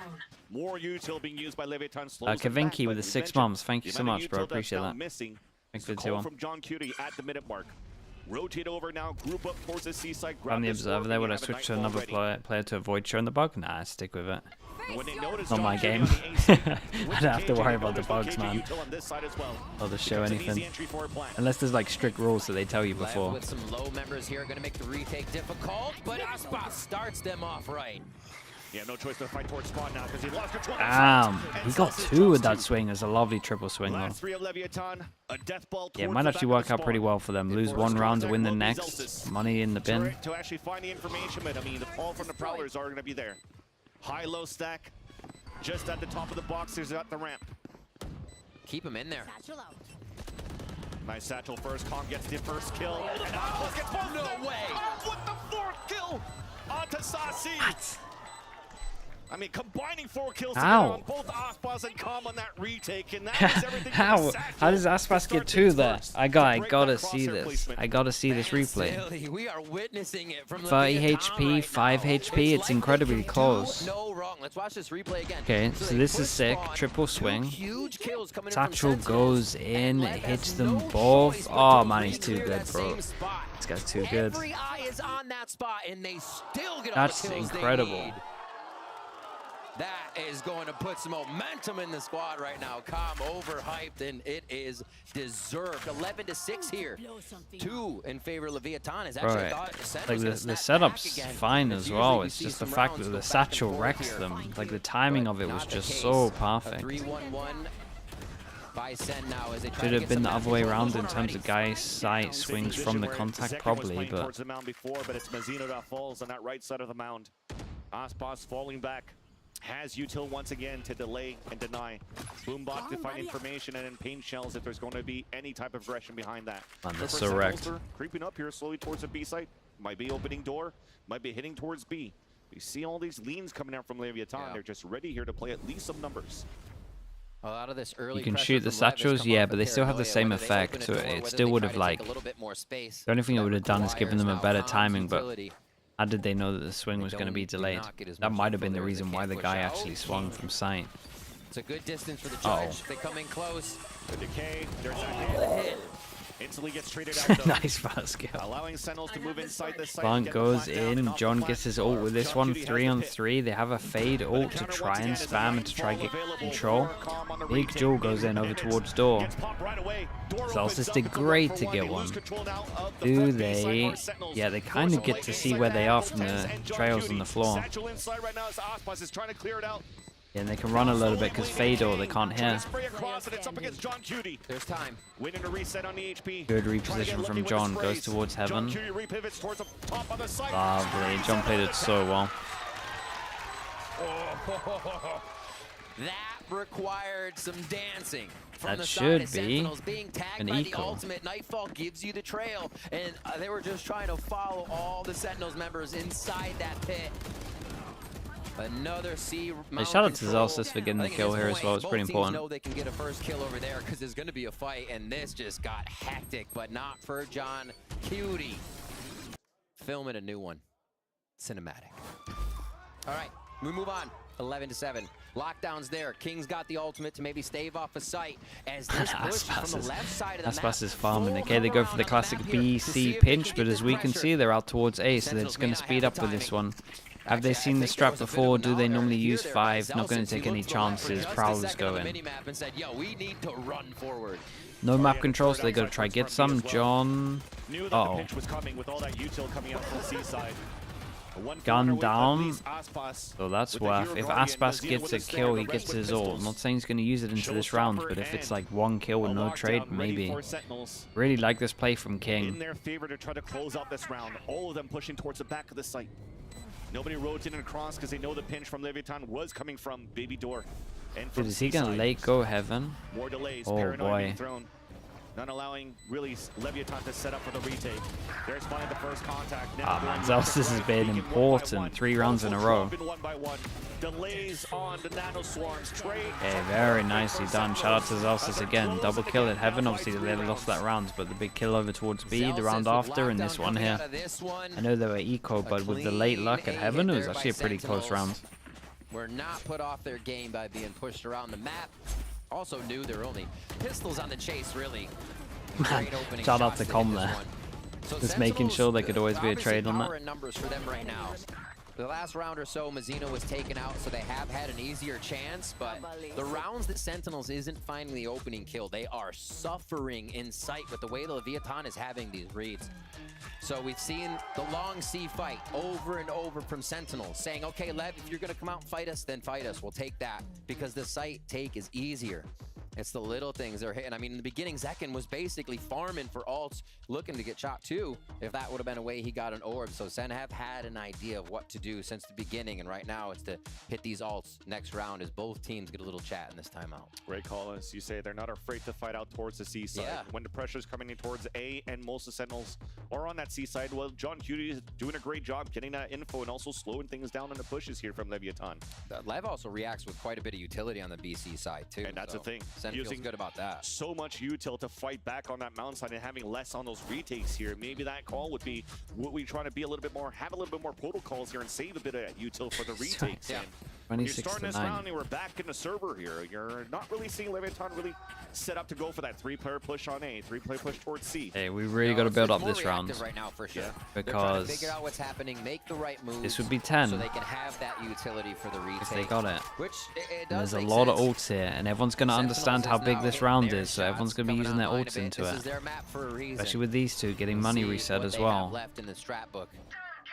More util being used by Leviathan. Kavinki with the 6 months. Thank you so much, bro. Appreciate that. Missing. Thanks for the Call 2-1. from John Cutie at the minute mark. Rotate over now, group up towards the seaside. I'm the observer there. Would I switch to another player to avoid showing the bug? Nah, stick with it. Not my game. I don't have to worry about the bugs, man. I'll just show anything. Unless there's like strict rules that they tell you before. With some low members here, going to make the retake difficult, but Aspas starts them off right. Yeah, no choice to fight towards spawn now because he lost control. Damn, he got 2 with that swing. It's a lovely triple swing though. Yeah, it might actually work out pretty well for them. Lose 1 round to win the next. Money in the bin. To actually find the information, but I mean, the call from the Prowlers are going to be there. High-low stack, just at the top of the box. There's at the ramp. Keep him in there. Nice satchel first. Kong gets the first kill. No way! What the 4th kill onto Sasi? I mean, combining 4 kills together on both Aspas and Calm on that retake, and that is everything. How does Aspas get 2 there? I gotta see this. I gotta see this replay. We are witnessing it from 30 HP, 5 HP. It's incredibly close. No wrong. Let's watch this replay again. Okay, so this is sick. Triple swing. Satchel goes in, hits them both. Oh man, he's too good, bro. This guy's too good. Every eye is on that spot, and they still get all That's the kills incredible. they need. That is going to put some momentum in the squad right now. Calm overhyped, and it is deserved. 11-6 here. 2 in favor of Leviathan. Is actually Like the setup's fine as well. It's just the fact that the satchel wrecks them. Like the timing of it was just so perfect. 3-1-1 by Sen now as they try Should to have get been some the other action way for around in almost terms already. of guys' sight swings from the contact, probably, but Towards the mound before, but it's Mazzino that falls on that right side of the mound. Aspas falling back. Has util once again to delay and deny. Boombot to find information and in pain shells if there's going to be any type of aggression behind that. Man, The that's first so wrecked. Sentinels are creeping up here slowly towards the B site. Might be opening door, might be hitting towards B. We see all these leans coming out from Leviathan. They're just ready here to play at least some numbers. A lot of this early you can pressure shoot the from Lev has satchels, come yeah, off but they still have the paranoia, same whether they effect, open so it or it whether still they would try have to like. take a little bit more space. The only thing it That would have done is given them a requires better now timing, but utility. how did they know that the swing was going to be delayed? That might have been the reason why the guy actually swung from sight. It's a good distance for the judge. They come in close. The decay, there's that hit. Instantly gets traded out though. Nice fast kill. Allowing Sentinels to move inside the site. Blunt goes in. John gets his ult with this one. 3-on-3. They have a fade ult to try and spam and to try and get control. Big Jewel goes in over towards door. Zelsis did great to get one. Do they? Yeah, they kind of get to see where they are from the trails on the floor. Satchel inside right now as Aspas is trying to clear it out. Yeah, and they can run a little bit because fade ult they can't hit. Spray across, and it's up against John Cutie. There's time. Winning a reset on the HP. Good reposition from John. Goes towards heaven. John Cutie repivots towards the top of the site. Lovely. John played it so well. That required some dancing. From That the should side of be Sentinels being tagged an by the eco. ultimate. Nightfall gives you the trail, and they were just trying to follow all the Sentinels members inside that pit. Another C. Hey, shout out to Zelsis for getting the kill here as well. It's pretty important. Know they can get a first kill over there because there's going to be a fight, and this just got hectic, but not for John Cutie. Filming a new one. Cinematic. All right, we move on. 11-7. Lockdown's there. King's got the ultimate to maybe stave off a sight as this push from the left side of the map. Aspas is farming. Okay, they go for the classic BC pinch, but as we can see, they're out towards A, so they're just going to speed up with this one. Have they seen the strap before? Do they normally use 5? Not going to take any chances. Prowlers go in. No map control, so they got to try get some. John. Uh-oh. Gun down. So that's worth. If Aspas gets a kill, he gets his ult. I'm not saying he's going to use it into this round, but if it's like 1 kill with no trade, maybe. Really like this play from In King. their favor to try to close out this round. All of them pushing towards the back of the site. Nobody rotating across because they know the pinch from Leviathan was coming from Baby Door. And from Dude, is he going to late go heaven? more delays. Oh Paranoid boy. being thrown. not allowing really Leviathan to set up for the retake. There's finally the first contact. Ah, man, Zelsis has been important 3 rounds in a row. One by one. Delays on the nano swarms. Okay, very nicely done. Shout out to Zelsis again. Double kill at Heaven. Obviously, they lost that round, but the big kill over towards B the round after, and this one here. I know they were eco, but with the late luck at Heaven, it was actually a pretty close round. Were not put off their game by being pushed around the map. Also knew there were only pistols on the chase, really. Man, shout out to Com there. Just making sure there could always be a trade on that. Numbers for them right now. The last round or so, Mazzino was taken out, so they have had an easier chance, but the rounds that Sentinels isn't finding the opening kill, they are suffering in sight with the way the Leviathan is having these reads. So we've seen the long C fight over and over from Sentinels, saying, okay, Lev, if you're going to come out and fight us, then fight us. We'll take that, because the site take is easier. It's the little things they're hitting. I mean, in the beginning, Zekken was basically farming for ults, looking to get shot too, if that would have been a way he got an orb. So Sen have had an idea of what to do since the beginning, and right now it's to hit these ults next round as both teams get a little chat in this timeout. Great call, as you say, they're not afraid to fight out towards the C side. Yeah. When the pressure's coming in towards A and most of the Sentinels are on that C side, well, John Cutie is doing a great job getting that info and also slowing things down in the pushes here from Leviathan. Lev also reacts with quite a bit of utility on the BC side too. And that's the thing. Sen feels good about that. So much util to fight back on that mount side and having less on those retakes here. Maybe that call would be what we trying to be a little bit more, have a little bit more protocols here and save a bit of that util for the retakes. Yeah. And you're 26 starting to this 9. round and we're back in the server here. You're not really seeing Leviathan really set up to go for that 3-player push on A, 3-player push towards C. Hey, we really got to build up this round right now for sure. because figure out what's happening, make the right moves. This would be 10. So they can have that utility for the retake. If they got it. Which it And does there's a make lot sense. of ults here, and everyone's going to understand how big this round is, so everyone's going to be using their Online a ults bit. into This it. is their map for a reason. Especially with these two getting money See reset what as they well. have left in the strat book.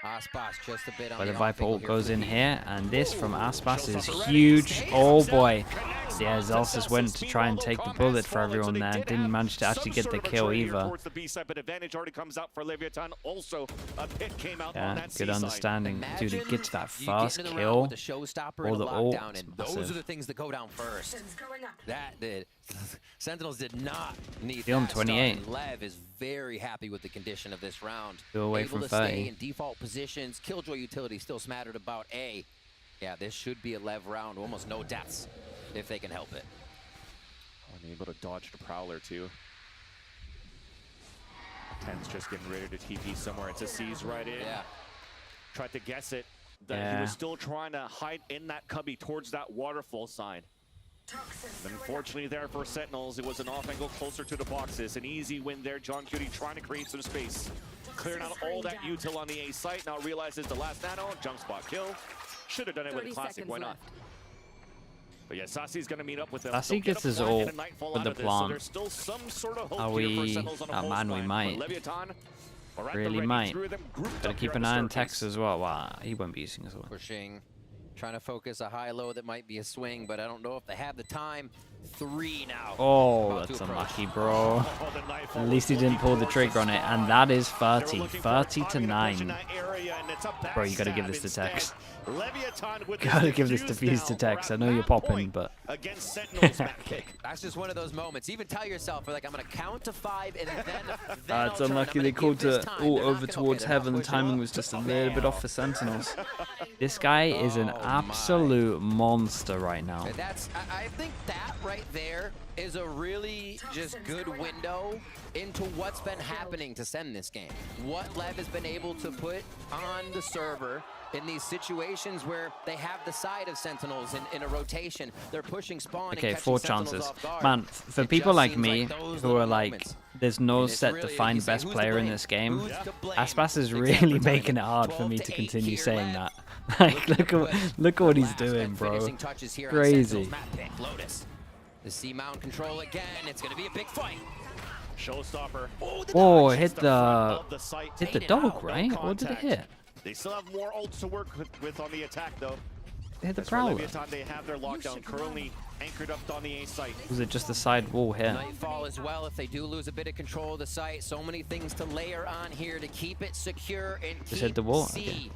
Aspas just a bit on Where the off Viper angle ult here goes for in Pete. here, and this from Aspas is huge. Oh boy. Yeah, Zelsis went to try and take the bullet for everyone there. Didn't manage to actually get the kill either. Yeah, good understanding. Dude, to get to that first kill, or the ult, those are the things that go down first. That did. Sentinels did not need Still on that start, 28. and Lev is very happy with the condition of this round. Still away Able from to 30. stay in default positions. Killjoy utility still smattered about A. Yeah, this should be a Lev round. Almost no deaths if they can help it. Unable to dodge the Prowler too. 10's just getting ready to TP somewhere. It's a C's right in. Yeah. Tried to guess it. That Yeah. he was still trying to hide in that cubby towards that waterfall side. Unfortunately there for Sentinels, it was an off angle closer to the boxes. An easy win there. John Cutie trying to create some space. Clearing out all that util on the A site. Now realizes the last nano. Jump spot kill. Should have done it with a classic. Why not? But yeah, Sasi's going to meet up with them. Sasi gets his ult with the So plant. there's still some sort of hope Are here for we... Sentinels on a Oh whole man, we spine. might. But Leviathan are at the Really ready. might. Threw them grouped Gotta up keep here an on eye the on staircase. Tex as well. Wow, he won't be using his ult. Pushing, trying to focus a high-low that might be a swing, but I don't know if they have the time. 3 now. Oh, About to that's approach. unlucky, bro. At least he didn't pull the trigger on it, and that is 30. 30 to 9. Bro, you gotta give this to Tex. Gotta give this to Fuse to Tex. I know you're popping, but... That's just one of those moments. Even tell yourself, like, I'm going to count to 5, and then It's unlucky they called to ult over towards Heaven. The timing was just a little bit off for Sentinels. This guy is an absolute monster right now. That's, I think that right there is a really just good window into what's been happening to Sen this game. What Lev has been able to put on the server in these situations where they have the side of Sentinels in a rotation. They're pushing spawn Okay, and 4 catching chances. Sentinels off guard. Man, for It people just like seems me, those who little are like, moments. there's no it's set really, defined you say, best who's to player in blame? this game, Who's to blame? Aspas is Except really for making it timing. hard for 12 me to to 8 continue here saying left. that. Like, look at what he's doing, bro. Finishing touches here on Crazy. Sentinels map pick. Lotus. The C-mount control again. It's going to be a big fight. Showstopper. Oh, hit the dog, right? What did it hit? They still have more ults to work with on the attack, though. Hit the As for Prowler. Leviathan, they have their lockdown currently anchored up on the A site. Was it just the side wall here? Nightfall as well. If they do lose a bit of control of the site, so many things to layer on here to keep it secure and Just keep hit the wall? C. Okay.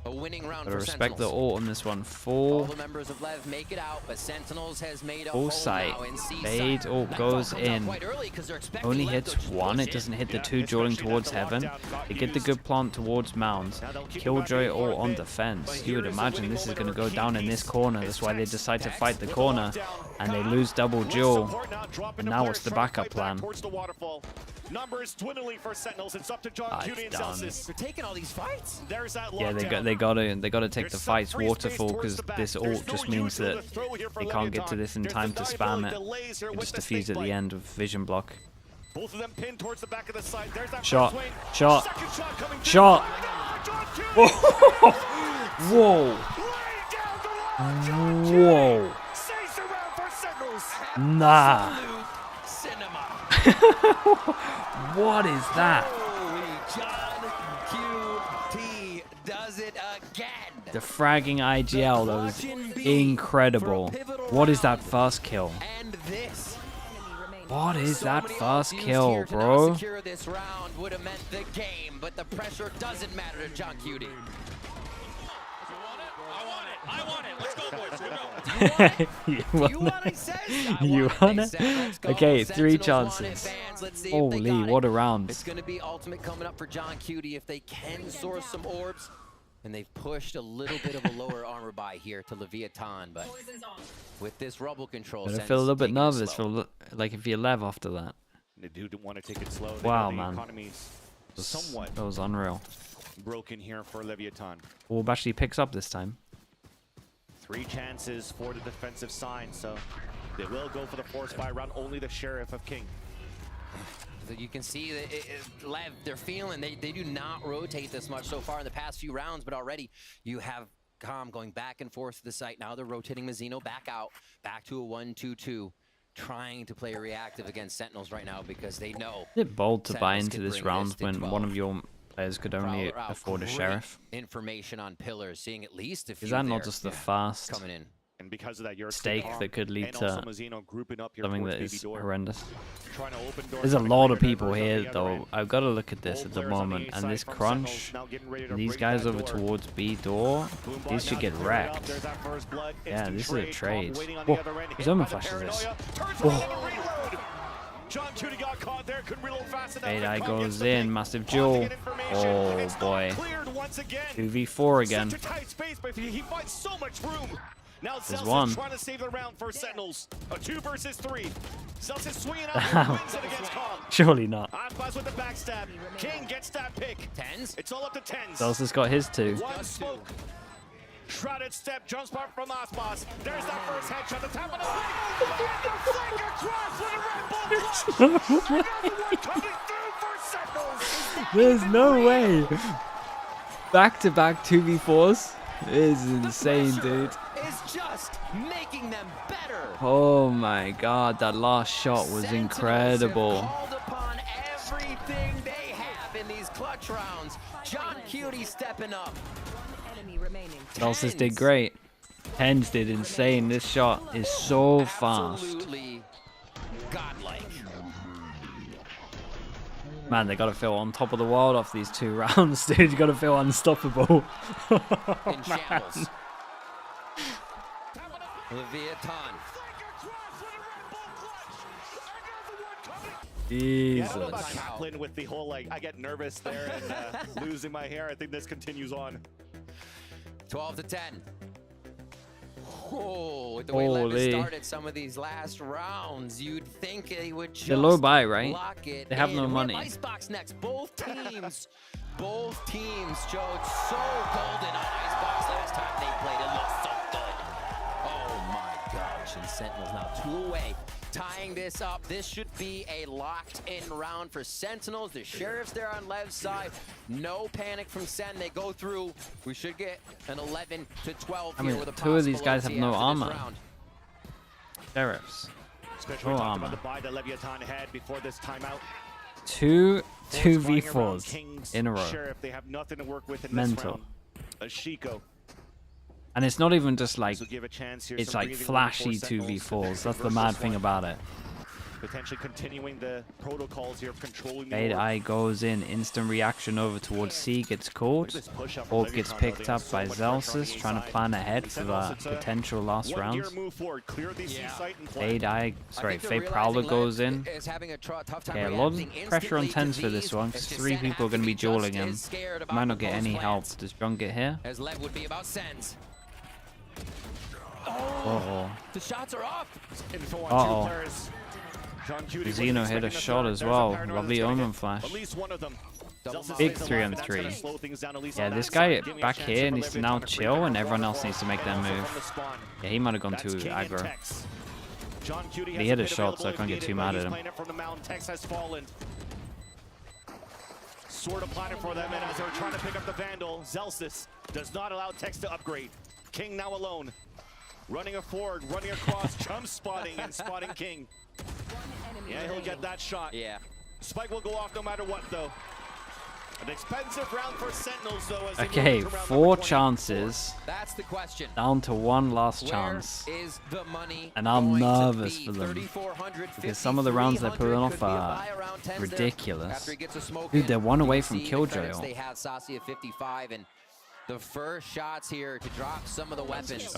A winning round Gotta for respect the Sentinels. ult on this one. All Full the members of Lev make it out, but Sentinels has made a hole sight. now in C Fade side. ult That goes ball comes out in. quite early 'cause they're expecting Only Lev hits to just one. push It doesn't hit the two drilling towards heaven. They get the good plant towards mound. Killjoy ult on defense. You would imagine this is going to go down in this corner. That's why they decide to fight the corner. And they lose double duel. And now what's the backup plan? Numbers dwindling for Sentinels. It's up to John Cutie and Celsius. They're taking all these fights. There's that Yeah, they gotta take the fights waterfall because this ult just means that they can't get to this in time to spam it. It just defuse at the end with vision block. Both of them pinned towards the back of the side. There's that Shot, first swing. shot, Second shot coming through. shot. Oh my God. Whoa. Whoa. Saves the round for Sentinels. Nah. What is that? John QT does it again. The fragging IGL, that was incredible. What is that first kill? And this. What is So that many first ults used kill, here to not bro? secure this round would have meant the game, but the pressure doesn't matter to John QT. I want it. Let's go, boys. You want it? You want it? Okay, 3 chances. Holy, what a round. It's going to be ultimate coming up for John QT if they can source some orbs. And they've pushed a little bit of a lower armor buy here to Leviathan, but with this rubble control, I feel a little bit nervous for like if you lev after that. They do want to take it slow. Wow, the man. economy's somewhat That was unreal. broken here for Leviathan. Orb actually picks up this time. 3 chances for the defensive side, so they will go for the force buy round. Only the Sheriff of King. You can see that Lev, they're feeling, they do not rotate this much so far in the past few rounds, but already you have Calm going back and forth to the site. Now they're rotating Mazzino back out, back to a 1-2-2, trying to play reactive against Sentinels right now because they know. Is it bold to buy Sentinels into could this bring round to when 12. one of your players could only Prowler out. afford a Great sheriff? Information on pillars, seeing at least a few Is that not there just the fast coming in. And because of that, you're stake that could lead and also to Mazzino grouping up here something towards that Baby is Door. horrendous? Trying to open doors, There's a trying to lot clear of people numbers on here the other though. end. I've got to look at this Both at the players on the moment, A and side this from crunch, Sentinels now getting ready to these break guys that over door. towards B door, Boombot these should now get cleared up. wrecked. There's that first blood. Yeah, Instant this is a trade. Waiting on the Oh, other end. his Hit omen by the flashes this. paranoia. Turns Oh. around and reload. John Cutie got caught there. Couldn't reload fast enough. Fade Eye Calm gets goes the in, pick. massive Calm to duel. get information. Oh It's not boy. cleared once again. 2v4 again. Such a tight space, but he finds so much room. Now There's Celsius one. trying to save the round for Sentinels. A 2 versus 3. Celsius swinging out and wins it against Calm. Surely not. Aspas with the backstab. King gets that pick. Tens. It's all up to tens. Celsius got his 2. One smoke. Shrouded step, jump spot from Aspas. There's that first headshot. The top of the flank across with a Red Bull clutch. Another one coming through for Sentinels. There's no way. Back-to-back 2v4s is insane, dude. Is just making them better. Oh my god, that last shot was incredible. Called upon everything they have in these clutch rounds. John Cutie stepping up. Celsius did great. Tens did insane. This shot is so fast. Absolutely godlike. Man, they gotta feel on top of the world off these 2 rounds, dude. You gotta feel unstoppable. In shambles. Leviathan. Yeah, I don't know Jesus. about Kaplan with the whole, like, I get nervous there and losing my hair. I think this continues on. 12-10. Oh, with the way Levis Holy. started some of these last rounds, you'd think they would just They're low buy, right? lock it They have in. no We money. Icebox next. Both teams showed so golden on Icebox last time they played. It looked so good. Oh my gosh, and Sentinels now 2 away. Tying this up, this should be a locked-in round for Sentinels. The Sheriff's there on Lev's side. No panic from Sen. They go through. We should get an 11-12 I here mean, with a 2 of these possible guys have OT no after this armor. round. Sheriffs. Especially No talking armor. about the buy that Leviathan had before this timeout. 2 Force buying around 2v4s Kings, in a row. Sheriff, they have nothing to work with in this Mental. round. A Shiko. And it's not even just like, So give a chance here, it's some like breathing room flashy for Sentinels. 2v4s. That's the Versus mad thing one. about it. Potentially continuing the protocols here of controlling the Fade orb. Eye goes in, instant reaction over towards C, gets caught. Orb gets picked up by Zelsis, trying to plan ahead for that potential last round. Fade Eye, sorry, Fade Prowler goes in. Okay, a lot of pressure on Tens for this one, because 3 people are going to be dueling him. Might not get any help. Does John get here? As Lev would be about Sens. Uh-oh. The shots are off. Uh-oh. Zeno hit a shot as well. Lovely Omen Flash. Big 3-on-3. Yeah, this guy back here needs to now chill, and everyone else needs to make their move. Yeah, he might have gone too aggro. He hit a shot, so I can't get too mad at him. Sort of planning for them, and as they're trying to pick up the Vandal, Zelsis does not allow Tex to upgrade. King now alone. Running forward, running across, jump spotting, and spotting King. Yeah, he'll get that shot. Yeah. Spike will go off no matter what, though. An expensive round for Sentinels, though. As Okay, 4 chances. That's the question. Down to 1 last chance. Is the money and I'm nervous for them. Because some of the rounds they're pulling off are ridiculous. Dude, they're 1 away from Killjoy. They have Sassy at 55, and the first shots here to drop some of the weapons.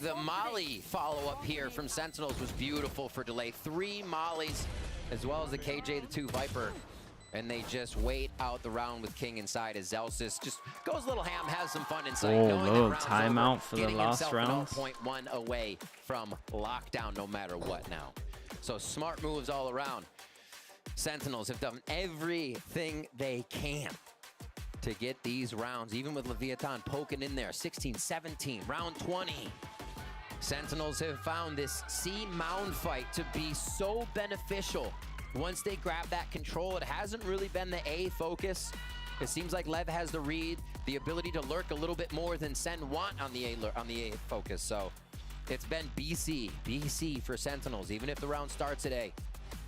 The Molly follow-up here from Sentinels was beautiful for delay. 3 Mollies, as well as the KJ, the 2 Viper. And they just wait out the round with King inside as Zelsis just goes a little ham, has some fun inside. Oh, little timeout for the last round. 0.1 away from lockdown no matter what now. So smart moves all around. Sentinels have done everything they can to get these rounds, even with Leviathan poking in there. 16-17, round 20. Sentinels have found this C mound fight to be so beneficial. Once they grab that control, it hasn't really been the A focus. It seems like Lev has the read, the ability to lurk a little bit more than Sen want on the A focus. So it's been BC for Sentinels, even if the round starts at A.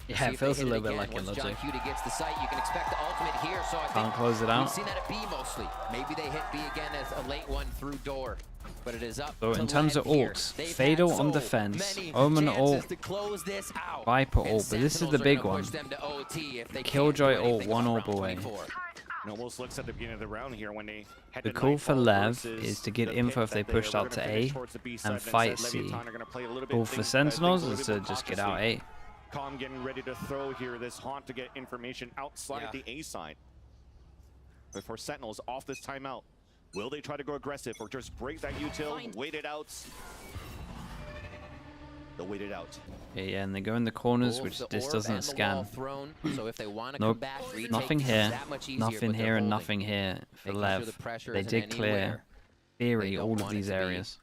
Yeah, it feels a little bit like Once it, John Logic. Cuda gets the site, you can expect the ultimate here. So I Can't close it out. We've seen that at B mostly. Maybe they hit B again as a late one through door. But it is up So to in terms of Lev here. ults, They've Fatal had on so defense, many Omen chances ult, to close this out. Viper And ult, but this is Sentinels the are big gonna one. push them to OT if they Killjoy can't do ult, anything 1 about orb round away. 24. It almost looks at the beginning of the round here when they had The to call for nightfall Lev versus is to get the info pick if they that pushed were out gonna to finish A towards the B side, and but instead fight C. Leviathan are gonna play a little bit Call for think Sentinels a little is bit to more just get out cautiously. A. Calm getting ready to throw here this haunt to get information outside the A side. But for Sentinels off this timeout, will they try to go aggressive or just break that util, wait it out? They'll wait it out. Okay, yeah, and they go in the corners, Wolf, which the this orb doesn't and the scan. wall thrown, so if they want to Nope, come back, retake nothing is here, that much easier, nothing but they're here, and holding. nothing here for Making sure Lev. the pressure They isn't did clear anywhere theory they all don't of want it these to be. areas.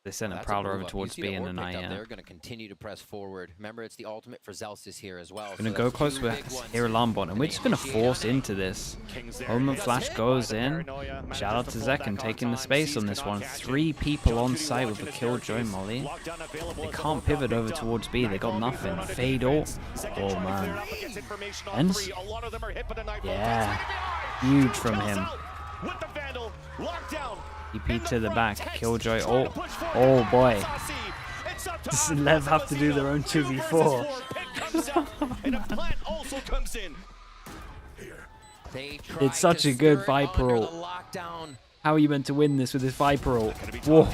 They sent a That's Prowler move over up. towards You see B the and orb an picked up. IM. They're going to continue to press forward. Remember, it's the ultimate for Zelsis here as well. Gonna so go that's close 2 with big ones. here alarm bot, and we're just gonna initiate force on A. into this. Omen Flash goes in. Shout out to Zekken taking the space on this one. 3 people on site with a Killjoy Molly. They can't pivot over towards B. They got nothing. Fade ult. Oh man. Ends? Yeah. Huge from him. EP to the back. Killjoy ult. Oh boy. Does Lev have to do their own 2v4? It's such a good Viper ult. How are you meant to win this with this Viper ult? Whoa.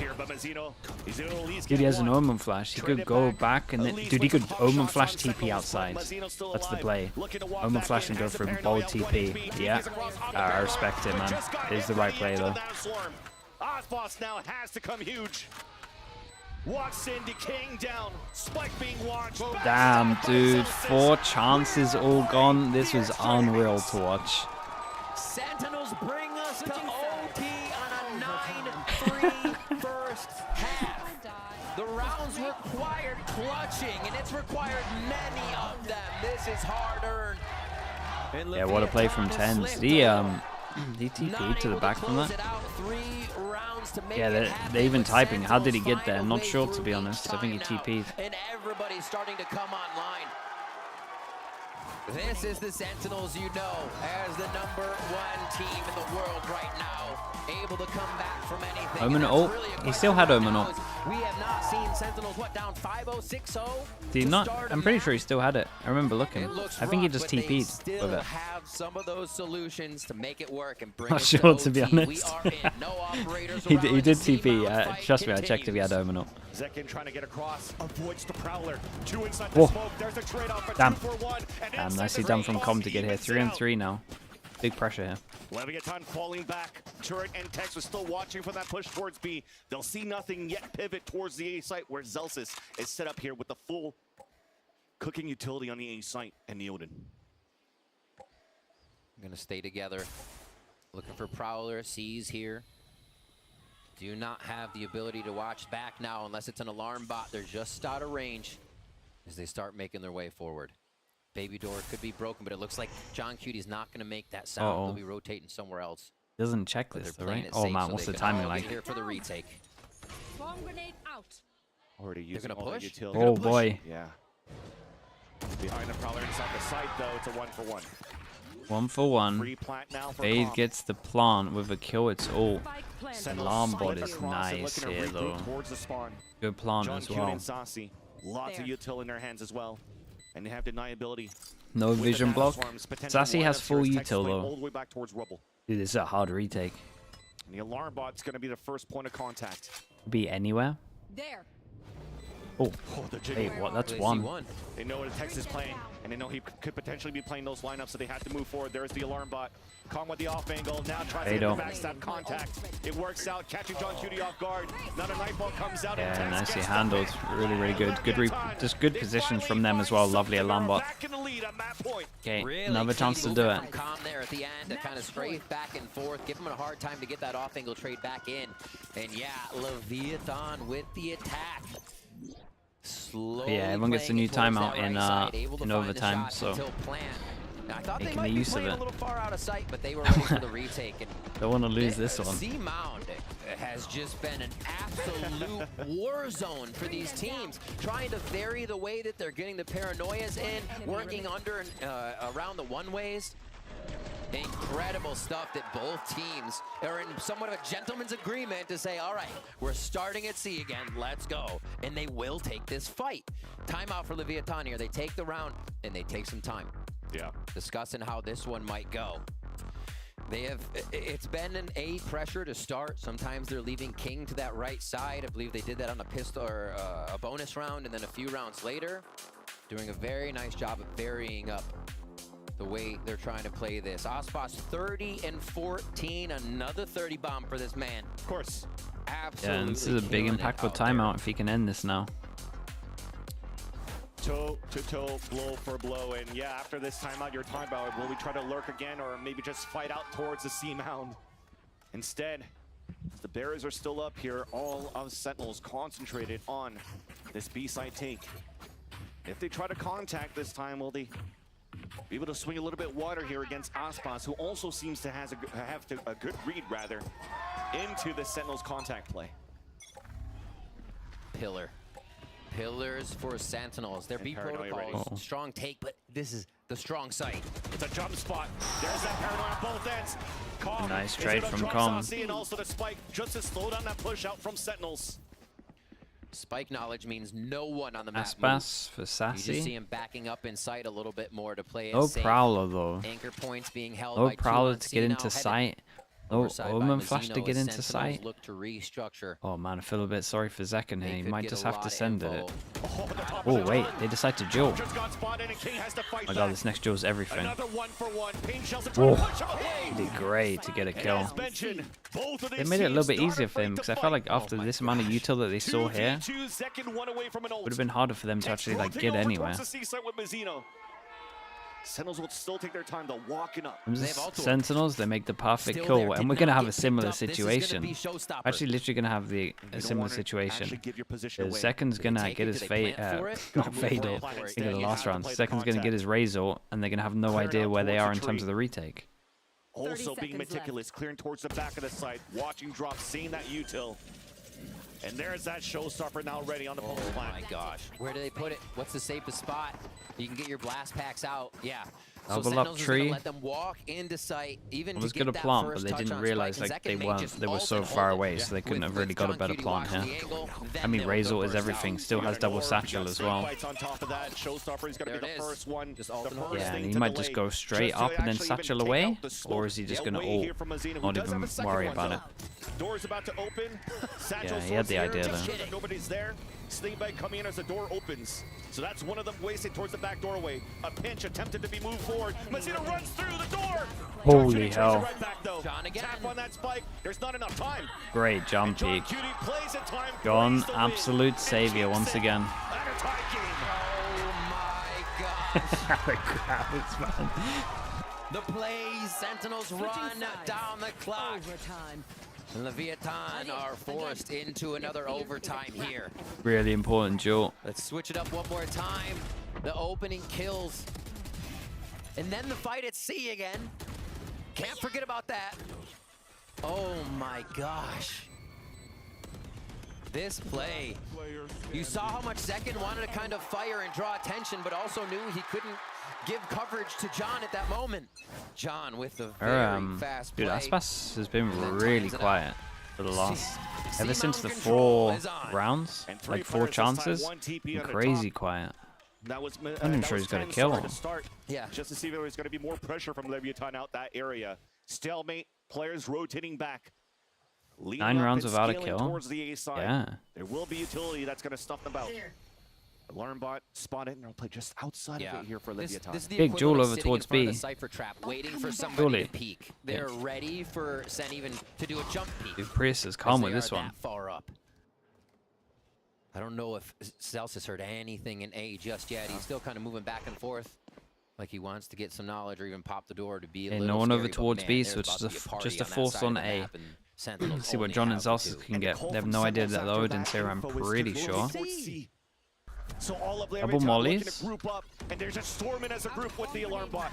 Dude, he has an Omen Flash. He could go back and then... Dude, he could Omen Flash TP outside. That's the play. Omen Flash and go for a bold TP. Yeah. I respect it, man. It is the right play, though. Osboss now has to come huge. Walks in, decaying down. Spike being watched. Damn, dude. 4 chances all gone. This was unreal to watch. Sentinels bring us to OT on a 9-3 first half. The rounds required clutching, and it's required many of them. This is hard-earned. Yeah, what a play from Tens. He TP'd to the back from that. Yeah, they're even typing. How did he get there? I'm not sure, to be honest. I think he TP'd. And everybody's starting to come online. This is the Sentinels you know as the #1 team in the world right now, able to come back from anything. Omen ult. He still had Omen ult. We have not seen Sentinels, what, down 5-0, 6-0? Did he not? I'm pretty sure he still had it. I remember looking. I think he just TP'd still with it. have some of those solutions to make it work and bring Not it sure, to to be OT. We honest. are in. No operators He around. did The TP. C-Mount fight Trust me, I checked if he had continues. Omen ult. Zekin trying to get across, avoids the Prowler. 2 inside Whoa. the smoke. There's the trade-off. Damn. 2-for-1. And Damn, inside nicely the done range, from Com to get here. evens 3 it and out. 3 now. Big pressure here. Leviathan falling back. Turret and Tex are still watching for that push towards B. They'll see nothing yet pivot towards the A site where Zelsis is set up here with the full cooking utility on the A site and Neoden. Gonna stay together. Looking for Prowler. Sees here. Do not have the ability to watch back now unless it's an alarm bot. They're just out of range as they start making their way forward. Baby door could be broken, but it looks like John Cutie's not going to make that sound. Uh-oh. He'll be rotating somewhere else. Doesn't check But this, they're though, playing right? it Oh safe man, so what's they the can all timing get like? here for the retake. Bomb grenade out. Already using gonna all the push? utility. Oh boy. Yeah. Behind the Prowler inside the site, though, it's a 1-for-1. 1 for 1. Free plant now for Fade Com. gets the plant with a kill. It's all. Sentinels Alarm split bot is across and nice looking to here, regroup though. towards the spawn. Good plant John as Cutie well. and Saucy. Lots of util in their hands as well. And they have deniability. No with the vision block. nanoswarms, potential Sassy has lineups full here as Tex util, playing though. all the way back towards Rubble. Dude, this is a hard retake. And the alarm bot's going to be the first point of contact. Be anywhere. There. Oh, they're wait, jiggling. what? That's They see one. They know what Tex is playing, and they know he could potentially be playing those lineups, so they have to move forward. There's the alarm bot. Com with the off angle. Now tries to They get the don't. backstab contact. It works out, catching John Cutie off guard. Now the nightball comes out. and Yeah, Tex nicely gets the handled. hit. Really, really good. Good, just good positions from them as well. Lovely alarm bot. Back in the lead at that point. Okay, Really another key chance to do movement it. from Com there at the end to kind of strafe back and forth, give him a hard time to get that off angle trade back in. And yeah, Leviathan with the attack. Slowly Yeah, everyone gets a playing new it towards timeout that in, right side, able to in find the overtime, shots so until planned. Now, I thought they making might the be use of playing it. a little far out of sight, but they were ready for the retake. And Don't want to lose this one. C-Mound has just been an absolute war zone for these teams, trying to vary the way that they're getting the paranoias in, working under and around the one-ways. Incredible stuff that both teams are in somewhat of a gentleman's agreement to say, all right, we're starting at C again, let's go. And they will take this fight. Timeout for Leviathan here. They take the round and they take some time. Yeah. Discussing how this one might go. It's been an A pressure to start. Sometimes they're leaving King to that right side. I believe they did that on a pistol or a bonus round, and then a few rounds later, doing a very nice job of varying up the way they're trying to play this. Ospas 30 and 14, another 30 bomb for this man. Of course. Absolutely. Yeah, and this is a big killing it impactful out there. timeout if he can end this now. Toe to toe, blow for blow, and yeah, after this timeout, you're talking about will we try to lurk again or maybe just fight out towards the C mound? Instead, the barriers are still up here. All of Sentinels concentrated on this B side take. If they try to contact this time, will they be able to swing a little bit wider here against Aspas, who also seems to have a good read rather into the Sentinels contact play? Pillars for Sentinels. Their B Paranoia protocols, ready. strong take, but this is the strong site. It's a jump spot. There's that paranoia on both ends. Com, Nice is trade able to from drop Com. Saucy and also the spike just to slow down that push out from Sentinels. Spike knowledge means no one on the map Aspas for moves. You just see Sassy. him backing up inside a little bit more to play it No safe. Prowler though. Anchor points being held No by two Prowler on to C get now, into headed sight. No overside by Omen flash to Mazzino get as into Sentinels sight. look to restructure. Oh man, I feel a bit sorry for Zekin here. He could might get just a have lot to of send info. it. Oh wait, they decide to duel. Just got spotted and King has to fight Oh my back. god, this next duel's everything. Another 1-for-1. Pain shells are Whoa. trying to push away. He did great to get a And kill. as mentioned, both of They these made it a little teams bit start easier for him afraid to because I felt fight. like after this amount of util that they saw here, 2v2, Zekin one away from an ult. would have been harder for them to Tex actually like rotating get over anywhere. towards the C site with Mazzino. Sentinels will still take their time. They're walking up. Sentinels, they make the perfect Still call, there, and did we're gonna not have get a similar picked up. This is gonna situation. be showstopper. Actually, literally gonna have a don't similar wanna situation. actually give your position The away. second's Do they gonna take get it? his Do they fate, plan for it? not Gotta move fade forward. ult. Plan I think instead. of the You last have to round. play the Second's gonna get contact. his raise ult, and they're gonna have no Clearing idea out where they towards are the in terms tree. of the retake. Also 30 being seconds meticulous, clearing towards the back of the site, watching drops, seeing that util. And there's that showstopper now ready on the pole plant. Oh my gosh. Where do they put it? What's the safest spot? You can get your blast packs out. Yeah. So Double up Sentinels is tree. gonna let them walk into sight, even I was to gonna get that plant, but first they touch didn't on realize spike, like and they Zekken may just were ult so and far hold it. away, so they couldn't have really got a John better Cutie plant watched here. the angle, I then mean, they'll Razor go is first everything. out. Still has double satchel Got as snake well. bites on top of that. Showstopper is going to be There the it is. first one. Just The ult and hold. first Yeah, and thing he to might delay. just go straight Just to up and then actually even satchel take away, out the smoke. or is he just gonna Away ult? here from Mazina, who Not does have even a second worry one, about though. it. Door's about to open. Satchel Yeah, he had the source idea here. though. Just that nobody's there. Snake bite coming in as the door opens. So that's one of them wasted towards the back doorway. A pinch attempted to be moved forward. Mazina runs through the door. Holy hell. Right back, though. John again. Tap on that spike. There's not enough time. Great jump John peek. Cutie plays in time. John, plays the win, absolute savior and once keeps it again. at a tie game. Oh my gosh. The crowds, man. The plays, Sentinels run down the clock. Overtime. And Leviathan are forced into another overtime here. Really important duel. Let's switch it up one more time. The opening kills. And then the fight at sea again. Can't forget about that. Oh my gosh. This play. You saw how much Zekken wanted to kind of fire and draw attention, but also knew he couldn't give coverage to John at that moment. John with the very fast play. Dude, Aspas has been really quiet for the last, ever since the control 4 is on. rounds, And like 4 three players this time, chances, one TP been on the crazy top. quiet. That was, I'm not even sure he's gonna kill him. To start. Yeah. Just to see if there was going to be more pressure from Leviathan out that area. Stalemate, players rotating back. Leading 9 up rounds and without a scaling kill. towards the A side. Yeah. There will be utility that's going to stuff them out. Alarm bot spotted and they'll play just outside of it here for Leviathan. This is the Big equivalent duel of over sitting towards in front of B. the Cypher trap, waiting for somebody Surely. to peek. They're ready for Sen even to do a jump peek. Dude, Priest is calm with They this are one. that far up. I don't know if Celsius heard anything in A just yet. He's still kind of moving back and forth, like he wants to get some knowledge or even pop the door to be a And little no one over scary, but towards man, B, there's so it's about to be a party just a on that force side on of the A. map, and Sentinels See what only John have and the Celsius two. can get. They have no idea that the Odin's here, I'm pretty sure. So all of Double Leviathan looking mollies. to group up, and there's a storming as a group with the alarm bot.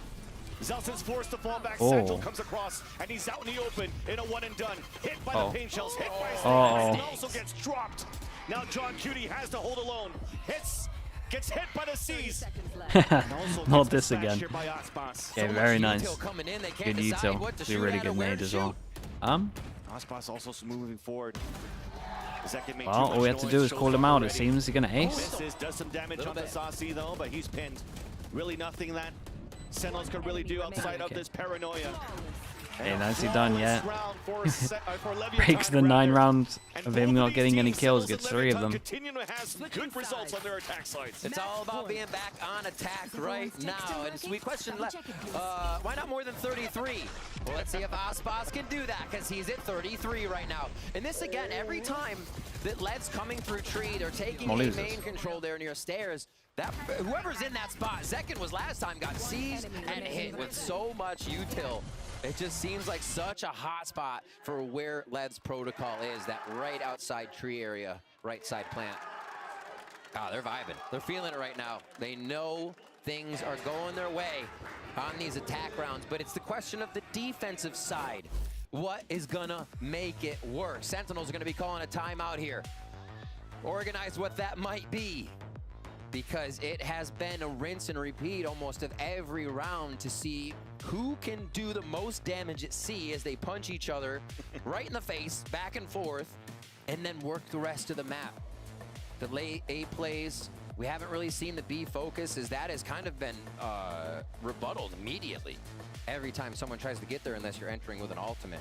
Zelsin's forced to fall back. Oh. Satchel comes across, and he's out in the open in a one and done. Hit by Oh. the pain shells, hit by Oh. and also gets dropped. Now John Cutie has to hold alone. Gets hit by the seas. Not this again. Here by Aspas. Yeah, very nice. Good Good util. It's a really good nade as well. Aspas also moving forward. Zekken made Well, too all much we have to noise, do is shows call him up out. already. It seems he's gonna ace. Misses, does some damage on the Sasi though, but he's pinned. Really nothing that Sentinels could really do outside of this paranoia. Hey, nicely done, yeah. Round for Leviathan Breaks the 9 rounds of him not getting any kills, gets 3 of them. Continue to have some good results on their attack sides. It's all about being back on attack right now. And we question, why not more than 33? Well, let's see if Aspas can do that, because he's at 33 right now. And this, again, every time that Led's coming through tree, they're taking a main control there near stairs. Whoever's in that spot, Zekken was last time, got seized and hit with so much util. It just seems like such a hot spot for where Led's protocol is, that right outside tree area, right side plant. Oh, they're vibing. They're feeling it right now. They know things are going their way on these attack rounds, but it's the question of the defensive side. What is gonna make it work? Sentinels are gonna be calling a timeout here. Organize what that might be, because it has been a rinse and repeat almost of every round to see who can do the most damage at C as they punch each other right in the face, back and forth, and then work the rest of the map. The late A plays, we haven't really seen the B focus, as that has kind of been rebutted immediately every time someone tries to get there, unless you're entering with an ultimate.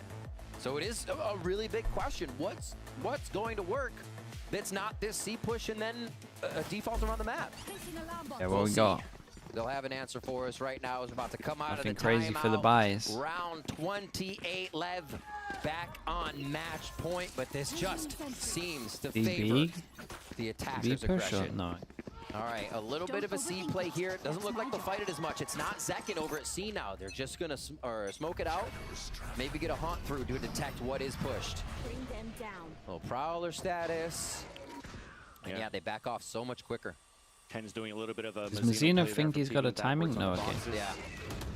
So it is a really big question. What's going to work that's not this C push and then a default around the map? Yeah, what we got? They'll have an answer for us right now. Is about to come out Nothing of the crazy for the timeout. buys. Round 28, Lev back on match point, but this just seems to favor BB? the B attacker's push or aggression. no? All right, a little bit of a C play here. Doesn't look like they'll fight it as much. It's not Zekken over at C now. They're just gonna smoke it out. Maybe get a haunt through to detect what is pushed. Bring them down. Little prowler status. And yeah, they back off so much quicker. Ken's doing a little bit of a Does Mazina think he's got a timing? No, okay. Yeah.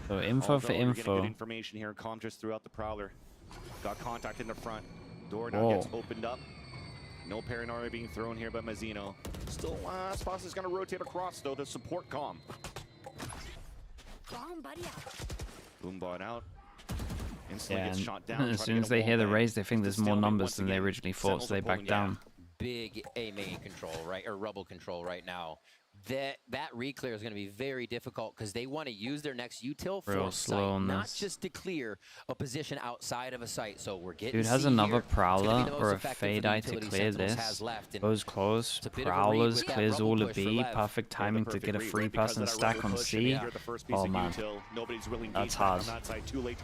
So info for Although you're getting info. good information here. Com just threw out the prowler. Got contact in the front. Door now Whoa. gets opened up. No paranoia being thrown here by Mazzino. Still, Aspas is going to rotate across, though, to support Calm. Boombot out. Instantly gets shot down. As soon as they hear the raise, they think there's more numbers than they originally thought, so they back down. Big A main control, right, or rubble control right now. That re-clear is going to be very difficult because they want to use their next util for site, not just to clear a position outside of a site. So we're getting. Dude has another Prowler or a Fade-Eye to clear this. Goes close. Prowlers clears all of B. Perfect timing to get a 3-person stack on C. Oh man, that's hard.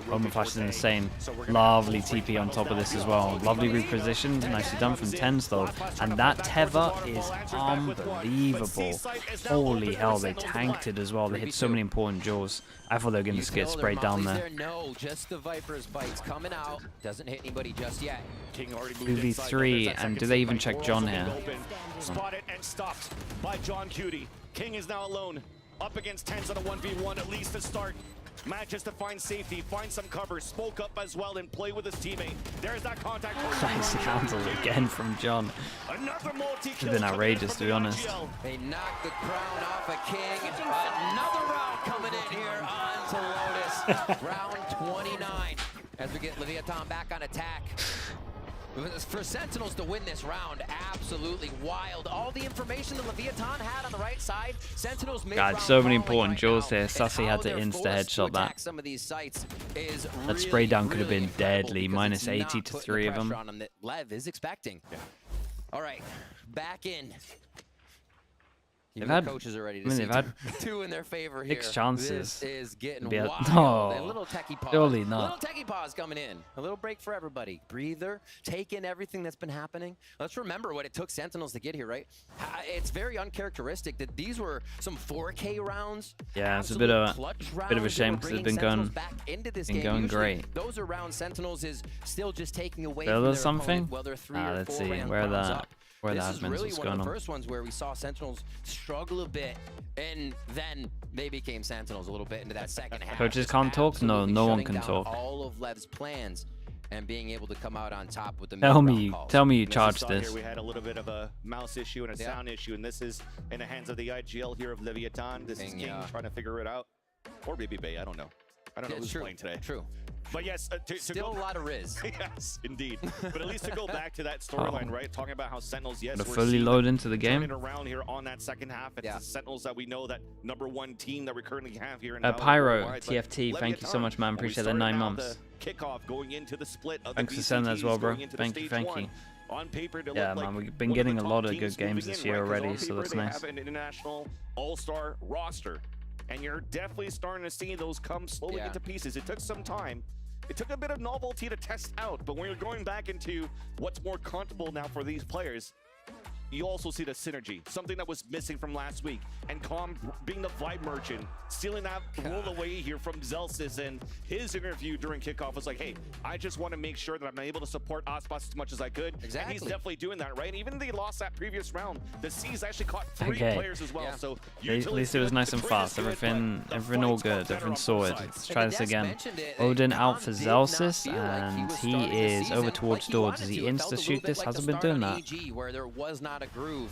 Omen Flash is insane. Lovely TP on top of this as well. Lovely reposition. Nicely done from Tens though. And that tether is unbelievable. Holy hell, they tanked it as well. They hit so many important jaws. I thought they were going to get sprayed down there. No, just the Viper's bites coming out. Doesn't hit anybody just yet. 2v3, and do they even check John here? Spotted and stopped by John Cutie. King is now alone. Up against Tens on a 1v1, at least to start. Manages to find safety, find some cover, spoke up as well, and play with his teammate. There's that contact. Nice handle again from John. It's been outrageous, to be honest. They knocked the crown off a King. Another round coming in here on to Lotus. Round 29 as we get Leviathan back on attack. For Sentinels to win this round, absolutely wild. All the information that Leviathan had on the right side, Sentinels made. God, so many important jaws here. Sassy had to insta-headshot that. Some of these sites is that spray down could have been deadly. Minus 80 to 3 of them. That Lev is expecting. Yeah. All right, back in. They've had, coaches are ready to they've had two in their favor here. 6 chances. This is getting wild. A little techie pause. Surely not. A little techie pause coming in. A little break for everybody. Breather. Take in everything that's been happening. Let's remember what it took Sentinels to get here, right? It's very uncharacteristic that these were some 4K rounds. Yeah, it's a bit of a shame because they've been going great. Those are rounds Sentinels is still just taking away from their something. Opponent, well, they're 3 or let's 4 see where that is really one of the first ones where we saw Sentinels struggle a bit, and then they became Sentinels a little bit into that second half. Coaches can't talk? No, no one can talk. All of Lev's plans and being able to come out on top with the tell me you charged this. Here we had a little bit of a mouse issue and a sound issue, and this is in the hands of the IGL here of Leviathan. This is King trying to figure it out, or maybe Bay. I don't know. I don't know who's playing today. True. But yes, still a lot of Riz. Yes, indeed. But at least to go back to that storyline, right? Talking about how Sentinels, yes, we're fully load into the game. Turning around here on that second half. It's the Sentinels that we know, that #1 team that we currently have here. In Pyro, TFT, thank you so much, man. Appreciate the 9 months. Kickoff going into the split of Thanks for sending that as well, bro. Thank you. On paper, yeah, man, we've been getting a lot of good games this year already, so that's nice. Have an international all-star roster, and you're definitely starting to see those come slowly into pieces. It took some time. It took a bit of novelty to test out, but when you're going back into what's more comfortable now for these players, you also see the synergy, something that was missing from last week. And Calm being the vibe merchant, stealing that roll away here from Zelsis, and his interview during kickoff was like, hey, I just want to make sure that I'm able to support Aspas as much as I could. Exactly. And he's definitely doing that, right? Even they lost that previous round, the C's actually caught 3 players as well. So at least it was nice and fast. Everything all good. Everything sorted. Let's try this again. Odin out for Zelsis, and he is over towards door. Does he insta-shoot this? Hasn't been doing that. Where there was not a groove.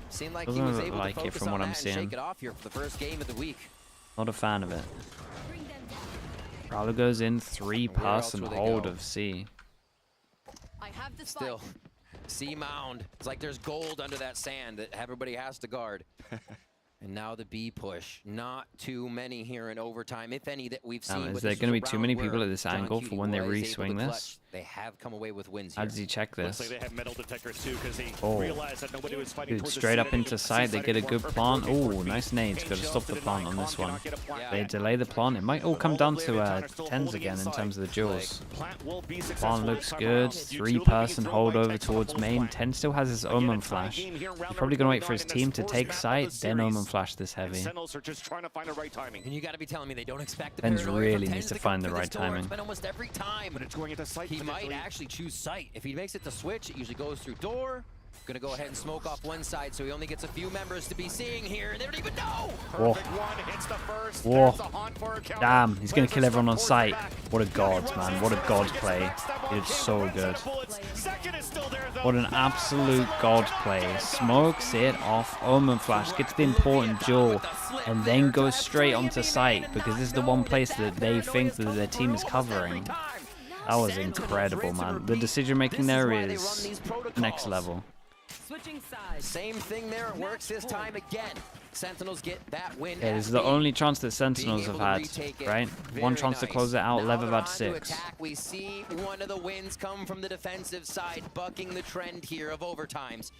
Seemed like Doesn't he was able like to it focus from on what I'm that and seeing. shake it off here for the first game of the week. Not a fan of it. Prowler goes in, 3-person hold of C. I have the Still, C mound. It's like there's gold under that sand that everybody has to guard. And now the B push. Not too many here in overtime, if any, that we've seen. Is there going to be too many people at this angle for when they re-swing this? They have come away with wins How here. does he check this? Looks like they have metal detectors too, because they realized that nobody was fighting Dude, straight up into sight. They get a good plant. Oh, nice nades. Got to stop the plant on this one. They delay the plant. It might all come down to tens again in terms of the duels. Plant looks good. 3-person hold over towards main. Ten still has his Omen flash. He's probably going to wait for his team to take sight, then Omen flash this heavy. And you got to be telling me they don't expect the Tens paranoia really from needs Tens to come find the through right this door. timing. It's been almost every time. But it's going into sight. He might actually choose sight. If he makes it to switch, it usually goes through door. Gonna go ahead and smoke off one side, so he only gets a few members to be seeing here. They don't even know. Whoa. One hits the first. Whoa. Damn, he's going to kill everyone on sight. What a god, man. What a god play. He did so good. What an absolute god play. Smokes it off, Omen Flash, gets the important duel, and then goes straight onto sight, because this is the one place that they think that their team is covering. That was incredible, man. The decision making there is next level. Switching sides. Same thing there. It works this time again. Sentinels get that win. Yeah, this is the only chance that Sentinels have had, right? One chance to close it out. Lev have had 6. We see one of the wins come from the defensive side, bucking the trend here of overtimes.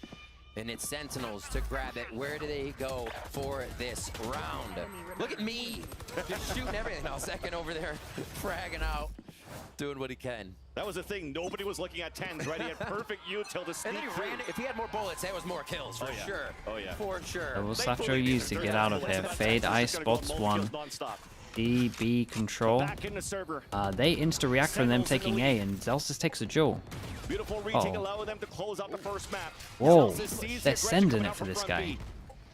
And it's Sentinels to grab it. Where do they go for this round? Look at me, just shooting everything. Now second over there, fragging out, doing what he can. That was the thing. Nobody was looking at 10s, right? He had perfect util to sneak And then he ran. If he had more bullets, that was more kills for sure. Oh yeah. For sure. Double Satchel used to get out of here. Fade Ice spots 1. DB control. They insta-react from them taking A, and Zelsis takes a duel. Beautiful retake, allowing them to close out the first map. Whoa, they're sending it for this guy.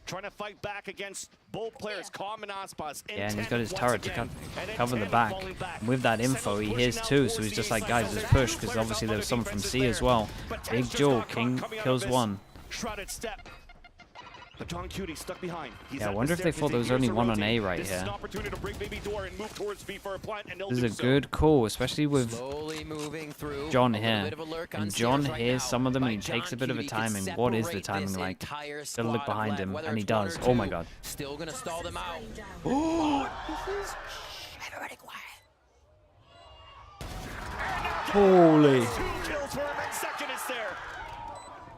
Trying to fight back against both players, Calm and Aspas. Yeah, and he's got his turret to cover the back. And with that info, he hears 2, so he's just like, guys, just push, because obviously there was someone from C as well. Big duel, King kills 1. Shrouded step. But John Cutie stuck behind. Yeah, I wonder if they thought there was only one on A right here. This is a good call, especially with John here. And John hears some of them and he takes a bit of a timing. What is the timing like? Gotta look behind him, and he does. Oh my god. Still gonna stall them out. Everybody quiet. Holy. 2 kills for him, and second is there.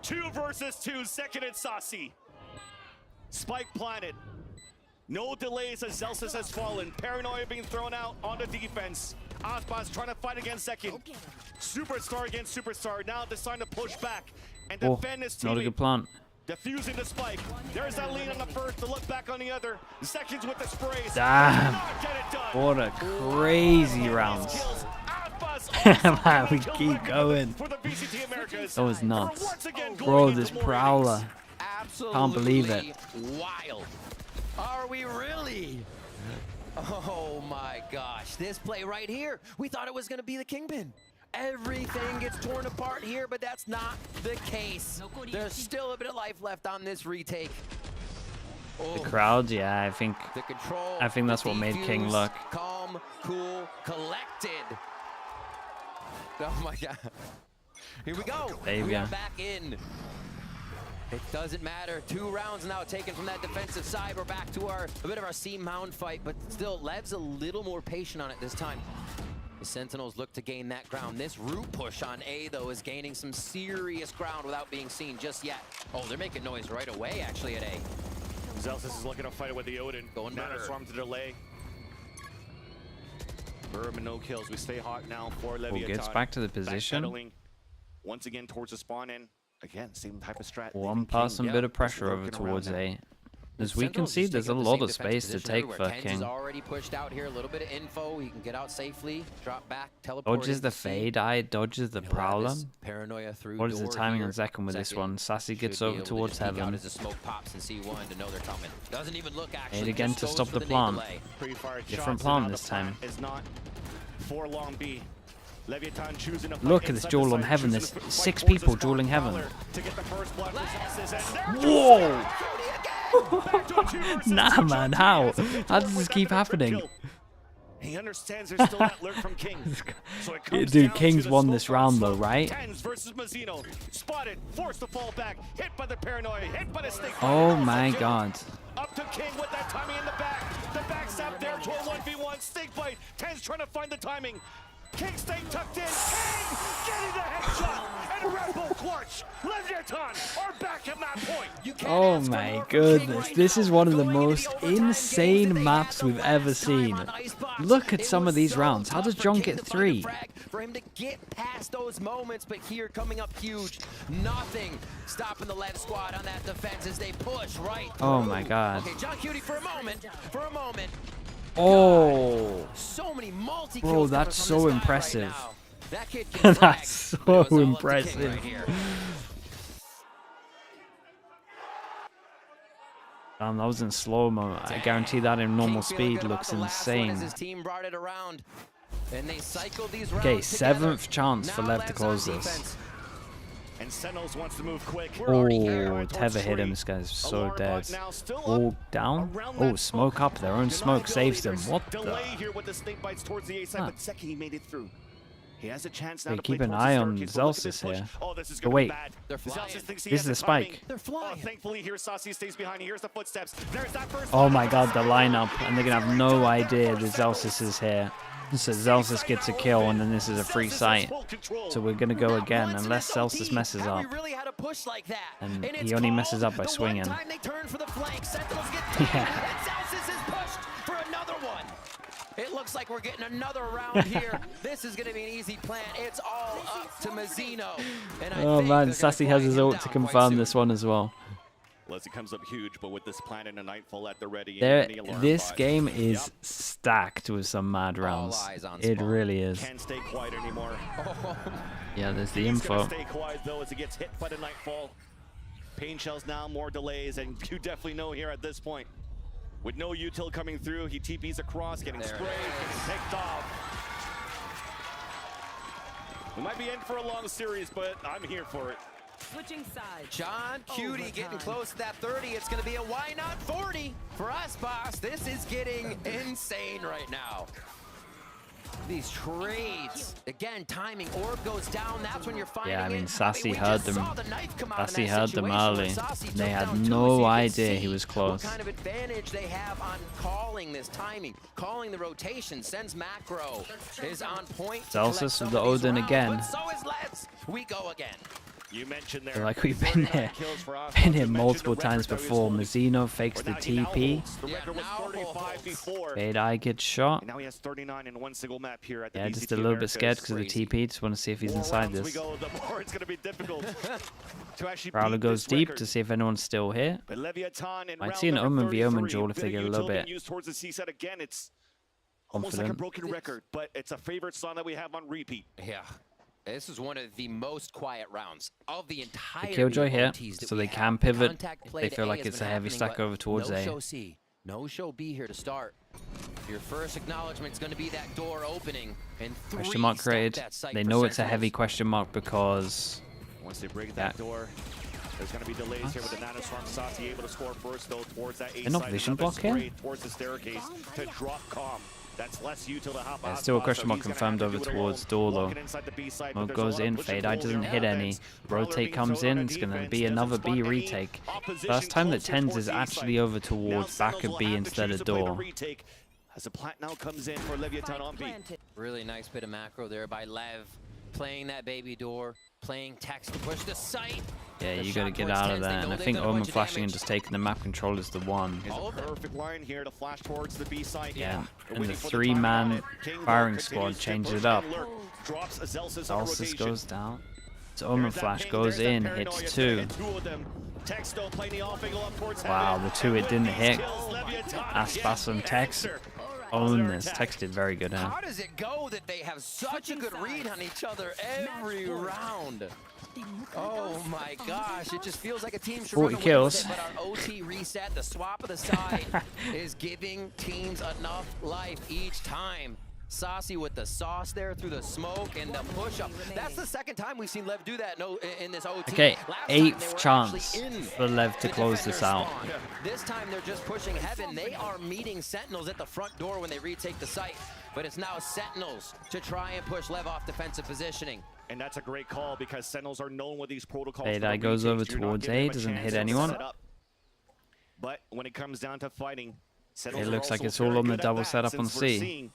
2 versus 2, second and Saucy. Spike planted. No delays as Zelsis has fallen. Paranoia being thrown out on the defense. Aspas trying to fight against second. Superstar against Superstar. Now deciding to push back and defend his team. Not a good plant. Defusing the spike. There's that lead on the first, to look back on the other. Seconds with the sprays. Damn. What a crazy round. Man, we keep going. That was nuts. Bro, this Prowler. Can't believe it. Wild. Are we really? Oh my gosh. This play right here, we thought it was going to be the Kingpin. Everything gets torn apart here, but that's not the case. There's still a bit of life left on this retake. The crowd, yeah, I think that's what made King look. Calm, cool, collected. Oh my god. Here we go. We are back in. It doesn't matter. 2 rounds now taken from that defensive side. We're back to a bit of our C-mound fight, but still, Lev's a little more patient on it this time. The Sentinels look to gain that ground. This root push on A, though, is gaining some serious ground without being seen just yet. Oh, they're making noise right away, actually, at A. Zelsis is looking to fight with the Odin. Going Nano Swarm to delay. Burm and no kills. We stay hot now for Leviathan. Gets back to the position. Once again towards the spawn in. Again, same type of strat. One pass and bit of pressure over towards A. As we can see, there's a lot of space to take for King. Already pushed out here, a little bit of info. He can get out safely, drop back, teleport. Dodges the Fade Eye, dodges the Prowler. Paranoia through. What is the timing on second with this one? Sassy gets over towards Heaven. As the smoke pops and C1 to know they're coming. Doesn't even look actually. Fade again to stop the plant. Different plant this time. Is not for long B. Leviathan choosing to look at this duel on Heaven. There's 6 people dueling Heaven. Whoa! Nah, man, how? How does this keep happening? He understands there's still that lurk from King. So dude, King's won this round though, right? Versus Mazzino. Spotted, forced to fall back, hit by the Paranoia, hit by the snake. Oh my god. Up to King with that timing in the back. The backstab there to a 1v1. Snake bite. 10's trying to find the timing. King staying tucked in. King getting the headshot. And Red Bull clutch. Leviathan are back at that point. Oh my goodness. This is one of the most insane maps we've ever seen. Look at some of these rounds. How does John get 3? For him to get past those moments, but here coming up huge. Nothing stopping the Lev squad on that defense as they push right through. Oh my god. Okay, John Cutie for a moment. Oh, so many multi bro, that's so impressive. Right that kid that's so impressive. That was in slow-mo. I guarantee that in normal speed looks insane. His team brought it around, and they cycled these Okay, rounds 7th chance for Lev to close this. And Sentinels wants to move quick. Oh, Tether hit him. This guy's so dead. All down. Oh, smoke up. Their own smoke saves them. What the? Delay here with the snake bites towards the A side, but Seki made it through. He has a chance now Wait, to play keep an towards the eye on staircase, but look at this Zelsis push. here. Oh, this is Oh, gonna wait. be bad. Zelsis thinks he This has is the it coming. spike. They're flying. Oh, thankfully here Saucy stays behind. He hears the footsteps. There's that first. Oh my god, the lineup. And they're going to have no idea that Zelsis is here. So Zelsis gets a kill, and then this is a free sight. So we're going to go again, unless Zelsis messes up. And he only messes up by swinging. Yeah. It looks like we're getting another round here. This is going to be an easy plan. It's all up to Mazzino. Oh man, Sassy has his ult to confirm this one as well. Leslie comes up huge, but with this plan and a Nightfall at the ready. This game is stacked with some mad rounds. It really is. Can't stay quiet anymore. Yeah, there's the He's info. gonna stay quiet though as he gets hit by the Nightfall. Pain shells now, more delays, and you definitely know here at this point. With no util coming through, he TPs across, getting sprayed, getting picked off. We might be in for a long series, but I'm here for it. Switching sides. John Cutie getting close to that 30. It's going to be a why not 40 for us, boss. This is getting insane right now. These trades. Again, timing. Orb goes down. That's when you're finding Yeah, I mean, it. Sassy we heard just them. saw the knife come out in Sassy that heard them situation where early. Sassy They took had down two, so no you can idea he see was close. What kind of advantage they have on calling this timing, calling the rotation, sends macro, is on point. to collect Zelsis some with the of these Odin rounds, again. But so is Let's. We go again. You mentioned there. I feel like we've been here multiple times before. Mazzino fakes the TP. The record was 35 before. Fade Eye gets shot. And now he has 39 in one single map here at the Yeah, VCT just a little bit scared Americas. because of the TP. Just want to see if he's inside We this. go, the more it's going to be difficult to actually Prowler beat goes this deep record. to see if anyone's still here. But Leviathan in Might round see an number Omen v Omen 33, duel if they get a little bit bit used towards the C-set again. It's almost like a confident. broken record, but it's a favorite song that we have on repeat. Yeah. This is one of the most quiet rounds of the entire Killjoy here, so they can pivot. They feel like has it's a been heavy happening, stack but over towards no A. show C, no show B here to start. Your first acknowledgement is going to be that door opening, and Question mark created. They know it's a heavy question mark because Once they break that door, there's going to be delays here with the Nanoswarm. Sati able to score first, though, towards that A They're not side. vision Another block here? spray towards the staircase to drop calm. That's less util to hop There's on still a spot, question so mark he's gonna confirmed have to over do it towards alone. door though. Walking inside the B side, but Smoke there's a goes lot of in, push and Fade Eye pull doesn't here. hit any. Offense. Prowler Rotate being comes thrown in, on it's going to defense, be doesn't another spot B any retake. opposition First time that closer Tens towards is the actually side. over Now towards back Sentinels of will B have to instead choose of to play the door. retake as the plant now comes in for Leviathan on B. Really nice bit of macro there by Lev, playing that baby door, playing text to push the site. Yeah, The you got to shot get towards out of Tens, they that. know And I they've think done a Omen bunch of flashing and damage. just taking the map control is the one. It's a perfect line here to flash towards the B side. Yeah, They're and the waiting for the three-man time. King firing continues squad to changes push it up. and lurk. Drops a Zelsis on a Zelsis rotation. goes down. So Omen There's that flash ping, goes there's that in, paranoia hits there, two. and two of them. Texto playing the off angle up towards Wow, heaven. the two it And didn't with these hit. kills, Leviathan Aspas and again Tex answer. own this. Tex did very good, huh? How does it go that they have such a good read on each other every round? Oh my gosh, it just feels like a team should 40 run away kills. with it, but our OT reset, the swap of the side, is giving teams enough life each time. Saucy with the sauce there through the smoke and the push-up. That's the second time we've seen Lev do that in this OT. Okay, Last time they 8th were chance actually in for Lev to the close this defender out. spawn. This time they're just pushing heaven. They are meeting Sentinels at the front door when they retake the site. But it's now Sentinels to try and push Lev off defensive positioning. And that's a great call because Sentinels are known with these protocols. Fade for the Eye goes over retakes. You're not towards giving A, them doesn't chance hit to anyone. set up. But when it comes down to fighting, Sentinels It are looks like also it's all very on the good at double that, setup on since we're C. seeing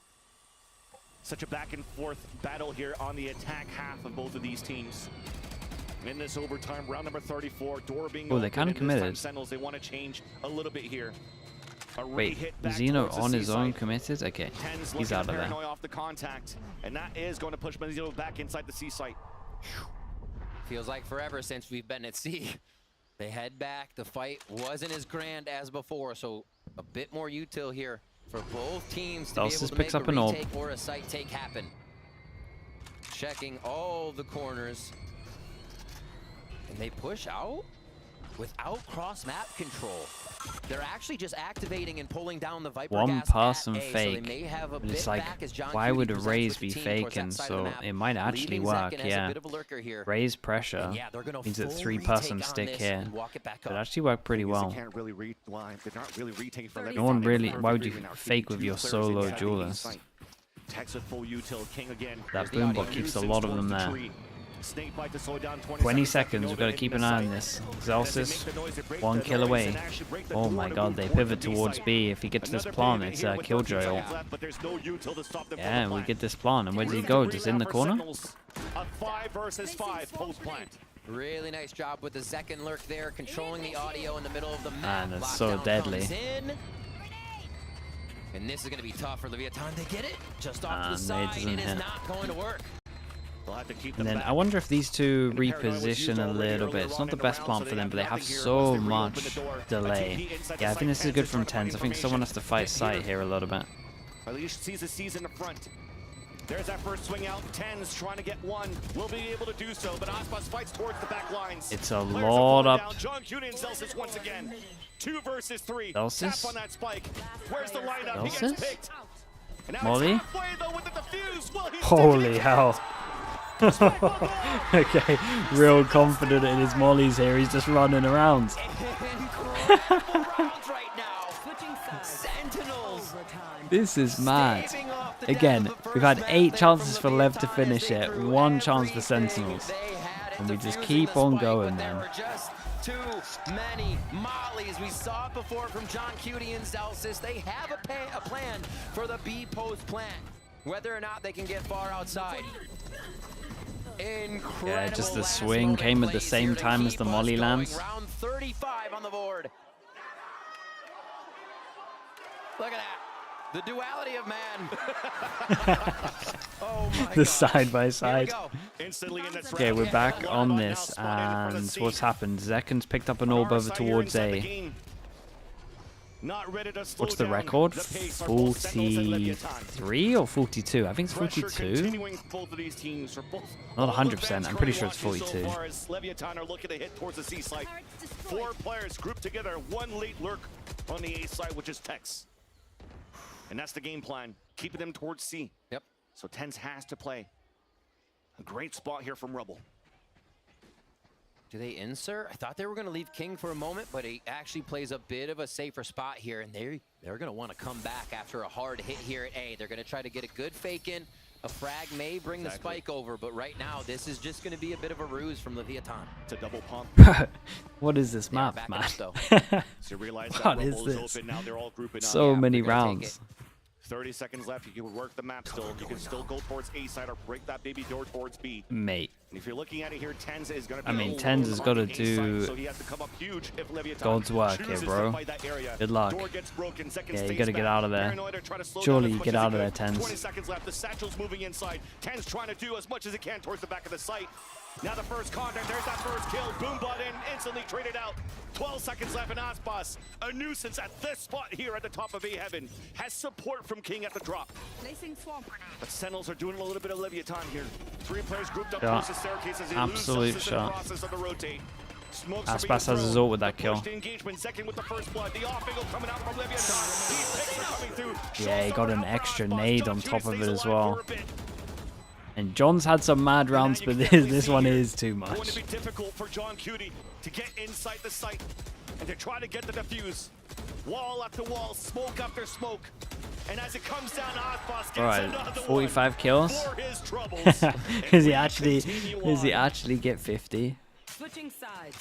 such a back and forth battle here on the attack half of both of these teams. In this overtime, round number 34, door being Oh, they opened, kinda and this time committed. Sentinels, they want to change a little bit here. A Wait, re-hit back Zeno towards the on his C own site. committed? Okay, Tens he's looking out of there. paranoid off the contact, and that is going to push Mazzino back inside the C site. Feels like forever since we've been at sea. They head back. The fight wasn't as grand as before, so a bit more util here for both teams to be able Zelsis to picks make up a an ult. retake or a site take happen. Checking all the corners. And they push out without cross map control. They're actually just activating and pulling down the Viper One gas pass at and A, so fake. they may have a But it's bit like, back as John why Cutie would a presents raise with the be team towards faking? that side of the So map, it might actually leaving work, Zekken as a yeah. bit of a lurker here. Raise pressure And yeah, they're gonna means that full 3-person retake on stick this here. and walk it back But up. actually worked pretty They're well. not really retaking from No one really. Why would you fake with your solo duelist? Tex with full util, King again. That boombot keeps a lot of them there. 20 seconds, we've got to keep an eye on this. Xelsis, 1 kill away. Oh my god, they pivot towards B. If he gets this plant, it's a Killjoy ult. Yeah, and we get this plant. And where does he go? Just in the corner? A 5 versus 5 post plant. Really nice job with the Zekken lurk there, controlling the audio in the middle of the map. Man, that's so Lockdown deadly. comes in. And this is going to be tough for Leviathan to get it just off to the side. It is not going to work. And then I wonder if these two reposition a little bit. It's not the best plant for them, but they have so much delay. Yeah, I think this is good from TenZ. I think someone has to fight sight here a little bit. At least sees the season in front. There's that first swing out. TenZ trying to get one. Will be able to do so, but Aspas fights towards the back lines. It's a lot up. John Cutie and Xelsis once again. 2 versus 3. Xelsis? Tap on that spike. Where's the lineup? He Xelsis? gets picked. And now Molly? it's halfway, though, with the defuse. Well, he's Holy hell. Okay, real confident in his mollies here. He's just running around. This is mad. Again, we've had 8 chances for Lev to finish it, 1 chance for Sentinels. And we just keep on going, man. Too many mollies. We saw it before from John Cutie and Xelsis. They have a plan for the B post plant, whether or not they can get far outside. Incredible. Yeah, just the swing came at the same time as the molly lands. Round 35 on the board. Look at that. The duality of man. Oh my The side by side. Instantly in this Okay, we're back on this, and what's happened? Zekken's picked up an orb over towards A. What's the record? 43 or 42? I think it's 42. Not 100%. I'm pretty sure it's 42. Leviathan are looking to hit towards the C side. 4 players grouped together, 1 late lurk on the A side, which is Tex. And that's the game plan, keeping them towards C. Yep. So TenZ has to play. A great spot here from Rebel. Do they insert? I thought they were going to leave King for a moment, but he actually plays a bit of a safer spot here, and they're going to want to come back after a hard hit here at A. They're going to try to get a good fake in. A frag may bring the spike over, but right now this is just going to be a bit of a ruse from Leviathan. It's a double pump. What is this map, man? So you realize that What is Rebel is this? open now. They're all grouping up. So many rounds. 30 seconds left. You can work the map still. You can still go towards A side or break that baby door towards B. Mate. And if you're looking at it here, TenZ is going to be I mean, TenZ has got to do so he has to come up huge if Leviathan God's work here, chooses bro. to fight that area. Good luck. Door gets broken. Zekken Yeah, you stays got to get back. out of there. Paranoid are trying to slow Surely down as you much get as out he of there, could. TenZ. 20 seconds left. The satchel's moving inside. TenZ trying to do as much as he can towards the back of the site. Now the first contact. There's that first kill. Boombot in, instantly traded out. 12 seconds left in Aspas. A nuisance at this spot here at the top of A Heaven. Has support from King at the drop. But Sentinels are doing a little bit of Leviathan here. 3 players grouped up Shot. close to staircases. They Absolute lose Xelsis in the shot. process of the rotate. Smokes are being Aspas has his thrown. ult with that The kill. push to engagement. Zekken with the first blood. The off angle coming out from Leviathan. These picks are coming through. Yeah, he got an extra nade on top of it as well. For a bit. And John's had some mad rounds, but this one is too Going to much. be difficult for John Cutie to get inside the site and to try to get the defuse. Wall after wall, smoke after smoke. And as it comes down, Aspas gets Alright, another 45 one kills. for his troubles. Does he actually get 50? Switching sides.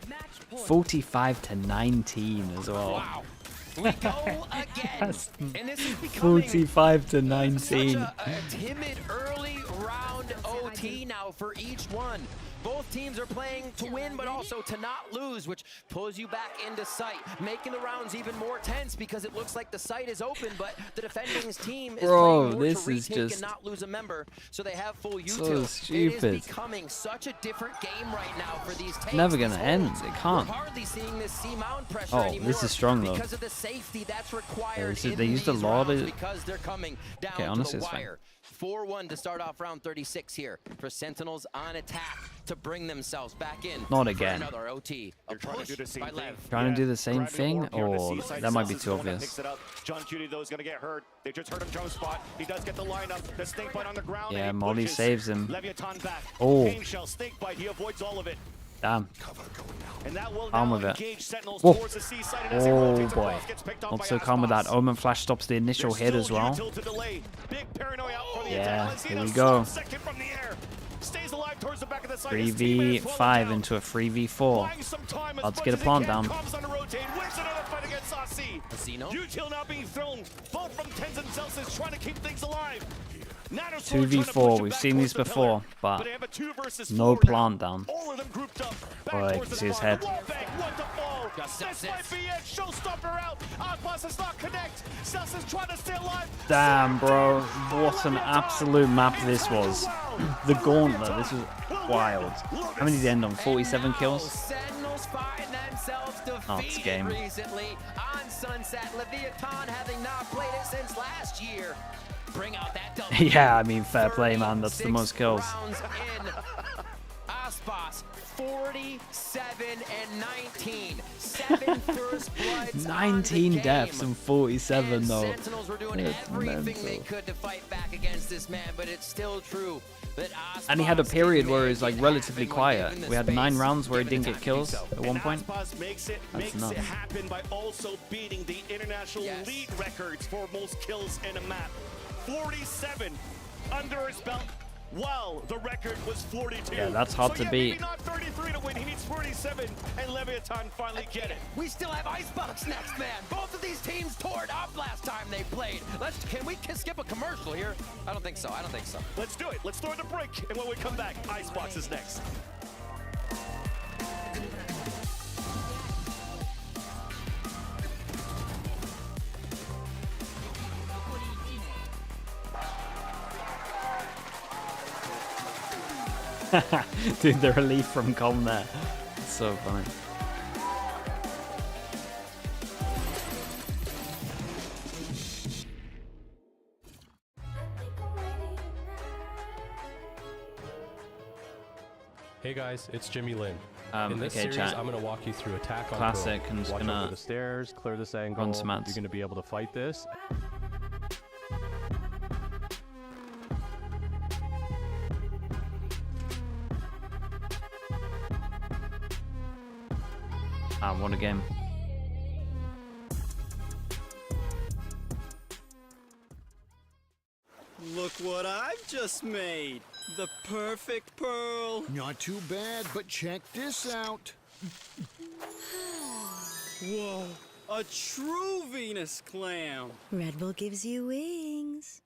Match point. 45 to 19 as well. Wow. We go again. And this is becoming 45 to 19. such a timid early round OT now for each one. Both teams are playing to win, but also to not lose, which pulls you back into sight, making the rounds even more tense because it looks like the site is open, but the defending team is playing more this to is retake just and not lose a member, so they have full so util. stupid. It is becoming such a different game right now for these takes. Never these gonna end. holds. It can't. We're hardly seeing this C-mount pressure Oh, anymore this is strong, though. because of the safety that's required. They used a these lot rounds of. because they're coming down Honestly, to the it's fine. wire. 4-1 to start off round 36 here for Sentinels on attack. to bring themselves back in. Not for again. Another OT. A push by Lev. Trying to do the same thing, or that might be too obvious. John Judy, though, is going to get hurt. They just heard him jump spot. He does get the lineup. The snake bite on the ground. Yeah, and he Molly pushes. saves him. Leviathan back. Oh. Game shell, snake bite. He avoids all of it. Damn. And that will Calm now with it. engage Sentinels Whoa. towards the seaside, and as he Oh rotates boy. across, gets picked up Not by so calm with that. Aspas. Omen Flash stops the initial hit as well. Util to delay. Big paranoia out for the Yeah, attack. here we Lenzino, go. second from the air. Stays alive towards the back of the side. 3v5 into a 3v4. Let's get a plant down. Comes on to rotate, wins another fight against Asi. Zeno. Util now being thrown. Both from Tenzin Celsius trying to keep things alive. 2v4, we've seen these before, but no plant down. All of them grouped up. Oh, you can see his head. One to fall. This might be it. Showstopper out. Aspas does not connect. Celsius trying to stay alive. Damn, bro. What an absolute map this was. The Gauntlet, this was wild. How many did he end on? 47 kills? Sentinels find themselves defeated game. recently on Sunset. Leviathan having not played it since last year. Bring out that double. Yeah, I mean, fair play, man. That's the most kills. Rounds in. Aspas 47 and 19. 7 first bloods 19 deaths and 47 though. Sentinels were doing It's everything mental. they could to fight back against this man, but it's still true that Aspas And he had a period where he was like can relatively happen when quiet. given the We had space. 9 rounds where he didn't get kills at one point. Aspas makes it That's nuts. happen by also beating the international lead records for most kills in a map. 47 under his belt. Well, the record was 42. Yeah, that's hard to beat. Maybe not 33 to win. He needs 47, and Leviathan finally get it. We still have Icebox next, man. Both of these teams tore it up last time they played. Can we skip a commercial here? I don't think so. I don't think so. Let's do it. Let's throw the break, and when we come back, Icebox is next. Dude, the relief from Com there. It's so funny. Hey guys, it's Jimmy Lin. In this okay, series, chat. I'm going to walk you through attack on Classic, Pro. and just Watch gonna over the stairs, clear this angle. run some ads. You're going to be able to fight this. What a game. Look what I've just made. The perfect pearl. Not too bad, but check this out. Whoa, a true Venus clam. Red Bull gives you wings.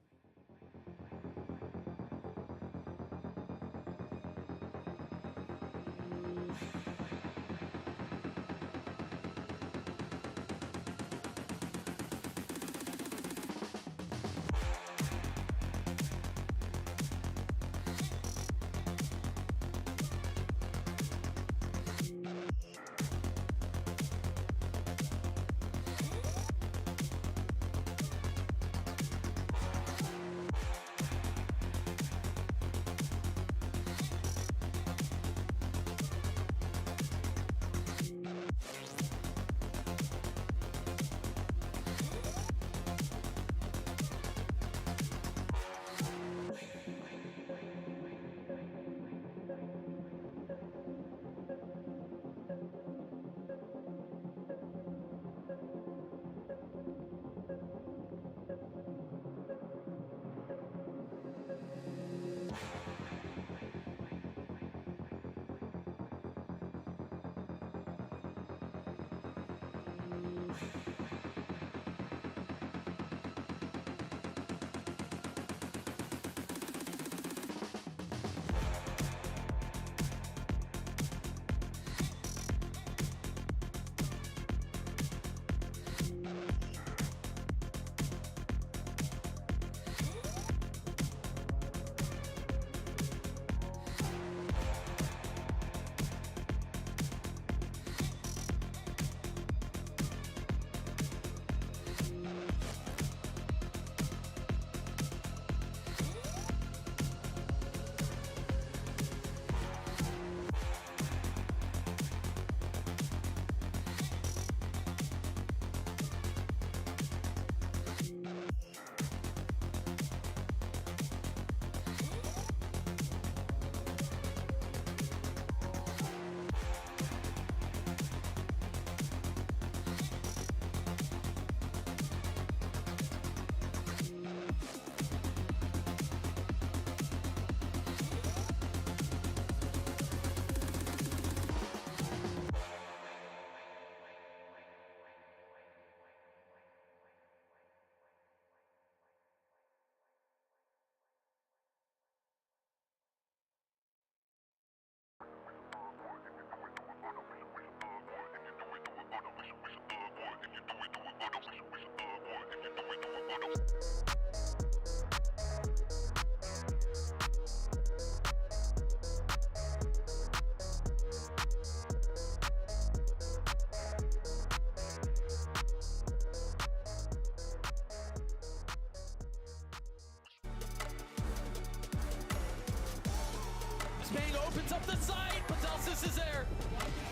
Lotus is there.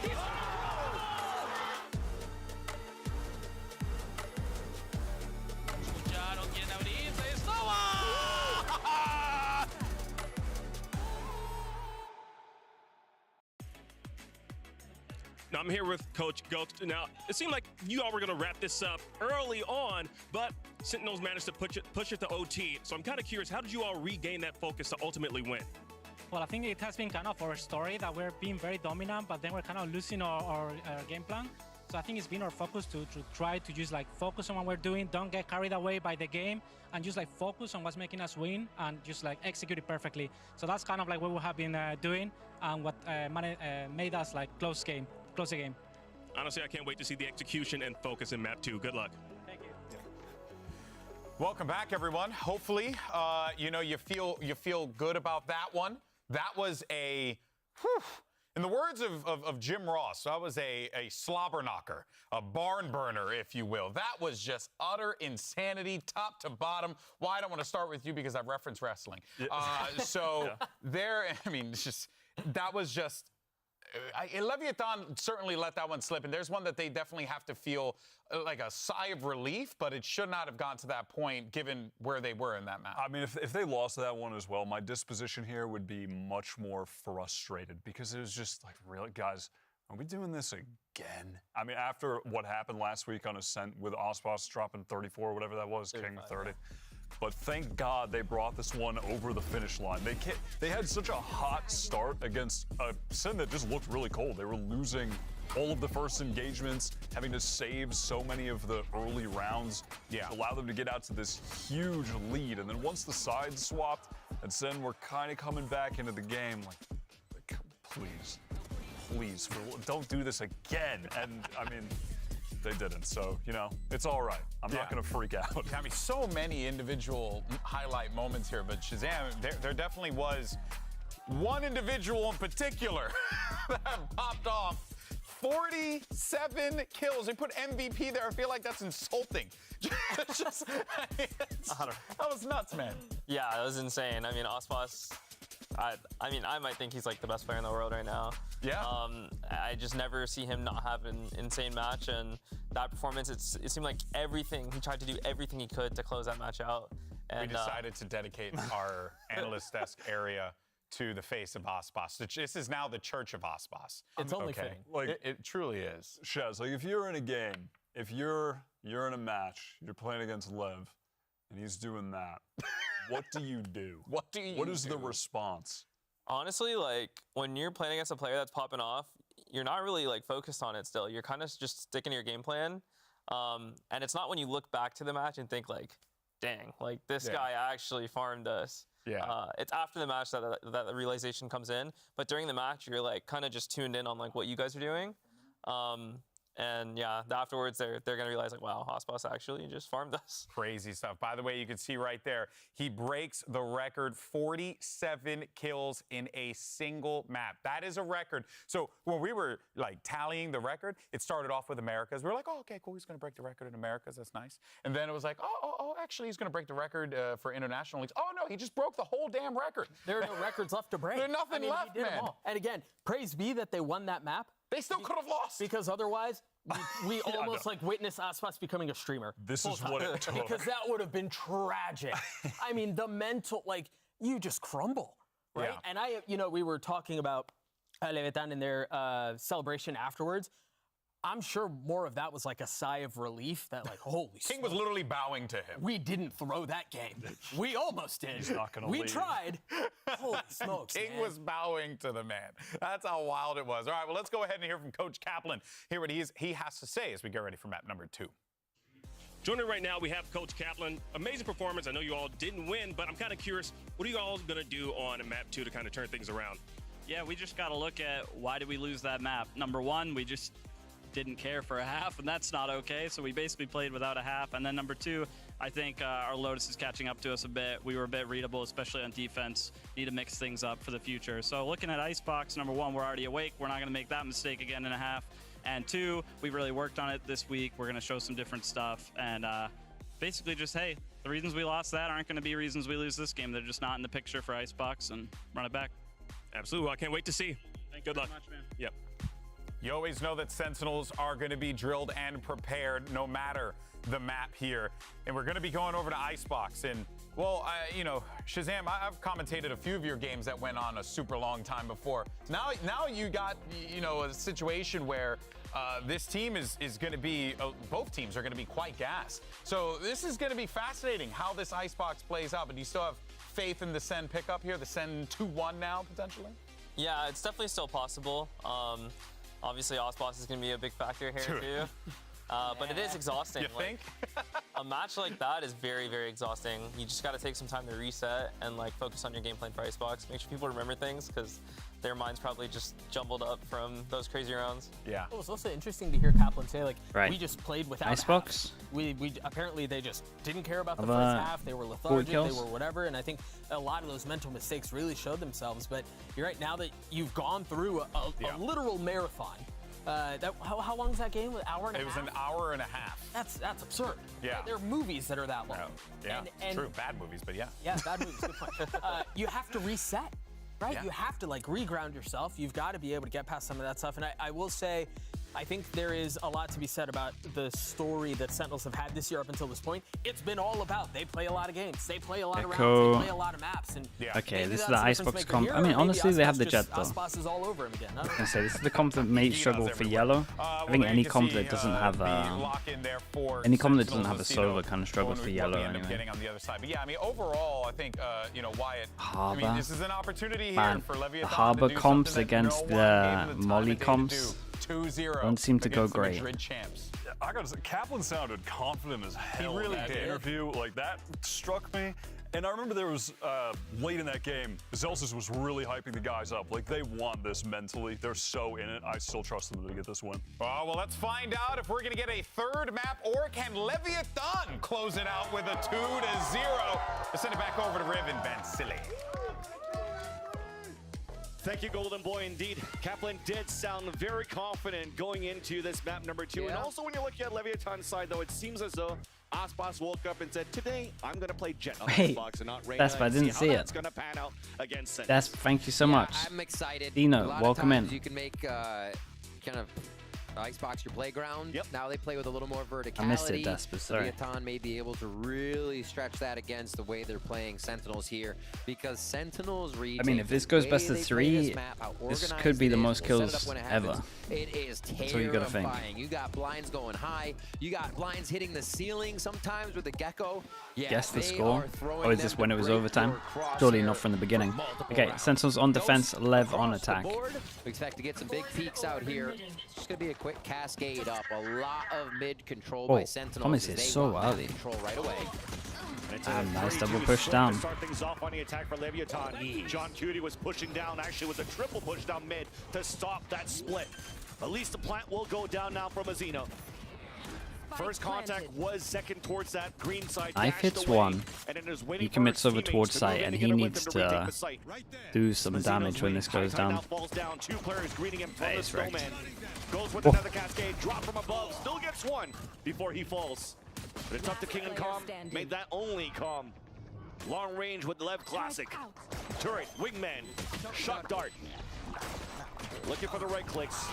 He's escucharon quién ahorita estaba. Now I'm here with Coach Ghost. Now, it seemed like you all were going to wrap this up early on, but Sentinels managed to push it to OT. So I'm kind of curious, how did you all regain that focus to ultimately win? Well, I think it has been kind of our story that we're being very dominant, but then we're kind of losing our game plan. So I think it's been our focus to try to just like focus on what we're doing, don't get carried away by the game, and just like focus on what's making us win and just like execute it perfectly. So that's kind of like what we have been doing and what made us like close the game. Honestly, I can't wait to see the execution and focus in map 2. Good luck. Thank you. Welcome back, everyone. Hopefully, you feel good about that one. That was a, in the words of Jim Ross, that was a slobber knocker, a barn burner, if you will. That was just utter insanity, top to bottom. Why I don't want to start with you because I've referenced wrestling. That was just. Leviathan certainly let that one slip, and there's one that they definitely have to feel like a sigh of relief, but it should not have gone to that point given where they were in that match. I mean, if they lost that one as well, my disposition here would be much more frustrated because it was just like, really, guys, are we doing this again? I mean, after what happened last week on Ascent with Ospas dropping 34, whatever that was, King 30. Yeah. But thank God they brought this one over the finish line. They had such a hot start against a Sin that just looked really cold. They were losing all of the first engagements, having to save so many of the early rounds to allow them to get out to this huge lead. And then once the sides swapped and Sin were kind of coming back into the game, like please, don't do this again. And I mean, they didn't, so, it's all right. I'm not going to freak out. I mean, so many individual highlight moments here, but Shazam, there definitely was one individual in particular that popped off. 47 kills. They put MVP there. I feel like that's insulting. That was nuts, man. Yeah, that was insane. I mean, Ospas, I might think he's like the best player in the world right now. Yeah. I just never see him not have an insane match, and that performance, it seemed like he tried to do everything he could to close that match out. And we decided to dedicate our analyst-esque area to the face of Ospas. This is now the Church of Ospas. It's only fitting. Like, it truly is. Shaz, like if you're in a game, if you're in a match, you're playing against Lev, and he's doing that, what do you do? What is the response? Honestly, like when you're playing against a player that's popping off, you're not really like focused on it still. You're kind of just sticking to your game plan. And it's not when you look back to the match and think like, dang, like this guy actually farmed us. Yeah. It's after the match that the realization comes in. But during the match, you're like kind of just tuned in on like what you guys are doing. And yeah, afterwards they're gonna realize like, wow, Ospas actually just farmed us. Crazy stuff. By the way, you can see right there, he breaks the record, 47 kills in a single map. That is a record. So when we were like tallying the record, it started off with Americas. We were like, oh, okay, cool, he's gonna break the record in Americas. That's nice. And then it was like, oh, actually, he's gonna break the record for international leagues. Oh no, he just broke the whole damn record. There are no records left to break. There's nothing left, he did them all. And again, praise be that they won that map. They still could have lost. Because otherwise, we almost like witnessed Ospas becoming a streamer. This is what it took. Because that would have been tragic. I mean, the mental, like, you just crumble, right? Yeah. And we were talking about Leviathan in their celebration afterwards. I'm sure more of that was like a sigh of relief that like, holy King was literally bowing to him. We didn't throw that game. We almost did. He's not gonna We leave. tried. Holy smokes, King man. was bowing to the man. That's how wild it was. All right, well, let's go ahead and hear from Coach Kaplan. Hear what he has to say as we get ready for map number 2. Joining right now, we have Coach Kaplan. Amazing performance. I know you all didn't win, but I'm kind of curious, what are you all going to do on map 2 to kind of turn things around? Yeah, we just got to look at why did we lose that map. Number one, we just didn't care for a half, and that's not okay. So we basically played without a half. And then number two, I think our Lotus is catching up to us a bit. We were a bit readable, especially on defense. Need to mix things up for the future. So looking at Icebox, number one, we're already awake. We're not going to make that mistake again in a half. And two, we really worked on it this week. We're going to show some different stuff. And basically just, hey, the reasons we lost that aren't going to be reasons we lose this game. They're just not in the picture for Icebox, and run it back. Absolutely. Well, I can't wait to see. Good luck. Yep. You always know that Sentinels are going to be drilled and prepared no matter the map here. And we're going to be going over to Icebox. And, well, you know, Shazam, I've commentated a few of your games that went on a super long time before. Now you got, you know, a situation where this team is going to be, both teams are going to be quite gassed. So this is going to be fascinating how this Icebox plays out. But do you still have faith in the Sen pickup here, the Sen 2-1 now, potentially? Yeah, it's definitely still possible. Obviously, Osboss is going to be a big factor here, too. But it is exhausting. You think? A match like that is very, very exhausting. You just got to take some time to reset and like focus on your game plan for Icebox. Make sure people remember things because their minds probably just jumbled up from those crazy rounds. Yeah. It was also interesting to hear Kaplan say, like, Right. we just played without Icebox. We apparently they just didn't care about the Of, first half. They were lethargic. They kills. were whatever. And I think a lot of those mental mistakes really showed themselves. But you're right, now that you've gone through a literal marathon. How long was that game? An hour and a half? It was an hour and a half. That's absurd. Yeah. There are movies that are that long. Yeah, and true. Bad movies, but yeah. Yeah, bad movies. Good point. You have to reset, right? Yeah. You have to like reground yourself. You've got to be able to get past some of that stuff. And I will say, I think there is a lot to be said about the story that Sentinels have had this year up until this point. It's been all about they play a lot of games, they play a lot of rounds, they play a lot of maps. And Okay, this is the Icebox comp. I mean, honestly, they have the Jet though. Osboss is all over him again. I can say this is the comp that may struggle for yellow. I think any comp that doesn't have any comp that doesn't have a Sova kind of struggles for yellow anyway. On the other side. But yeah, I mean, overall, I think you know, Wyatt. Harbor. I mean, this is an opportunity here Man, for Leviathan the Harbor to do comps something that against no one the game in the Molly time that they comps do. 2-0 don't seem to go against the great. Madrid champs. I gotta say, Kaplan sounded confident as hell really in that did. interview. Like, that struck me. And I remember there was, late in that game, Zelsis was really hyping the guys up. Like, they want this mentally. They're so in it. I still trust them to get this win. Well, let's find out if we're going to get a third map, or can Leviathan close it out with a 2-0. Let's send it back over to Riven Van Silly. Thank you, Golden Boy. Indeed, Kaplan did sound very confident going into this map number 2. And also, when you're looking at Leviathan's side, though, it seems as though Osboss woke up and said, today, I'm going to play Jet on Xbox and not Reyna. That's why I didn't see it. That's going to pan out against Sentinels. That's thank you so much. I'm excited. Dino, a lot welcome of times in. You can make kind of Icebox your playground. Yep. Now they play with a little more verticality. I missed it, Desper, sorry. Leviathan may be able to really stretch that against the way they're playing Sentinels here, because Sentinels read. I mean, if this goes best of 3, this could be the most kills ever. It is That's what you gotta think. terrifying. You got blinds going high. You got blinds hitting the ceiling sometimes with the Gecko. Yeah, Guess the they score? are throwing Or is them this to when it was break overtime? your Surely crosshair not from the beginning. multiple Okay, rounds. Sentinels on defense, Lev on Across the attack. board. We expect to get some big peaks out here. Just gonna be a quick cascade up. A lot of mid control by Sentinels. Thomas as is they so want early. control right away. Nice double push To down. start things off on the attack for Leviathan. John Cutie was pushing down, actually was a triple push down mid to stop that split. At least the plant will go down now from Azino. First contact was second towards that green side. Knife hits one. He commits over towards site, and he needs to do some damage when this goes down. Falls down. 2 players greeting him from the Nice, right. snowman. Goes with another cascade, drop from above, still gets one before he falls. But it's up to King and Calm. Made that only Calm. Long range with Lev Classic. Turret, wingman, shot dart. Looking for the right clicks.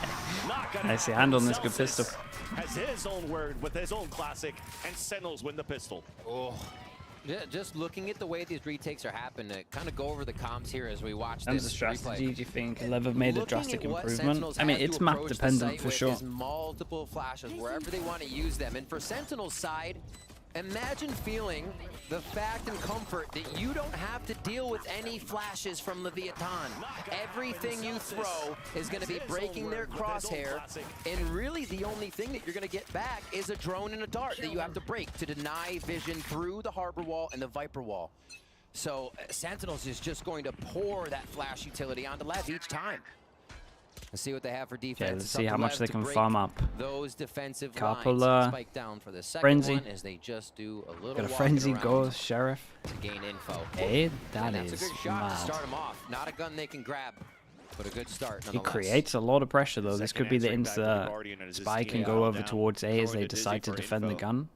Not gonna Nice happen. hand on this good Celsius pistol. has his own word with his own classic, and Sentinels win the pistol. Yeah, just looking at the way these retakes are happening, to kind of go over the comps here as we watch And this the strategy, replay. do you think Lev have made a Looking drastic at what improvement? Sentinels I mean, have it's to map approach the dependent site for with sure. is multiple flashes wherever they want to use them. And for Sentinel's side, imagine feeling the fact and comfort that you don't have to deal with any flashes from Leviathan. Everything you throw is going to be breaking their crosshair, and really the only thing that you're going to get back is a drone and a dart that you have to break to deny vision through the Harbor Wall and the Viper Wall. So Sentinels is just going to pour that flash utility onto Lev each time. Let's see what they have for defense. Okay, let's It's see up how to much Lev they to can break farm up. those defensive Carpola, lines. Spike down for the second Frenzy. one as they just do a little Got a walking Frenzy around goes, Sheriff. to gain info. Hey, that And that's is a good shot to mad. start them off. Not a gun they can grab, but a good start He nonetheless. creates a lot of pressure though. This Second could be the answering back to the Guardian insta as his spy team can is go all over down. towards A as Throwing they to Dizzy decide to for defend the info. gun.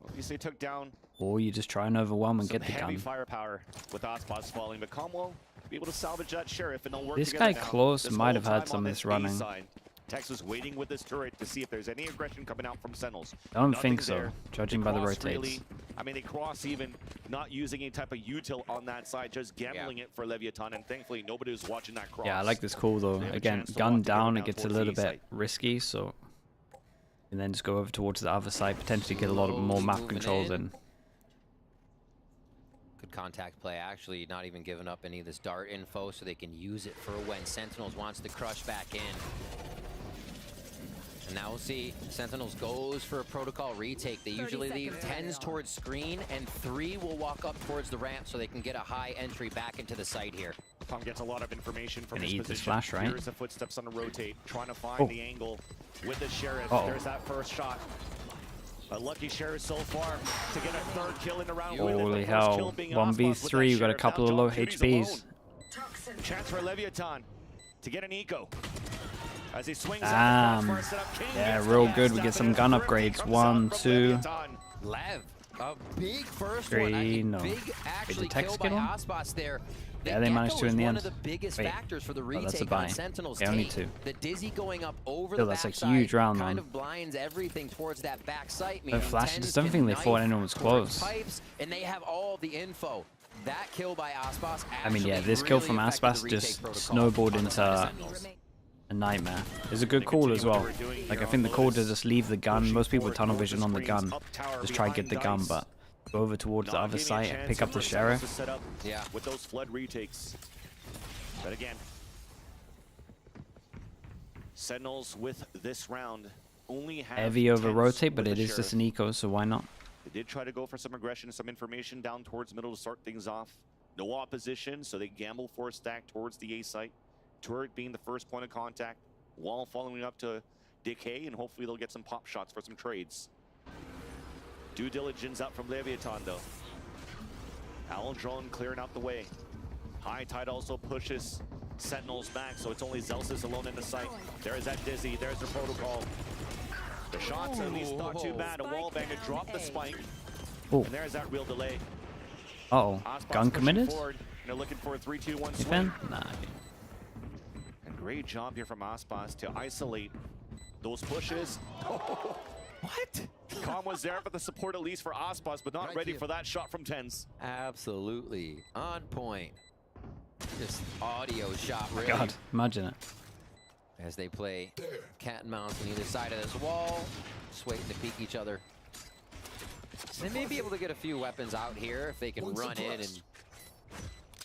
Obviously took down Or you just try and overwhelm and some get the heavy gun. firepower with Osboss falling, but Comwell be able to salvage that Sheriff, and they'll work This together guy now. close This might whole have had time some on of this this running. side. Tex was waiting with this turret to see if there's any aggression coming out from Sentinels. Don't Nothing think so, there. judging They by the cross rotates. Really, I mean, they cross even not using any type of util on that side, just gambling it for Leviathan, and thankfully nobody was watching that cross. Yeah, I like this call though. They have a Again, chance to gun walk together down, now it gets a towards little the bit site. risky, so and then just go over towards the other side, potentially get a lot more Slowly map moving controls in. in. Good contact play, actually not even giving up any of this dart info so they can use it for when Sentinels wants to crush back in. And now we'll see Sentinels goes for a protocol retake. They usually leave 10s towards screen and 3 will walk up towards the ramp so they can get a high entry back into the site here. Tom gets a lot of information from Gonna his eat this position. flash, right? Here's the footsteps on the rotate, trying to find Oh. the angle with the Sheriff. Uh-oh. There's that first shot. A lucky Sheriff so far to get a 3rd kill in the round. with it. The Holy first hell. kill being 1v3, Osmos with that we got a Sheriff. couple Now of low John Judy's HPs. alone. Chance for Leviathan to get an eco. As he swings Damn. Yeah, real good. We get some gun upgrades. 1, 2. Lev, a big first 3, one. I think no. big Wait, actually did Tex kill by get one? Osbos there. Yeah, they managed to in the One end. of the biggest Wait. factors for the Oh, that's a retake buy. on Sentinel's Okay, only take. 2. The Dizzy going up over Still, the that's a backside huge round, kind man. of blinds everything towards that back sight. No meaning flash, 10s just don't can think they knife thought anyone was towards close. Pipes, and they have all the info. That kill by Osbos I mean, yeah, this kill from Aspas just snowballed into a nightmare. It's a good call as well. Like, I think the call to just leave the gun. Most people with tunnel vision on the gun just try and get the gun, but go over towards the other site and pick up the Sheriff. Yeah, with those flood retakes. But again, Sentinels with this round only have Heavy over 10s rotate, but with it the is just Sheriff. an eco, so why not? They did try to go for some aggression, some information down towards middle to start things off. No opposition, so they gamble for a stack towards the A site. Turret being the first point of contact. Wall following up to decay, and hopefully they'll get some pop shots for some trades. Due diligence out from Leviathan, though. Owl drone clearing out the way. High tide also pushes Sentinels back, so it's only Zelsis alone in the site. There is that Dizzy, there's the protocol. The shots at least not too bad. A wallbanger dropped the spike. Oh. And there's that real delay. Uh-oh. Osbos Gun pushing committed? forward, and they're looking for a 3-2-1 swing. Defend? Nah. And great job here from Osbos to isolate those pushes. What? Calm was there for the support at least for Osbos, but not ready for that shot from Tens. Absolutely on point. Just audio shot, really. God, imagine it. As they play cat and mouse on either side of this wall, just waiting to peek each other. So they may be able to get a few weapons out here if they can run in and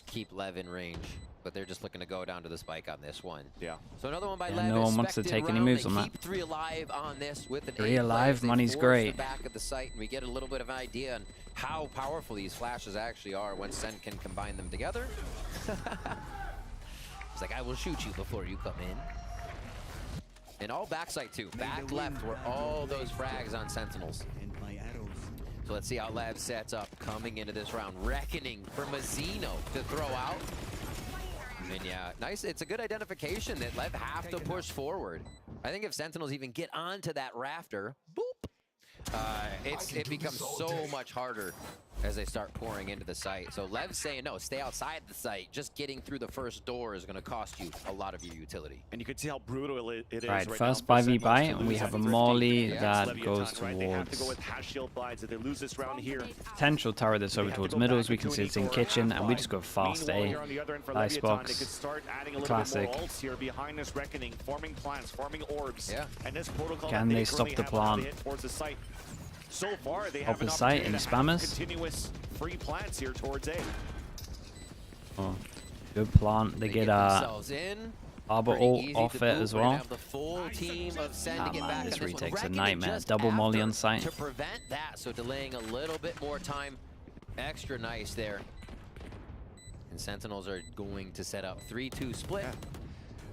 keep Lev in range. But they're just looking to go down to the spike on this one. Yeah. So another one by Yeah, Lev. no one wants to expected take any round. moves They on that. keep 3 alive on this with an 3 8 alive, players. They money's force great. The back of the site, and we get a little bit of an idea on how powerful these flashes actually are when Sen can combine them together. It's like, I will shoot you before you come in. And all backside too. Back left were all those frags on Sentinels. So let's see how Lev sets up coming into this round. Reckoning for Mazzino to throw out. And yeah, nice. It's a good identification that Lev have to push forward. I think if Sentinels even get onto that rafter, boop, it becomes so much harder as they start pouring into the site. So Lev's saying, no, stay outside the site. Just getting through the first door is going to cost you a lot of your utility. And you can see how brutal it is Right, right first now for 5v buy, Sentinels to and we lose have a that molly thrifty that against goes Leviathan, right? They have to go towards with hash shield buys. If they lose this round here, potential tower that's over towards middle, as we can see it's in kitchen, and we just go fast meanwhile, A. here on the other end for Leviathan, they could Icebox. start adding a little Classic. bit more ults here behind this reckoning, forming plants, forming orbs. Yeah. And this protocol Can that they stop currently the have allowed to plant? hit towards the site. So far, they Up have the an site opportunity and to have spammers? continuous free plants here towards A. Oh, good plant. They get themselves in. Arbor Pretty ult easy off to it boot. as We're gonna well. have the full team of Sen to Ah get man, back this on this one. retake's a Reckoning nightmare. just Double molly after on site. to prevent that, so delaying a little bit more time. Extra nice there. And Sentinels are going to set up 3-2 split.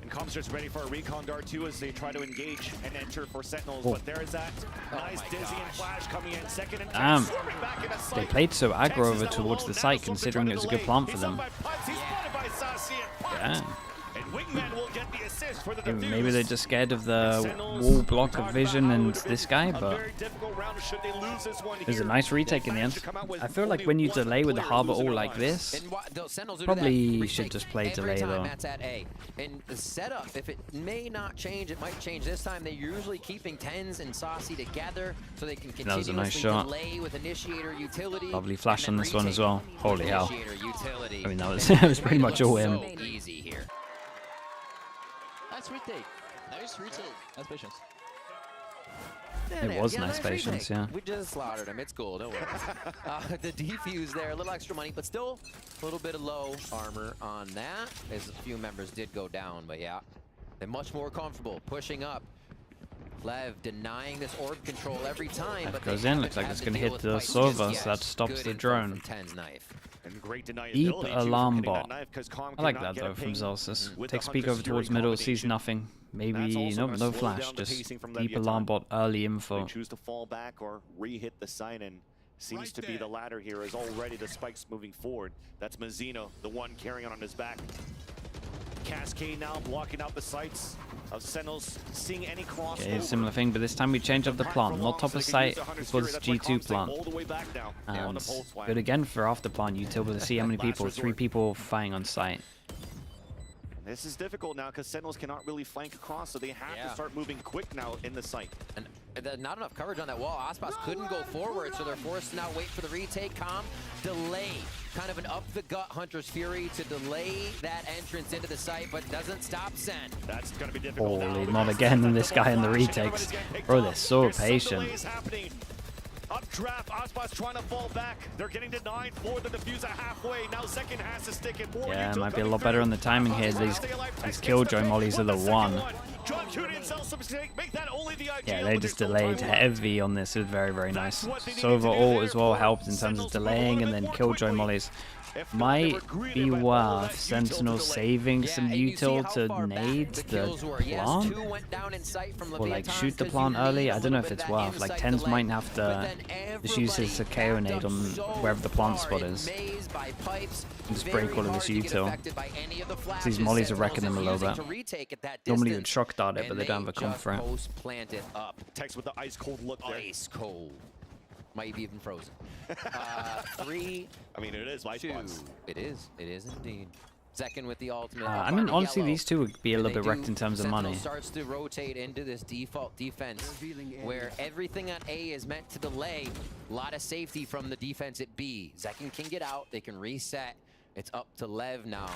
And Comster's ready for a recon dart too as they try to engage and enter for Sentinels. Oh. But there is that nice my Dizzy and Flash coming in second and Damn. swarming back in a They sight. played so aggro Texas over now towards alone, the now site, something considering it was a good delay. plant for He's them. up by Putz, he's spotted by Sassy and Putz. Yeah. And Wingman will get the assist Maybe they're just scared of the wall block of vision and this guy, but it was a nice retake in the end. I feel like when you delay with the harbor all like this, probably should just play delay though. And the setup, if it may not change, it might change this time. They're usually keeping Tens and Saucy together so they can continuously delay with initiator utility. Lovely flash on this one as well. Holy hell. I mean, that was pretty much all him. Easy here. Nice retake. Nice retake. Nice patience. It was nice patience, yeah. We just slaughtered him. It's cool. Don't worry. The defuse there, a little extra money, but still a little bit of low armor on that. As a few members did go down, but yeah, they're much more comfortable pushing up. Lev denying this orb control every time. That goes in. Looks like it's going to hit the Sova, so that stops the drone. Deep alarm bot. I like that though from Zelsis. Takes peek over towards middle, sees nothing. Maybe no flash, just deep alarm bot, early info. Choose to fall back or re-hit the sign, and seems to be the latter here, as already the spikes moving forward. That's Mazzino, the one carrying on his back. Cascade now blocking out the sights of Sentinels, seeing any cross. Okay, similar thing, but this time we change up the plant. Not top of sight, this was G2 plant. And good again for after plant util, but to see how many people, 3 people fighting on site. This is difficult now because Sentinels cannot really flank across, so they have to start moving quick now in the site. And not enough coverage on that wall. Aspas couldn't go forward, so they're forced to now wait for the retake. Calm, delay, kind of an up-the-gut Hunter's Fury to delay that entrance into the site, but doesn't stop Sen. That's going to be difficult. Holy, not again than this guy in the retakes. Bro, they're so patient. Updraft, Aspas trying to fall back. They're getting denied for the diffuser halfway. Now Zekin has to stick it. Yeah, it might be a lot better on the timing here. These killjoy mollies are the one. Yeah, they just delayed heavy on this. It was very, very nice. Sova ult as well helped in terms of delaying, and then killjoy mollies. Might be worth Sentinel saving some util to nade the plant, or like shoot the plant early. I don't know if it's worth. Like Tens might have to just use his KO nade on wherever the plant spot is. And just break all of this util. So these mollies are wrecking them a little bit. Normally you would shock dart it, but they don't have a comp for it. Text with the ice cold look there. Ice cold. Might be even frozen. 3. I mean, it is Icebox. It is indeed. Zekin with the ultimate. I mean, honestly, these two would be a little bit wrecked in terms of money. Starts to rotate into this default defense, where everything at A is meant to delay. A lot of safety from the defense at B. Zekin can get out. They can reset. It's up to Lev now.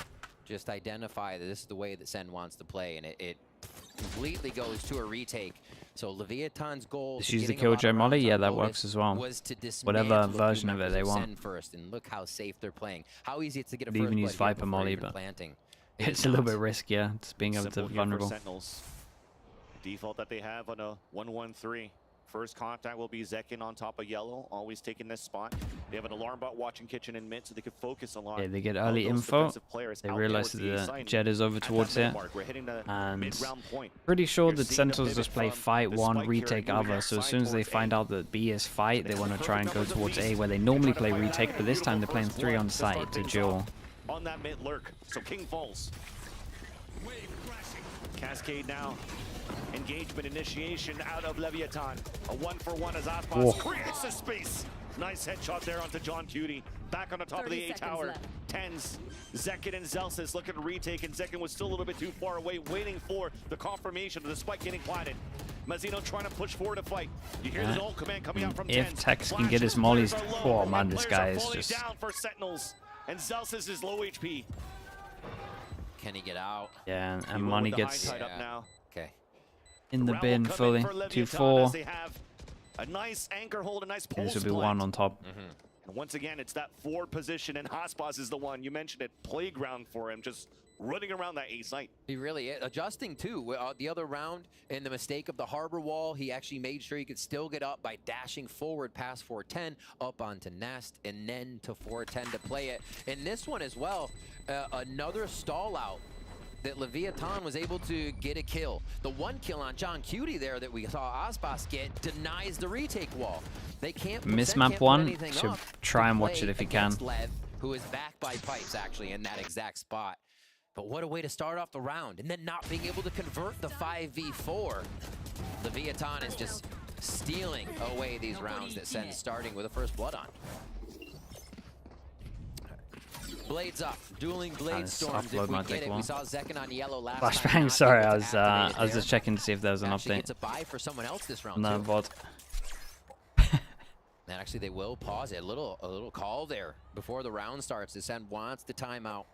Just identify that this is the way that Sen wants to play, and it completely goes to a retake. So Leviathan's goal. Just use the killjoy molly. Yeah, that works as well. Whatever version of it they want. First, and look how safe they're playing. How easy it's to get a they even use Viper molly, but it's a little bit riskier. Just being able to vulnerable. Default that they have on a 1-1-3. First contact will be Zekin on top of yellow, always taking this spot. They have an alarm bot watching kitchen in mid, so they could focus a lot. Yeah, they get early info. They realize that the jet is over towards it. And pretty sure that Sentinels just play fight one, retake other. So as soon as they find out that B is fight, they want to try and go towards A, where they normally play retake, but this time they're playing 3 on site to duel. On that mid lurk, so King falls. Cascade now. Engagement initiation out of Leviathan. A 1-for-1 as Aspas creates the space. Nice headshot there onto John Cutie. Back on the top of the A tower. Tens, Zekin and Zelsis looking to retake, and Zekin was still a little bit too far away, waiting for the confirmation of the spike getting planted. Mazzino trying to push forward to fight. You hear the ult command coming out from If Tex can get his mollies, oh man, this guy is just down for Sentinels, and Zelsis is low HP. Can he get out? Yeah, and money gets okay. In the bin fully. 2-4. A nice anchor hold, a nice and this will be 1 on top. And once again, it's that forward position, and Aspas is the one. You mentioned it, playground for him, just running around that A site. He really is. Adjusting too. The other round, in the mistake of the harbor wall, he actually made sure he could still get up by dashing forward past 410, up onto Nest, and then to 410 to play it. In this one as well, another stall out that Leviathan was able to get a kill. The 1 kill on John Cutie there that we saw Aspas get denies the retake wall. They can't mismap 1, so try and watch it if you can. Lev, who is back by pipes actually in that exact spot. But what a way to start off the round, and then not being able to convert the 5v4. Leviathan is just stealing away these rounds that Sen's starting with a first blood on. Blades up, dueling blade storms. If we get it, we saw Zekken on yellow last time. Flashbang, sorry, I was just checking to see if there was an update. It's a buy for someone else this round. No, bot. And actually, they will pause it. A little call there before the round starts. The Sen wants the timeout.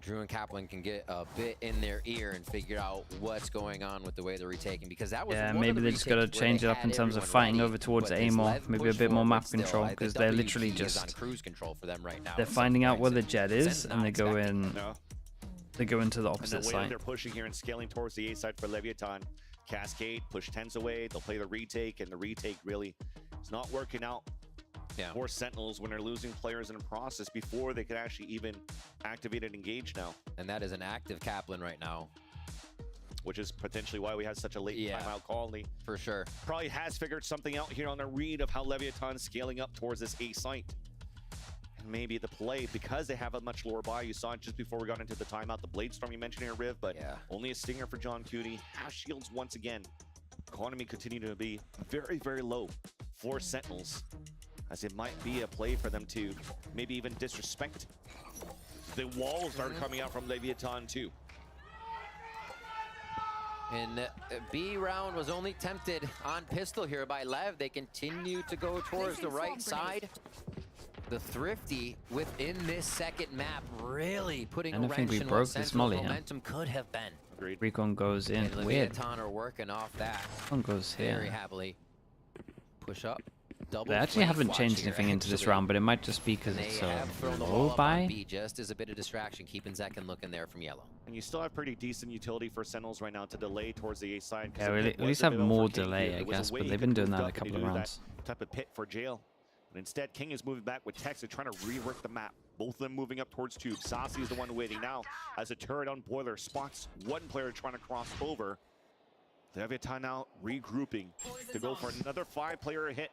Drew and Kaplan can get a bit in their ear and figure out what's going on with the way they're retaking, because that was maybe they just got to change it up in terms of fighting over towards A more, maybe a bit more map control, because they're literally just on cruise control for them right now. they're finding out where the jet is and they go in. They go into the opposite and the way side. They're pushing here and scaling towards the A side for Leviathan. Cascade, push 10s away. They'll play the retake, and the retake really is not working out. For Sentinels when they're losing players in the process before they can actually even activate and engage now. And that is an active Kaplan right now. Which is potentially why we had such a late timeout call. For sure. Probably has figured something out here on a read of how Leviathan's scaling up towards this A site. And maybe the play, because they have a much lower buy, you saw it just before we got into the timeout, the Blade Storm you mentioned here, Riv, but only a stinger for John Cutie. Half shields once again. Economy continue to be very, very low for Sentinels, as it might be a play for them to maybe even disrespect. The walls are coming out from Leviathan too. And B round was only tempted on pistol here by Lev. They continue to go towards the right side. The Thrifty within this second map really putting a wrench in what Sentinel's momentum could have been. Agreed. Recon goes in. And Weird. Leviathan are working off that. Recon goes here. Very happily. Push up. They actually haven't changed anything into this round, but it might just be because it's a low buy. Just as a bit of distraction, keeping Zekken looking there from yellow. And you still have pretty decent utility for Sentinels right now to delay towards the A side. Yeah, we at least have more delay, I guess, but they've been doing that a couple of rounds. Type of pit for jail. But instead, King is moving back with Tex. They're trying to rework the map. Both of them moving up towards Tube. Saucy is the one waiting now as a turret on Boiler spots one player trying to cross over. Leviathan now regrouping to go for another 5-player hit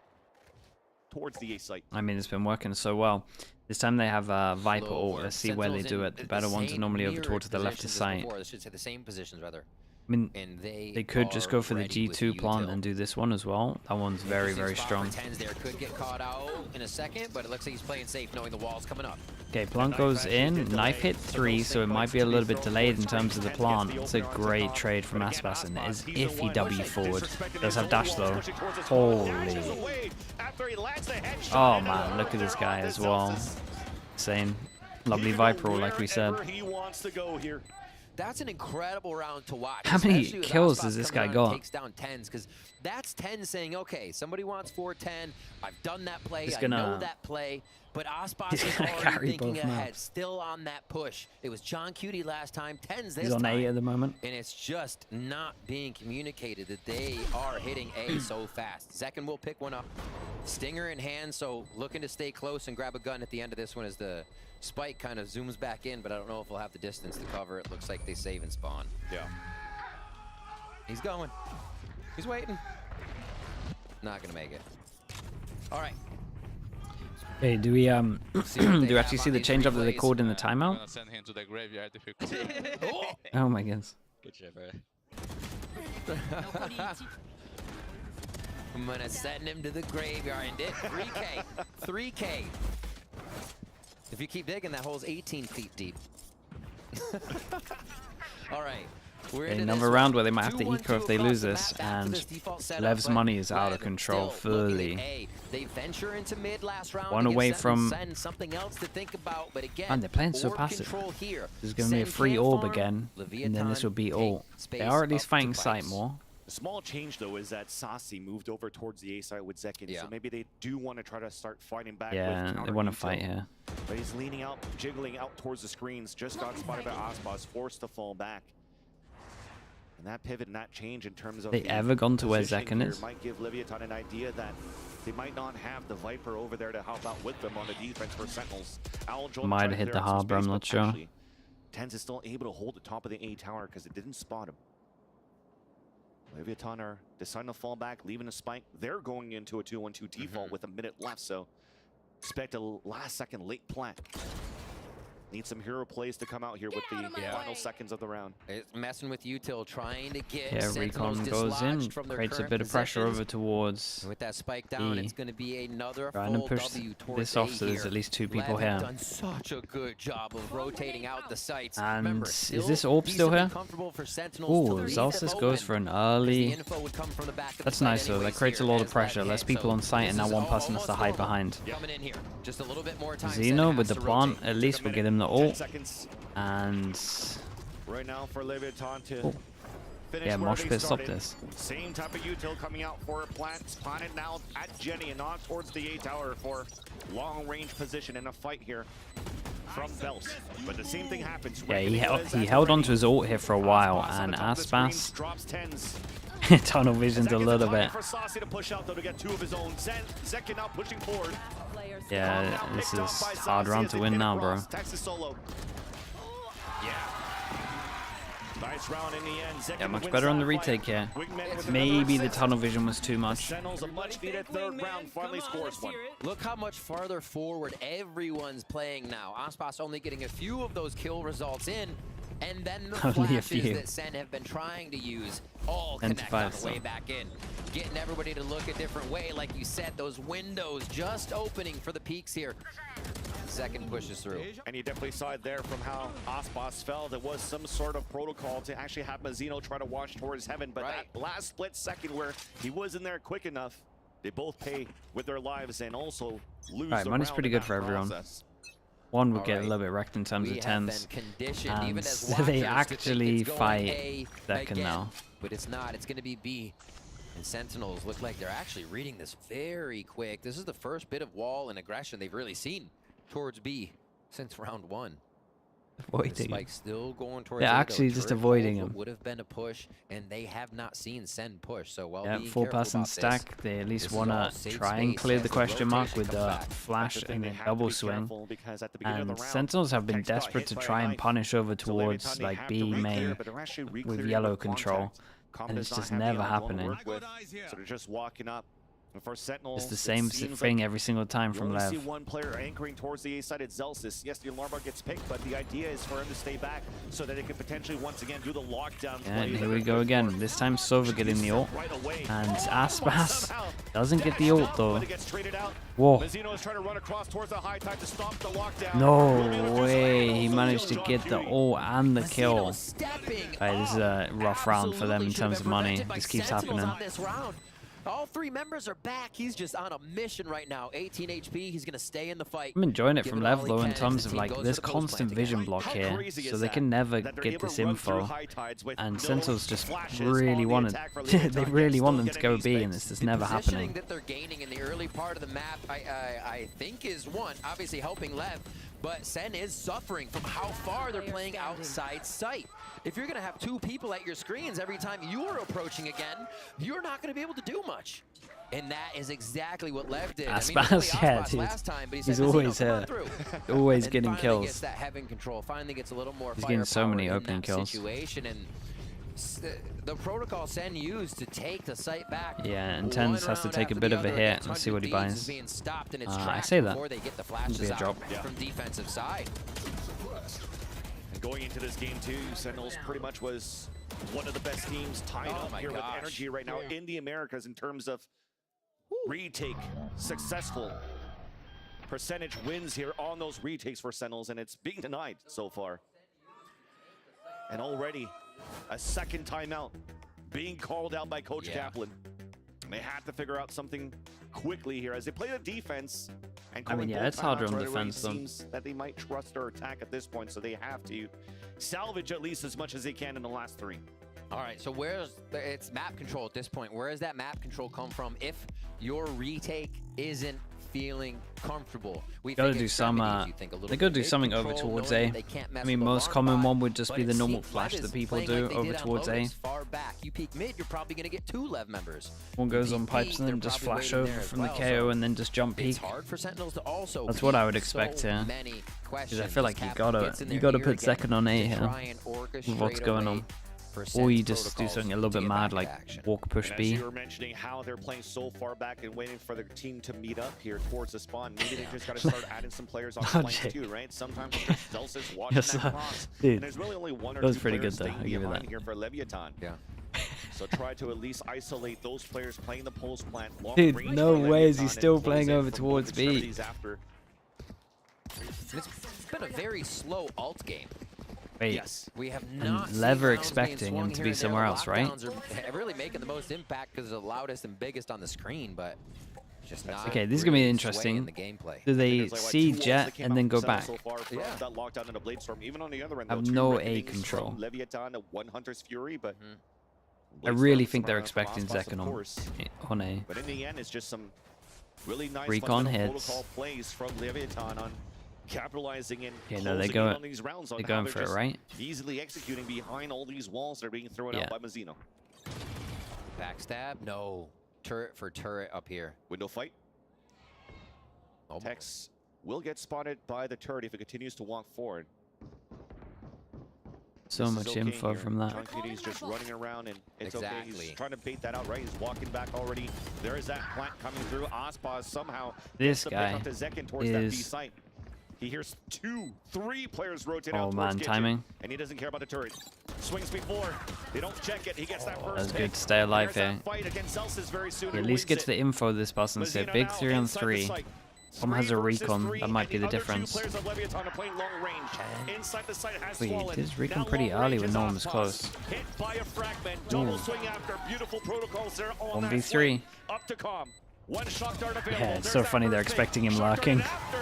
towards the A site. I mean, it's been working so well. This time they have Viper ult. Let's see where they do it. The better ones are normally over towards the left side. I should say the same positions, rather. I mean, they could just go for the G2 plant and do this one as well. That one's very, very strong. There could get caught out in a second, but it looks like he's playing safe, knowing the wall's coming up. Okay, plant goes in. Knife hit 3, so it might be a little bit delayed in terms of the plant. It's a great trade from Aspas, and it is iffy W forward. Does have dash though. Holy. Oh man, look at this guy as well. Insane. Lovely Viper ult, like we said. That's an incredible round to watch. How many kills has this guy got? Takes down 10s, because that's 10 saying, okay, somebody wants 410. I've done that play. He's I know that play. But Aspas is already thinking ahead, still on that push. It was John Cutie last time, 10s this time. He's on A at the moment. And it's just not being communicated that they are hitting A so fast. Zekken will pick one up. Stinger in hand, so looking to stay close and grab a gun at the end of this one as the Spike kind of zooms back in, but I don't know if we'll have the distance to cover. It looks like they save and spawn. Yeah. He's going. He's waiting. Not gonna make it. All right. Hey, do we do you actually see the change up that they called in the timeout? I'm gonna send him to the graveyard if you Oh my goodness. Good job, I'm gonna send him to the graveyard and 3K. 3K. If you keep digging, that hole's 18 feet deep. All right. Another round where they might have to eco if they lose this, and Lev's money is out of control fully. They venture into mid last round. One away from. Something else to think about, but again, and they're playing so passive. There's going to be a free orb again, and then this will be all. They are at least fighting sight more. The small change, though, is that Saucy moved over towards the A side with Zekken, so maybe they do want to try to start fighting back. Yeah, with they want to fight here. But he's leaning out, jiggling out towards the screens, just got spotted by Aspas, forced to fall back. And that pivot and that change in terms of they ever gone to where Zekken is? Might give Leviathan an idea that they might not have the Viper over there to help out with them on the defense for Sentinels. Might have hit the harbor, I'm not sure. Tens is still able to hold the top of the A tower because it didn't spot him. Leviathan are deciding to fall back, leaving a spike. They're going into a 2-1-2 default with a minute left, so expect a last-second late plant. Need some hero plays to come out here with the final seconds of the round. It's messing with Util, trying to get Yeah, Sentinels Recon goes in, dislodged from their creates a current bit of pressure positions. over towards And with that spike down, E. it's going to be another Trying to full push W towards this off A so there's here. at least 2 people Lev here. have done such a good job of rotating out the sights. And Remember, is this orb still decently here? comfortable for Sentinels Oh, to leave Zalsis them goes open. for an The early. info would come from the back of the That's site nice though. That anyways creates a here lot of as pressure. Lev Less hit. people So on site, and this now is one person has to almost hide normal. behind. Coming in here. Just a little bit more time. Zeno Sen with the has to plant. rotate. At least we'll get him the 10 ult. seconds And right now for Leviathan to finish yeah, where Mosh they Pit stopped started. this. Same type of util coming out for a planted now at Jenny and not towards the A tower for long range position in a fight here from Belt. But the same thing happens. Yeah, he held onto his ult here for a while, and Aspas drops 10s. tunnel visioned a little bit. For Saucy to push out though to get 2 of his own. Zekin now pushing forward. Yeah, this is hard round to win now, bro. Texas solo. Yeah. Nice round in the end. Zekin Yeah, much wins better on the that fight. retake here. Wingman with Maybe another the tunnel vision was too much. Sentinels a much needed third round finally scores one. Look how much farther forward everyone's playing now. Aspas only getting a few of those kill results in, and then the Only a flashes few. that Sen have been trying to use all 10 to connect on 5, the way so. back in. Getting everybody to look a different way, like you said, those windows just opening for the peaks here. Second pushes through. And you definitely saw it there from how Aspas fell. There was some sort of protocol to actually have Mazzino try to watch towards heaven, but that last split second where he wasn't there quick enough, they both pay with their lives and also lose Alright, the money's round pretty in good that for everyone. process. One would get a little bit wrecked in terms of We have 10s. been conditioned, And even as they watchers, to think actually it's going fight A second again, now. but it's not. It's going to be B. And Sentinels look like they're actually reading this very quick. This is the first bit of wall and aggression they've really seen towards B since round 1. Avoiding Spike still going towards They're A, though. actually just Turret avoiding hold him. would have been a push, and they have not seen Sen push. So while Yeah, being 4-person careful about stack. this, They at least this is want all to safe try and space clear as the question mark rotation with comes the back. flash That's the thing, and they a have to double be swing. careful because at the beginning And of the round, Sentinels have been Tex got desperate hit to by a try and knife. punish over So every towards time they like have B to re-clear, main but they're actually with re-clearing yellow with control. contact. And it's Combat just not never having anyone to happening. work with, so they're just walking up. And for Sentinels, It's the it same seems thing like every single time you from only see Lev. one player anchoring towards the A side. It's Zelsis. Yes, the alarm bar gets picked, but the idea is for him to stay back so that they can potentially once again do the lockdown Yeah, play. and that here we they're go good again. for. This time Sova getting the ult. Right away. And Oh, Aspas somehow doesn't get the ult though. when it gets traded out. Whoa. Mazzino is trying to run across towards the high tide to stop the lockdown. No way. He managed to get the ult and the kill. Alright, this is a rough round for them in terms of money. This keeps happening. On this round. All 3 members are back. He's just on a mission right now. 18 HP. He's going to stay in the fight. I'm enjoying it Give from all Lev he though can in as terms the of team like goes there's to the post constant plant vision again. block How here, crazy so is they that? can never That they're get able to this run through info. high tides with And no Sentinels just flashes really on the wanted, attack for they Leviathan, really yet want still them to getting go these B, and picks. it's just The never positioning happening. that they're gaining in the early part of the map, I think is one, obviously helping Lev, but Sen is suffering from how far they're playing outside sight. If you're going to have 2 people at your screens every time you are approaching again, you're not going to be able to do much. And that is exactly what Lev did. Aspas, yeah, dude. Last time, but he He's said, always "Come on here. through." Always And getting finally kills. Gets that heaven control. Finally gets a little more He's getting so many firepower in opening that kills. Situation, and the protocol Sen used to take the site back. Yeah, and Tens has to take a bit of a hit. Let's see what he buys. I say that. Before they get the It'll flashes be a out drop. from defensive side. And going into this game too, Sentinels pretty much was one of the best teams tied Oh up my here with gosh. energy right now in the Americas in terms of retake successful percentage wins here on those retakes for Sentinels, and it's being denied so far. And already a second timeout being called out by Coach Kaplan. And they have to figure out something quickly here as they play the defense. And I mean, calling yeah, both it's harder timeouts on right away defense, though. seems that they might trust their attack at this point, so they have to salvage at least as much as they can in the last 3. All right, so it's map control at this point. Where does that map control come from if your retake isn't feeling comfortable? Gotta do some, they gotta do something over towards A. I mean, most common one would just be the normal flash that people do over towards A. Far back, you peek mid, you're probably gonna get 2 Lev members. One goes on pipes and then just flash over from the KO and then just jump peek. It's hard for Sentinels to also. That's what I would expect here. Because I feel like you gotta put second on A here with what's going on. or you just do something a little bit mad, like walk push As B. you were mentioning how they're playing so far back and waiting for their team to meet up here towards the spawn. Maybe they just got to start adding some players on the flanks too, right? Sometimes Celsius watching Yes, that cross. dude, And there's really only one or that was two pretty players good though. staying I give you behind that. here for Leviathan. Yeah. So try to at least isolate those players playing the post plant. Dude, range no for way is Leviathan he still and playing close in over from towards both B. extremities after. It's been a very slow alt game. Wait, Yes, we have not seen Lever rounds being expecting swung him to here be and there. somewhere else, right? Lockdowns are really making the most impact because they're the loudest and biggest on the screen, but just not. Okay, this is gonna be really interesting. swaying the gameplay. Do they There's like see 2 walls Jet that came and out then go from back? So far from that lockdown and a blade storm. Even on the other end, I have though, 2 no A reckonings control. from Leviathan, 1 Hunter's Fury, but I Blade really Storm think they're from expecting Aspas, of Zekon course. on A. But in the end, it's just some really nice Recon fundamental hits. protocol plays from Leviathan on capitalizing and Okay, no, they closing go. in on these rounds on They're how going for it, just right? easily executing behind all these walls that are being thrown Yeah. out by Mazzino. Backstab? No. Turret for turret up here. Window fight. Oh, Tex will get spotted by the turret if it continues to walk forward. So This is much okay info here. from that. John Cuty's just running around and it's okay. Exactly. He's trying to bait that out, right? He's walking back already. There is that plant coming through. Aspas somehow This gets the pick guy up to Zekin towards that B is- site. He hears 2, 3 players rotate Oh, out towards man, Kitchen, timing. and he doesn't care about the turret. Swings before. They don't check it. He gets that first That's pick. good to stay alive There's here. that fight against Celsius very soon. He at Who least wins gets it? the info this person said. Mazzino Big now 3 on inside the 3. site. Tom has a 3 versus recon. 3, That might and be the other 2 difference. players of Leviathan are playing long range. Inside the site has Wait, swollen. this recon Now pretty long early range when is no one was Aspas. close. Hit by a fragment. Double swing after. Beautiful protocols there on that 1v3. swing. Up to calm. 1 shock dart available. Yeah, it's There's so that funny they're first pick. expecting him Shock dart lurking. after,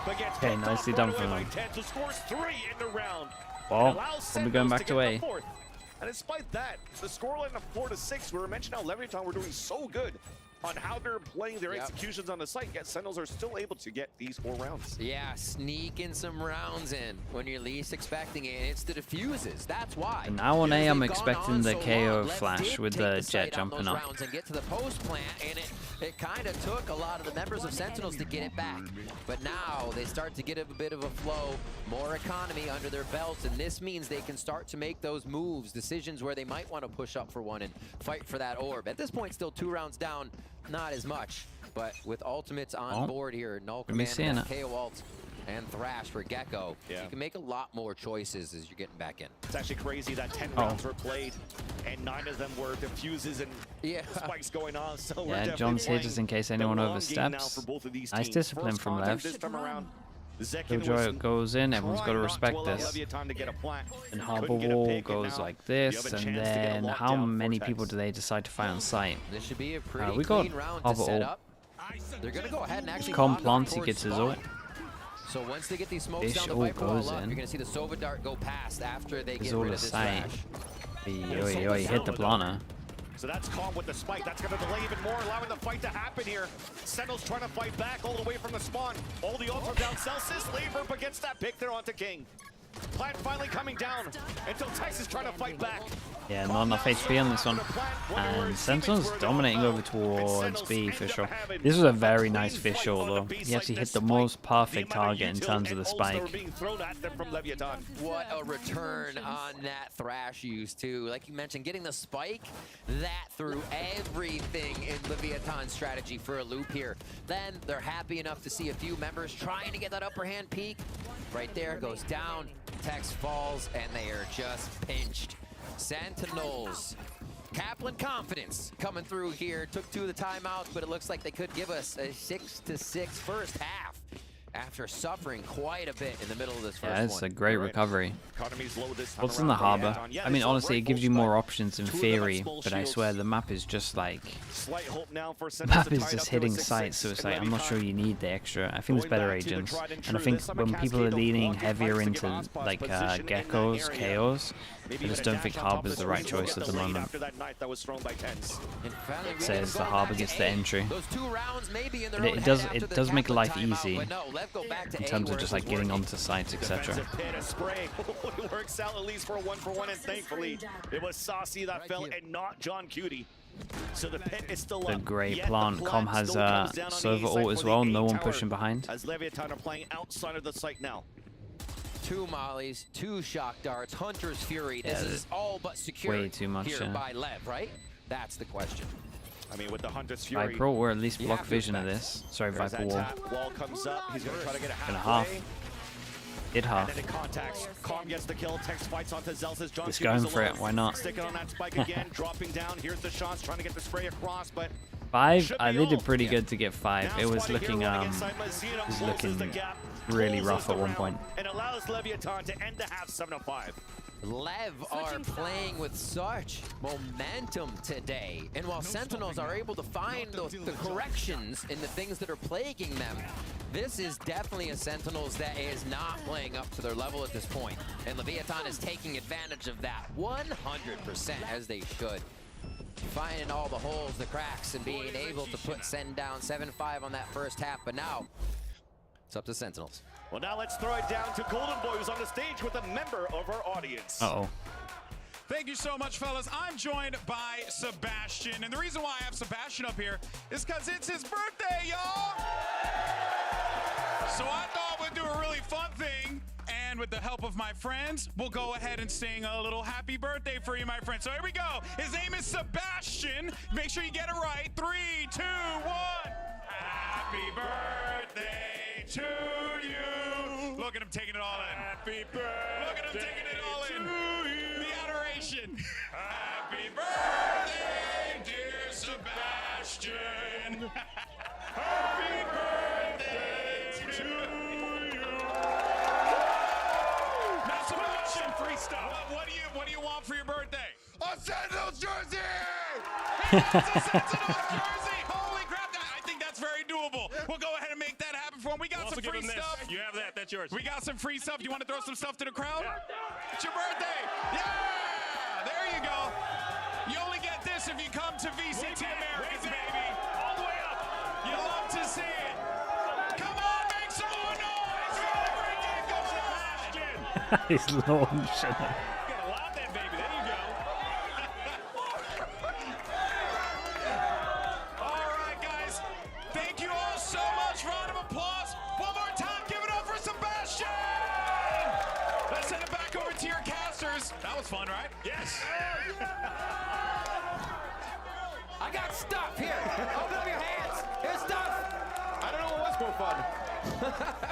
but gets Okay, picked off nicely right done away from by them. Ted, so scores 3 in the round. Well, Allows we'll be Sentinels going to back to get A. the 4th. And despite that, the scoreline of 4-6, we were mentioning how Leviathan were doing so good on how they're playing their executions on the site, yet Sentinels are still able to get these 4 rounds. Yeah, sneaking some rounds in when you're least expecting it. It's the diffuses. That's why. And now on A, I'm Because they've expecting gone the on so KO long, Lev flash did with take the site Jet on jumping those up. rounds and get to the post plant, and it kind of took a lot of the members of Sentinels to get it back. But now they start to get a bit of a flow, more economy under their belts, and this means they can start to make those moves, decisions where they might want to push up for one and fight for that orb. At this point, still 2 rounds down, not as much. But with ultimates on board here, Null Gonna be Command, seeing KO ult, and Thrash for Gecko, you can make a lot more choices as you're getting back in. It's actually crazy that 10 rounds were played, and 9 of them were diffuses and spikes going on. So we're Yeah, definitely John's here playing just in case the anyone long game now oversteps. for both of these Nice teams. discipline First from contact Lev. this time around. Zekin Killjoy was goes in, everyone's got to trying not respect allow this. Leviathan to get a plant. And Harbor Couldn't get a Wall pick, and goes now like you have this, a and chance to get a then how lockdown many Vortex. people do they decide to fight on site? This should be a pretty we got clean round to Harbor set Ult. up. They're going to go ahead and actually Com lock up plants, he towards gets his spawn. ult. So once they get these smokes Fish down the ult Viper wall goes up, in. you're going to see the Sova Dart go past after they Is get all rid a of this sight. Thrash. He hit the planner. So that's calm with the spike. That's going to delay even more, allowing the fight to happen here. Sentinels trying to fight back all the way from the spawn. All the ults are down. Celsius, Labor, but gets that pick there onto King. Plant finally coming down until Tex is trying to fight back. Yeah, not enough HP on this one. And Sentinel's dominating over towards B for sure. This was a very nice visual though. He actually hit the most perfect target in terms of the spike. What a return on that Thrash use too. Like you mentioned, getting the spike, that threw everything in Leviathan's strategy for a loop here. Then they're happy enough to see a few members trying to get that upper hand peek. Right there, goes down, Tex falls, and they are just pinched. Sentinels. Kaplan confidence coming through here. Took 2 of the timeouts, but it looks like they could give us a 6-6 first half after suffering quite a bit in the middle of this first Yeah, it's one. a great recovery. Economy's low this time What's in the around. harbor? Yeah, I mean, they saw honestly, it right gives you full more spike. options in 2 of them have theory, small but I shields. swear the map is just like... Slight hope now for The Sentinels map to is tie it just up to a hitting 6-6, sites, so it's like, and I'm not sure Leviathan you need the extra. I think there's better going back to the agents. tried and And I true. think This time when a people are Cascade leaning don't block it, heavier likes to into give Aspas like position in that geckos, area. KOs, Maybe I just even a don't think dash on top Harbor's of the this right range will choice get at the delayed moment. after that knife that was thrown by Tens. It says the Harbor gets the entry. Those 2 rounds maybe in their But own it head does make Kaplan life timeout, easy but no, Lev go back to in A terms where of just it like was getting working. onto sites, etc. Defensive pit, a spray. It works out at least for a 1-for-1, and thankfully it was Saucy that fell and not John Cutie. So the pit is still The up. great Yet the plant. Com has still comes down on the server A side ult as for well, the no A one tower, pushing behind. As Leviathan are playing outside of the site now. 2 mollies, 2 shock darts, Hunter's Fury. This is all but secure way too much, here by Lev, right? That's the question. I mean, with the Hunter's Fury, Viper or at least block vision of this. Sorry, Viper wall. Wall comes up. He's going to try to get a Gonna half. Did half. And then it contacts. Calm gets the kill. Tex fights onto Zelsa's. John Just going for it. Why not? Sticking on that spike again. Dropping down. Here's the shots. Trying to get the spray across, but 5. They did pretty good to get 5. It was looking really rough at one point. And allows Leviathan to end the half 7-5. Lev are playing with such momentum today. And while Sentinels are able to find the corrections in the things that are plaguing them, this is definitely a Sentinels that is not playing up to their level at this point. And Leviathan is taking advantage of that 100%, as they should. Finding all the holes, the cracks, and being able to put Sen down 7-5 on that first half. But now, it's up to Sentinels. Well, now let's throw it down to Golden Boy, who's on the stage with a member of our audience. Uh-oh. Thank you so much, fellas. I'm joined by Sebastian, and the reason why I have Sebastian up here is because it's his birthday, y'all! So I thought we'd do a really fun thing, and with the help of my friends, we'll go ahead and sing a little happy birthday for you, my friend. So here we go. His name is Sebastian. Make sure you get it right. 3, 2, 1. Happy birthday to you. Look at him taking it all in. Happy birthday. Look at him taking it all in. The adoration. Happy birthday, dear Sebastian. Happy birthday to you. Now, Sebastian, free stuff. What do you want for your birthday? A Sentinels jersey. He wants a Sentinels jersey. Holy crap! I think that's very doable. We'll go ahead and make that happen for him. We got some free stuff. You have that. That's yours. We got some free stuff. You want to throw some stuff to the crowd? It's your birthday. Yeah! There you go. You only get this if you come to VCT Americas, baby. All the way up. You love to see it. Come on, make some more noise. He's launching it. That was fun, right? Yes. I got stuff here. Open up your hands. Here's stuff. I don't know what was more fun.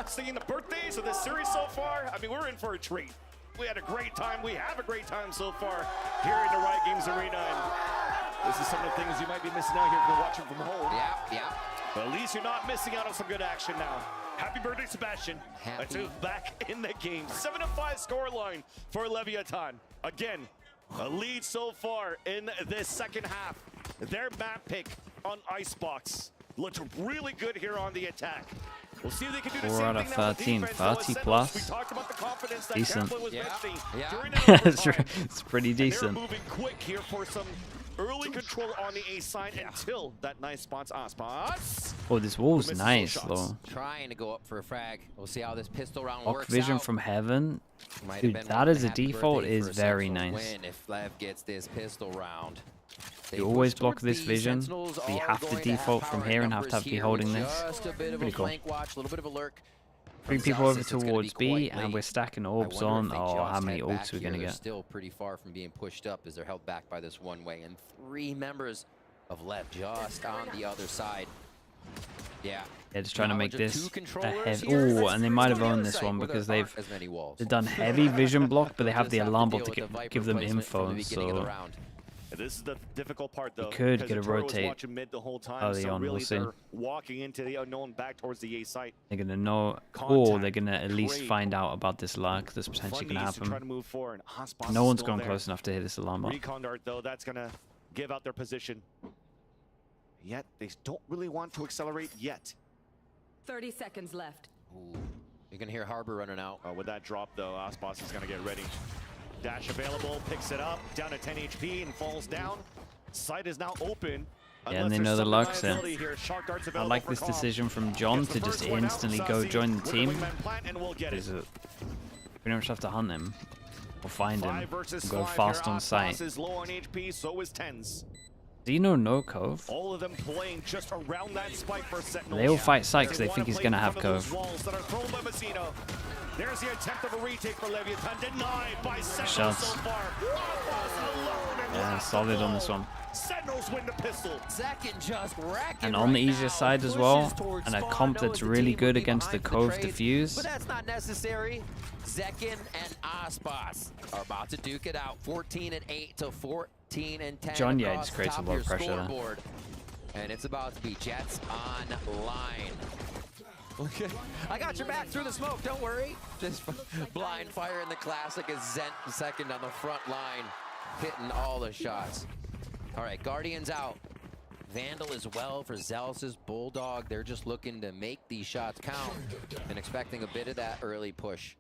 Singing the birthdays of this series so far. I mean, we're in for a treat. We had a great time. We have a great time so far here in the Riot Games Arena. And this is some of the things you might be missing out here if you're watching from home. Yeah. But at least you're not missing out on some good action now. Happy birthday, Sebastian. Let's move back in the game. 7-5 scoreline for Leviathan. Again, a lead so far in this second half. Their map pick on Icebox looks really good here on the attack. We'll see if they can do the 4 same out of thing now with 13, defense. 30 plus. We talked about the confidence that Decent. Kaplan was mentioning during It's pretty decent. they're moving quick here for some early control on the A side until that nice spots Aspas. Oh, this wall's nice, though. Trying to go up for a frag. We'll see how this pistol round Block works vision out. from heaven. Might Dude, have been that one as a happy default birthday is for a very Sentinels nice. win if Lev gets this pistol round. You always block this vision, but you have to default from here and have to be holding this. Just a bit of Pretty a cool. flank watch, a little bit of a lurk. Bring From people over Celsius, it's gonna towards be B, quite and late. we're stacking I orbs wonder on. if they Oh, how just many head back ults we're here. gonna They're get? still pretty far from being pushed up as they're held back by this one way, and 3 members of Lev just on the other side. Yeah. They're just trying to make Knowledge of this 2 a controllers heavy. here. Oh, and they might have Let's go to owned the this other one side where because there they've aren't as many walls. done heavy vision block, but they have Just the have to alarm deal bot to with the Viper give them placement from the info. beginning of the So round. This is the difficult part, though. could because get a Arturo was rotate watching mid the whole time, early so on, we'll really see. they're walking into the unknown back towards the A site. they're gonna know, or they're gonna at least find out about this lag that's potentially gonna Funnies to try to happen. move forward. Aspas No is one's still gone there. close enough to hit this alarm bot. Recon dart, though, that's gonna give out their position. Yet they don't really want to accelerate yet. 30 seconds left. Ooh. You're going to hear Harbor running out. With that drop, though, Aspas is going to get ready. Dash available, picks it up, down to 10 HP and falls down. Site is now open. Yeah, and they know the luck's there. Here. Shark darts I available like for this Calm. decision from John to just instantly go join the team. Is it? We don't just have to hunt him or find him. 5 versus And go 5 fast here. on Aspas site. is low on HP, so is Tens. Xeno no Cove. All of them playing just around that spike for Sentinels. They all fight side because they think he's going to have Cove. There's the attempt of a retake for Leviathan, denied by Sentinels Shots. so far. Yeah, solid on this one. Sentinels win the pistol. Second just wrecking And on the right easier now. side as Pushes well, towards and a spawn. comp Knows that's the really team good would be against the behind Cove trade, defuse. But that's not necessary. Zekin and Aspas are about to duke it out. 14-8 to 14-10. John Yates across creates top a lot of of your pressure there. scoreboard. And it's about to be Jets online. Okay. I got your back through the smoke, don't worry. Just blind fire in the classic as Zent second on the front line, hitting all the shots. All right, Guardians out. Vandal as well for Zealous' Bulldog. They're just looking to make these shots count and expecting a bit of that early push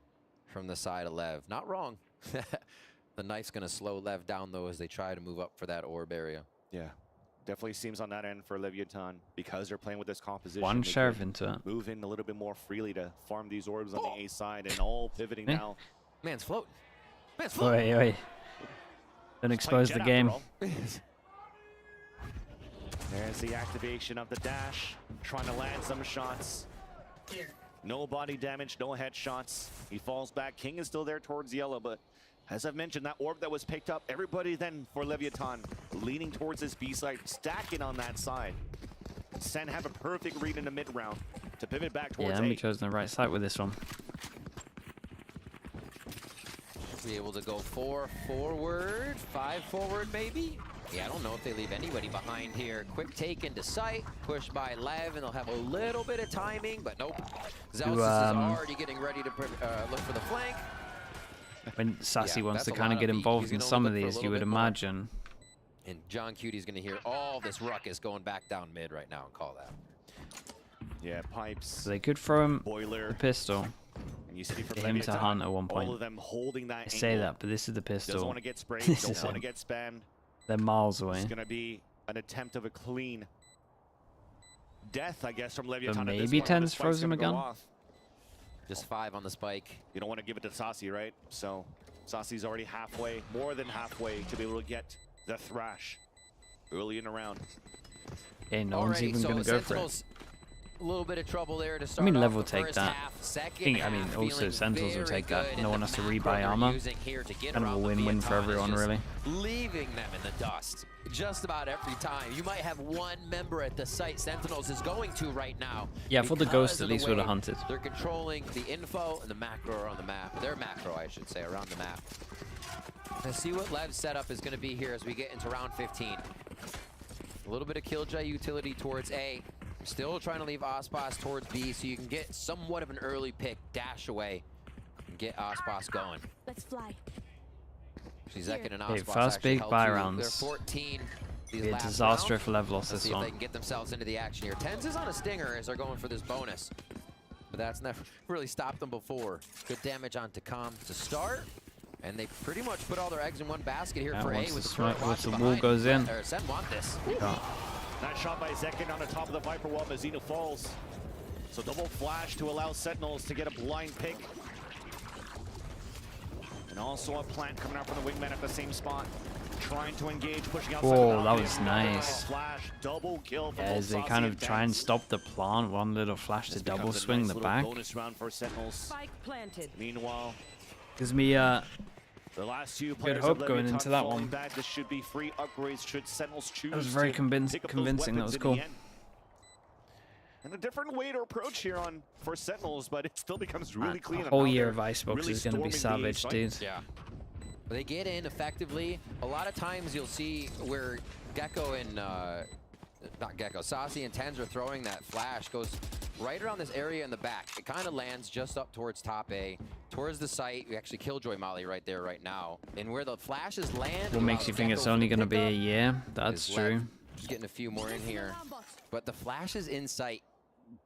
from the side of Lev. Not wrong. The knife's going to slow Lev down, though, as they try to move up for that orb area. Yeah, definitely seems on that end for Leviathan because they're playing with this composition. One they sheriff can into it. move in a little bit more freely to farm these orbs on the A side and all pivoting now. Man's floating. Man's floating. Oi, oi. Don't expose the game. There's the activation of the dash, trying to land some shots. No body damage, no headshots. He falls back. King is still there towards yellow, but as I've mentioned, that orb that was picked up, everybody then for Leviathan leaning towards this B side, stacking on that side. Sen have a perfect read in the mid round to pivot back towards Yeah, A. we chosen the right side with this one. Be able to go 4 forward, 5 forward maybe? Yeah, I don't know if they leave anybody behind here. Quick take into sight, push by Lev, and they'll have a little bit of timing, but nope. Zealous is already getting ready to look for the flank. When Sassy Yeah, wants that's to a kind of lot get of beat. involved He's in gonna some look of for a these, little you would bit more. imagine. And John Cutie's going to hear all this ruckus going back down mid right now and call that. Yeah, pipes. So they could throw him Boiler. the pistol. And you see from Get him to Leviathan, hunt at one point. all of them holding that I say angle. that, but this is the pistol. Doesn't want to get sprayed, This don't is want to him. get spammed. They're miles away. It's going to be an attempt of a clean death, I guess, from Leviathan. But at this maybe point, when the Tens spike's throws him gonna go again? off. Just 5 on the spike. You don't want to give it to Sassy, right? So Sassy's already halfway, more than halfway, to be able to get the thrash early in the round. Okay, no one's even going to go for it. A little bit of trouble there to I start mean, off Lev the will take first that. half. Second I mean, half also feeling Sentinels will very take that. good No in one the has to macro rebuy they're armor. using here to get Kind of a around the win-win for Vietnam everyone, is just really. leaving them in the dust just about every time. You might have one member at the site Sentinels is going to right now. Yeah, I thought the because Ghost of at the least would have way hunted. They're controlling the info and the macro on the map. Their macro, I should say, around the map. Let's see what Lev's setup is going to be here as we get into round 15. A little bit of Killjoy utility towards A. Still trying to leave Aspas towards B so you can get somewhat of an early pick, dash away, and get Aspas going. Let's fly. She's Zekin and Okay, Aspas first actually big held buy to rounds. their 14 these Be a last disaster round. if Lev lost Let's this see if one. they can get themselves into the action here. Tens is on a stinger as they're going for this bonus. But that's never really stopped them before. Good damage on Takam to start. And they pretty much put all their eggs in one basket here Yeah, for A once with the the current smoke- once watch the wall behind. goes in. Sen want this. Nice shot by Zekin on the top of the Viper wall. Mazino falls. So double flash to allow Sentinels to get a blind pick. And also a plant coming out from the wingman at the same spot. Trying to engage, pushing outside. Whoa, that was nice. Flash, double kill from Yeah, as they both kind Saucy of try and Tens. stop the plant, one little flash to This double becomes a swing nice the little back. bonus round for Sentinels. Spike planted. Meanwhile, Gives me the last two players hope of going Leviathan into that falling one. back. This should be free upgrades should Sentinels choose. That was very to convincing. pick up those That weapons was in cool. the end. And a different way to approach here on for Sentinels, but it still becomes really clean. A on whole how year they're of Icebox really is going to be storming the savage, site. dude. Yeah. They get in effectively. A lot of times you'll see where Gecko and, not Gecko, Saucy and Tens are throwing that flash, goes right around this area in the back. It kind of lands just up towards top A, towards the site. We actually Killjoy Molly right there right now. And where the flashes land. What makes you think it's only going to be a year? That's is true. Lev. Just getting a few more in here. But the flashes in sight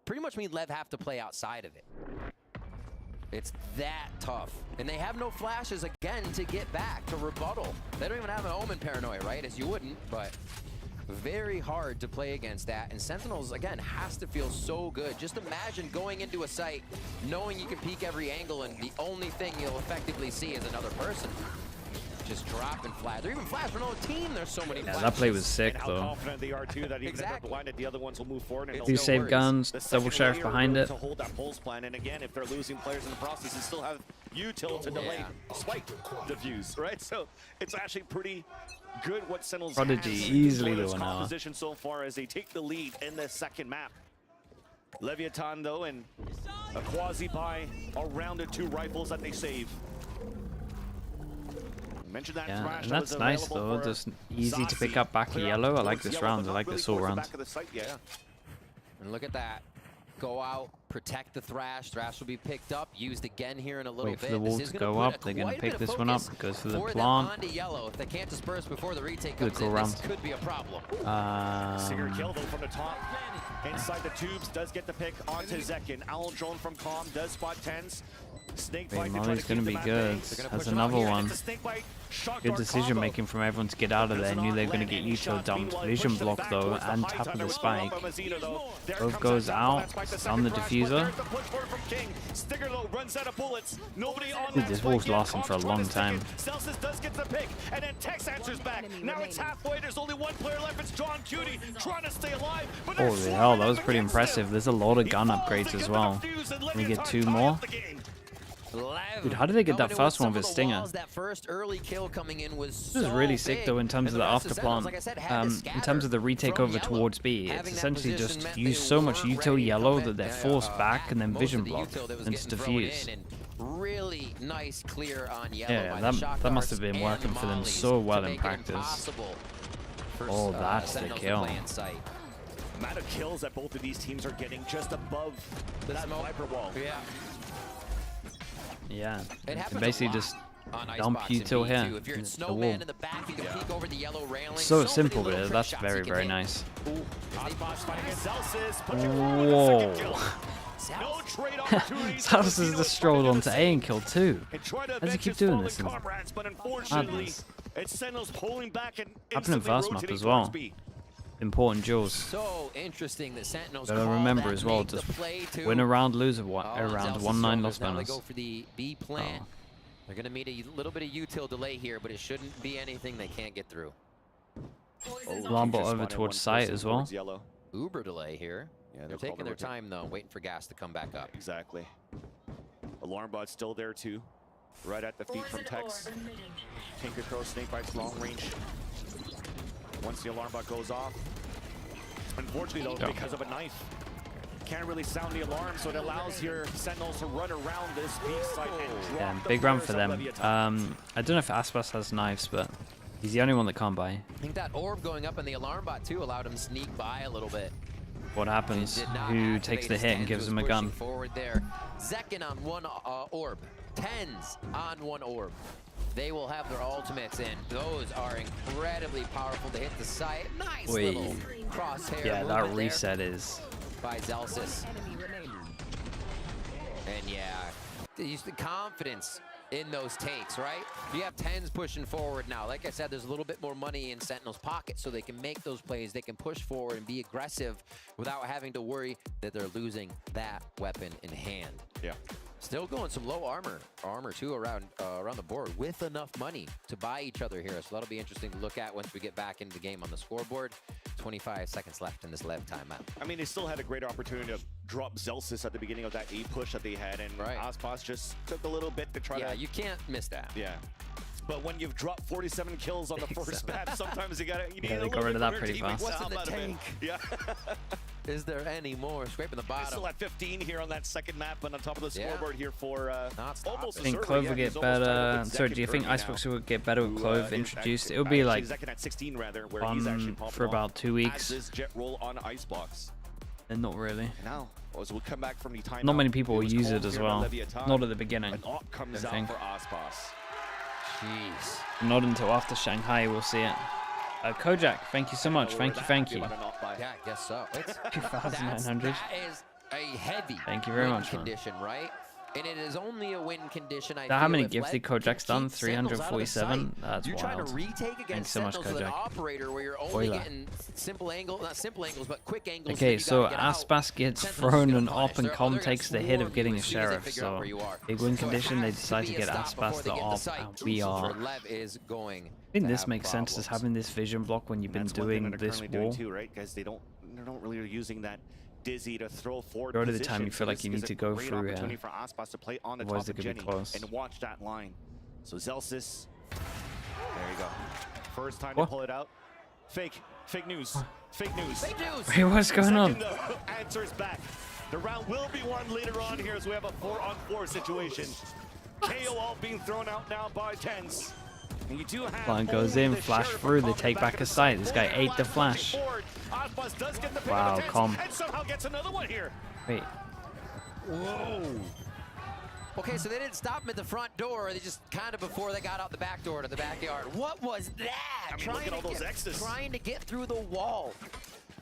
pretty much mean Lev have to play outside of it. It's that tough. And they have no flashes again to get back, to rebuttal. They don't even have an Omen Paranoia, right? As you wouldn't, but very hard to play against that. And Sentinels, again, has to feel so good. Just imagine going into a site, knowing you can peek every angle, and the only thing you'll effectively see is another person. just dropping flash. They're even flash for another team. There's so many flashes. That play was sick, How though. confident they are too that even if they're blinded, the other ones will move forward. And Two save guns, double sheriff behind it. To hold that pulse plan, and again, if they're losing players in the process, you still have util to delay spike defuse, right? So it's actually pretty good what Sentinels Prodigy has easily for this the 1 hour. composition so far as they take the lead in the second map. Leviathan though, and a quasi buy around the 2 rifles that they save. Mentioned that Yeah, Thrash and that that's was nice available though. for Just easy to pick Zazi. up back of Clear yellow. I towards like this yellow, round. but I not like really this all towards the round. back of the site yet. And look at that. Go out, protect the Thrash. Thrash will be picked up, used again here in a little Wait for bit. the wall This is to gonna go put up. They're going quite to a pick bit of this one up. focus Goes for the for them plant. onto yellow. If they can't disperse before the retake Good comes call in, round. this could be a problem. Singer kill though from the top. Inside the tubes, does get the pick onto Zekin. Owl drone from Calm does spot 10s. Snake bite to try Molly's to going keep to be them at good. bay. That's another one. Snake bite, shock Good dart decision combo. making from everyone to get out of there. Knew they were going to get util dumped. Vision block though, and tap of the spike. Both goes out on the diffuser. Dude, this wall's lasting for a long time. Celsius does get the pick, and then Tex answers back. Now it's halfway. There's only one player left. It's John Cutie trying to stay alive. But they're Holy hell, that was pretty impressive. There's a lot of gun upgrades as well. Can we get 2 more? Dude, how did they get that first one with a stinger? That first early kill coming in was This is really sick though in terms of the afterplant. In terms of the retake over towards B, it's essentially just use so much util yellow that they're forced back and then vision block and diffuse. Really nice clear on yellow. Yeah, that must have been working for them so well in practice. Oh, that's the kill. Amount of kills that both of these teams are getting just above that Viper wall. Yeah, It happens basically a lot just on dump Icebox and util here. V2. If you're in The Snowman wall. in the back, you can peek over the yellow railing. So simple, many but little that's trick very, shots you very can hit. nice. Whoa. Salas has just strolled onto A and killed 2. How does he keep doing this? Madness. It's Sentinels pulling back and Happened in first map as well. Important jewels. So interesting that Sentinels Gotta call remember that, as well, make the just play too. win a round, lose a round. Zelsis 1-9 loss now they bonus. go for the B plant. They're gonna meet a little bit of util delay here, but it shouldn't be anything they can't get through. Alarm bot over towards site as well. Uber delay here. Yeah, They're taking their time though, waiting for gas to come back up. Exactly. Alarm bot's still there too. Right at the feet from Tex. Tinker throw snake bites long range. Once the alarm bot goes off. Unfortunately though, because of a knife, can't really sound the alarm, so it allows your Sentinels to run around this B site and Yeah, drop the big round players for of them. Leviathan. I don't know if Aspas has knives, but he's the only one that can't buy. I think that orb going up in the alarm bot too allowed him to sneak by a little bit. What happens? Who takes the hit and gives him a gun? Forward there. Zekin on one orb. 10s on one orb. They will have their ultimates in. Those are incredibly powerful to hit the site. Nice little crosshair. Yeah, that movement reset there is. by Zelsis. And yeah, the confidence in those takes, right? You have 10s pushing forward now. Like I said, there's a little bit more money in Sentinel's pocket, so they can make those plays. They can push forward and be aggressive without having to worry that they're losing that weapon in hand. Yeah. Still going some low armor too around the board with enough money to buy each other here. So that'll be interesting to look at once we get back into the game on the scoreboard. 25 seconds left in this Lev timeout. I mean, they still had a great opportunity to drop Zelsis at the beginning of that A push that they had, and Aspas just took a little bit to try to... Yeah, you can't miss that. Yeah. But when you've dropped 47 kills on the first map, sometimes you need Yeah, a they little got rid bit of that more pretty to keep it fast. What's in the out of it. tank? Yeah. Is there any more? Scraping the bottom. Still at 15 here on that second map, and on top of the Yeah. scoreboard here for almost I think Clove will get better. Sorry, do you think Icebox will get better with Clove introduced? It'll be like at 16 rather, where he's actually on popping for about off 2 weeks. as this jet roll on Icebox. And not really. Now, as we come back from the timeout, Not many people will was use called it as here by well. Leviathan. Not at the beginning. An op comes I out think. for Aspas. Jeez. Not until after Shanghai we'll see it. Kojak, thank you so much. Thank you. Yeah, I guess so. It's 2,900. that is a heavy Thank you very win much, man. condition, right? And it is only a win condition. How many gifted Kojak's done? 347? That's You're wild. Trying to retake against Sentinels with an operator where you're only getting simple angles, not simple angles, but quick angles. Okay, so Aspas gets thrown and op, and Com takes the hit of getting a sheriff. So big win condition, they decide to get Aspas the op, and we are. I think this makes sense, as having this vision block when you've been doing this wall. Too, right? Guys, they're not really using that Dizzy to throw forward. Go to the time you feel like you need to go through here. For Aspas to play on the Otherwise, top of it could be Jenny close. and watch that line. So Zelsis, there you go. First time to pull it out. Fake news. Fake news. Fake news. Hey, what's going on? Answers back. The round will be won later on here as we have a 4-on-4 situation. KO all being thrown out now by Tens. And you do have Line goes in, flash through, they take back a sight. This guy ate the flash. Wow, Com. And somehow gets another one here. Wait. Whoa. Okay, so they didn't stop him at the front door. They just kind of before they got out the back door to the backyard. What was that? I mean, look at all those X's. Trying to get through the wall.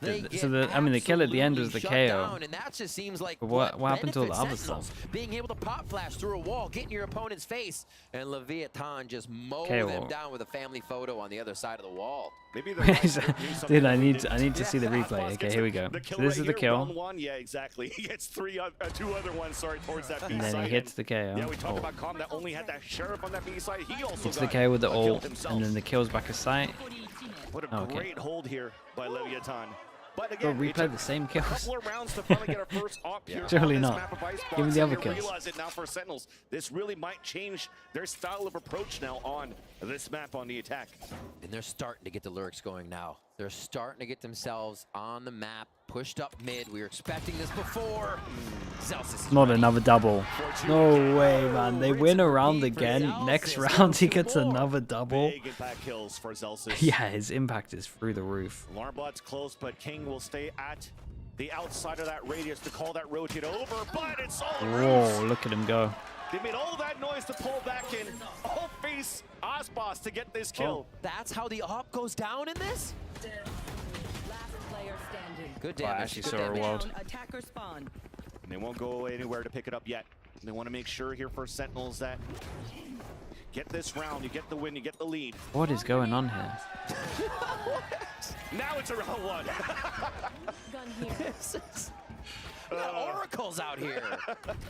So the kill at the end was the KO. And that just seems like But what happened to all the other stuff? Being able to pop flash through a wall, get in your opponent's face, and Leviathan just mowed KO. them down with a family photo on the other side of the wall. Maybe Dude, I need to see the replay. Okay, here we go. So this is the kill. One, yeah, exactly. He gets two other ones, sorry, towards that B And then side. he hits the KO. Yeah, we talked about Com that only had that sheriff on that B side. He also Hits the KO with the ult, and then the kill's back a sight. What a great hold here by Leviathan. But Bro, again, replay the same kills. couple of rounds to finally get our first op here. Surely on this not. map of Icebox, Give me the and other you kills. realize it now for Sentinels. This really might change their style of approach now on this map on the attack. And they're starting to get the lurks going now. They're starting to get themselves on the map, pushed up mid. We were expecting this before. Zelsis. Not another double. No way, man. They win a round again. Next round, he gets another double. Big impact kills for Zelsis. Yeah, his impact is through the roof. Larbot's close, but King will stay at the outside of that radius to call that rotate over, but it's all Whoa, look at him go. They made all that noise to pull back in. All face Aspas to get this kill. That's how the op goes down in this? Good damage. I actually saw a world. Attacker spawn. And they won't go anywhere to pick it up yet. They want to make sure here for Sentinels that get this round, you get the win, you get the lead. What is going on here? Now it's a round one. We got oracles out here.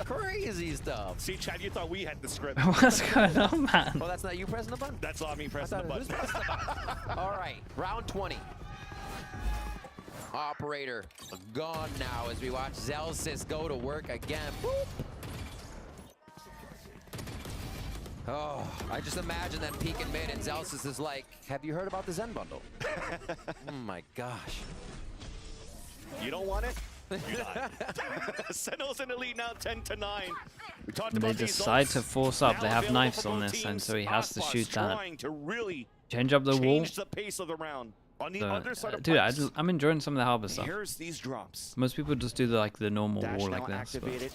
Crazy stuff. See, Chad, you thought we had the script. What's going on, man? Well, that's not you pressing the button? That's not me pressing the button. All right, round 20. Operator gone now as we watch Zelsis go to work again. Boop. Oh, I just imagine that peek in mid and Zelsis is like, have you heard about the Zen bundle? Oh my gosh. You don't want it? You got it. Sentinels in the lead now, 10-9. We talked They about decide to force up. They have knives on this, and so he has to shoot that. Change up the wall. The pace of the round. On the other side of Dude, pipes. I'm enjoying some of the harbor stuff. Here's these drops. Most people just do the normal Dash wall now like this. activated.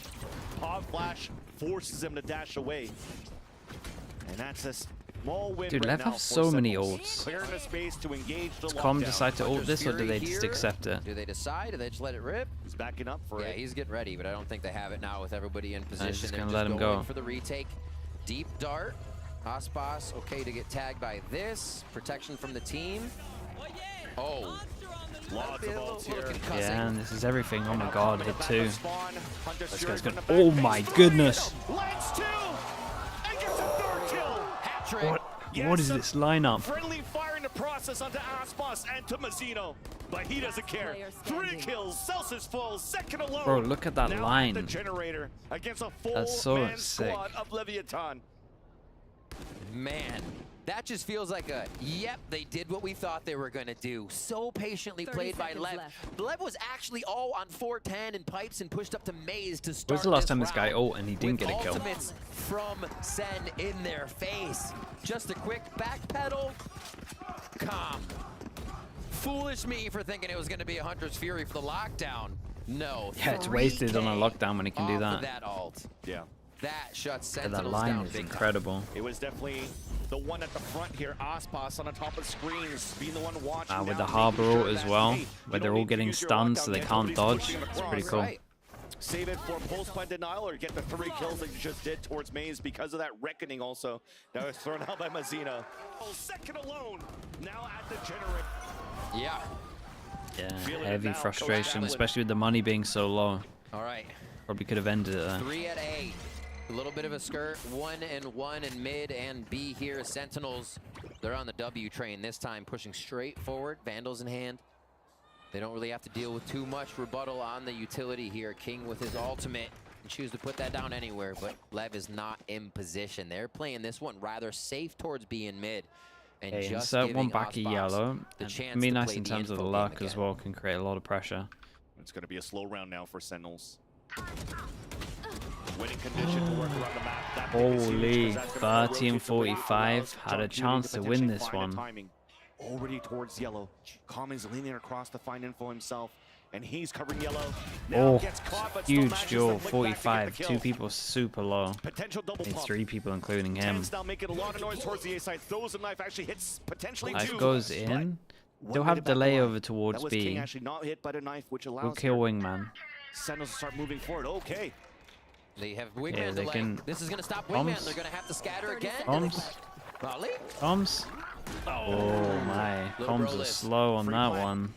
Pod flash forces him to dash away. And that's a small win. Dude, right Lev now have for so many Sentinels. ults. Clearing the space to engage the Does Com lockdown. decide to ult this, or do they just Fury accept it? Do they decide? Do they just let it rip? He's backing up for Yeah, it. he's getting ready, but I don't think they have it now with everybody in position. just They're gonna just let him going go. for the retake. Deep dart. Aspas, okay to get tagged by this. Protection from the team. Oh. Lots of ults here. Yeah, and this is everything. Oh my god, hit two. This This guy's gonna. Oh my goodness! Lands two and gets a third kill. Hat-trick. What is this lineup? Friendly fire in the process onto Aspas and to Mazzino, but he doesn't care. 3 kills, Celsius full, second alone. Bro, look at that now line. The generator against a full That's so man sick. squad of Leviathan. Man, that just feels like a, yep, they did what we thought they were going to do. So patiently played by Lev. Lev was actually all on 410 and pipes and pushed up to Maze to start When's the last this time this guy round ult and he didn't with get a kill? ultimates from Sen in their face. Just a quick back pedal. Calm. Foolish me for thinking it was going to be a Hunter's Fury for the lockdown. No. Yeah, it's wasted on a lockdown when he can do off that. of that ult. Yeah. That shuts Yeah, Sentinels that line down is big time. incredible. It was definitely the one at the front here, Aspas on the top of screens, being the one watching. With now, the harbor making sure ult as that, well, hey, you where they're don't all need to getting use your stunned lockdown so they yet, can't nobody's dodge. pushing them It's across. pretty cool. Right. save it for pulse by denial or get the 3 kills that you just did towards Maze because of that reckoning also. That was thrown out by Mazina. Oh, second alone. Now at the generator. Yeah. Yeah, heavy frustration, especially with the money being so low. All right. Probably could have ended it there. 3 at A. A little bit of a skirt. 1-1 in mid and B here. Sentinels, they're on the W train this time, pushing straight forward. Vandals in hand. They don't really have to deal with too much rebuttal on the utility here. King with his ultimate. And choose to put that down anywhere, but Lev is not in position. They're playing this one rather safe towards B in mid. And Okay, just insert one giving back of Osbox yellow. the And chance can be to nice play in the terms of the info luck game as again. well. Can create a lot of pressure. It's going to be a slow round now for Sentinels. Winning condition to work around the map. That pick is huge, Holy, 'cause that's gonna 30 and rotate the way it 45 allows had a John Judy chance to win potentially this find a one. timing. Already towards yellow. Commons leaning across to find info himself, and he's covering yellow. Now Oh, gets caught, but still huge manages to duel, flick back to get 45. the 2 kill. people super low. Potential double Needs pump. 3 people, including him. Tens now making a lot of noise towards the A side. Throws a knife, actually hits potentially Knife 2. goes but in. one They'll way have to back delay the line. over towards That was B. King actually not hit by the knife, which We'll allows kill their Wingman. Sentinels to start moving forward. Okay. They have Wingman Yeah, they delay. can. This is going to stop Wingman. Bombs. They're going to have to scatter again. Bombs. Volley. Bombs. Oh my. Little Bombs bro are lives. slow on Free that plant. one.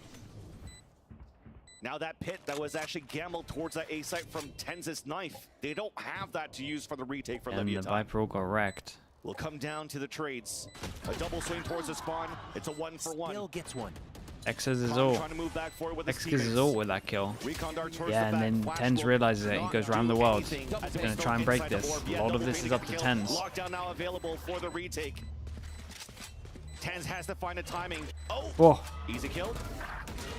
Now that pit that was actually gambled towards that A site from Tenz's knife. They don't have that to use for the retake for And the Leviathan. Viper all got wrecked. Will come down to the trades. A double swing towards the spawn. It's a 1-for-1. Still gets one. X has his Kong ult. trying to move back forward with his X gets his teammates. ult with that kill. Recon dart towards Yeah, the and then back. Tens Flash realizes will it. He not goes do around the world. anything. He's As going they to try and break inside the this. orb. A Yeah, lot of double this is baiting up to kill. Tens. Lockdown now available for the retake. Tens has to find a timing. Oh, Whoa. easy kill.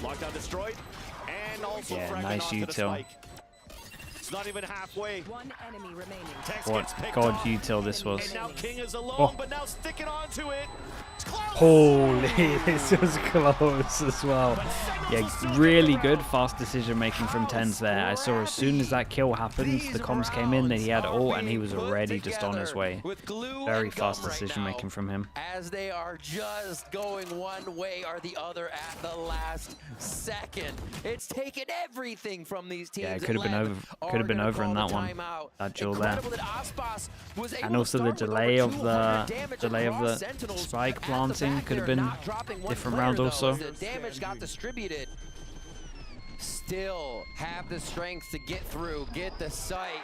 Lockdown destroyed. And also Yeah, fragging nice onto the util. spike. It's not even halfway. One enemy remaining. Tex What gets picked god off. util this was. And now King is alone, Oh. but now sticking onto it. It's close. Holy, this was close as well. Yeah, really good fast decision making from Tens there. I saw as soon as that kill happened, the comms came in that he had ult and he was already just on his way. With glue Very and gum fast right decision now, making from him. as they are just going one way or the other at the last second. It's taken everything from these teams. Yeah, it could have been over. Could have been over in that one. That duel there. And also the delay of the spike planting could have been different round also. The damage got distributed. Still have the strength to get through, get the sight.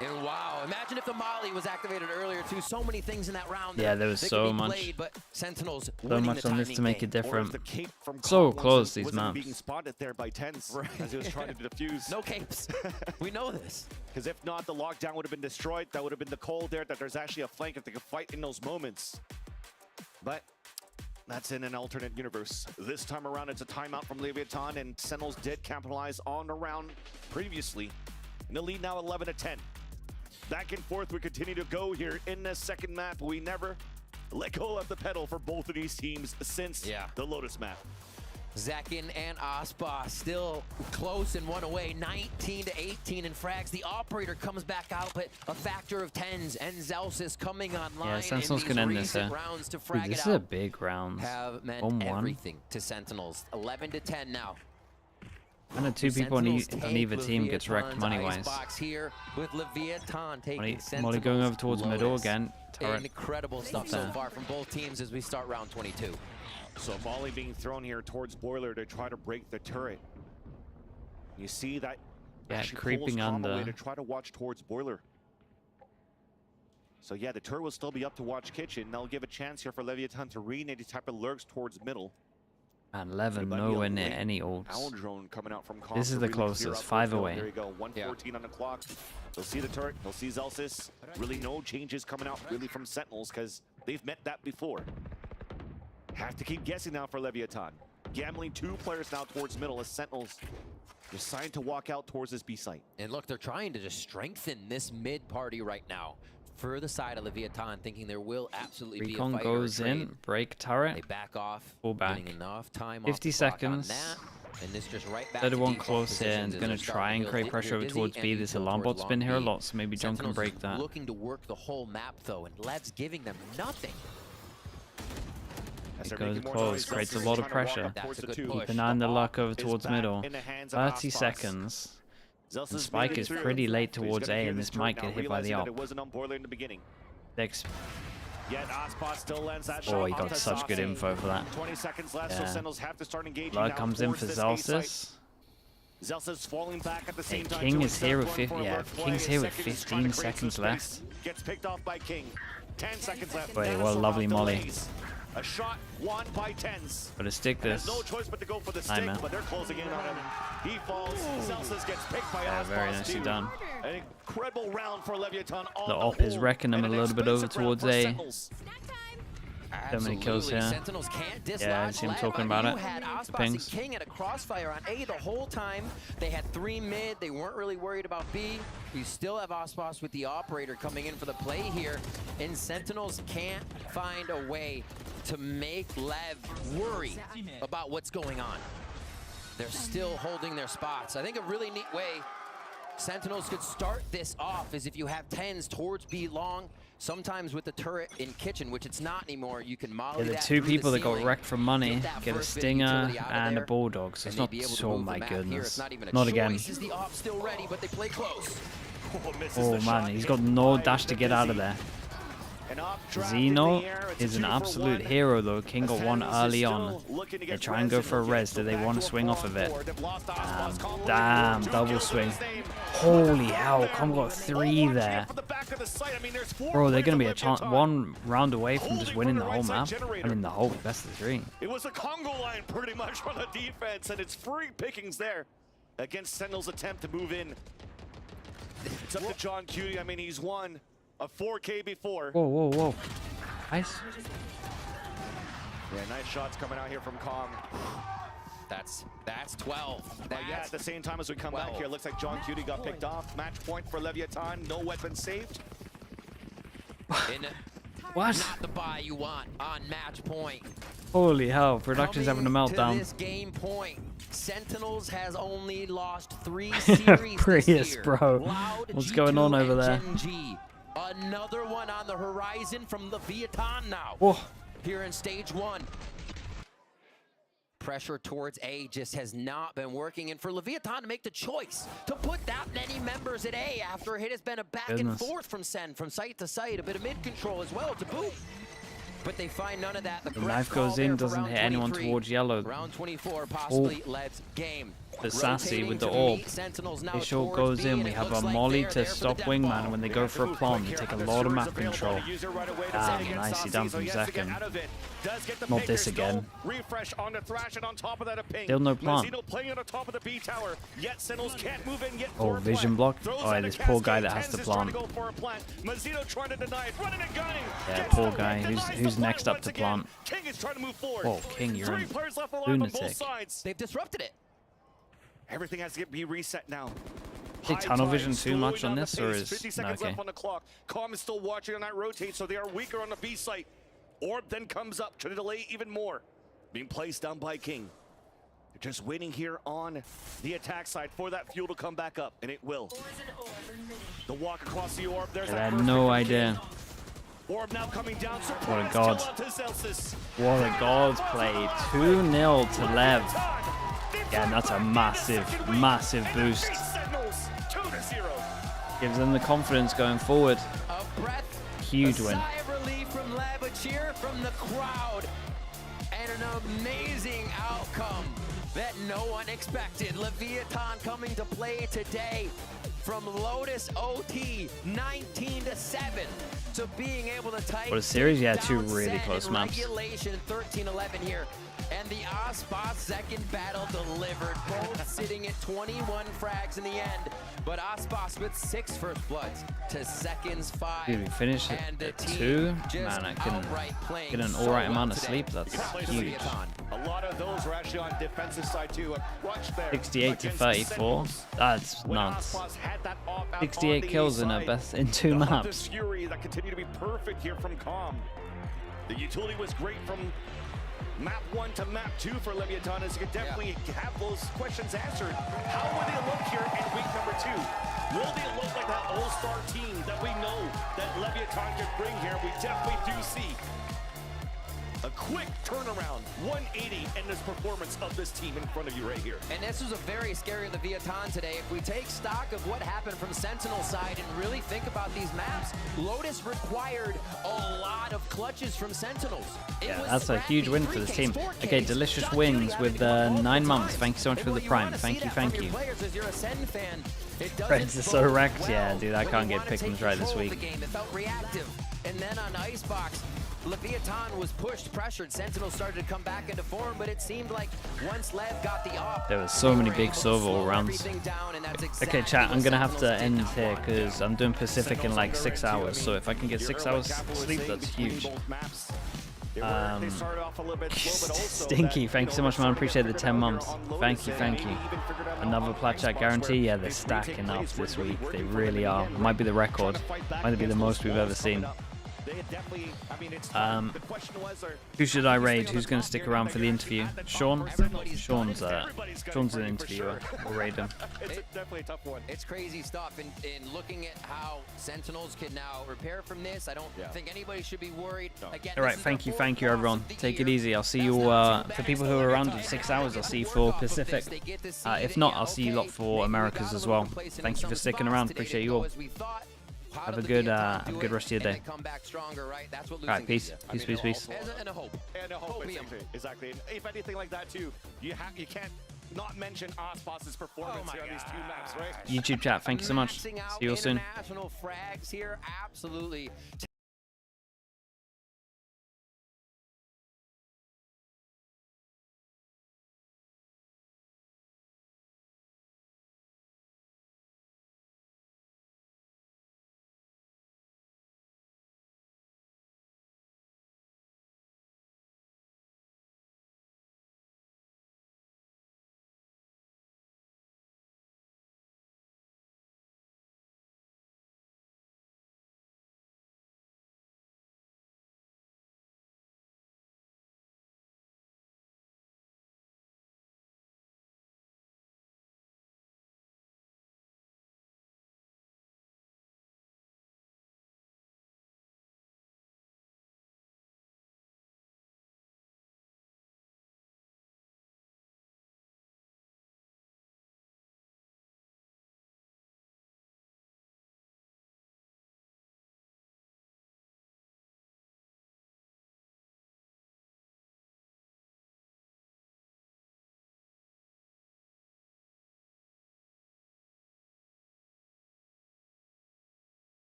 And wow, imagine if the Molly was activated earlier too. So many things in that round. Yeah, there was that so could be much. played, but Sentinels So winning much the on this to timing make it game. different. From So Kong close wasn't these maps. being spotted there by Tens as he was trying to defuse. No capes. We know this. Because if not, the lockdown would have been destroyed. That would have been the call there that there's actually a flank if they could fight in those moments. But that's in an alternate universe. This time around, it's a timeout from Leviathan, and Sentinels did capitalize on the round previously. In the lead now 11-10. Back and forth, we continue to go here in the second map. We never let go of the pedal for both of these teams since the Lotus map. Zakin and Aspa still close and one away, 19-18 in frags. The operator comes back out, but a factor of Tens and Zelsis coming online. Yeah, Sentinels can end this here. Rounds to Dude, frag this it is a out big round. have meant 1-1. everything to Sentinels. 11-10 now. And the 2 people on Sentinels on either take team gets wrecked Leviathan's money-wise. icebox here with Leviathan taking Molly going over Sentinels towards middle Lotus. again. Turret. Incredible stuff so far from both teams as we start round 22. So Molly being thrown here towards Boiler to try to break the turret. You see that Yeah, actually creeping pulls Tom under. away to try to watch towards Boiler. So yeah, the turret will still be up to watch Kitchen. They'll give a chance here for Leviathan to read any type of lurks towards middle. And 11, But nowhere Neil near Link, any Owl ults. drone coming out from Kong This is to the really clear closest, up 5 those away. There you go, 114 on the clock. They'll see the turret, they'll see Zelsis. Really no changes coming out really from Sentinels because they've met that before. Have to keep guessing now for Leviathan. Gambling 2 players now towards middle as Sentinels decide to walk out towards this B site. And look, they're trying to just strengthen this mid party right now. For the side of Leviathan, thinking there will absolutely Recon be a fight or a goes trade. in, break turret. They back off. Pull back. Getting enough time 50 off the clock on seconds. that. And this just right back Third to one default close here and positions as going they're to try starting and to create build pressure over Dizzy towards and B. This Util alarm towards bot's been long here a B. lot, so maybe John can Sentinels break that. looking to work the whole map though, and Lev's giving them nothing. As It they're goes making more close, noise, creates a Zelsis lot of trying to walk pressure. up towards the 2. Keep an eye on the luck over is towards back middle. in the hands of 30 Aspas. seconds. And Spike is pretty late towards A, and this might get hit by the op. It wasn't on boiler in the beginning. Next. Yet Aspas still lands that Oh, shot. he got such good info for that. 20 seconds left, so Sentinels have to start engaging. Blood now comes in towards for this A Zelsis. site. Zelsis falling back at the same time. King to is here with himself, going 50. for Yeah, alert play. King's here with Seconds trying to 15 create some seconds space. left. Gets picked off by King. 10 seconds left. Wait, what a Dinosaur lovely on molly. delays. A shot won by tens. Gotta stick And this. there's no choice but to go for the stick, Nightmare. but they're closing in on him. He falls. Zelsis gets picked by Yeah, very Aspas nicely too. done. An incredible round for Leviathan. On The op is wrecking him a little bit over towards A. So many kills here. Sentinels can't dislodge Yeah, I see him Lev. talking I about mean, it. You had Aspas and Pings. King at a crossfire on A the whole time. They had 3 mid. They weren't really worried about B. You still have Aspas with the operator coming in for the play here. And Sentinels can't find a way to make Lev worry about what's going on. They're still holding their spots. I think a really neat way Sentinels could start this off is if you have 10s towards B long. Sometimes with the turret in kitchen, which it's not anymore, you can molly Yeah, the that two through people the that got ceiling, wrecked for money that get a first bit of stinger utility out of and a there, bulldog. So and it's they'd not be able to so. move the My map here. goodness. It's not even a Not choice. again. Is the op still ready, but they play close. Oh man, he's got no dash to get out of there. Xeno is an absolute hero though. King got one early on. They try and go for a res. Do they want to swing off of it? Damn, double swing. Holy hell, Com got 3 there. Bro, they're going to be a chance 1 round away from just winning the whole map. I mean, the whole best of 3. It was a Congo line pretty much on the defense, and it's free pickings there against Sentinel's attempt to move in. It's up to John Cutie. I mean, he's won a 4K before. Whoa, whoa, whoa. Nice. Yeah, nice shots coming out here from Com. That's 12. But yeah, at the same time as we come back here, it looks like John Cutie got picked off. Match point for Leviathan. No weapon saved. What? Not the buy you want on match point. Holy hell, production's having a To meltdown. this game point, Sentinels has only lost 3 series Prius, this year. bro. Loud, What's G2, going on over and there? Gen G. Another one on the horizon from Leviathan now. Whoa. Here in stage 1. Pressure towards A just has not been working, and for Leviathan to make the choice to put that many members at A after it has been a back and forth from Sen, from site to site, a bit of mid control as well to boot. But they find none of that. The knife goes in, doesn't hit anyone towards yellow. Round 24, possibly Lev's game. The sassy with the orb. They short goes in. We have a molly to stop wingman, and when they go for a plum, they take a lot of map control. Damn, nicely done from second. Not this again. Refresh on the thrash, and on top of that a ping. Still no plant. Mazino playing on the top of the B tower. Yet Sentinels can't move in yet. Oh, vision block. Oh, this poor guy that has to plant. Mazino trying to deny it, running and gunning. Yeah, poor guy. Who's next up to plant? King is trying to move forward. Oh, King, you're a 3 players left alive lunatic. on both sides. They've disrupted it. Everything has to be reset now. Is tunnel vision too much on this, or is 50 no, seconds okay? left on the clock. Com is still watching on that rotate, so they are weaker on the B site. Orb then comes up, trying to delay even more. Being placed down by King. They're just waiting here on the attack side for that fuel to come back up, and it will. The walk across the orb. There's I that had first no pick. idea. Orb now coming down. What a god. Kill onto Zelsis. What a god's play. 2-0 to Lev. Yeah, and that's a massive, massive boost. Sentinels 2-0. Gives them the confidence going forward. A breath, Huge a win. sigh of relief from Lev, a cheer from the crowd, and an amazing outcome that no one expected. Leviathan coming to play today from Lotus OT 19-7 to being able to tie What a series, yeah, down 2 really Sen close in maps. regulation 13-11 here. And the Aspas second battle delivered, both sitting at 21 frags in the end. But Aspas with 6 first bloods to Seconds 5. Dude, we finished And the at team 2. just Man, I couldn't outright playing get an so alright well amount of today. sleep. That's huge. A lot of those were actually on defensive side too. A crutch there. 68 to against 34. Sentinels. That's When nuts. Aspas had that off out 68 on the kills in side. in 2 The maps. Hunter's Fury that continued to be perfect here from Com. The utility was great from map 1 to map 2 for Leviathan, as you could definitely have those questions answered. How will they look here in week number 2? Will they look like that all-star team that we know that Leviathan could bring here? We definitely do see A quick turnaround, 180 in this performance of this team in front of you right here. And this was a very scary Leviathan today. If we take stock of what happened from Sentinel side and really think about these maps, Lotus required a lot of clutches from Sentinels. Yeah, that's a huge win for this team. Okay, Delicious Wings with 9 months. Thank you so much for the prime. Thank you, thank you. Reds are so wrecked. Yeah, dude, I can't get pickings right this week. It felt reactive. And then on Icebox, Leviathan was pushed, pressured. Sentinel started to come back into form, but it seemed like once Lev got the off, there were so many big server rounds. Okay, chat, I'm gonna have to end here because I'm doing Pacific in like 6 hours. So if I can get 6 hours sleep, that's huge. Stinky, thank you so much, man. Appreciate the 10 months. Thank you, thank you. Another plat chat guarantee. Yeah, they're stacking up this week. They really are. Might be the record. Might be the most we've ever seen. Who should I raid? Who's going to stick around for the interview? Sean? Sean's an interviewer. We'll raid him. It's definitely a tough one. It's crazy stuff. And looking at how Sentinels can now repair from this, I don't think anybody should be worried. Again, all right, thank you, everyone. Take it easy. I'll see you, for people who are around in 6 hours, I'll see you for Pacific. If not, I'll see you lot for Americas as well. Thank you for sticking around. Appreciate you all. Have a good rest of your day. All right, peace. Peace. And a hope, exactly. And if anything like that too, you can't not mention Ospos's performance here on these 2 maps, right? YouTube chat, thank you so much. See you all soon. International frags here, absolutely.